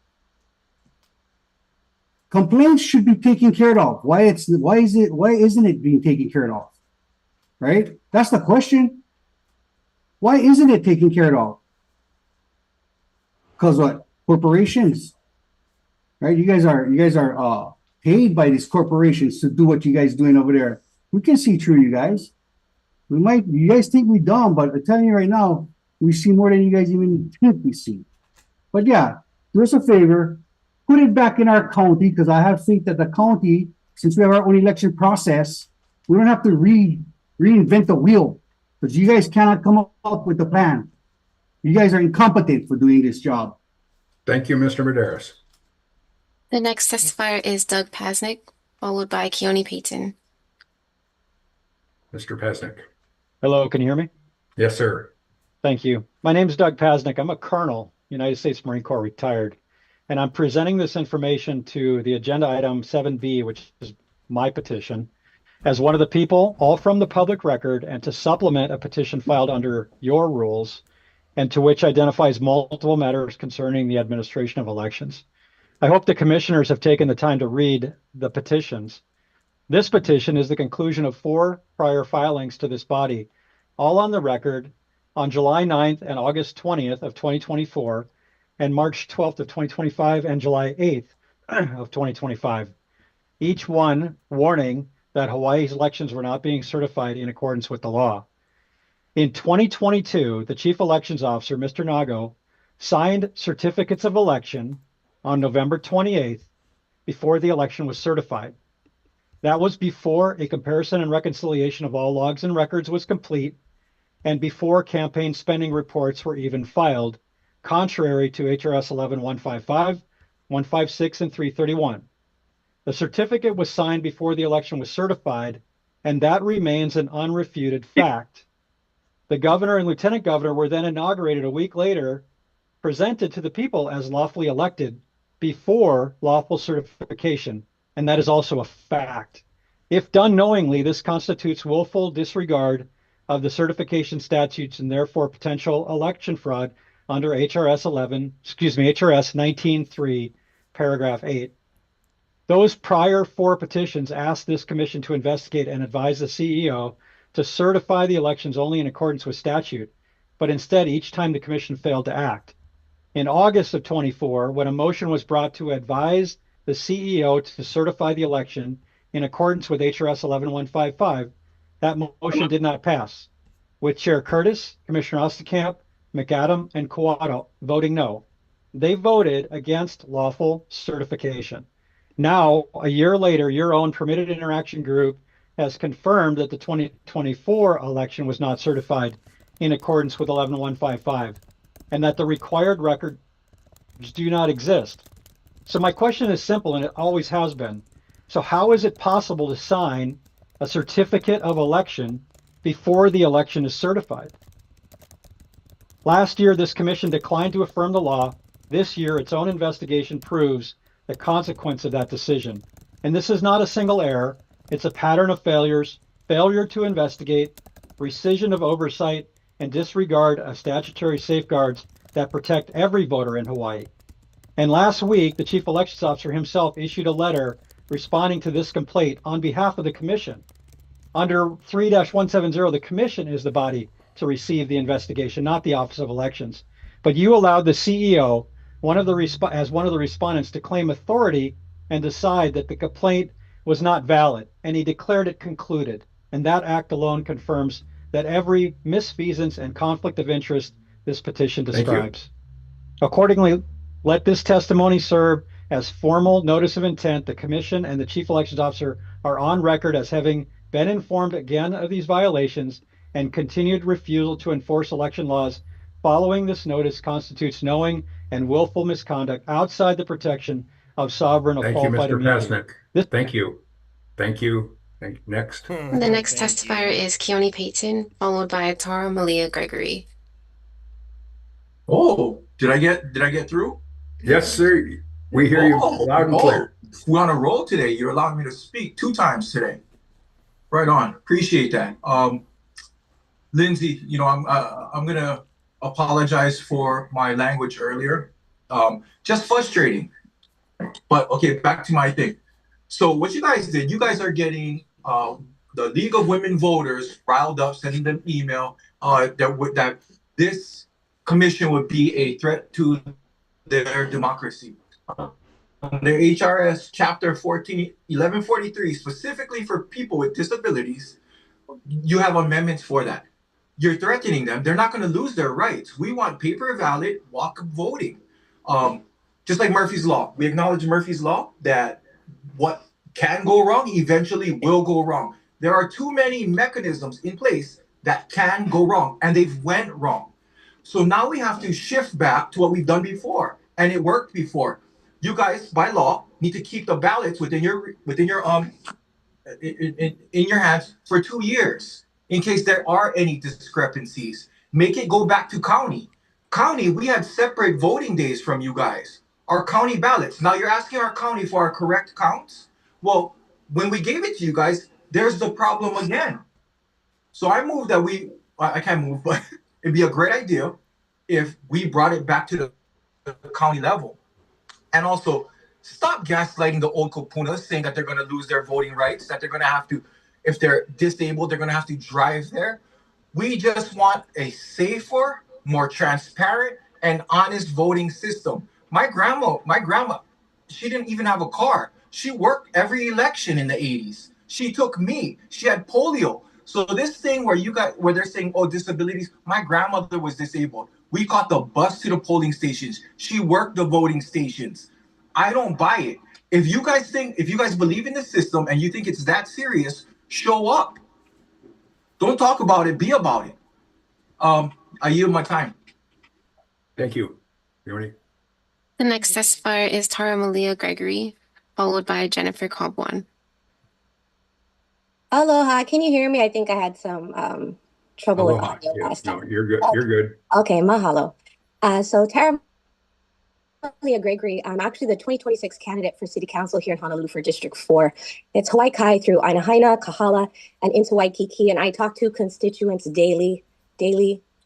[SPEAKER 11] Complaints should be taken care of. Why isn't it being taken care of? Right? That's the question. Why isn't it taken care of? Because what? Corporations. Right? You guys are paid by these corporations to do what you guys doing over there. We can see through you guys. You guys think we dumb, but I'm telling you right now, we see more than you guys even think we see. But yeah, do us a favor, put it back in our county, because I have faith that the county, since we have our own election process, we don't have to reinvent the wheel, because you guys cannot come up with the plan. You guys are incompetent for doing this job.
[SPEAKER 6] Thank you, Mr. Medeiros.
[SPEAKER 9] The next testifier is Doug Pasnick, followed by Keone Payton.
[SPEAKER 6] Mr. Pasnick.
[SPEAKER 12] Hello, can you hear me?
[SPEAKER 6] Yes, sir.
[SPEAKER 12] Thank you. My name is Doug Pasnick. I'm a colonel, United States Marine Corps retired, and I'm presenting this information to the agenda item 7B, which is my petition, as one of the people, all from the public record, and to supplement a petition filed under your rules, and to which identifies multiple matters concerning the administration of elections. I hope the commissioners have taken the time to read the petitions. This petition is the conclusion of 4 prior filings to this body, all on the record on July 9th and August 20th of 2024, and March 12th of 2025 and July 8th of 2025. Each one warning that Hawaii's elections were not being certified in accordance with the law. In 2022, the Chief Elections Officer, Mr. Nago, signed certificates of election on November 28th before the election was certified. That was before a comparison and reconciliation of all logs and records was complete, and before campaign spending reports were even filed, contrary to HRS 11-155, 156, and 331. The certificate was signed before the election was certified, and that remains an unrefuted fact. The governor and lieutenant governor were then inaugurated a week later, presented to the people as lawfully elected before lawful certification, and that is also a fact. If done knowingly, this constitutes willful disregard of the certification statutes and therefore potential election fraud under HRS 19.3, paragraph 8. Those prior 4 petitions asked this commission to investigate and advise the CEO to certify the elections only in accordance with statute, but instead each time the commission failed to act. In August of 24, when a motion was brought to advise the CEO to certify the election in accordance with HRS 11-155, that motion did not pass, with Chair Curtis, Commissioner Osterkamp, McAdam, and Kawado voting no. They voted against lawful certification. Now, a year later, your own Permitted Interaction Group has confirmed that the 2024 election was not certified in accordance with 11-155, and that the required records do not exist. So my question is simple, and it always has been. So how is it possible to sign a certificate of election before the election is certified? Last year, this commission declined to affirm the law. This year, its own investigation proves the consequence of that decision. And this is not a single error. It's a pattern of failures, failure to investigate, rescission of oversight, and disregard of statutory safeguards that protect every voter in Hawaii. And last week, the Chief Elections Officer himself issued a letter responding to this complaint on behalf of the commission. Under 3-170, the commission is the body to receive the investigation, not the Office of Elections. But you allowed the CEO one of the respondents to claim authority and decide that the complaint was not valid, and he declared it concluded. And that act alone confirms that every misfeasance and conflict of interest this petition
[SPEAKER 6] Thank you.
[SPEAKER 12] describes. Accordingly, let this testimony serve as formal notice of intent. The commission and the chief elections officer are on record as having been informed again of these violations, and continued refusal to enforce election laws following this notice constitutes knowing and willful misconduct outside the protection of sovereign or
[SPEAKER 6] Thank you,
[SPEAKER 12] qualified
[SPEAKER 6] Mr.
[SPEAKER 12] immunity.
[SPEAKER 6] Pasnick. Thank you. Thank you. Next.
[SPEAKER 9] The next testifier is Keone Payton, followed by Tara Malia Gregory.
[SPEAKER 8] Oh, did I get through?
[SPEAKER 6] Yes, sir. We hear you loud and clear.
[SPEAKER 8] We're on a roll today. You're allowing me to speak 2 times today. Right on. Appreciate that. Lindsay, you know, I'm gonna apologize for my language earlier. Just frustrating. But okay, back to my thing. So what you guys did, you guys are getting the League of Women Voters riled up, sending them email that this commission would be a threat to their democracy. Under HRS Chapter 1143, specifically for people with disabilities, you have amendments for that. You're threatening them. They're not going to lose their rights. We want paper ballot, walk-up voting. Just like Murphy's Law. We acknowledge Murphy's Law that what can go wrong eventually will go wrong. There are too many mechanisms in place that can go wrong, and they've went wrong. So now we have to shift back to what we've done before, and it worked before. You guys, by law, need to keep the ballots within your in your hands for 2 years in case there are any discrepancies. Make it go back to county. County, we had separate voting days from you guys. Our county ballots. Now you're asking our county for our correct counts. Well, when we gave it to you guys, there's the problem again. So I move that I can't move, but it'd be a great idea if we brought it back to the county level. And also, stop gaslighting the old Kupunas, saying that they're going to lose their voting rights, that they're going to have to, if they're disabled, they're going to have to drive there. We just want a safer, more transparent, and honest voting system. My grandma, she didn't even have a car. She worked every election in the 80s. She took me. She had polio. So this thing where they're saying, oh, disabilities, my grandmother was disabled. We caught the bus to the polling stations. She worked the voting stations. I don't buy it. If you guys believe in the system and you think it's that serious, show up. Don't talk about it, be about it. I yield my time.
[SPEAKER 6] Thank you. Keone.
[SPEAKER 9] The next testifier is Tara Malia Gregory, followed by Jennifer Cobb-One.
[SPEAKER 19] Aloha, can you hear me? I think I had some trouble with audio last time.
[SPEAKER 6] No, you're good. You're good.
[SPEAKER 19] Okay, mahalo. So Tara Malia Gregory, I'm actually the 2026 candidate for City Council here in Honolulu for District 4. It's Hawaii Kai through Ainahaina, Kahala, and into Waikiki, and I talk to constituents daily,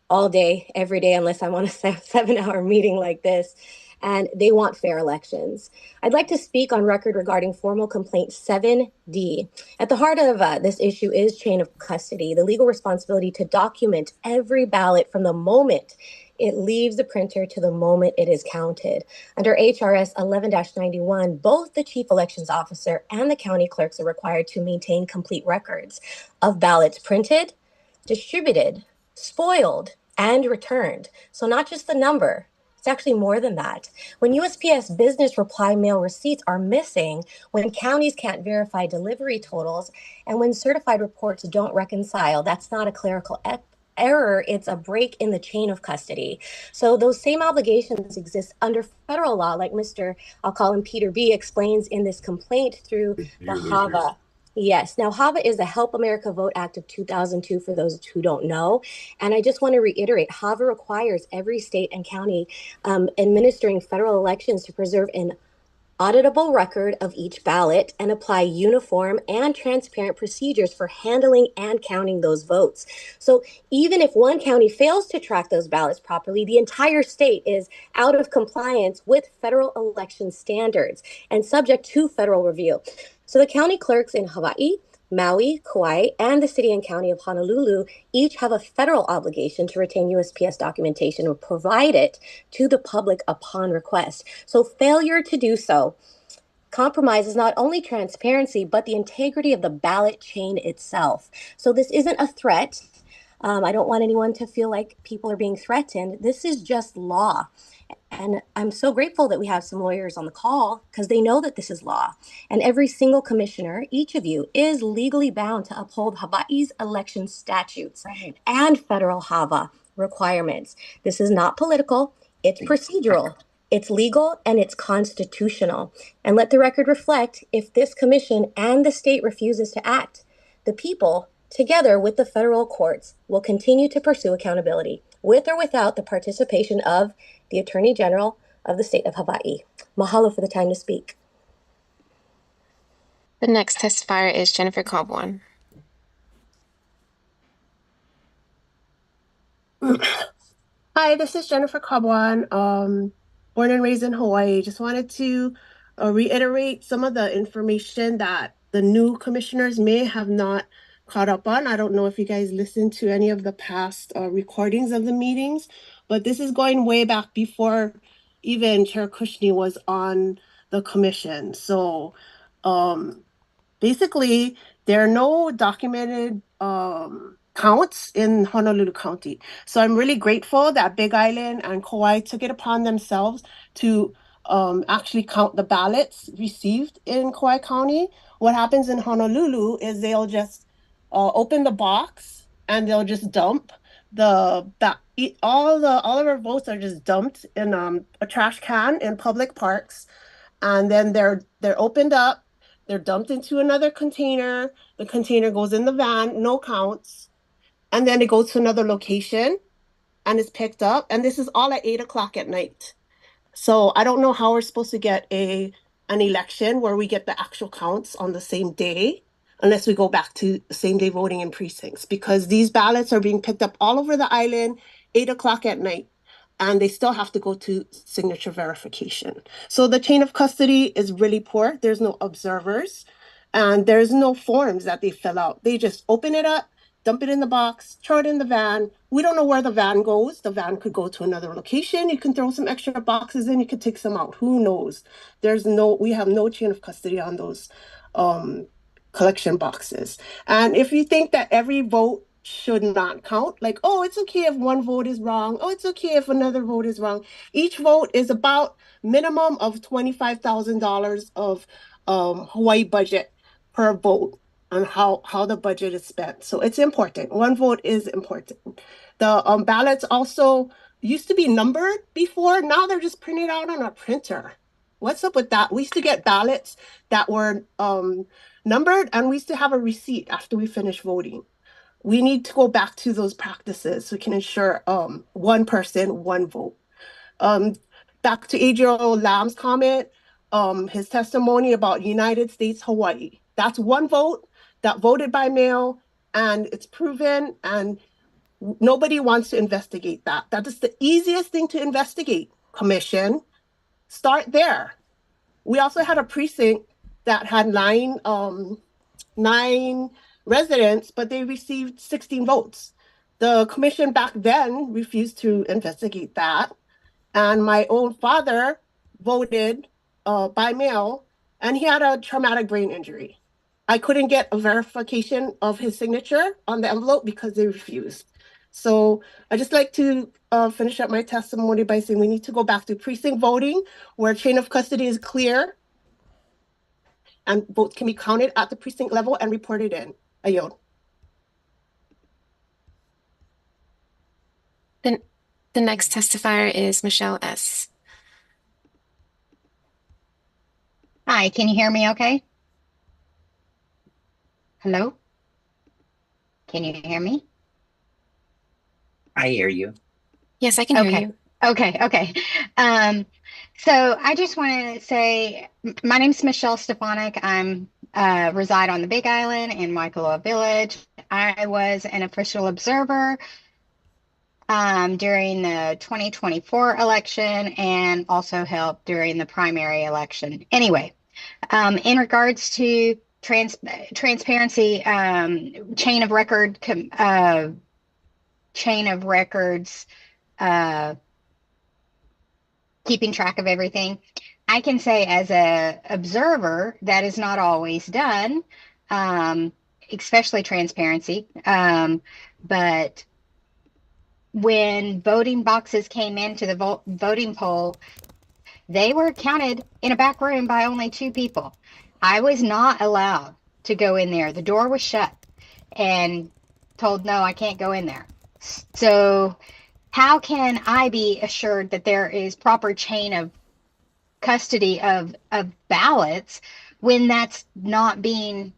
[SPEAKER 19] all day, every day, unless I'm on a 7-hour meeting like this. And they want fair elections. I'd like to speak on record regarding formal complaint 7D. At the heart of this issue is chain of custody, the legal responsibility to document every ballot from the moment it leaves the printer to the moment it is counted. Under HRS 11-91, both the chief elections officer and the county clerks are required to maintain complete records of ballots printed, distributed, spoiled, and returned. So not just the number. It's actually more than that. When USPS business reply mail receipts are missing, when counties can't verify delivery totals, and when certified reports don't reconcile, that's not a clerical error, it's a break in the chain of custody. So those same obligations exist under federal law, like I'll call him Peter B, explains in this complaint through the HAVA. Yes. Now, HAVA is the Help America Vote Act of 2002, for those who don't know. And I just want to reiterate, HAVA requires every state and county administering federal elections to preserve an auditable record of each ballot and apply uniform and transparent procedures for handling and counting those votes. So even if one county fails to track those ballots properly, the entire state is out of compliance with federal election standards and subject to federal review. So the county clerks in Hawaii, Maui, Kauai, and the city and county of Honolulu each have a federal obligation to retain USPS documentation or provide it to the public upon request. So failure to do so compromises not only transparency, but the integrity of the ballot chain itself. So this isn't a threat. I don't want anyone to feel like people are being threatened. This is just law. And I'm so grateful that we have some lawyers on the call because they know that this is law. And every single commissioner, each of you, is legally bound to uphold Hawaii's election statutes and federal HAVA requirements. This is not political, it's procedural. It's legal and it's constitutional. And let the record reflect, if this commission and the state refuses to act, the people, together with the federal courts, will continue to pursue accountability, with or without the participation of the Attorney General of the state of Hawaii. Mahalo for the time to speak.
[SPEAKER 9] The next testifier is Jennifer Cobbwan.
[SPEAKER 10] Hi, this is Jennifer Cobbwan, born and raised in Hawaii. Just wanted to reiterate some of the information that the new commissioners may have not caught up on. I don't know if you guys listened to any of the past recordings of the meetings, but this is going way back before even Chair Kushney was on the commission. So basically, there are no documented counts in Honolulu County. So I'm really grateful that Big Island and Kauai took it upon themselves to actually count the ballots received in Kauai County. What happens in Honolulu is they'll just open the box and they'll just dump all of our votes are just dumped in a trash can in public parks, and then they're opened up, they're dumped into another container. The container goes in the van, no counts, and then it goes to another location and it's picked up. And this is all at 8:00 at night. So I don't know how we're supposed to get an election where we get the actual counts on the same day, unless we go back to same day voting in precincts, because these ballots are being picked up all over the island, 8:00 at night, and they still have to go to signature verification. So the chain of custody is really poor. There's no observers and there's no forms that they fill out. They just open it up, dump it in the box, throw it in the van. We don't know where the van goes. The van could go to another location. You can throw some extra boxes in, you could take some out. Who knows? We have no chain of custody on those collection boxes. And if you think that every vote should not count, like, oh, it's okay if one vote is wrong, oh, it's okay if another vote is wrong. Each vote is about minimum of $25,000 of Hawaii budget per vote on how the budget is spent. So it's important. One vote is important. The ballots also used to be numbered before. Now they're just printed out on a printer. What's up with that? We used to get ballots that were numbered, and we used to have a receipt after we finished voting. We need to go back to those practices so we can ensure one person, one vote. Back to Adriel Lamb's comment, his testimony about United States, Hawaii. That's one vote that voted by mail, and it's proven, and nobody wants to investigate that. That is the easiest thing to investigate, commission. Start there. We also had a precinct that had nine residents, but they received 16 votes. The commission back then refused to investigate that. And my own father voted by mail, and he had a traumatic brain injury. I couldn't get a verification of his signature on the envelope because they refused. So I just like to finish up my testimony by saying we need to go back to precinct voting where chain of custody is clear and votes can be counted at the precinct level and reported in. I yield.
[SPEAKER 9] The next testifier is Michelle S.
[SPEAKER 20] Hi, can you hear me okay? Hello? Can you hear me?
[SPEAKER 22] I hear you.
[SPEAKER 9] Yes, I can hear you.
[SPEAKER 20] Okay. So I just want to say, my name's Michelle Stefanik. I'm reside on the Big Island in Waikoloa Village. I was an official observer during the 2024 election and also helped during the primary election. Anyway, in regards to transparency, chain of records, keeping track of everything. I can say as a observer that is not always done, especially transparency. But when voting boxes came into the voting poll, they were counted in a back room by only 2 people. I was not allowed to go in there. The door was shut and told, no, I can't go in there. So how can I be assured that there is proper chain of custody of ballots when that's not being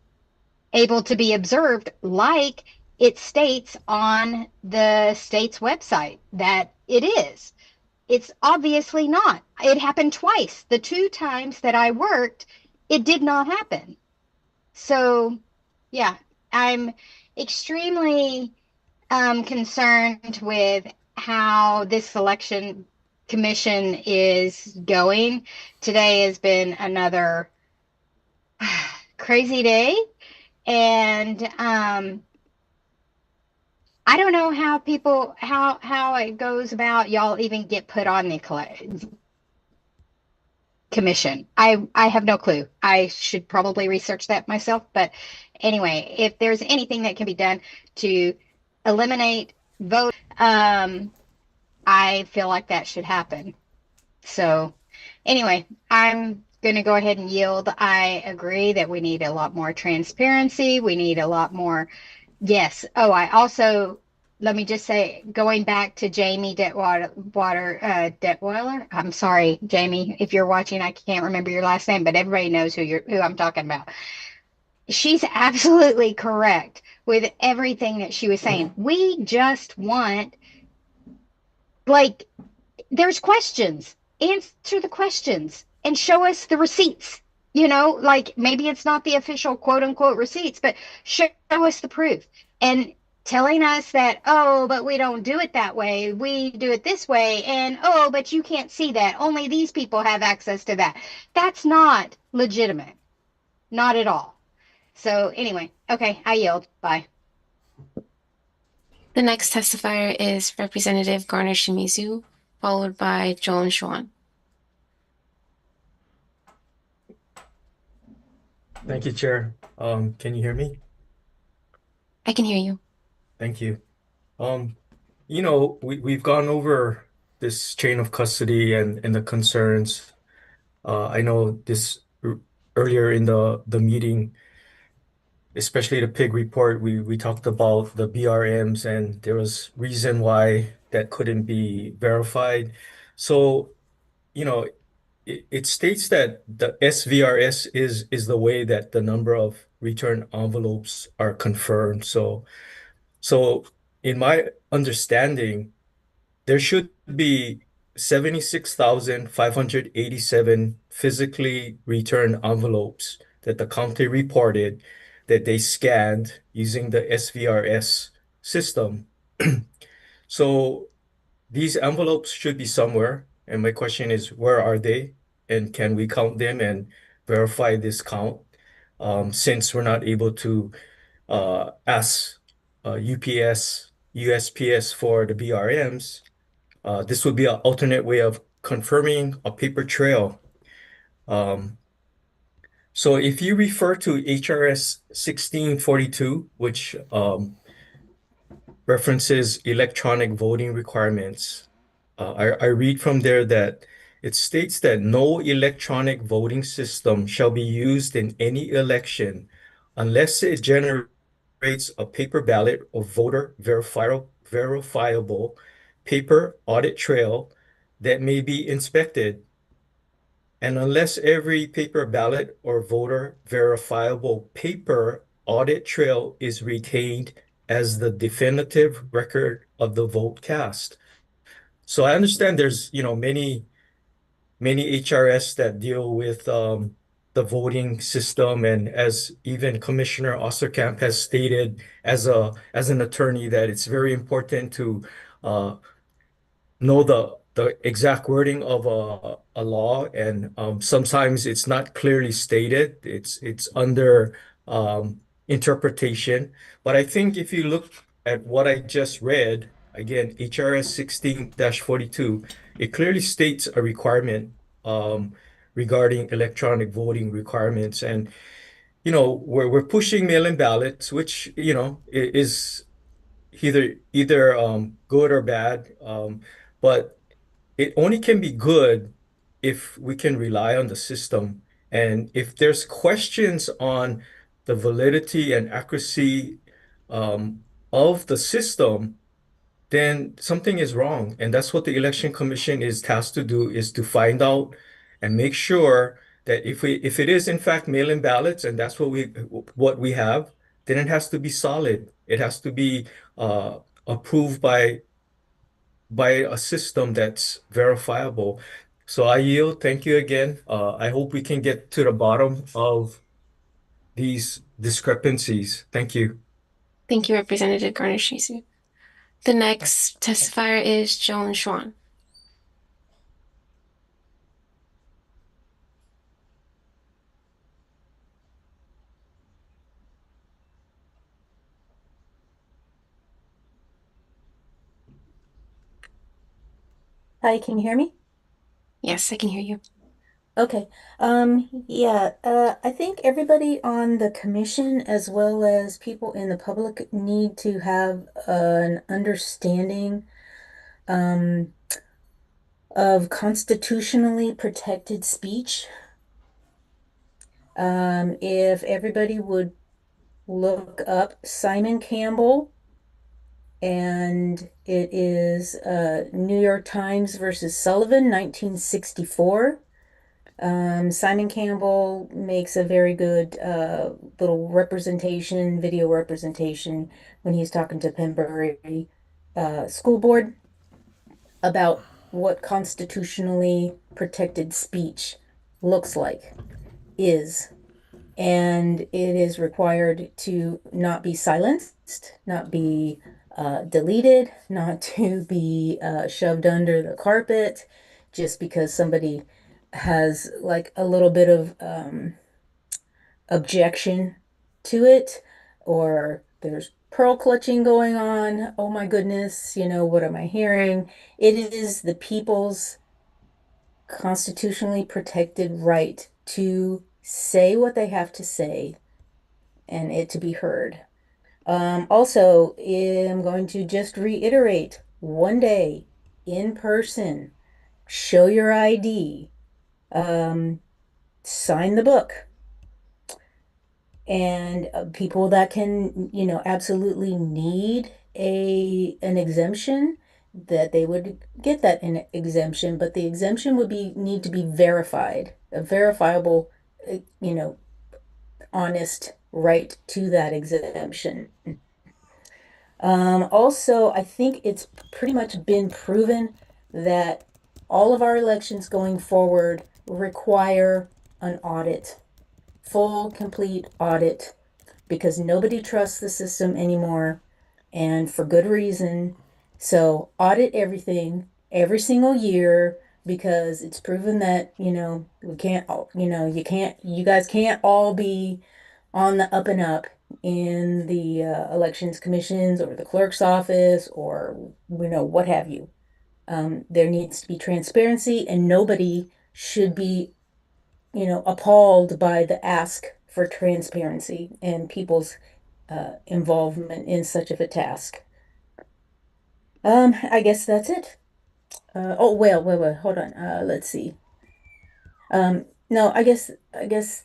[SPEAKER 20] able to be observed like it states on the state's website that it is? It's obviously not. It happened twice. The 2 times that I worked, it did not happen. So, yeah, I'm extremely concerned with how this selection commission is going. Today has been another crazy day, and I don't know how people how it goes about y'all even get put on the commission. I have no clue. I should probably research that myself. But anyway, if there's anything that can be done to eliminate vote, I feel like that should happen. So anyway, I'm going to go ahead and yield. I agree that we need a lot more transparency. We need a lot more. Yes. Oh, I also, let me just say, going back to Jamie Detweiler. I'm sorry, Jamie, if you're watching, I can't remember your last name, but everybody knows who I'm talking about. She's absolutely correct with everything that she was saying. We just want, like, there's questions. Answer the questions and show us the receipts. You know, like maybe it's not the official quote unquote receipts, but show us the proof. And telling us that, oh, but we don't do it that way. We do it this way. And, oh, but you can't see that. Only these people have access to that. That's not legitimate. Not at all. So anyway, okay, I yield. Bye.
[SPEAKER 9] The next testifier is Representative Garner Shimizu, followed by Joan Schwan.
[SPEAKER 3] Thank you, Chair. Can you hear me?
[SPEAKER 9] I can hear you.
[SPEAKER 3] Thank you. You know, we've gone over this chain of custody and the concerns. I know this earlier in the meeting, especially the PIG report, we talked about the BRMs and there was reason why that couldn't be verified. So, you know, it states that the SVRS is the way that the number of return envelopes are confirmed. So in my understanding, there should be 76,587 physically returned envelopes that the county reported that they scanned using the SVRS system. So these envelopes should be somewhere. And my question is, where are they? And can we count them and verify this count? Since we're not able to ask UPS, USPS for the BRMs, this would be an alternate way of confirming a paper trail. So if you refer to HRS 1642, which references electronic voting requirements, I read from there that it states that no electronic voting system shall be used in any election unless it generates a paper ballot or voter verifiable paper audit trail that may be inspected. And unless every paper ballot or voter verifiable paper audit trail is retained as the definitive record of the vote cast. So I understand there's, you know, many HRS that deal with the voting system, and as even Commissioner Osterkamp has stated as an attorney, that it's very important to know the exact wording of a law, and sometimes it's not clearly stated. It's under interpretation. But I think if you look at what I just read, again, HRS 16-42, it clearly states a requirement regarding electronic voting requirements. And, we're pushing mail-in ballots, which, is either good or bad. But it only can be good if we can rely on the system. And if there's questions on the validity and accuracy of the system, then something is wrong. And that's what the Election Commission is tasked to do, is to find out and make sure that if it is in fact mail-in ballots and that's what we have, then it has to be solid. It has to be approved by a system that's verifiable. So I yield. Thank you again. I hope we can get to the bottom of these discrepancies. Thank you.
[SPEAKER 9] Thank you, Representative Garnier-Shisu. The next testifier is Joan Schwan.
[SPEAKER 2] Hi, can you hear me?
[SPEAKER 9] Yes, I can hear you.
[SPEAKER 2] Okay. Yeah, I think everybody on the commission as well as people in the public need to have an understanding of constitutionally protected speech. If everybody would look up Simon Campbell, and it is New York Times versus Sullivan, 1964. Simon Campbell makes a very good little video representation when he's talking to Pembury School Board about what constitutionally protected speech looks like, and it is required to not be silenced, not be deleted, not to be shoved under the carpet just because somebody has like a little bit of objection to it, or there's pearl clutching going on. Oh my goodness, what am I hearing? It is the people's constitutionally protected right to say what they have to say and it to be heard. Also, I'm going to just reiterate, one day in person, show your ID, sign the book. And people that can, absolutely need an exemption, that they would get that exemption, but the exemption would need to be verified, a verifiable, honest right to that exemption. Also, I think it's pretty much been proven that all of our elections going forward require an audit, full, complete audit, because nobody trusts the system anymore, and for good reason. So audit everything every single year, because it's proven that, we can't, you guys can't all be on the up and up in the elections commissions or the clerk's office or, what have you. There needs to be transparency, and nobody should be, appalled by the ask for transparency and people's involvement in such of a task. I guess that's it. Wait, hold on. Let's see. No, I guess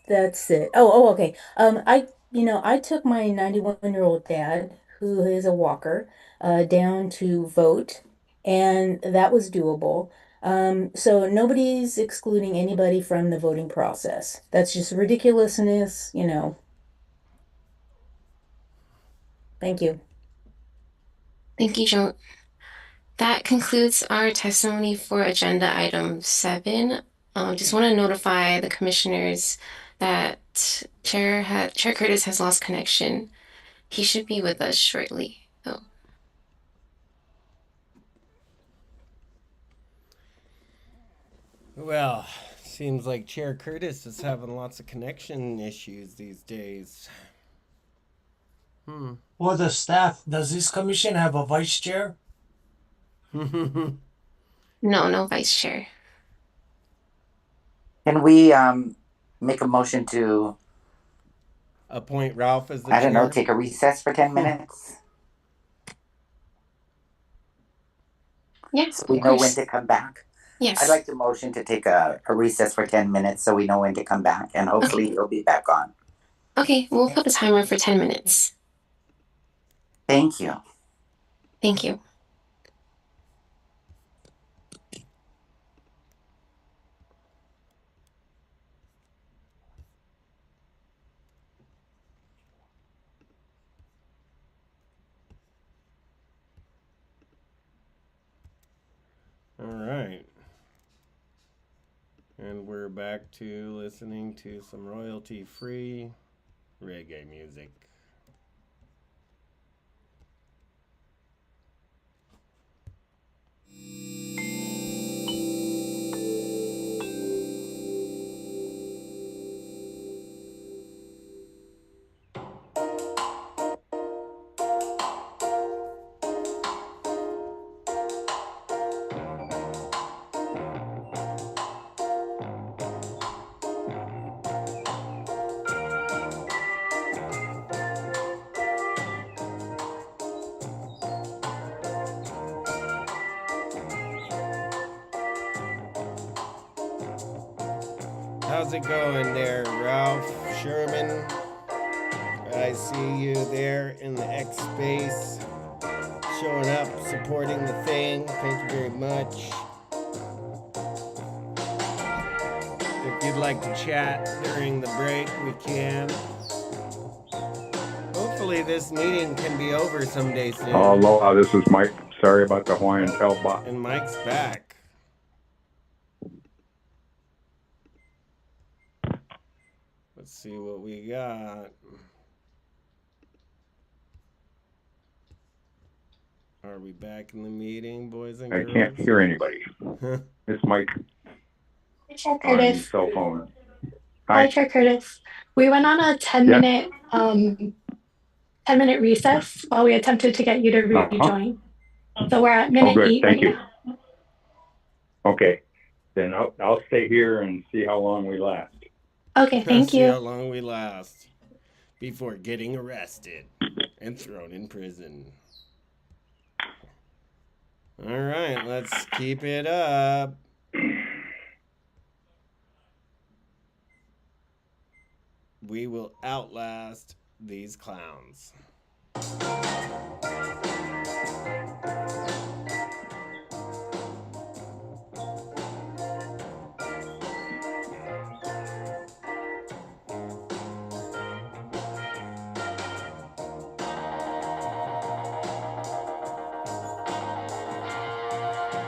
[SPEAKER 2] that's it. Okay. I took my 91-year-old dad, who is a walker, down to vote, and that was doable. So nobody's excluding anybody from the voting process. That's just ridiculousness, Thank you.
[SPEAKER 9] Thank you, Joan. That concludes our testimony for agenda item 7. Just want to notify the commissioners that Chair Curtis has lost connection. He should be with us shortly, though.
[SPEAKER 1] Well, seems like Chair Curtis is having lots of connection issues these days.
[SPEAKER 4] For the staff, does this commission have a vice chair?
[SPEAKER 9] No, no vice chair.
[SPEAKER 22] Can we make a motion to,
[SPEAKER 1] Appoint Ralph as the
[SPEAKER 22] I don't know,
[SPEAKER 1] chair.
[SPEAKER 22] take a recess for 10 minutes?
[SPEAKER 9] Yeah,
[SPEAKER 22] So we
[SPEAKER 9] of
[SPEAKER 22] know when
[SPEAKER 9] course.
[SPEAKER 22] to come back? I'd
[SPEAKER 9] Yes.
[SPEAKER 22] like to motion to take a recess for 10 minutes so we know when to come back, and hopefully you'll be back on.
[SPEAKER 9] Okay, we'll put the timer for 10 minutes.
[SPEAKER 22] Thank you.
[SPEAKER 9] Thank you.
[SPEAKER 1] All right. And we're back to listening to some royalty-free reggae music. How's it going there, Ralph Sherman? I see you there in the X space, showing up, supporting the thing. Thank you very much. If you'd like to chat during the break, we can. Hopefully this meeting can be over someday soon.
[SPEAKER 6] Aloha, this is Mike. Sorry about the Hawaiian Telbot.
[SPEAKER 1] And Mike's back. Let's see what we got. Are we back in the meeting, boys and
[SPEAKER 6] I
[SPEAKER 1] girls?
[SPEAKER 6] can't hear anybody. It's Mike
[SPEAKER 21] Hi, Chair
[SPEAKER 6] on
[SPEAKER 21] Curtis.
[SPEAKER 6] cell phone.
[SPEAKER 21] Hi,
[SPEAKER 6] Hi.
[SPEAKER 21] Chair Curtis. We went on a 10-minute 10-minute recess while we attempted to get you to rejoin. So we're at minute
[SPEAKER 6] good.
[SPEAKER 21] 8
[SPEAKER 6] Thank
[SPEAKER 21] right
[SPEAKER 6] you.
[SPEAKER 21] now.
[SPEAKER 6] Okay. Then I'll stay here and see how long we last.
[SPEAKER 21] Okay, thank
[SPEAKER 1] See
[SPEAKER 21] you.
[SPEAKER 1] how long we last before getting arrested and thrown in prison. All right, let's keep it up. We will outlast these clowns.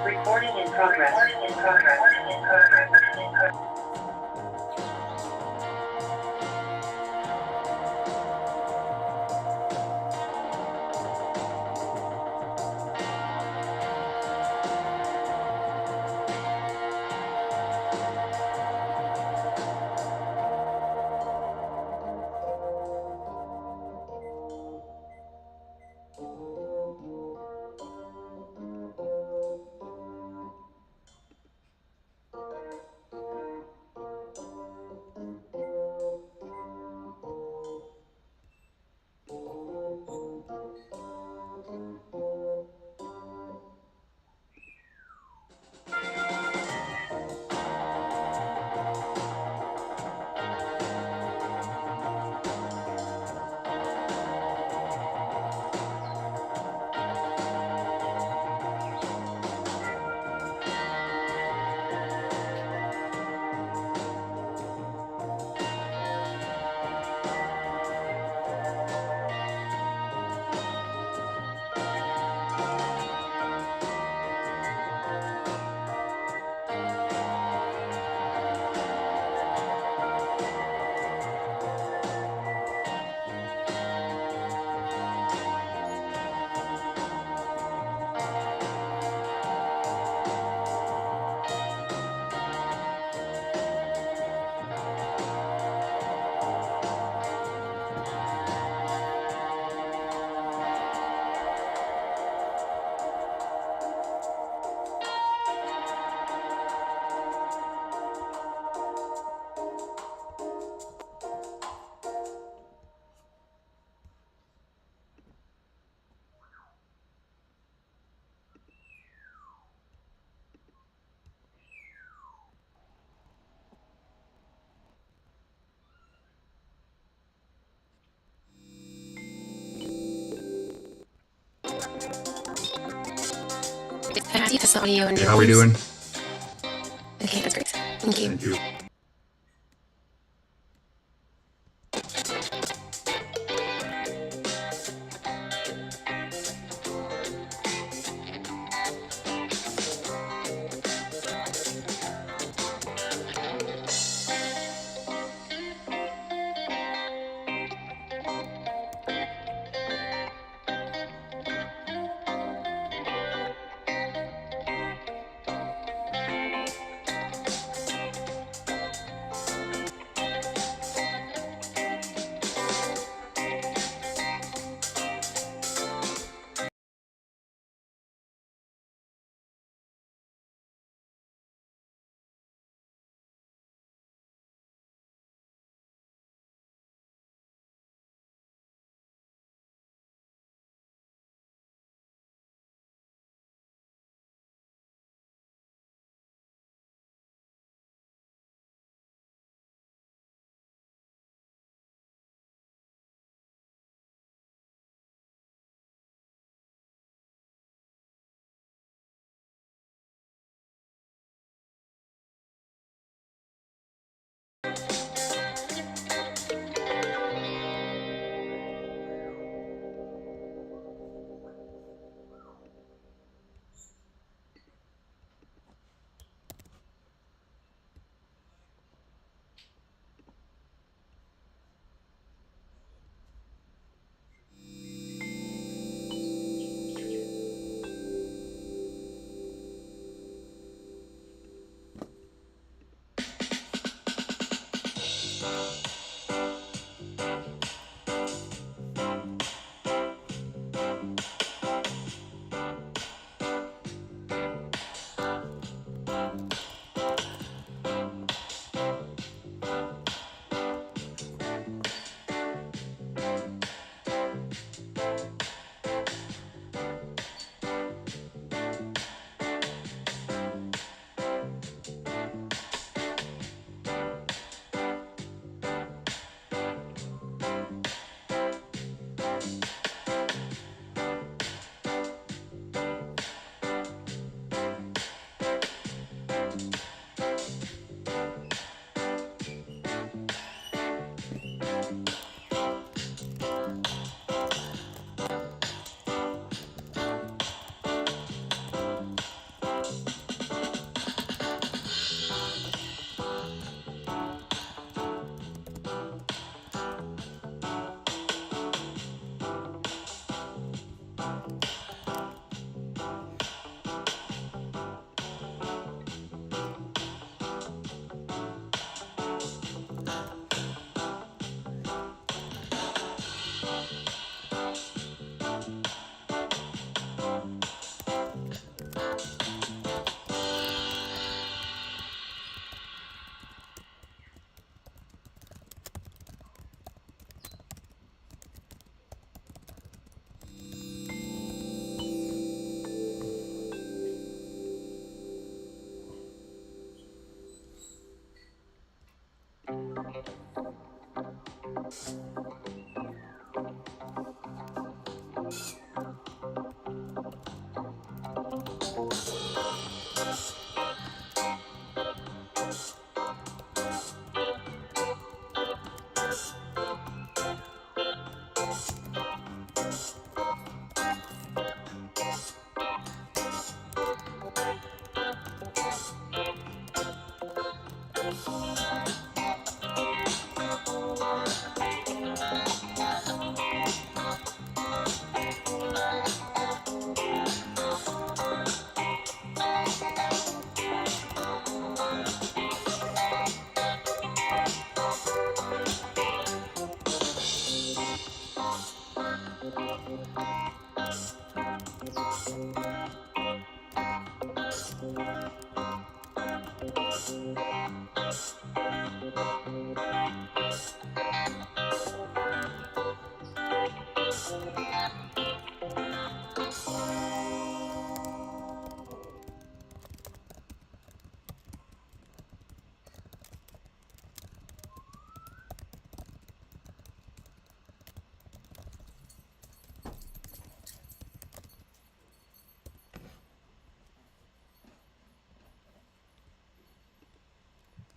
[SPEAKER 23] Recording in progress.
[SPEAKER 9] Can I ask you to test the audio and
[SPEAKER 6] How we doing?
[SPEAKER 9] Okay, that's great. Thank you.
[SPEAKER 6] Thank you.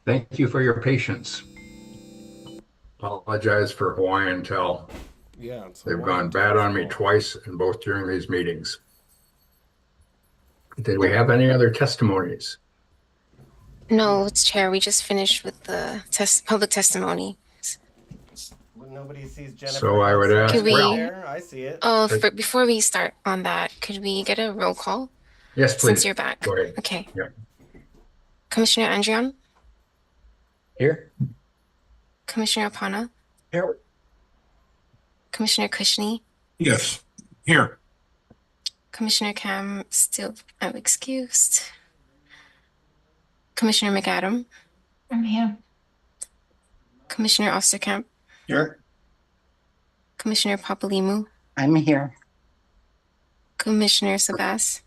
[SPEAKER 6] Thank you for your patience. Apologize for Hawaiian Tel.
[SPEAKER 1] Yeah, it's
[SPEAKER 6] They've
[SPEAKER 1] Hawaiian
[SPEAKER 6] gone bad on me
[SPEAKER 1] Tel's fault.
[SPEAKER 6] twice, and both during these meetings. Did we have any other testimonies?
[SPEAKER 9] No, it's Chair. We just finished with the public testimony.
[SPEAKER 1] When nobody sees Jennifer.
[SPEAKER 6] So I would ask
[SPEAKER 9] Could we-
[SPEAKER 6] Ralph.
[SPEAKER 1] There, I see it.
[SPEAKER 9] Oh, before we start on that, could we get a roll call?
[SPEAKER 6] Yes, please.
[SPEAKER 9] Since you're back.
[SPEAKER 6] Go ahead.
[SPEAKER 9] Okay.
[SPEAKER 6] Yeah.
[SPEAKER 9] Commissioner Andrian,
[SPEAKER 3] Here.
[SPEAKER 9] Commissioner Apana,
[SPEAKER 3] Here.
[SPEAKER 9] Commissioner Kushney,
[SPEAKER 5] Yes, here.
[SPEAKER 9] Commissioner Cam still excused. Commissioner McAdam,
[SPEAKER 21] I'm here.
[SPEAKER 9] Commissioner Osterkamp,
[SPEAKER 3] Here.
[SPEAKER 9] Commissioner Papalimu,
[SPEAKER 22] I'm here.
[SPEAKER 9] Commissioner Sabas,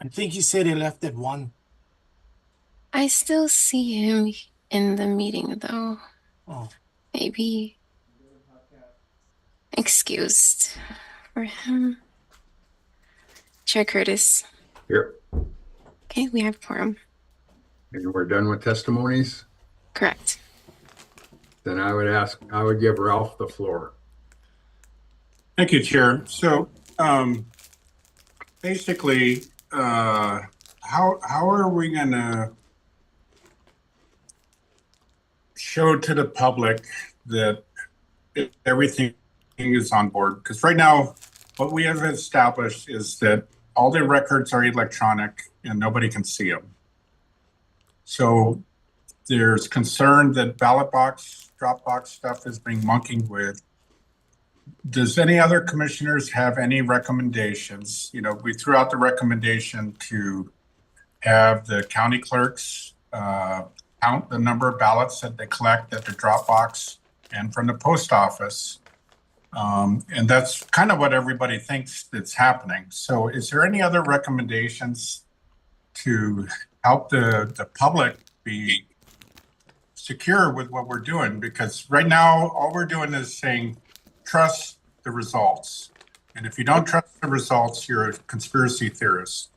[SPEAKER 4] I think he said he left at 1.
[SPEAKER 9] I still see him in the meeting though.
[SPEAKER 4] Oh.
[SPEAKER 9] Maybe excused for him. Chair Curtis.
[SPEAKER 6] Here.
[SPEAKER 9] Okay, we have quorum.
[SPEAKER 6] And we're done with testimonies?
[SPEAKER 9] Correct.
[SPEAKER 6] Then I would give Ralph the floor.
[SPEAKER 5] Thank you, Chair. So basically, how are we going to show to the public that everything is on board? Because right now, what we have established is that all the records are electronic and nobody can see them. So there's concern that ballot box, drop box stuff is being monkeyed with. Does any other commissioners have any recommendations? You know, we threw out the recommendation to have the county clerks count the number of ballots that they collect at the drop box and from the post office. And that's kind of what everybody thinks that's happening. So is there any other recommendations to help the public be secure with what we're doing? Because right now, all we're doing is saying, trust the results. And if you don't trust the results, you're a conspiracy theorist.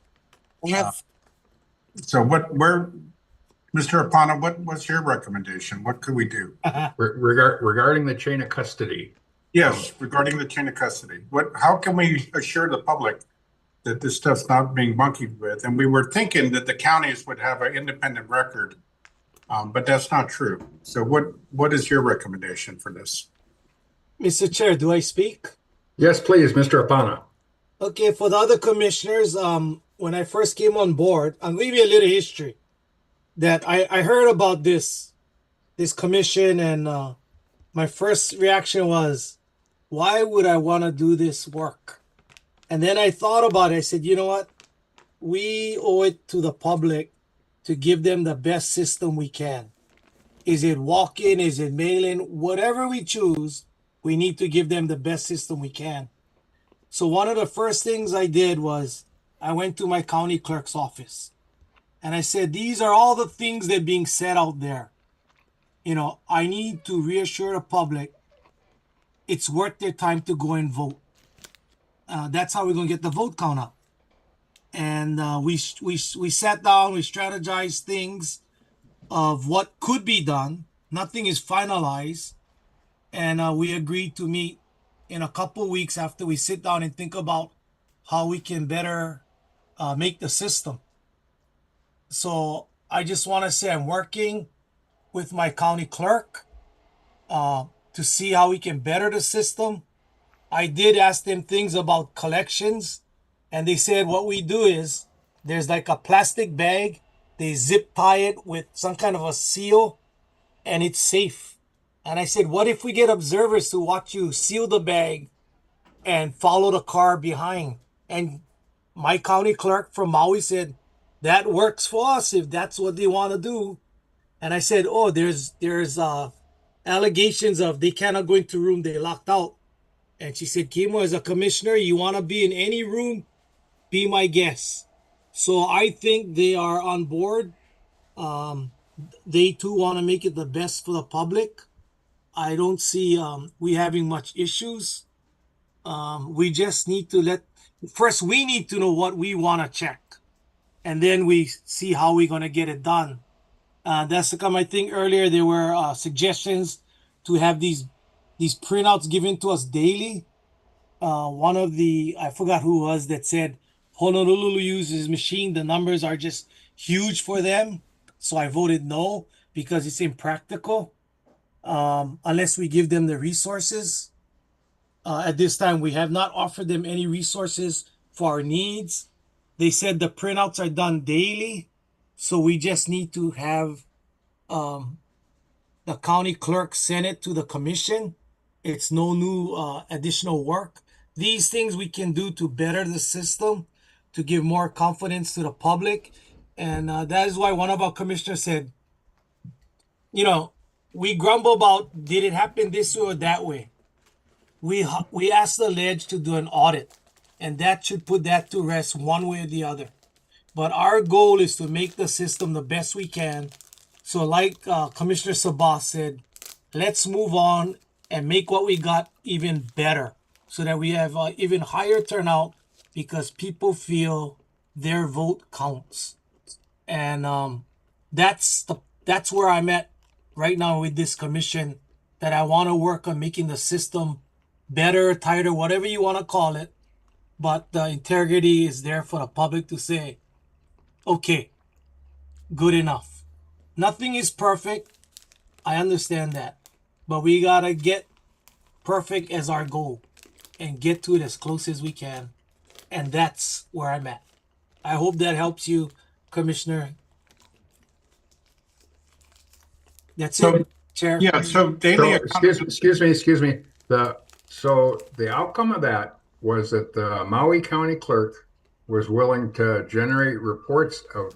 [SPEAKER 5] So Mr. Apana, what's your recommendation? What could we do?
[SPEAKER 6] Regarding the chain of custody.
[SPEAKER 5] Yes, regarding the chain of custody. How can we assure the public that this stuff's not being monkeyed with? And we were thinking that the counties would have an independent record, but that's not true. So what is your recommendation for this?
[SPEAKER 4] Mr. Chair, do I speak?
[SPEAKER 6] Yes, please, Mr. Apana.
[SPEAKER 4] Okay, for the other commissioners, when I first came on board, I'll give you a little history. That I heard about this commission, and my first reaction was, why would I want to do this work? And then I thought about it. I said, you know what? We owe it to the public to give them the best system we can. Is it walk-in? Is it mail-in? Whatever we choose, we need to give them the best system we can. So one of the first things I did was I went to my county clerk's office. And I said, these are all the things that are being said out there. You know, I need to reassure the public it's worth their time to go and vote. That's how we're going to get the vote count up. And we sat down, we strategized things of what could be done. Nothing is finalized. And we agreed to meet in a couple weeks after we sit down and think about how we can better make the system. So I just want to say I'm working with my county clerk to see how we can better the system. I did ask them things about collections, and they said what we do is there's like a plastic bag, they zip tie it with some kind of a seal, and it's safe. And I said, what if we get observers to watch you seal the bag and follow the car behind? And my county clerk from Maui said, that works for us if that's what they want to do. And I said, oh, there's allegations of they cannot go into room, they locked out. And she said, Kimo, as a commissioner, you want to be in any room, be my guest. So I think they are on board. They too want to make it the best for the public. I don't see we having much issues. We just need to we need to know what we want to check. and then we see how we're going to get it done. That's to come. I think earlier there were suggestions to have these printouts given to us daily. One of the, I forgot who it was, that said Honolulu uses machine. The numbers are just huge for them. So I voted no because it's impractical unless we give them the resources. At this time, we have not offered them any resources for our needs. They said the printouts are done daily. So we just need to have the county clerk send it to the commission. It's no new additional work. These things we can do to better the system, to give more confidence to the public. And that is why one of our commissioners said, you know, we grumble about, did it happen this way or that way? We asked the ledge to do an audit, and that should put that to rest one way or the other. But our goal is to make the system the best we can. So like Commissioner Sabah said, let's move on and make what we got even better so that we have even higher turnout because people feel their vote counts. And that's where I'm at right now with this commission, that I want to work on making the system better, tighter, whatever you want to call it. But the integrity is there for the public to say, okay, good enough. Nothing is perfect. I understand that. But we got to get perfect as our goal and get to it as close as we can. And that's where I'm at. I hope that helps you, Commissioner. That's it, Chair.
[SPEAKER 5] Yeah, so daily.
[SPEAKER 6] Excuse me. So the outcome of that was that the Maui County Clerk was willing to generate reports of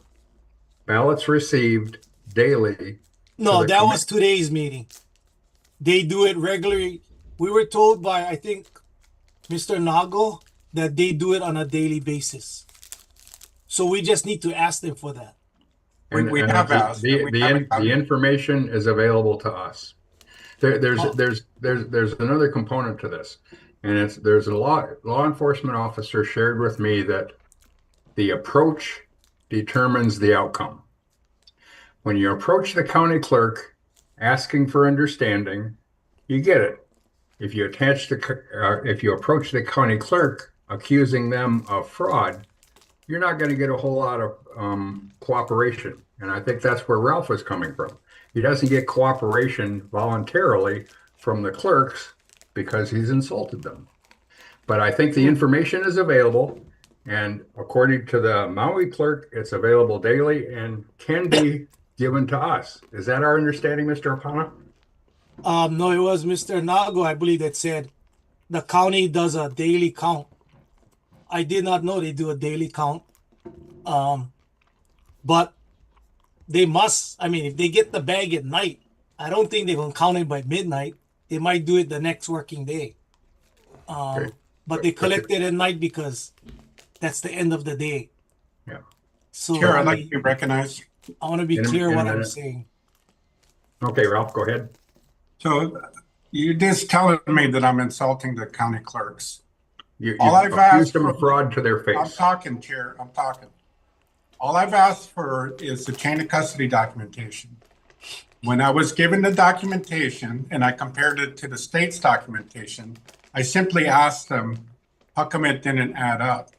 [SPEAKER 6] ballots received daily.
[SPEAKER 4] No, that was today's meeting. They do it regularly. We were told by, I think, Mr. Nago that they do it on a daily basis. So we just need to ask them for that.
[SPEAKER 5] We have asked.
[SPEAKER 6] The information is available to us. There's another component to this, and there's a law enforcement officer shared with me that the approach determines the outcome. When you approach the county clerk asking for understanding, you get it. If you approach the county clerk accusing them of fraud, you're not going to get a whole lot of cooperation. And I think that's where Ralph is coming from. He doesn't get cooperation voluntarily from the clerks because he's insulted them. But I think the information is available, and according to the Maui clerk, it's available daily and can be given to us. Is that our understanding, Mr. Apana?
[SPEAKER 4] No, it was Mr. Nago, I believe, that said the county does a daily count. I did not know they do a daily count. But they must, I mean, if they get the bag at night, I don't think they're going to count it by midnight. They might do it the next working day. But they collect it at night because that's the end of the day.
[SPEAKER 6] Yeah.
[SPEAKER 4] So
[SPEAKER 5] Chair, I'd like to be recognized.
[SPEAKER 4] I want to be clear what I'm saying.
[SPEAKER 6] Okay, Ralph, go ahead.
[SPEAKER 5] So you just telling me that I'm insulting the county clerks.
[SPEAKER 6] All I've accused them of fraud to their face.
[SPEAKER 5] I'm talking, Chair. I'm talking. All I've asked for is the chain of custody documentation. When I was given the documentation and I compared it to the state's documentation, I simply asked them, how come it didn't add up?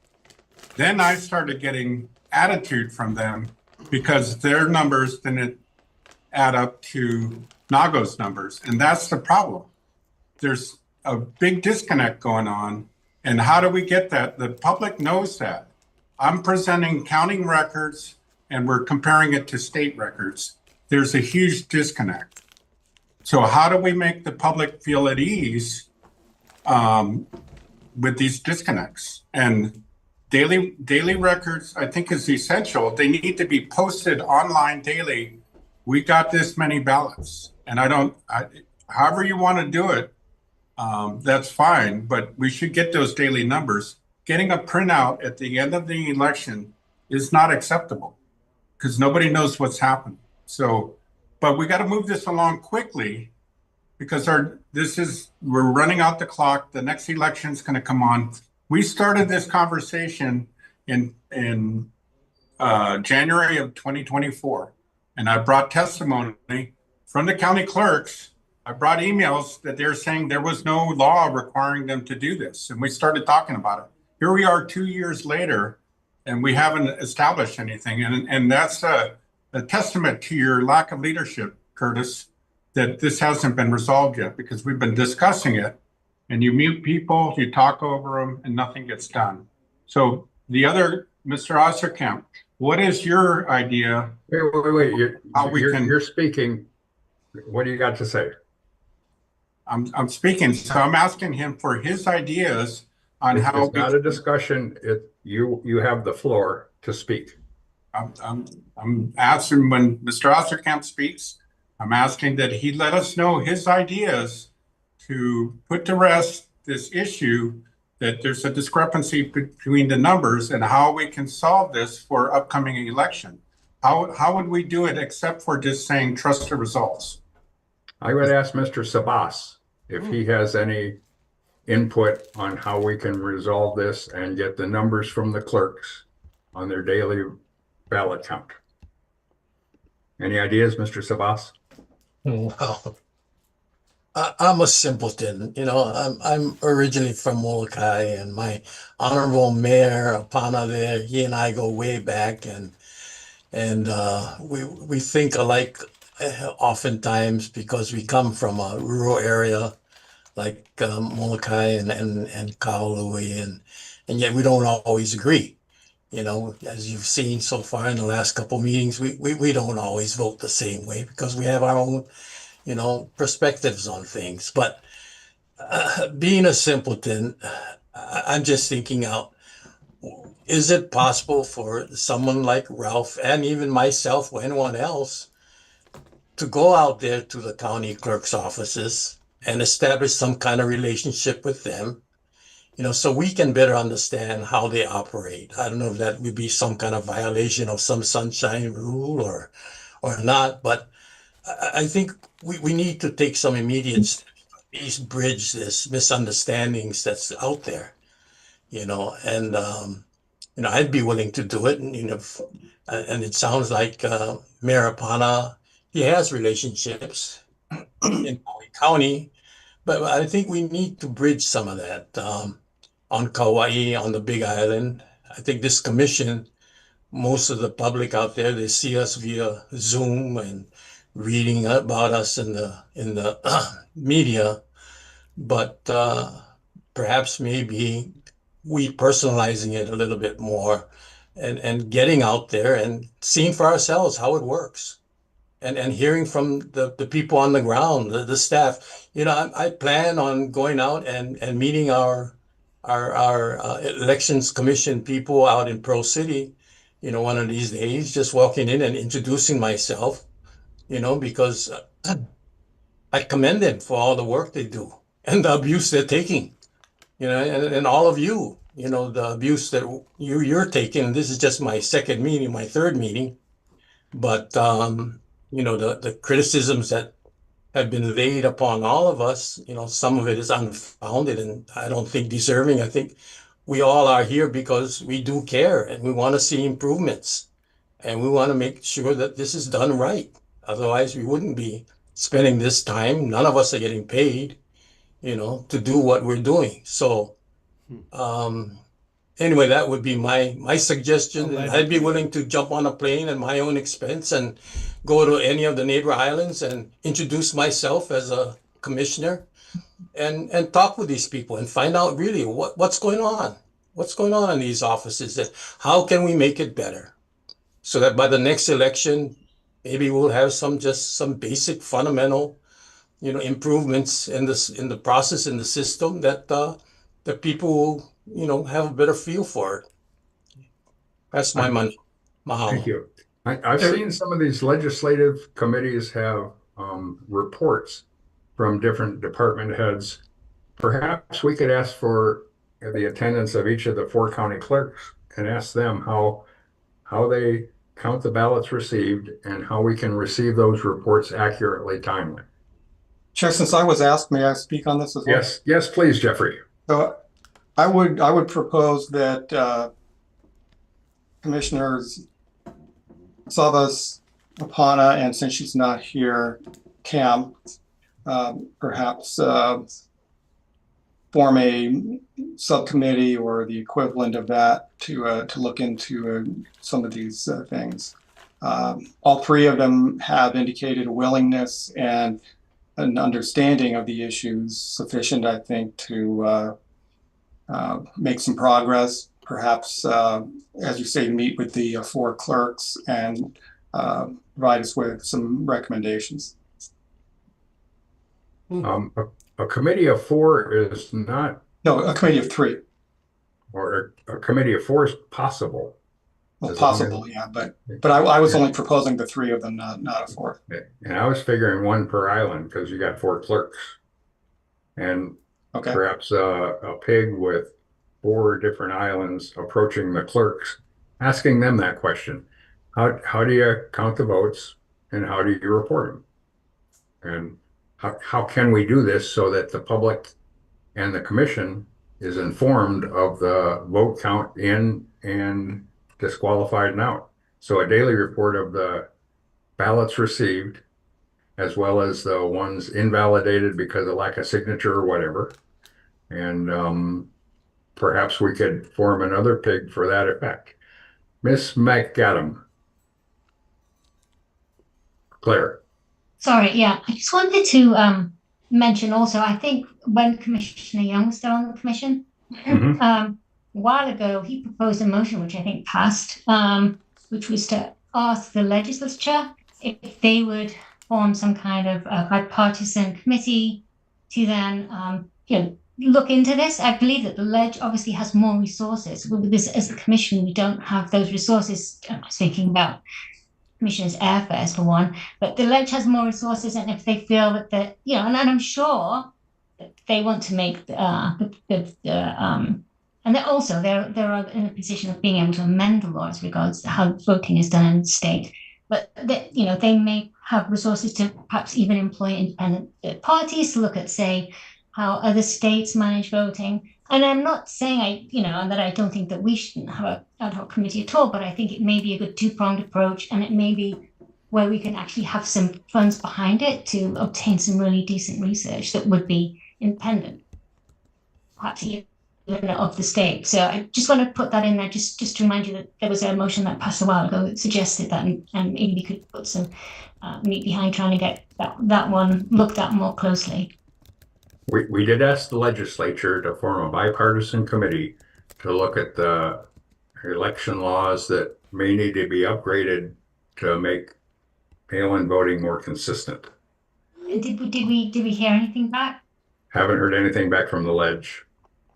[SPEAKER 5] Then I started getting attitude from them because their numbers didn't add up to Nago's numbers. And that's the problem. There's a big disconnect going on. And how do we get that? The public knows that. I'm presenting counting records and we're comparing it to state records. There's a huge disconnect. So how do we make the public feel at ease with these disconnects? And daily records, I think, is essential. They need to be posted online daily. We got this many ballots, and however you want to do it, that's fine, but we should get those daily numbers. Getting a printout at the end of the election is not acceptable because nobody knows what's happened. So, but we got to move this along quickly because we're running out the clock. The next election is going to come on. We started this conversation in January of 2024. And I brought testimony from the county clerks. I brought emails that they're saying there was no law requiring them to do this. And we started talking about it. Here we are 2 years later, and we haven't established anything. And that's a testament to your lack of leadership, Curtis, that this hasn't been resolved yet, because we've been discussing it. And you mute people, you talk over them, and nothing gets done. So the other, Mr. Osterkamp, what is your idea?
[SPEAKER 6] Wait. You're speaking. What do you got to say?
[SPEAKER 5] I'm speaking. So I'm asking him for his ideas on how.
[SPEAKER 6] It's not a discussion. You have the floor to speak.
[SPEAKER 5] I'm asking when Mr. Osterkamp speaks, I'm asking that he let us know his ideas to put to rest this issue, that there's a discrepancy between the numbers, and how we can solve this for upcoming election. How would we do it except for just saying trust the results?
[SPEAKER 6] I would ask Mr. Sabas if he has any input on how we can resolve this and get the numbers from the clerks on their daily ballot count. Any ideas, Mr. Sabas?
[SPEAKER 13] Wow. I'm a simpleton, you know. I'm originally from Molokai, and my honorable mayor Apana there, he and I go way back, and we think alike oftentimes, because we come from a rural area like Molokai and Kahului, and yet we don't always agree. You know, as you've seen so far in the last couple meetings, we don't always vote the same way, because we have our own, you know, perspectives on things. But being a simpleton, I'm just thinking out, is it possible for someone like Ralph, and even myself or anyone else, to go out there to the county clerk's offices and establish some kind of relationship with them, you know, so we can better understand how they operate? I don't know if that would be some kind of violation of some sunshine rule or not, but I think we need to take some immediate steps to at least bridge this misunderstandings that's out there, you know. And you know, I'd be willing to do it, and you know, and it sounds like Mayor Apana, he has relationships in Maui County, but I think we need to bridge some of that on Kauai, on the Big Island. I think this commission, most of the public out there, they see us via Zoom and reading about us in the media, but perhaps maybe we personalizing it a little bit more, and getting out there and seeing for ourselves how it works, and hearing from the people on the ground, the staff. You know, I plan on going out and meeting our elections commission people out in Pearl City, you know, one of these days, just walking in and introducing myself, you know, because I commend them for all the work they do and the abuse they're taking, you know, and all of you, you know, the abuse that you're taking. This is just my second meeting, my third meeting, but you know, the criticisms that have been laid upon all of us, you know, some of it is unfounded and I don't think deserving. I think we all are here because we do care and we want to see improvements, and we want to make sure that this is done right. Otherwise, we wouldn't be spending this time. None of us are getting paid, you know, to do what we're doing. So anyway, that would be my suggestion. I'd be willing to jump on a plane at my own expense and go to any of the neighbor islands and introduce myself as a commissioner and talk with these people and find out really what's going on. What's going on in these offices, and how can we make it better so that by the next election, maybe we'll have some basic fundamental, you know, improvements in the process, in the system, that that people will, you know, have a better feel for it. That's my money. Mahalo.
[SPEAKER 6] Thank you. I've seen some of these legislative committees have reports from different department heads. Perhaps we could ask for the attendance of each of the 4 county clerks and ask them how they count the ballots received and how we can receive those reports accurately, timely.
[SPEAKER 14] Chair, since I was asked, may I speak on this as well?
[SPEAKER 6] Yes, please, Jeffrey.
[SPEAKER 14] So I would propose that commissioners Savas Apana, and since she's not here, Cam, perhaps form a subcommittee or the equivalent of that to look into some of these things. All three of them have indicated a willingness and an understanding of the issues sufficient, I think, to make some progress. Perhaps, as you say, meet with the 4 clerks and provide us with some recommendations.
[SPEAKER 6] A committee of 4 is not.
[SPEAKER 14] No, a committee of 3.
[SPEAKER 6] Or a committee of 4 is possible.
[SPEAKER 14] Well, possible, yeah, but I was only proposing the 3 of them, not a 4th.
[SPEAKER 6] And I was figuring 1 per island because you got 4 clerks, and perhaps a pig with 4 different islands approaching the clerks, asking them that question: How do you count the votes, and how do you report them? And how can we do this so that the public and the commission is informed of the vote count in and disqualified and out? So a daily report of the ballots received, as well as the ones invalidated because of lack of signature or whatever. And perhaps we could form another pig for that effect. Miss McAdam. Claire.
[SPEAKER 15] Sorry, yeah. I just wanted to mention also, I think when Commissioner Young was still on the commission, a while ago, he proposed a motion, which I think passed, which was to ask the legislature if they would form some kind of bipartisan committee to then look into this. I believe that the Ledge obviously has more resources. With this, as a commission, we don't have those resources. I'm thinking about Commissioner's airfares for one, but the Ledge has more resources, and if they feel that and I'm sure that they want to make and they're in a position of being able to amend the law as regards to how voting is done in the state. But they may have resources to perhaps even employ independent parties to look at, say, how other states manage voting. And I'm not saying that I don't think that we shouldn't have an ad hoc committee at all, but I think it may be a good 2-pronged approach, and it may be where we can actually have some funds behind it to obtain some really decent research that would be independent, perhaps even of the state. So I just want to put that in there, just to remind you that there was a motion that passed a while ago that suggested that, and maybe we could put some meat behind trying to get that one looked at more closely.
[SPEAKER 6] We did ask the legislature to form a bipartisan committee to look at the election laws that may need to be upgraded to make mail-in voting more consistent.
[SPEAKER 15] Did we hear anything back?
[SPEAKER 6] Haven't heard anything back from the Ledge.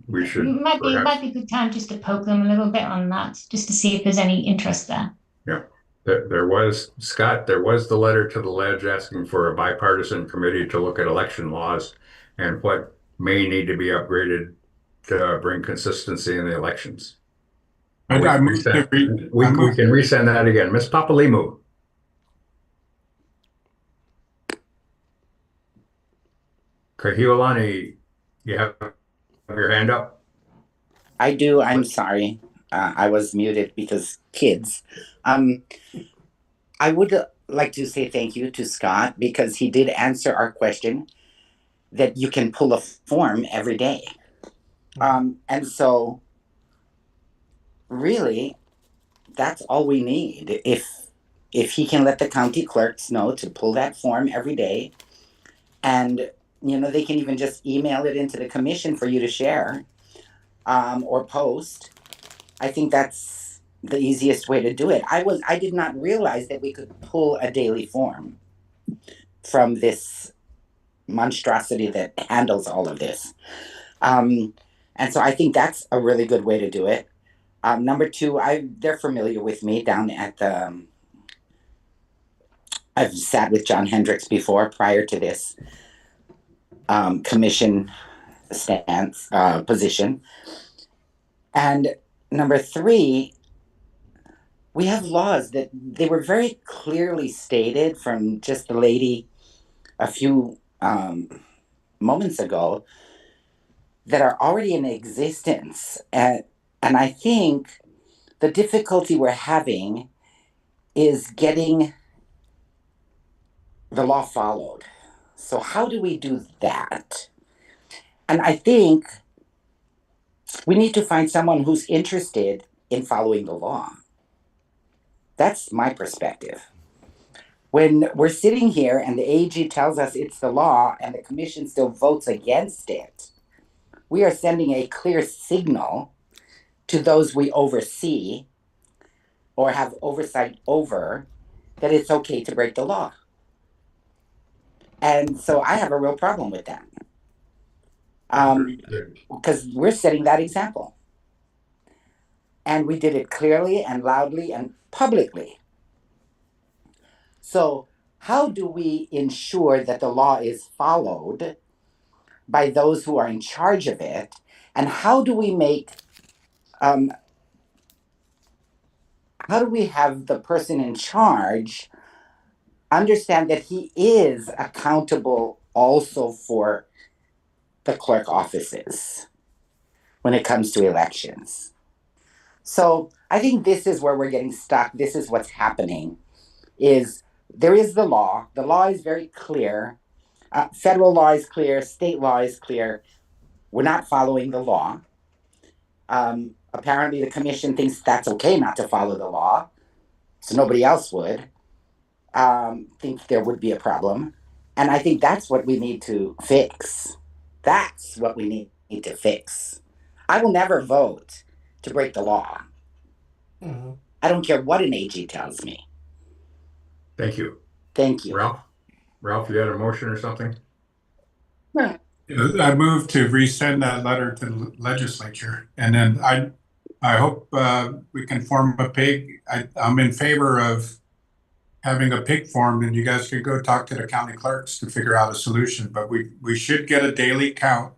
[SPEAKER 6] We should.
[SPEAKER 15] It might be a good time just to poke them a little bit on that, just to see if there's any interest there.
[SPEAKER 6] Yeah, there was, Scott, there was the letter to the Ledge asking for a bipartisan committee to look at election laws and what may need to be upgraded to bring consistency in the elections. We can resend that again. Ms. Papalimu. Kahiolani, you have your hand up?
[SPEAKER 22] I do. I'm sorry. I was muted because kids. I would like to say thank you to Scott because he did answer our question that you can pull a form every day. And so really, that's all we need. If he can let the county clerks know to pull that form every day, and they can even just email it into the commission for you to share or post. I think that's the easiest way to do it. I did not realize that we could pull a daily form from this monstrosity that handles all of this. And so I think that's a really good way to do it. Number 2, they're familiar with me down at the, I've sat with John Hendricks before prior to this commission stance position. And number 3, we have laws that they were very clearly stated from just the lady a few moments ago that are already in existence. And I think the difficulty we're having is getting the law followed. So how do we do that? And I think we need to find someone who's interested in following the law. That's my perspective. When we're sitting here and the AG tells us it's the law and the commission still votes against it, we are sending a clear signal to those we oversee or have oversight over that it's okay to break the law. And so I have a real problem with that. Because we're setting that example. And we did it clearly and loudly and publicly. So how do we ensure that the law is followed by those who are in charge of it? And how do we make, how do we have the person in charge understand that he is accountable also for the clerk offices when it comes to elections? So I think this is where we're getting stuck. This is what's happening, is there is the law. The law is very clear. Federal law is clear. State law is clear. We're not following the law. Apparently the commission thinks that's okay not to follow the law. So nobody else would think there would be a problem. And I think that's what we need to fix. That's what we need to fix. I will never vote to break the law.
[SPEAKER 4] Mm-hmm.
[SPEAKER 22] I don't care what an AG tells me.
[SPEAKER 6] Thank you.
[SPEAKER 22] Thank you.
[SPEAKER 6] Ralph, you had a motion or something?
[SPEAKER 5] I move to resend that letter to the legislature, and then I hope we can form a PIG. I'm in favor of having a PIG formed, and you guys could go talk to the county clerks to figure out a solution. But we should get a daily count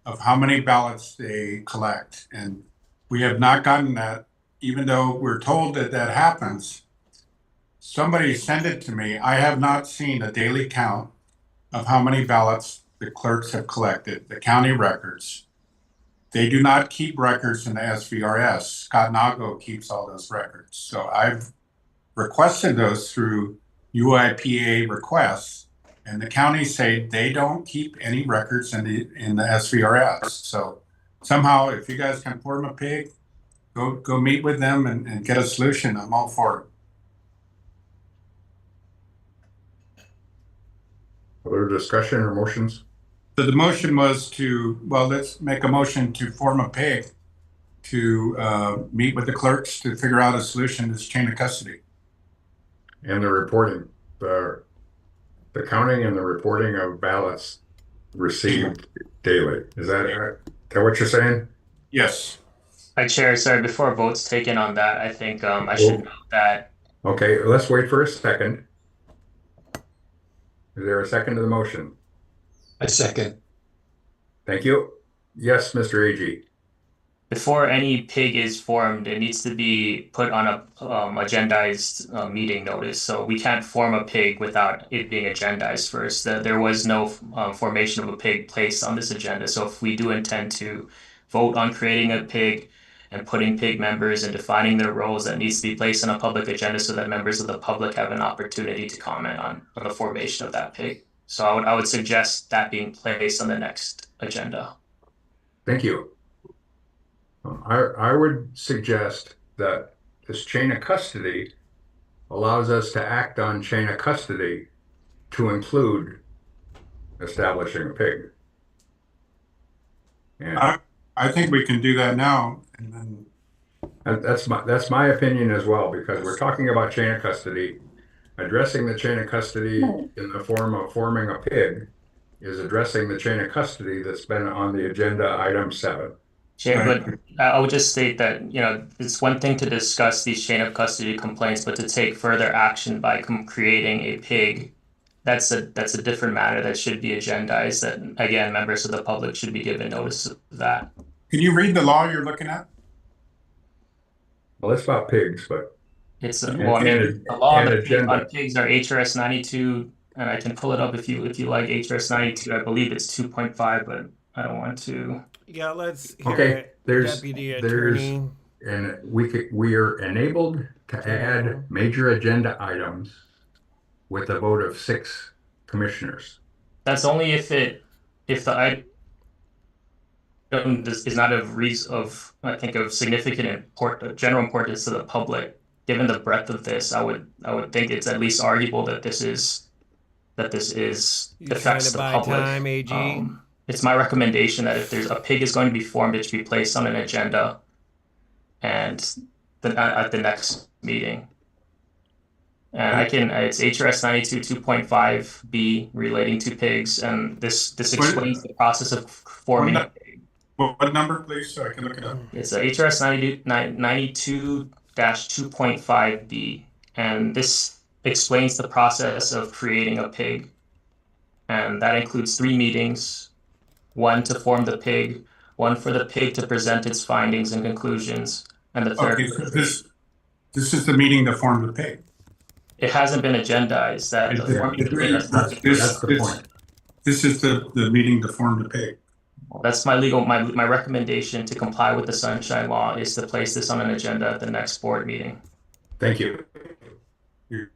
[SPEAKER 5] of how many ballots they collect, and we have not gotten that, even though we're told that that happens. Somebody send it to me. I have not seen a daily count of how many ballots the clerks have collected, the county records. They do not keep records in the SVRS. Scott Nago keeps all those records. So I've requested those through UIPA requests, and the counties say they don't keep any records in the SVRS. So somehow, if you guys can form a PIG, go meet with them and get a solution. I'm all for it.
[SPEAKER 6] Other discussion or motions?
[SPEAKER 5] So the motion was let's make a motion to form a PIG to meet with the clerks to figure out a solution to this chain of custody.
[SPEAKER 6] And the reporting, the counting and the reporting of ballots received daily. Is that what you're saying?
[SPEAKER 5] Yes.
[SPEAKER 16] Hi, Chair. Sorry, before a vote's taken on that, I think I should note that.
[SPEAKER 6] Okay, let's wait for a second. Is there a second to the motion?
[SPEAKER 13] A second.
[SPEAKER 6] Thank you. Yes, Mr. AG.
[SPEAKER 16] Before any PIG is formed, it needs to be put on a agendized meeting notice. So we can't form a PIG without it being agendized first. There was no formation of a PIG placed on this agenda. So if we do intend to vote on creating a PIG and putting PIG members and defining their roles, that needs to be placed on a public agenda so that members of the public have an opportunity to comment on the formation of that PIG. So I would suggest that being placed on the next agenda.
[SPEAKER 6] Thank you. I would suggest that this chain of custody allows us to act on chain of custody to include establishing a PIG. And
[SPEAKER 5] I think we can do that now. And then
[SPEAKER 6] that's my opinion as well, because we're talking about chain of custody. Addressing the chain of custody in the form of forming a PIG is addressing the chain of custody that's been on the agenda item 7.
[SPEAKER 16] Chair, but I would just state that, it's one thing to discuss these chain of custody complaints, but to take further action by creating a PIG, that's a different matter that should be agendized. That, again, members of the public should be given notice of that.
[SPEAKER 5] Can you read the law you're looking at?
[SPEAKER 6] Well, it's about pigs, but
[SPEAKER 16] it's the law on pigs are HRS 92, and I can pull it up if you like. HRS 92, I believe it's 2.5, but I don't want to.
[SPEAKER 1] Yeah, let's hear
[SPEAKER 6] okay.
[SPEAKER 1] it. Deputy Attorney.
[SPEAKER 6] and we are enabled to add major agenda items with a vote of 6 commissioners.
[SPEAKER 16] That's only if the item is not of I think of significant general importance to the public. Given the breadth of this, I would think it's at least arguable that this affects the public.
[SPEAKER 1] Time, AG?
[SPEAKER 16] It's my recommendation that if there's a pig is going to be formed, it should be placed on an agenda and at the next meeting. And it's HRS 92 2.5B relating to pigs, and this explains the process of forming a pig.
[SPEAKER 5] What number, please, so I can look it up?
[SPEAKER 16] It's HRS 92-2.5B, and this explains the process of creating a pig. And that includes 3 meetings, 1 to form the pig, 1 for the pig to present its findings and conclusions, and the third.
[SPEAKER 5] Okay, so this is the meeting to form the pig.
[SPEAKER 16] It hasn't been agendized. That's
[SPEAKER 5] the point. This is the meeting to form the pig.
[SPEAKER 16] Well, that's my recommendation to comply with the Sunshine Law is to place this on an agenda at the next board meeting.
[SPEAKER 6] Thank you.
[SPEAKER 5] You're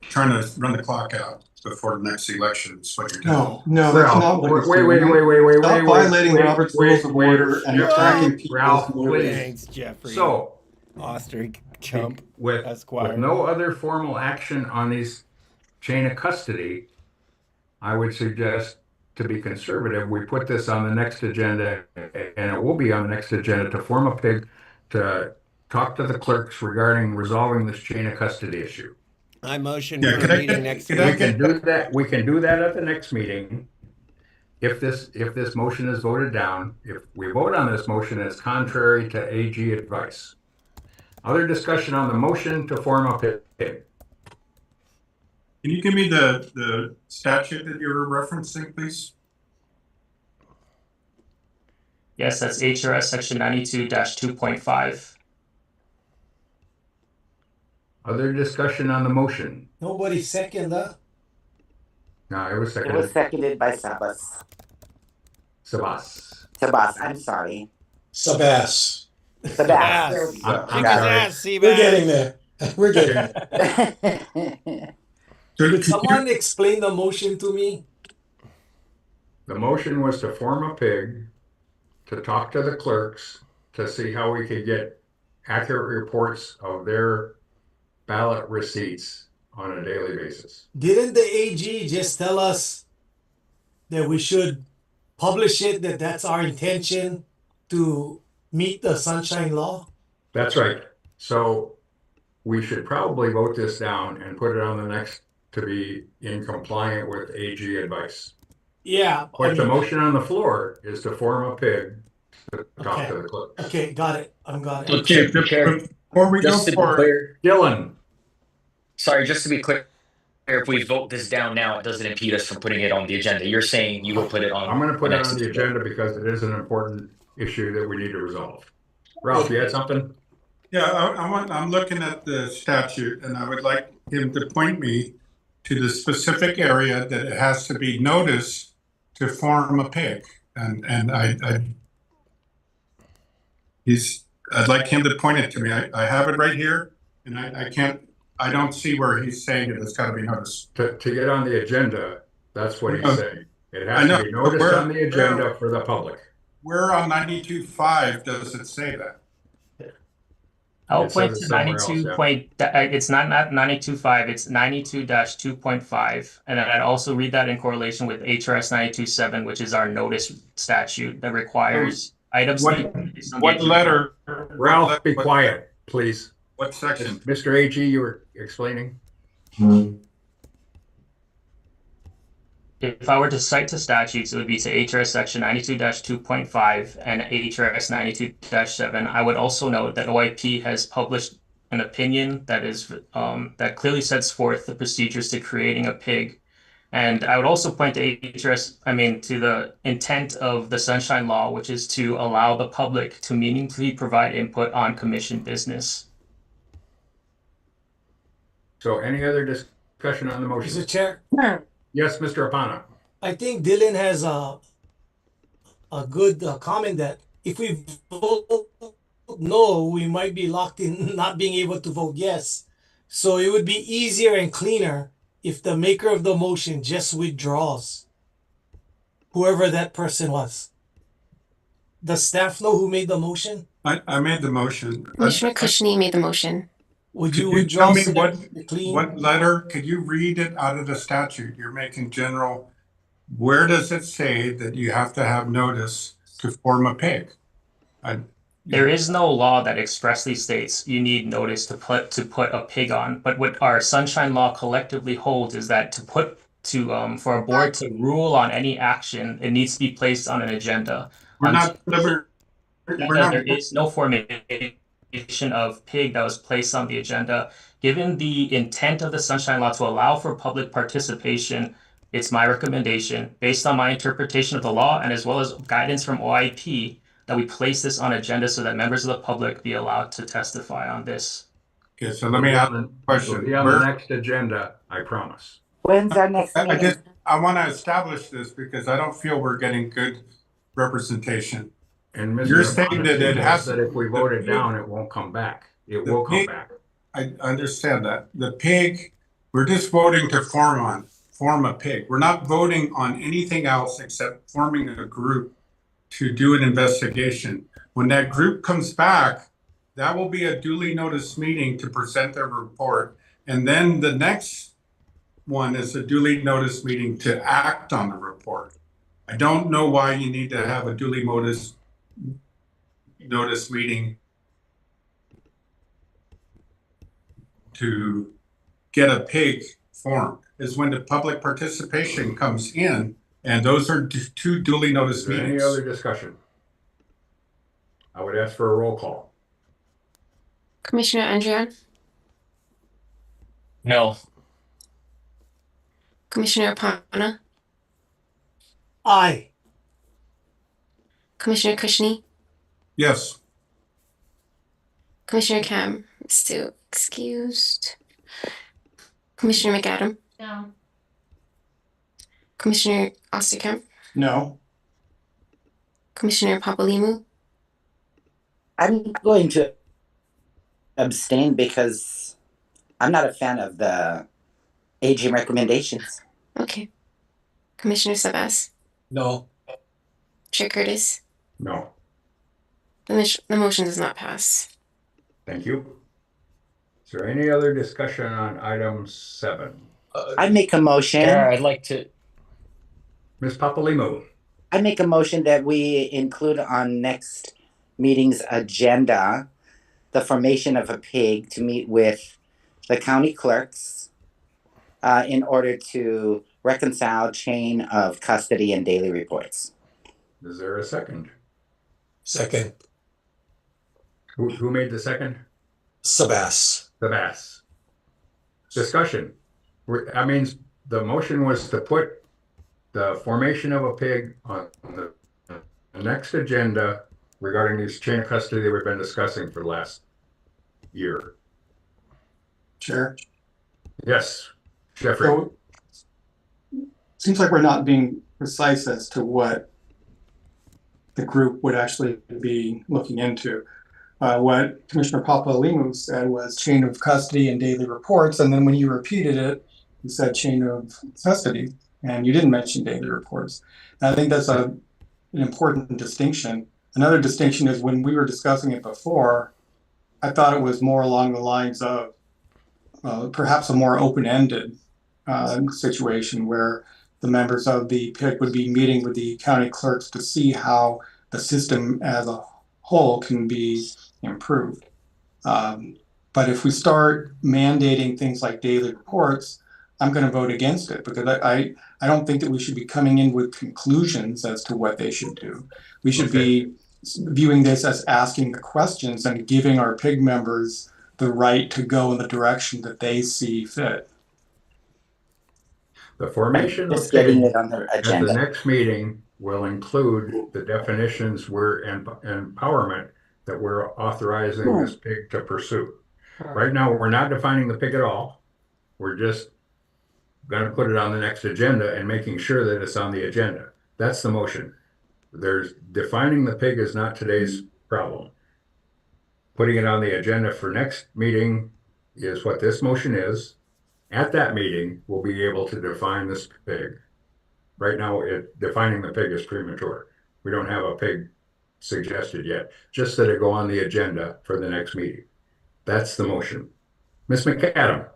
[SPEAKER 5] trying to run the clock out before the next election. Is what you're doing.
[SPEAKER 14] No, that's not what it's doing. Stop violating Robert's Rules of Order and attacking people's motives.
[SPEAKER 1] Thanks, Jeffrey.
[SPEAKER 6] So,
[SPEAKER 1] Ostrich Chump
[SPEAKER 6] with
[SPEAKER 1] Esquire.
[SPEAKER 6] no other formal action on these chain of custody, I would suggest, to be conservative, we put this on the next agenda, and it will be on the next agenda to form a pig to talk to the clerks regarding resolving this chain of custody issue.
[SPEAKER 1] I motion for a meeting next week.
[SPEAKER 6] We can do that. We can do that at the next meeting. If this motion is voted down, if we vote on this motion, it's contrary to AG advice. Other discussion on the motion to form a pig.
[SPEAKER 5] Can you give me the statute that you were referencing, please?
[SPEAKER 16] Yes, that's HRS section 92-2.5.
[SPEAKER 6] Other discussion on the motion?
[SPEAKER 4] Nobody second that.
[SPEAKER 6] No, it was
[SPEAKER 22] It
[SPEAKER 6] seconded.
[SPEAKER 22] was seconded by Sabas.
[SPEAKER 6] Sabas.
[SPEAKER 22] Sabas, I'm sorry.
[SPEAKER 13] Sabas.
[SPEAKER 22] Sabas. There we go.
[SPEAKER 13] We're getting there. We're getting there.
[SPEAKER 4] Could someone explain the motion to me?
[SPEAKER 6] The motion was to form a pig, to talk to the clerks, to see how we could get accurate reports of their ballot receipts on a daily basis.
[SPEAKER 4] Didn't the AG just tell us that we should publish it, that that's our intention to meet the Sunshine Law?
[SPEAKER 6] That's right. So we should probably vote this down and put it on the next to be in compliant with AG advice.
[SPEAKER 4] Yeah.
[SPEAKER 6] But the motion on the floor is to form a pig to talk to the clerk.
[SPEAKER 4] Okay, got it. Got it.
[SPEAKER 5] Okay, before we go
[SPEAKER 7] Just to be
[SPEAKER 5] forward,
[SPEAKER 7] clear,
[SPEAKER 6] Dylan.
[SPEAKER 7] sorry, just to be clear, if we vote this down now, it doesn't impede us from putting it on the agenda. You're saying you will put it on.
[SPEAKER 6] I'm going to put it
[SPEAKER 7] next
[SPEAKER 6] on the agenda because it is an important issue that we need to resolve. Ralph, you had something?
[SPEAKER 5] yeah, I'm looking at the statute, and I would like him to point me to the specific area that it has to be noticed to form a pig, and I'd like him to point it to me. I have it right here, and I don't see where he's saying it's got to be noticed.
[SPEAKER 6] To get on the agenda, that's what he's saying. It
[SPEAKER 5] I
[SPEAKER 6] has
[SPEAKER 5] know,
[SPEAKER 6] to be
[SPEAKER 5] but
[SPEAKER 6] noticed on the agenda for the public.
[SPEAKER 5] Where on 92.5 does it say that?
[SPEAKER 16] I'll
[SPEAKER 6] It
[SPEAKER 16] point
[SPEAKER 6] says
[SPEAKER 16] to
[SPEAKER 6] it somewhere
[SPEAKER 16] 92
[SPEAKER 6] else,
[SPEAKER 16] point. It's not 92.5. It's 92-2.5, and then I'd also read that in correlation with HRS 92.7, which is our notice statute that requires items.
[SPEAKER 5] What letter?
[SPEAKER 6] Ralph, be quiet, please.
[SPEAKER 5] What section?
[SPEAKER 6] Mr. AG, you were explaining?
[SPEAKER 16] If I were to cite to statutes, it would be to HRS section 92-2.5 and HRS 92-7. I would also note that OIP has published an opinion that is that clearly sets forth the procedures to creating a pig. And I would also point to to the intent of the Sunshine Law, which is to allow the public to meaningfully provide input on commission business.
[SPEAKER 6] So any other discussion on the motion?
[SPEAKER 4] Mr. Chair,
[SPEAKER 6] Yes, Mr. Apana.
[SPEAKER 4] I think Dylan has a good comment that if we vote vote no, we might be locked in not being able to vote yes. So it would be easier and cleaner if the maker of the motion just withdraws, whoever that person was. Does staff know who made the motion?
[SPEAKER 5] I made the motion.
[SPEAKER 9] Commissioner Cushney made the motion.
[SPEAKER 4] Would
[SPEAKER 5] Could
[SPEAKER 4] you
[SPEAKER 5] you
[SPEAKER 4] withdraw
[SPEAKER 5] tell me
[SPEAKER 4] so
[SPEAKER 5] what
[SPEAKER 4] that it's clean?
[SPEAKER 5] what letter? Could you read it out of the statute? You're making general. Where does it say that you have to have notice to form a PIG?
[SPEAKER 16] There is no law that expressly states you need notice to put a pig on. But what our sunshine law collectively holds is that for a board to rule on any action, it needs to be placed on an agenda. There is no formation of pig that was placed on the agenda. Given the intent of the sunshine law to allow for public participation, it's my recommendation, based on my interpretation of the law and as well as guidance from OIP, that we place this on agenda so that members of the public be allowed to testify on this.
[SPEAKER 5] Okay, so let me ask a question.
[SPEAKER 6] It'll be on the next agenda, I promise.
[SPEAKER 22] When's our next meeting?
[SPEAKER 5] I want to establish this because I don't feel we're getting good representation.
[SPEAKER 6] And
[SPEAKER 5] You're saying that it has
[SPEAKER 6] that if we vote it down, it won't come back. It will come back.
[SPEAKER 5] I understand that. The pig, we're just voting to form a pig. We're not voting on anything else except forming a group to do an investigation. When that group comes back, that will be a duly noticed meeting to present their report. And then the next one is a duly noticed meeting to act on the report. I don't know why you need to have a duly notice meeting to get a pig formed. Is when the public participation comes in, and those are two duly noticed meetings.
[SPEAKER 6] Any other discussion? I would ask for a roll call.
[SPEAKER 9] Commissioner Andrian?
[SPEAKER 16] No.
[SPEAKER 9] Commissioner Pana?
[SPEAKER 4] Aye.
[SPEAKER 9] Commissioner Cushney?
[SPEAKER 5] Yes.
[SPEAKER 9] Commissioner Cam is still excused. Commissioner McAdam?
[SPEAKER 15] No.
[SPEAKER 9] Commissioner Osterkamp?
[SPEAKER 14] No.
[SPEAKER 9] Commissioner Papalimu?
[SPEAKER 22] I'm going to abstain because I'm not a fan of the AG recommendations.
[SPEAKER 9] Okay. Commissioner Sabas?
[SPEAKER 4] No.
[SPEAKER 9] Chair Curtis?
[SPEAKER 6] No.
[SPEAKER 9] The motion does not pass.
[SPEAKER 6] Thank you. Is there any other discussion on item 7?
[SPEAKER 22] I make a motion.
[SPEAKER 7] Chair, I'd like to.
[SPEAKER 6] Ms. Papalimu.
[SPEAKER 22] I make a motion that we include on next meeting's agenda the formation of a PIG to meet with the county clerks in order to reconcile chain of custody and daily reports.
[SPEAKER 6] Is there a second?
[SPEAKER 13] Second.
[SPEAKER 6] Who made the second?
[SPEAKER 13] Sabas.
[SPEAKER 6] Sabas. Discussion. That means the motion was to put the formation of a PIG on the next agenda regarding this chain of custody that we've been discussing for the last year.
[SPEAKER 14] Chair.
[SPEAKER 6] Yes, Jeffrey.
[SPEAKER 14] So, seems like we're not being precise as to what the group would actually be looking into. What Commissioner Papalimu said was chain of custody and daily reports, and then when you repeated it, you said chain of custody, and you didn't mention daily reports. And I think that's an important distinction. Another distinction is when we were discussing it before, I thought it was more along the lines of perhaps a more open-ended situation where the members of the PIC would be meeting with the county clerks to see how the system as a whole can be improved. But if we start mandating things like daily reports, I'm going to vote against it because I don't think that we should be coming in with conclusions as to what they should do. We should be viewing this as asking the questions and giving our PIG members the right to go in the direction that they see fit.
[SPEAKER 6] The formation of
[SPEAKER 22] getting it on the
[SPEAKER 6] at
[SPEAKER 22] agenda.
[SPEAKER 6] the next meeting will include the definitions and empowerment that we're authorizing this PIG to pursue. Right now, we're not defining the PIG at all. We're just going to put it on the next agenda and making sure that it's on the agenda. That's the motion. Defining the PIG is not today's problem. putting it on the agenda for next meeting is what this motion is. At that meeting, we'll be able to define this pig. Right now, defining the pig is premature. We don't have a pig suggested yet, just that it go on the agenda for the next meeting. That's the motion. Ms. McAdam.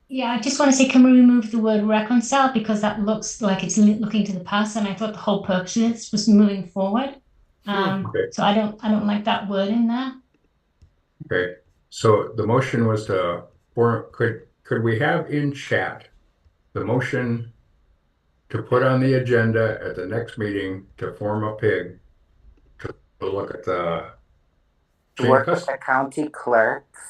[SPEAKER 15] Yeah, I just want to say, can we remove the word reconcile, because that looks like it's looking to the past, and I thought the whole purpose of this was moving forward.
[SPEAKER 6] Okay.
[SPEAKER 15] So I don't like that word in there.
[SPEAKER 6] Okay, so the motion was to, could we have in chat the motion to put on the agenda at the next meeting to form a pig to look at the
[SPEAKER 22] To work with the county clerks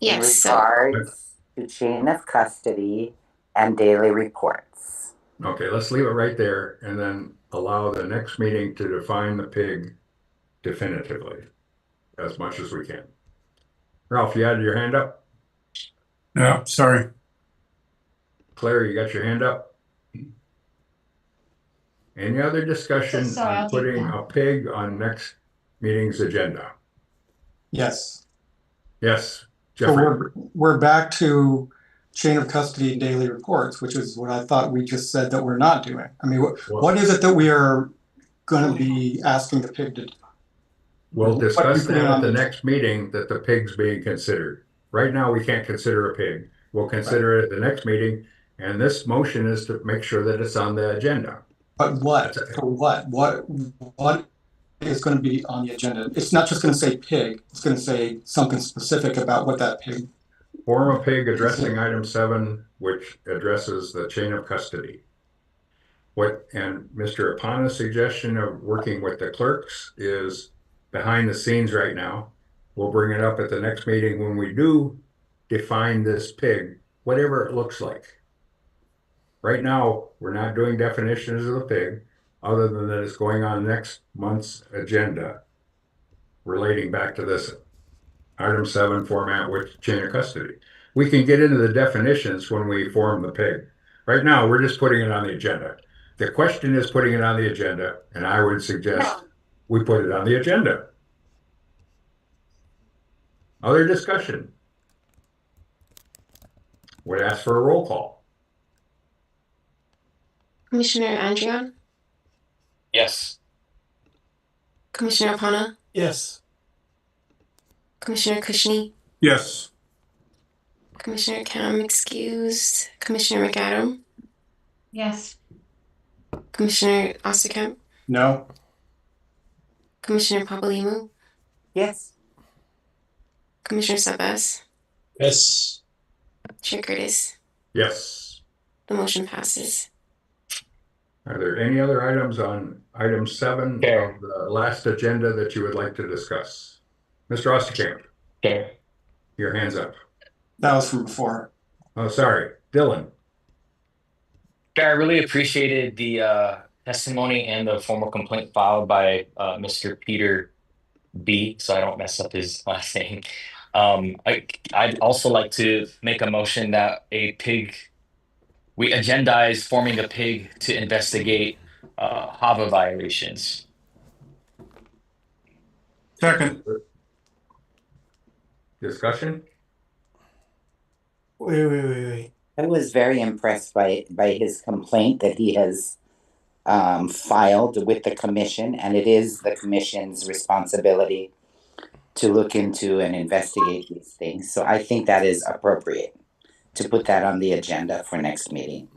[SPEAKER 22] in
[SPEAKER 9] Yes.
[SPEAKER 22] regards to chain of custody and daily reports.
[SPEAKER 6] Okay, let's leave it right there and then allow the next meeting to define the pig definitively as much as we can. Ralph, you had your hand up?
[SPEAKER 5] No, sorry.
[SPEAKER 6] Claire, you got your hand up? Any other discussion
[SPEAKER 15] Sorry,
[SPEAKER 6] on
[SPEAKER 15] I'll take
[SPEAKER 6] putting
[SPEAKER 15] that.
[SPEAKER 6] a pig on next meeting's agenda?
[SPEAKER 14] Yes.
[SPEAKER 6] Yes,
[SPEAKER 14] So
[SPEAKER 6] Jeffrey.
[SPEAKER 14] we're back to chain of custody and daily reports, which is what I thought we just said that we're not doing. I mean, what is it that we are going to be asking the pig to do?
[SPEAKER 6] We'll discuss
[SPEAKER 14] What are we putting
[SPEAKER 6] that at
[SPEAKER 14] on
[SPEAKER 6] the
[SPEAKER 14] the-
[SPEAKER 6] next meeting, that the pig's being considered. Right now, we can't consider a pig. We'll consider it at the next meeting, and this motion is to make sure that it's on the agenda.
[SPEAKER 14] But what? For what? What is going to be on the agenda? It's not just going to say pig. It's going to say something specific about what that pig.
[SPEAKER 6] Form a pig addressing item 7, which addresses the chain of custody. And Mr. Apana's suggestion of working with the clerks is behind the scenes right now. We'll bring it up at the next meeting when we do define this pig, whatever it looks like. Right now, we're not doing definitions of the pig, other than that it's going on next month's agenda relating back to this item 7 format with chain of custody. We can get into the definitions when we form the pig. Right now, we're just putting it on the agenda. The question is putting it on the agenda, and I would suggest we put it on the agenda. Other discussion? Would ask for a roll call.
[SPEAKER 9] Commissioner Andrion,
[SPEAKER 7] Yes.
[SPEAKER 9] Commissioner Apana,
[SPEAKER 4] Yes.
[SPEAKER 9] Commissioner Kushney,
[SPEAKER 5] Yes.
[SPEAKER 9] Commissioner Cam excused, Commissioner McAdam,
[SPEAKER 15] Yes.
[SPEAKER 9] Commissioner Osterkamp,
[SPEAKER 14] No.
[SPEAKER 9] Commissioner Papalimu,
[SPEAKER 22] Yes.
[SPEAKER 9] Commissioner Sabas,
[SPEAKER 13] Yes.
[SPEAKER 9] Chair Curtis.
[SPEAKER 6] Yes.
[SPEAKER 9] The motion passes.
[SPEAKER 6] Are there any other items on item 7
[SPEAKER 7] Okay.
[SPEAKER 6] of the last agenda that you would like to discuss? Mr. Osterkamp,
[SPEAKER 7] Okay.
[SPEAKER 6] your hand's up.
[SPEAKER 14] That was from before.
[SPEAKER 6] Oh, sorry. Dylan.
[SPEAKER 7] I really appreciated the testimony and the formal complaint filed by Mr. Peter B, so I don't mess up his last name. I'd also like to make a motion that we agendize forming a pig to investigate HAVA violations.
[SPEAKER 5] Second.
[SPEAKER 6] Discussion?
[SPEAKER 4] Wait.
[SPEAKER 22] I was very impressed by his complaint that he has filed with the commission, and it is the commission's responsibility to look into and investigate these things. So I think that is appropriate to put that on the agenda for next meeting.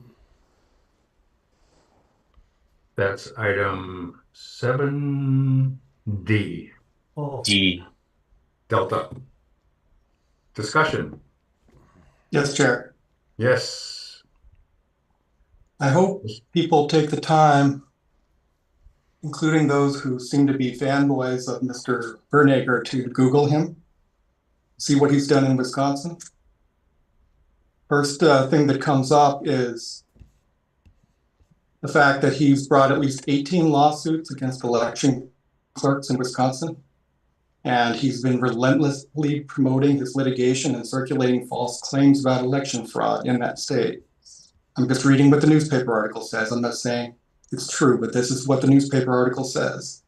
[SPEAKER 6] That's item 7D.
[SPEAKER 7] D.
[SPEAKER 6] Delta. Discussion.
[SPEAKER 14] Yes, Chair.
[SPEAKER 6] Yes.
[SPEAKER 14] I hope people take the time, including those who seem to be fanboys of Mr. Bernager, to Google him, see what he's done in Wisconsin. First thing that comes up is the fact that he's brought at least 18 lawsuits against election clerks in Wisconsin. And he's been relentlessly promoting his litigation and circulating false claims about election fraud in that state. I'm just reading what the newspaper article says. I'm not saying it's true, but this is what the newspaper article says.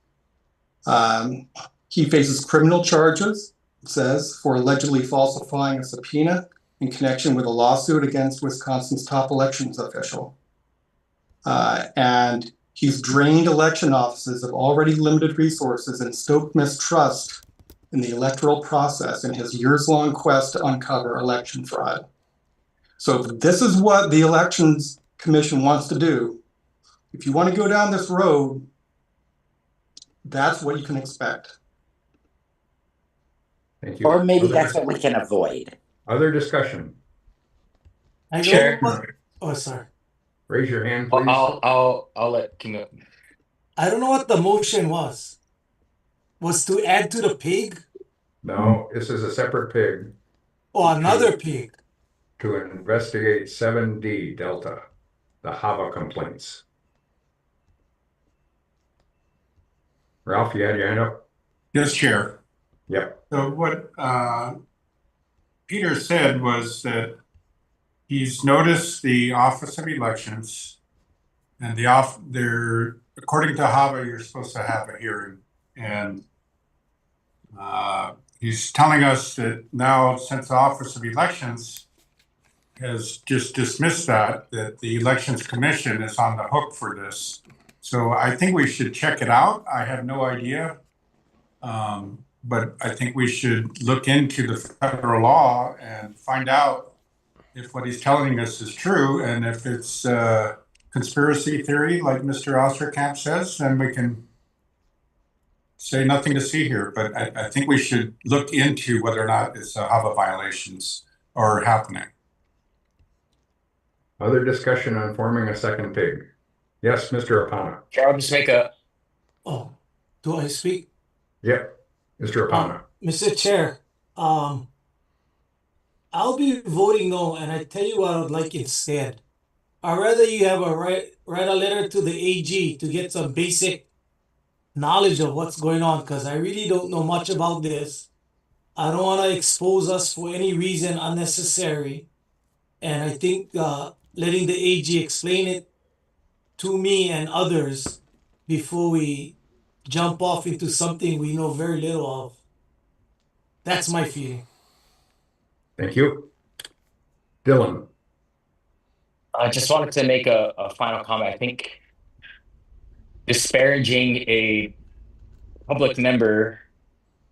[SPEAKER 14] He faces criminal charges, it says, for allegedly falsifying a subpoena in connection with a lawsuit against Wisconsin's top elections official. And he's drained election offices of already limited resources and stoked mistrust in the electoral process in his years-long quest to uncover election fraud. So if this is what the Elections Commission wants to do, if you want to go down this road, that's what you can expect.
[SPEAKER 6] Thank you.
[SPEAKER 22] Or maybe that's what we can avoid.
[SPEAKER 6] Other discussion?
[SPEAKER 7] Chair.
[SPEAKER 4] Oh, sorry.
[SPEAKER 6] Raise your hand, please.
[SPEAKER 7] I'll let Kim.
[SPEAKER 4] I don't know what the motion was. Was to add to the pig?
[SPEAKER 6] No, this is a separate pig.
[SPEAKER 4] Oh, another pig.
[SPEAKER 6] To investigate 7D Delta, the HAVA complaints. Ralph, you had your hand up?
[SPEAKER 5] Yes, Chair.
[SPEAKER 6] Yep.
[SPEAKER 5] So what Peter said was that he's noticed the Office of Elections and they're according to HAVA, you're supposed to have a hearing. And he's telling us that now, since the Office of Elections has just dismissed that the Elections Commission is on the hook for this. So I think we should check it out. I have no idea. But I think we should look into the federal law and find out if what he's telling us is true. And if it's conspiracy theory, like Mr. Osterkamp says, then we can say nothing to see here. But I think we should look into whether or not it's HAVA violations are happening.
[SPEAKER 6] Other discussion on forming a second pig? Yes, Mr. Apana.
[SPEAKER 7] Chair, I'll just make a.
[SPEAKER 4] Oh, do I speak?
[SPEAKER 6] Yep, Mr. Apana.
[SPEAKER 4] Mr. Chair, I'll be voting no, and I tell you what I would like instead. I'd rather you have write a letter to the AG to get some basic knowledge of what's going on, because I really don't know much about this. I don't want to expose us for any reason unnecessary. And I think letting the AG explain it to me and others before we jump off into something we know very little of. That's my feeling.
[SPEAKER 6] Thank you. Dylan.
[SPEAKER 7] I just wanted to make a final comment. I think disparaging a public member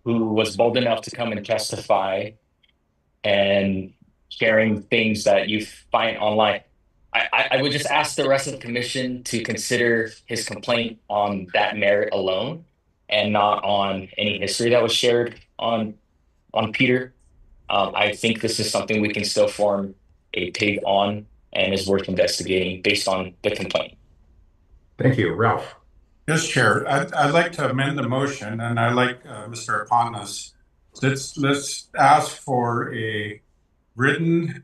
[SPEAKER 7] who was bold enough to come and testify and sharing things that you find online. I would just ask the rest of the commission to consider his complaint on that merit alone and not on any history that was shared on Peter. I think this is something we can still form a pig on and is worth investigating based on the complaint.
[SPEAKER 6] Thank you. Ralph.
[SPEAKER 5] Yes, Chair. I'd like to amend the motion, and I like Mr. Apana's. Let's ask for a written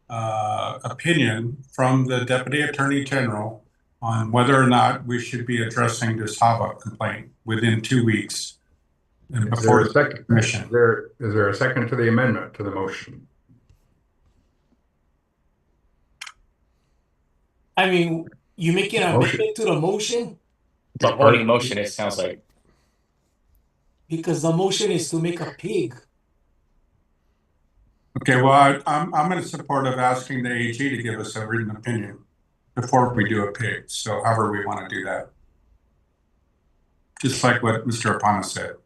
[SPEAKER 5] opinion from the Deputy Attorney General on whether or not we should be addressing this HAVA complaint within 2 weeks. And before the second commission.
[SPEAKER 6] Is there a second to the amendment to the motion?
[SPEAKER 4] I mean, you making an amendment to the motion?
[SPEAKER 7] It's a voting motion, it sounds like.
[SPEAKER 4] Because the motion is to make a pig.
[SPEAKER 5] Okay, well, I'm in support of asking the AG to give us a written opinion before we do a pig. So however we want to do that. Just like what Mr. Apana said.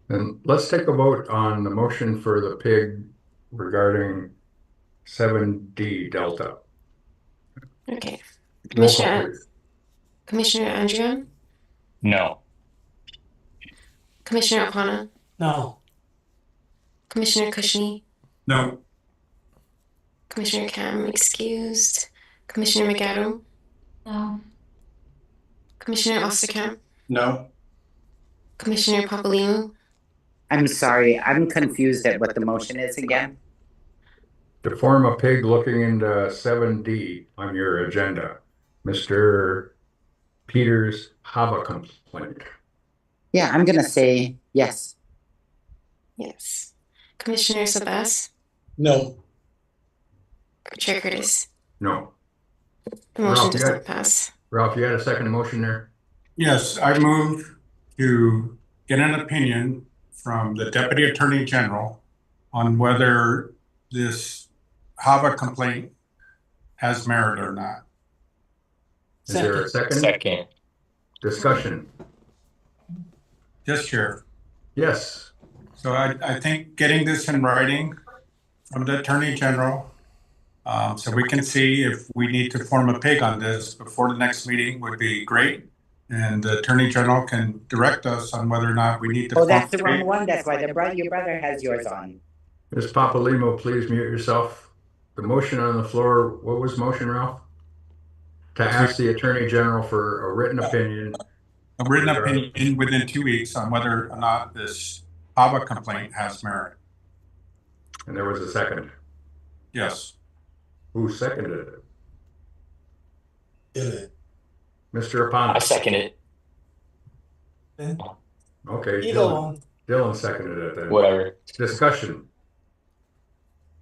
[SPEAKER 6] Then let's take a vote on the motion for the pig regarding 7D Delta.
[SPEAKER 9] Okay.
[SPEAKER 6] Roll call, please.
[SPEAKER 9] Commissioner Andrea?
[SPEAKER 7] No.
[SPEAKER 9] Commissioner Apana?
[SPEAKER 4] No.
[SPEAKER 9] Commissioner Cushney?
[SPEAKER 5] No.
[SPEAKER 9] Commissioner Cam, excused. Commissioner McAdam?
[SPEAKER 15] No.
[SPEAKER 9] Commissioner Osterkamp?
[SPEAKER 14] No.
[SPEAKER 9] Commissioner Papalimu?
[SPEAKER 22] I'm sorry, I'm confused at what the motion is again.
[SPEAKER 6] To form a pig looking into 7D on your agenda, Mr. Peters' HAVA complaint.
[SPEAKER 22] Yeah, I'm gonna say yes.
[SPEAKER 9] Yes. Commissioner Sabas?
[SPEAKER 4] No.
[SPEAKER 9] Chair Curtis?
[SPEAKER 6] No.
[SPEAKER 9] The motion
[SPEAKER 6] Ralph,
[SPEAKER 9] does
[SPEAKER 6] you
[SPEAKER 9] not
[SPEAKER 6] had-
[SPEAKER 9] pass.
[SPEAKER 6] Ralph, you had a second motion there?
[SPEAKER 5] Yes, I move to get an opinion from the Deputy Attorney General on whether this HAVA complaint has merit or not.
[SPEAKER 6] Is there a second?
[SPEAKER 7] Second.
[SPEAKER 6] Discussion?
[SPEAKER 5] Yes, Sheriff.
[SPEAKER 6] Yes.
[SPEAKER 5] So I think getting this in writing from the Attorney General, so we can see if we need to form a pig on this before the next meeting would be great. And the Attorney General can direct us on whether or not we need to.
[SPEAKER 22] Oh, that's the wrong one. That's why your brother has yours on.
[SPEAKER 6] Ms. Papalimo, please mute yourself. The motion on the floor, what was motion, Ralph? To ask the Attorney General for a written opinion.
[SPEAKER 5] A written opinion within 2 weeks on whether or not this HAVA complaint has merit.
[SPEAKER 6] And there was a second.
[SPEAKER 5] Yes.
[SPEAKER 6] Who seconded it?
[SPEAKER 4] Dylan.
[SPEAKER 6] Mr. Apana.
[SPEAKER 7] I second it.
[SPEAKER 6] Okay.
[SPEAKER 4] Either one.
[SPEAKER 6] Dylan seconded it then.
[SPEAKER 7] Whatever.
[SPEAKER 6] Discussion.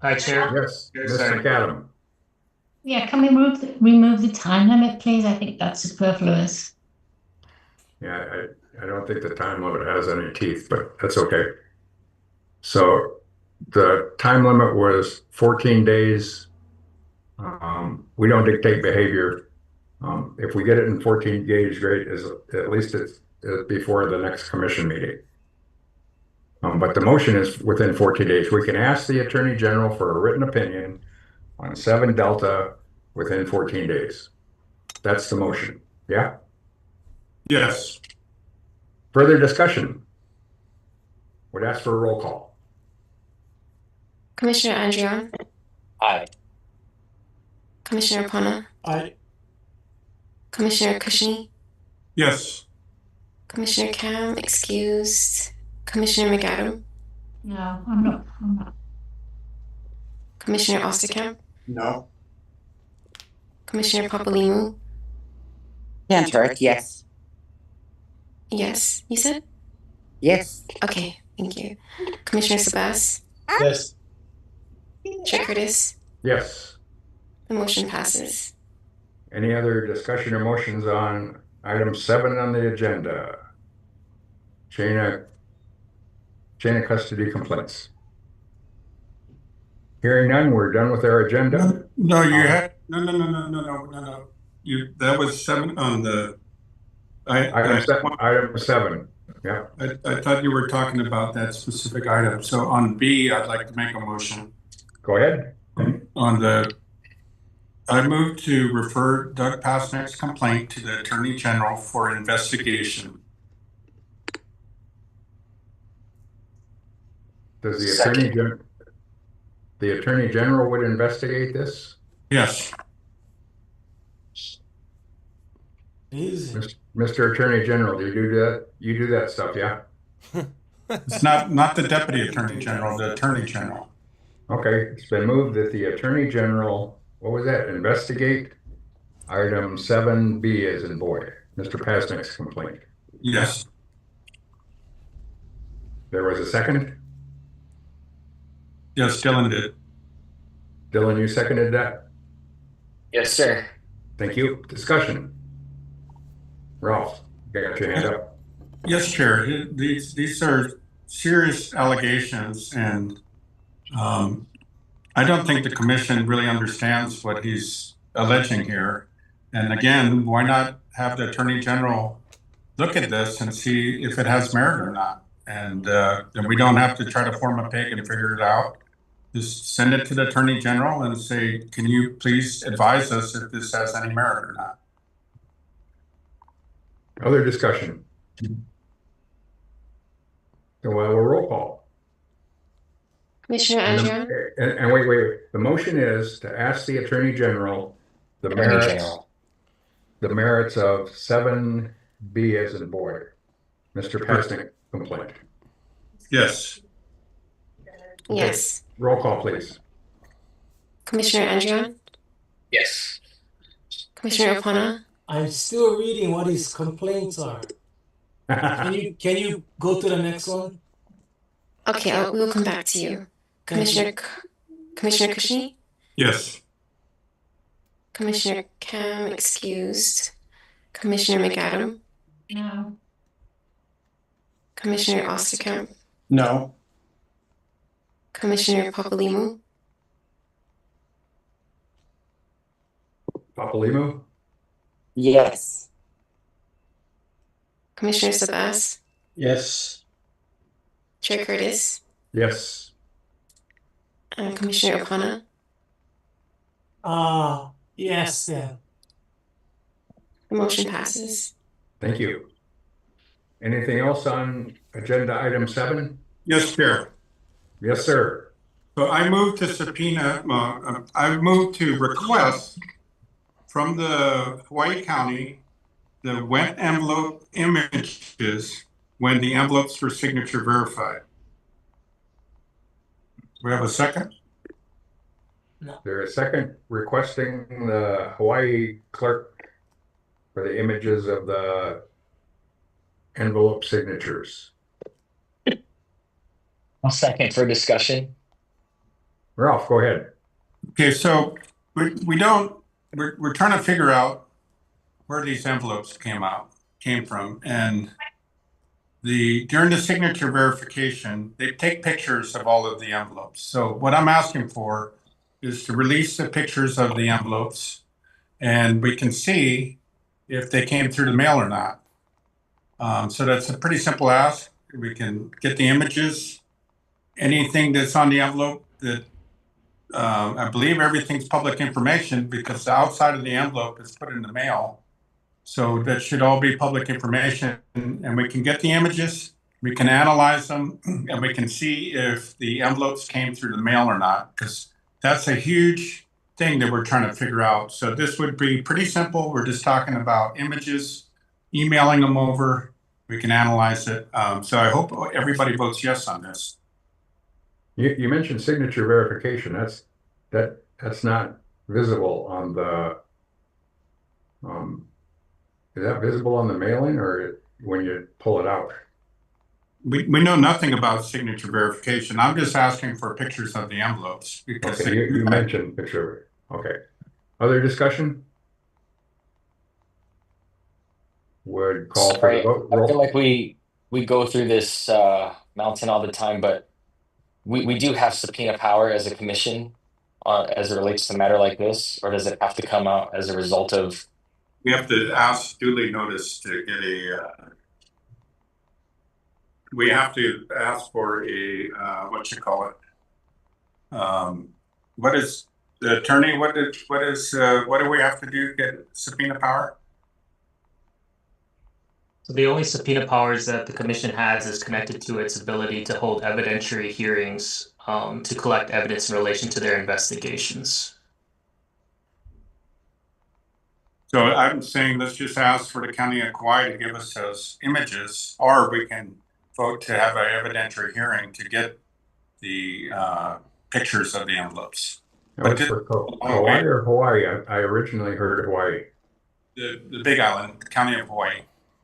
[SPEAKER 16] Hi, Chair.
[SPEAKER 6] Yes, Mr. McAdam.
[SPEAKER 15] Yeah, can we remove the time limit, please? I think that's superfluous.
[SPEAKER 6] Yeah, I don't think the time limit has any teeth, but that's okay. So the time limit was 14 days. We don't dictate behavior. If we get it in 14 days, great. At least it's before the next commission meeting. But the motion is within 14 days. We can ask the Attorney General for a written opinion on 7 Delta within 14 days. That's the motion. Yeah?
[SPEAKER 5] Yes.
[SPEAKER 6] Further discussion? Would ask for a roll call.
[SPEAKER 9] Commissioner Andrion?
[SPEAKER 7] Aye.
[SPEAKER 9] Commissioner Apana?
[SPEAKER 4] Aye.
[SPEAKER 9] Commissioner Cushney?
[SPEAKER 5] Yes.
[SPEAKER 9] Commissioner Cam, excused. Commissioner McAdam?
[SPEAKER 15] No, I'm not.
[SPEAKER 9] Commissioner Osterkamp?
[SPEAKER 4] No.
[SPEAKER 9] Commissioner Papalimu?
[SPEAKER 22] Can't hurt, yes.
[SPEAKER 9] Yes, you said?
[SPEAKER 22] Yes.
[SPEAKER 9] Okay, thank you. Commissioner Sabas?
[SPEAKER 4] Yes.
[SPEAKER 9] Chair Curtis?
[SPEAKER 6] Yes.
[SPEAKER 9] The motion passes.
[SPEAKER 6] Any other discussion or motions on item 7 on the agenda? Chain of custody complaints. Hearing none, we're done with our agenda.
[SPEAKER 5] No, you had no. That was 7 on the.
[SPEAKER 6] Item 7. Yeah.
[SPEAKER 5] I thought you were talking about that specific item. So on B, I'd like to make a motion.
[SPEAKER 6] Go ahead.
[SPEAKER 5] I move to refer Doug Pasnick's complaint to the Attorney General for investigation.
[SPEAKER 6] Does the Attorney General would investigate this?
[SPEAKER 5] Yes.
[SPEAKER 4] Easy.
[SPEAKER 6] Mr. Attorney General, do you do that? You do that stuff, yeah?
[SPEAKER 5] It's not the Deputy Attorney General, the Attorney General.
[SPEAKER 6] Okay, it's been moved that the Attorney General, what was that? Investigate item 7B as in boy, Mr. Pasnick's complaint.
[SPEAKER 5] Yes.
[SPEAKER 6] There was a second?
[SPEAKER 5] Yes, Dylan did.
[SPEAKER 6] Dylan, you seconded that?
[SPEAKER 7] Yes, sir.
[SPEAKER 6] Thank you. Discussion. Ralph, you got your hand up.
[SPEAKER 5] Yes, Chair. These are serious allegations, and I don't think the commission really understands what he's alleging here. And again, why not have the Attorney General look at this and see if it has merit or not? And then we don't have to try to form a pig and figure it out. Just send it to the Attorney General and say, can you please advise us if this has any merit or not?
[SPEAKER 6] Other discussion? So we'll have a roll call.
[SPEAKER 9] Commissioner Andrion?
[SPEAKER 6] And wait. The motion is to ask the Attorney General the merits of 7B as in boy, Mr. Pasnick complaint.
[SPEAKER 5] Yes.
[SPEAKER 9] Yes.
[SPEAKER 6] Roll call, please.
[SPEAKER 9] Commissioner Andrion?
[SPEAKER 7] Yes.
[SPEAKER 9] Commissioner Apana?
[SPEAKER 4] I'm still reading what his complaints are. Can you go to the next one?
[SPEAKER 9] Okay, we'll come back to you. Commissioner Cushney?
[SPEAKER 5] Yes.
[SPEAKER 9] Commissioner Cam, excused. Commissioner McAdam?
[SPEAKER 15] No.
[SPEAKER 9] Commissioner Osterkamp,
[SPEAKER 14] No.
[SPEAKER 9] Commissioner Papalimu,
[SPEAKER 6] Papalimu?
[SPEAKER 22] Yes.
[SPEAKER 9] Commissioner Sabas,
[SPEAKER 3] Yes.
[SPEAKER 9] Chair Curtis,
[SPEAKER 6] Yes.
[SPEAKER 9] and Commissioner O'Connor.
[SPEAKER 4] Yes, yeah.
[SPEAKER 9] The motion passes.
[SPEAKER 6] Thank you. Anything else on agenda item 7?
[SPEAKER 5] Yes, Chair.
[SPEAKER 6] Yes, sir.
[SPEAKER 5] So I move to subpoena, I move to request from the Hawaii County the wet envelope images when the envelopes were signature verified. We have a second?
[SPEAKER 6] There a second requesting the Hawaii clerk for the images of the envelope signatures.
[SPEAKER 7] I'll second for discussion.
[SPEAKER 6] Ralph, go ahead.
[SPEAKER 5] Okay, so we're trying to figure out where these envelopes came from, and during the signature verification, they take pictures of all of the envelopes. So what I'm asking for is to release the pictures of the envelopes, and we can see if they came through the mail or not. So that's a pretty simple ask. We can get the images, anything that's on the envelope that I believe everything's public information because the outside of the envelope is put in the mail. So that should all be public information, and we can get the images, we can analyze them, and we can see if the envelopes came through the mail or not, because that's a huge thing that we're trying to figure out. So this would be pretty simple. We're just talking about images, emailing them over, we can analyze it. So I hope everybody votes yes on this.
[SPEAKER 6] You mentioned signature verification. That's not visible on the is that visible on the mailing or when you pull it out?
[SPEAKER 5] We know nothing about signature verification. I'm just asking for pictures of the envelopes because
[SPEAKER 6] Okay, you mentioned picture. Okay. Other discussion? Would call for the vote.
[SPEAKER 7] I feel like we go through this mountain all the time, but we do have subpoena power as a commission as it relates to a matter like this, or does it have to come out as a result of?
[SPEAKER 5] We have to ask duly notice to get we have to ask for a, what is the attorney, what do we have to do to get subpoena power?
[SPEAKER 16] So the only subpoena powers that the commission has is connected to its ability to hold evidentiary hearings to collect evidence in relation to their investigations.
[SPEAKER 5] So I'm saying let's just ask for the County of Kauai to give us those images, or we can vote to have an evidentiary hearing to get the pictures of the envelopes.
[SPEAKER 6] But for Kauai or Hawaii? I originally heard Hawaii.
[SPEAKER 5] The Big Island, the County of Hawaii.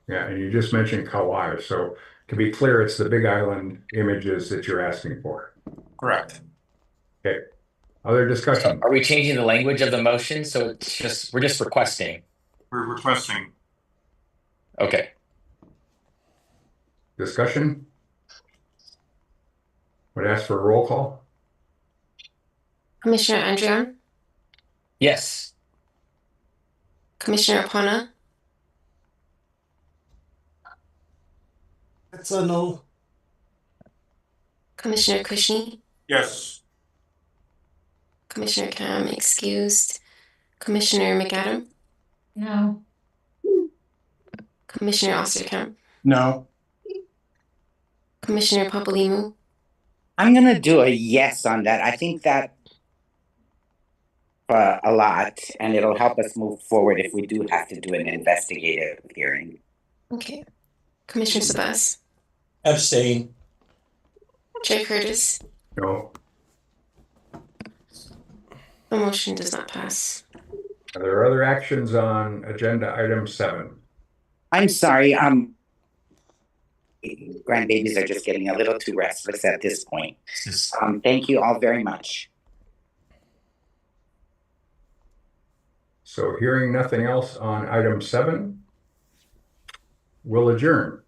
[SPEAKER 6] Yeah, and you just mentioned Kauai. So to be clear, it's the Big Island images that you're asking for.
[SPEAKER 5] Correct.
[SPEAKER 6] Okay. Other discussion?
[SPEAKER 7] Are we changing the language of the motion? So we're just requesting.
[SPEAKER 5] We're requesting.
[SPEAKER 7] Okay.
[SPEAKER 6] Discussion? Would ask for a roll call?
[SPEAKER 9] Commissioner Andrian,
[SPEAKER 7] Yes.
[SPEAKER 9] Commissioner O'Connor,
[SPEAKER 4] That's a no.
[SPEAKER 9] Commissioner Kushney,
[SPEAKER 5] Yes.
[SPEAKER 9] Commissioner Cam excused, Commissioner McAdam,
[SPEAKER 15] No.
[SPEAKER 9] Commissioner Osterkamp,
[SPEAKER 14] No.
[SPEAKER 9] Commissioner Papalimu,
[SPEAKER 22] I'm going to do a yes on that. I think that a lot, and it'll help us move forward if we do have to do an investigative hearing.
[SPEAKER 9] okay, Commissioner Sabas,
[SPEAKER 13] Abstain.
[SPEAKER 9] Chair Curtis,
[SPEAKER 6] No.
[SPEAKER 9] the motion does not pass.
[SPEAKER 6] Are there other actions on agenda item 7?
[SPEAKER 22] I'm sorry, grandbabies are just getting a little too restless at this point. Thank you all very much.
[SPEAKER 6] So hearing nothing else on item 7, we'll adjourn.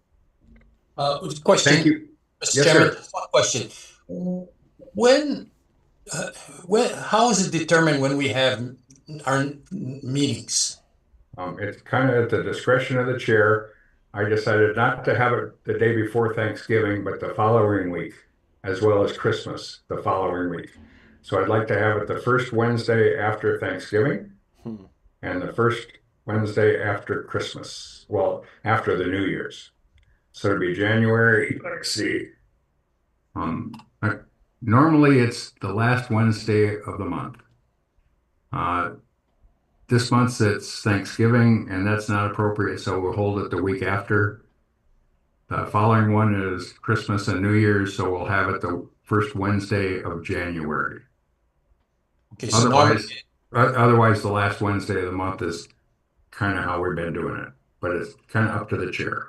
[SPEAKER 13] Question,
[SPEAKER 6] Thank you.
[SPEAKER 13] Mr.
[SPEAKER 6] Yes,
[SPEAKER 13] Chairman,
[SPEAKER 6] sir.
[SPEAKER 13] one question. When, how is it determined when we have our meetings?
[SPEAKER 6] It's kind of at the discretion of the chair. I decided not to have it the day before Thanksgiving, but the following week, as well as Christmas the following week. So I'd like to have it the first Wednesday after Thanksgiving and the first Wednesday after Christmas. Well, after the New Year's. So it'd be January, let's see. Normally it's the last Wednesday of the month. This month it's Thanksgiving, and that's not appropriate, so we'll hold it the week after. The following one is Christmas and New Year's, so we'll have it the first Wednesday of January.
[SPEAKER 13] Okay, so normally,
[SPEAKER 6] Otherwise, the last Wednesday of the month is kind of how we've been doing it, but it's kind of up to the chair.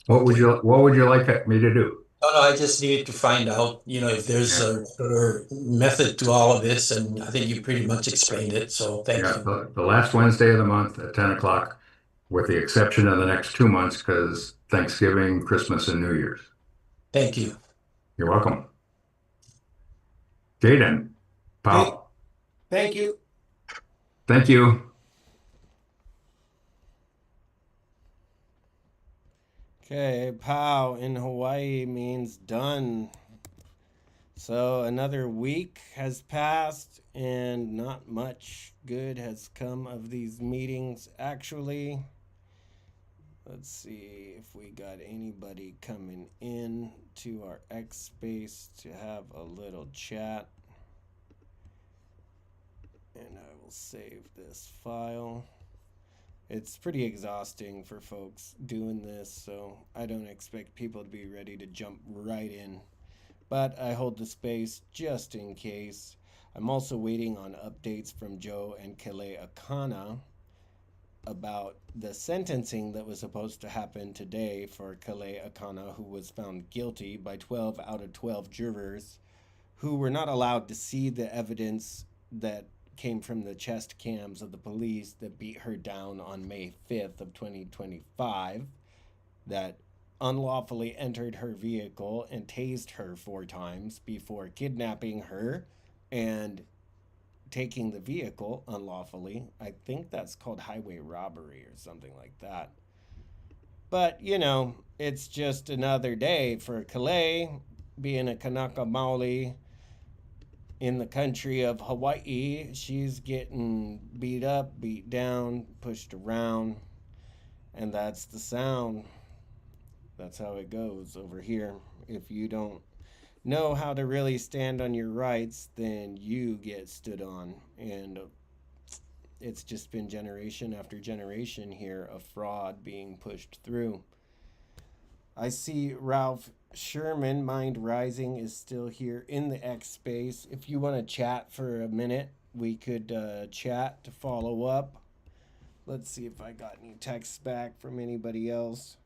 [SPEAKER 6] What would you like me to do?
[SPEAKER 13] no, I just needed to find out, if there's a method to all of this, and I think you pretty much explained it, so thank you.
[SPEAKER 6] The last Wednesday of the month at 10 o'clock, with the exception of the next 2 months, because Thanksgiving, Christmas, and New Year's.
[SPEAKER 13] Thank you.
[SPEAKER 6] You're welcome. Jaden, Powell.
[SPEAKER 1] Thank you.
[SPEAKER 6] Thank you.
[SPEAKER 1] Okay, pow in Hawaii means done. So another week has passed and not much good has come of these meetings actually. Let's see if we got anybody coming in to our X space to have a little chat. And I will save this file. It's pretty exhausting for folks doing this, so I don't expect people to be ready to jump right in. But I hold the space just in case. I'm also waiting on updates from Joe and Kele Akana about the sentencing that was supposed to happen today for Kele Akana, who was found guilty by 12 out of 12 jurors who were not allowed to see the evidence that came from the chest cams of the police that beat her down on May 5th of 2025, that unlawfully entered her vehicle and tased her 4 times before kidnapping her and taking the vehicle unlawfully. I think that's called highway robbery or something like that. But, it's just another day for Kele, being a Kanaka Maoli in the country of Hawaii. She's getting beat up, beat down, pushed around, and that's the sound. That's how it goes over here. If you don't know how to really stand on your rights, then you get stood on. And it's just been generation after generation here of fraud being pushed through. I see Ralph Sherman, Mind Rising, is still here in the X space. If you want to chat for a minute, we could chat to follow up. Let's see if I got any texts back from anybody else.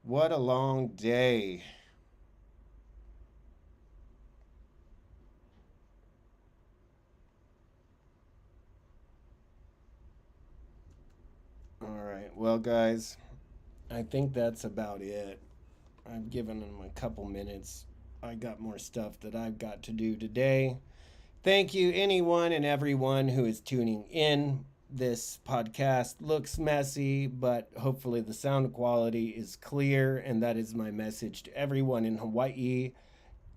[SPEAKER 1] What a long day. All right, well, guys, I think that's about it. I've given them a couple minutes. I got more stuff that I've got to do today. Thank you, anyone and everyone who is tuning in. This podcast looks messy, but hopefully the sound quality is clear, and that is my message to everyone in Hawaii.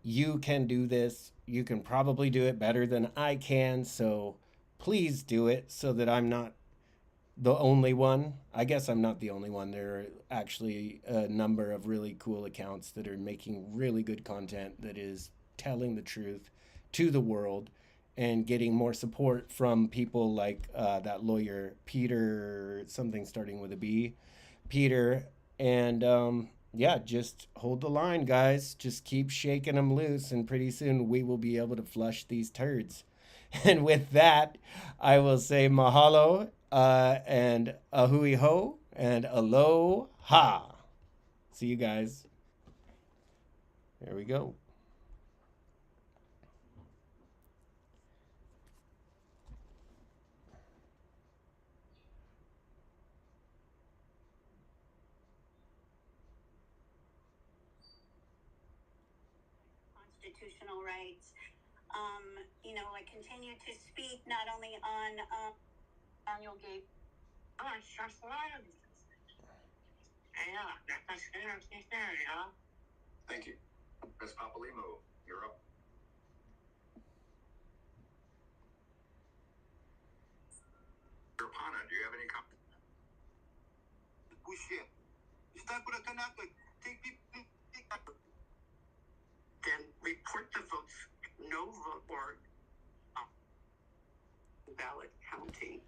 [SPEAKER 1] You can do this. You can probably do it better than I can, so please do it so that I'm not the only one. I guess I'm not the only one. There are actually a number of really cool accounts that are making really good content that is telling the truth to the world and getting more support from people like that lawyer, Peter, something starting with a B, Peter. And yeah, just hold the line, guys. Just keep shaking them loose, and pretty soon we will be able to flush these turds. And with that, I will say mahalo and ahui ho and aloha. See you guys. There we go.
[SPEAKER 11] constitutional rights. I continue to speak not only on Daniel Gate.
[SPEAKER 17] Thank you. Ms. Papalimo, you're up. Rapana, do you have any comments?
[SPEAKER 18] Then report the votes, no vote or ballot counting.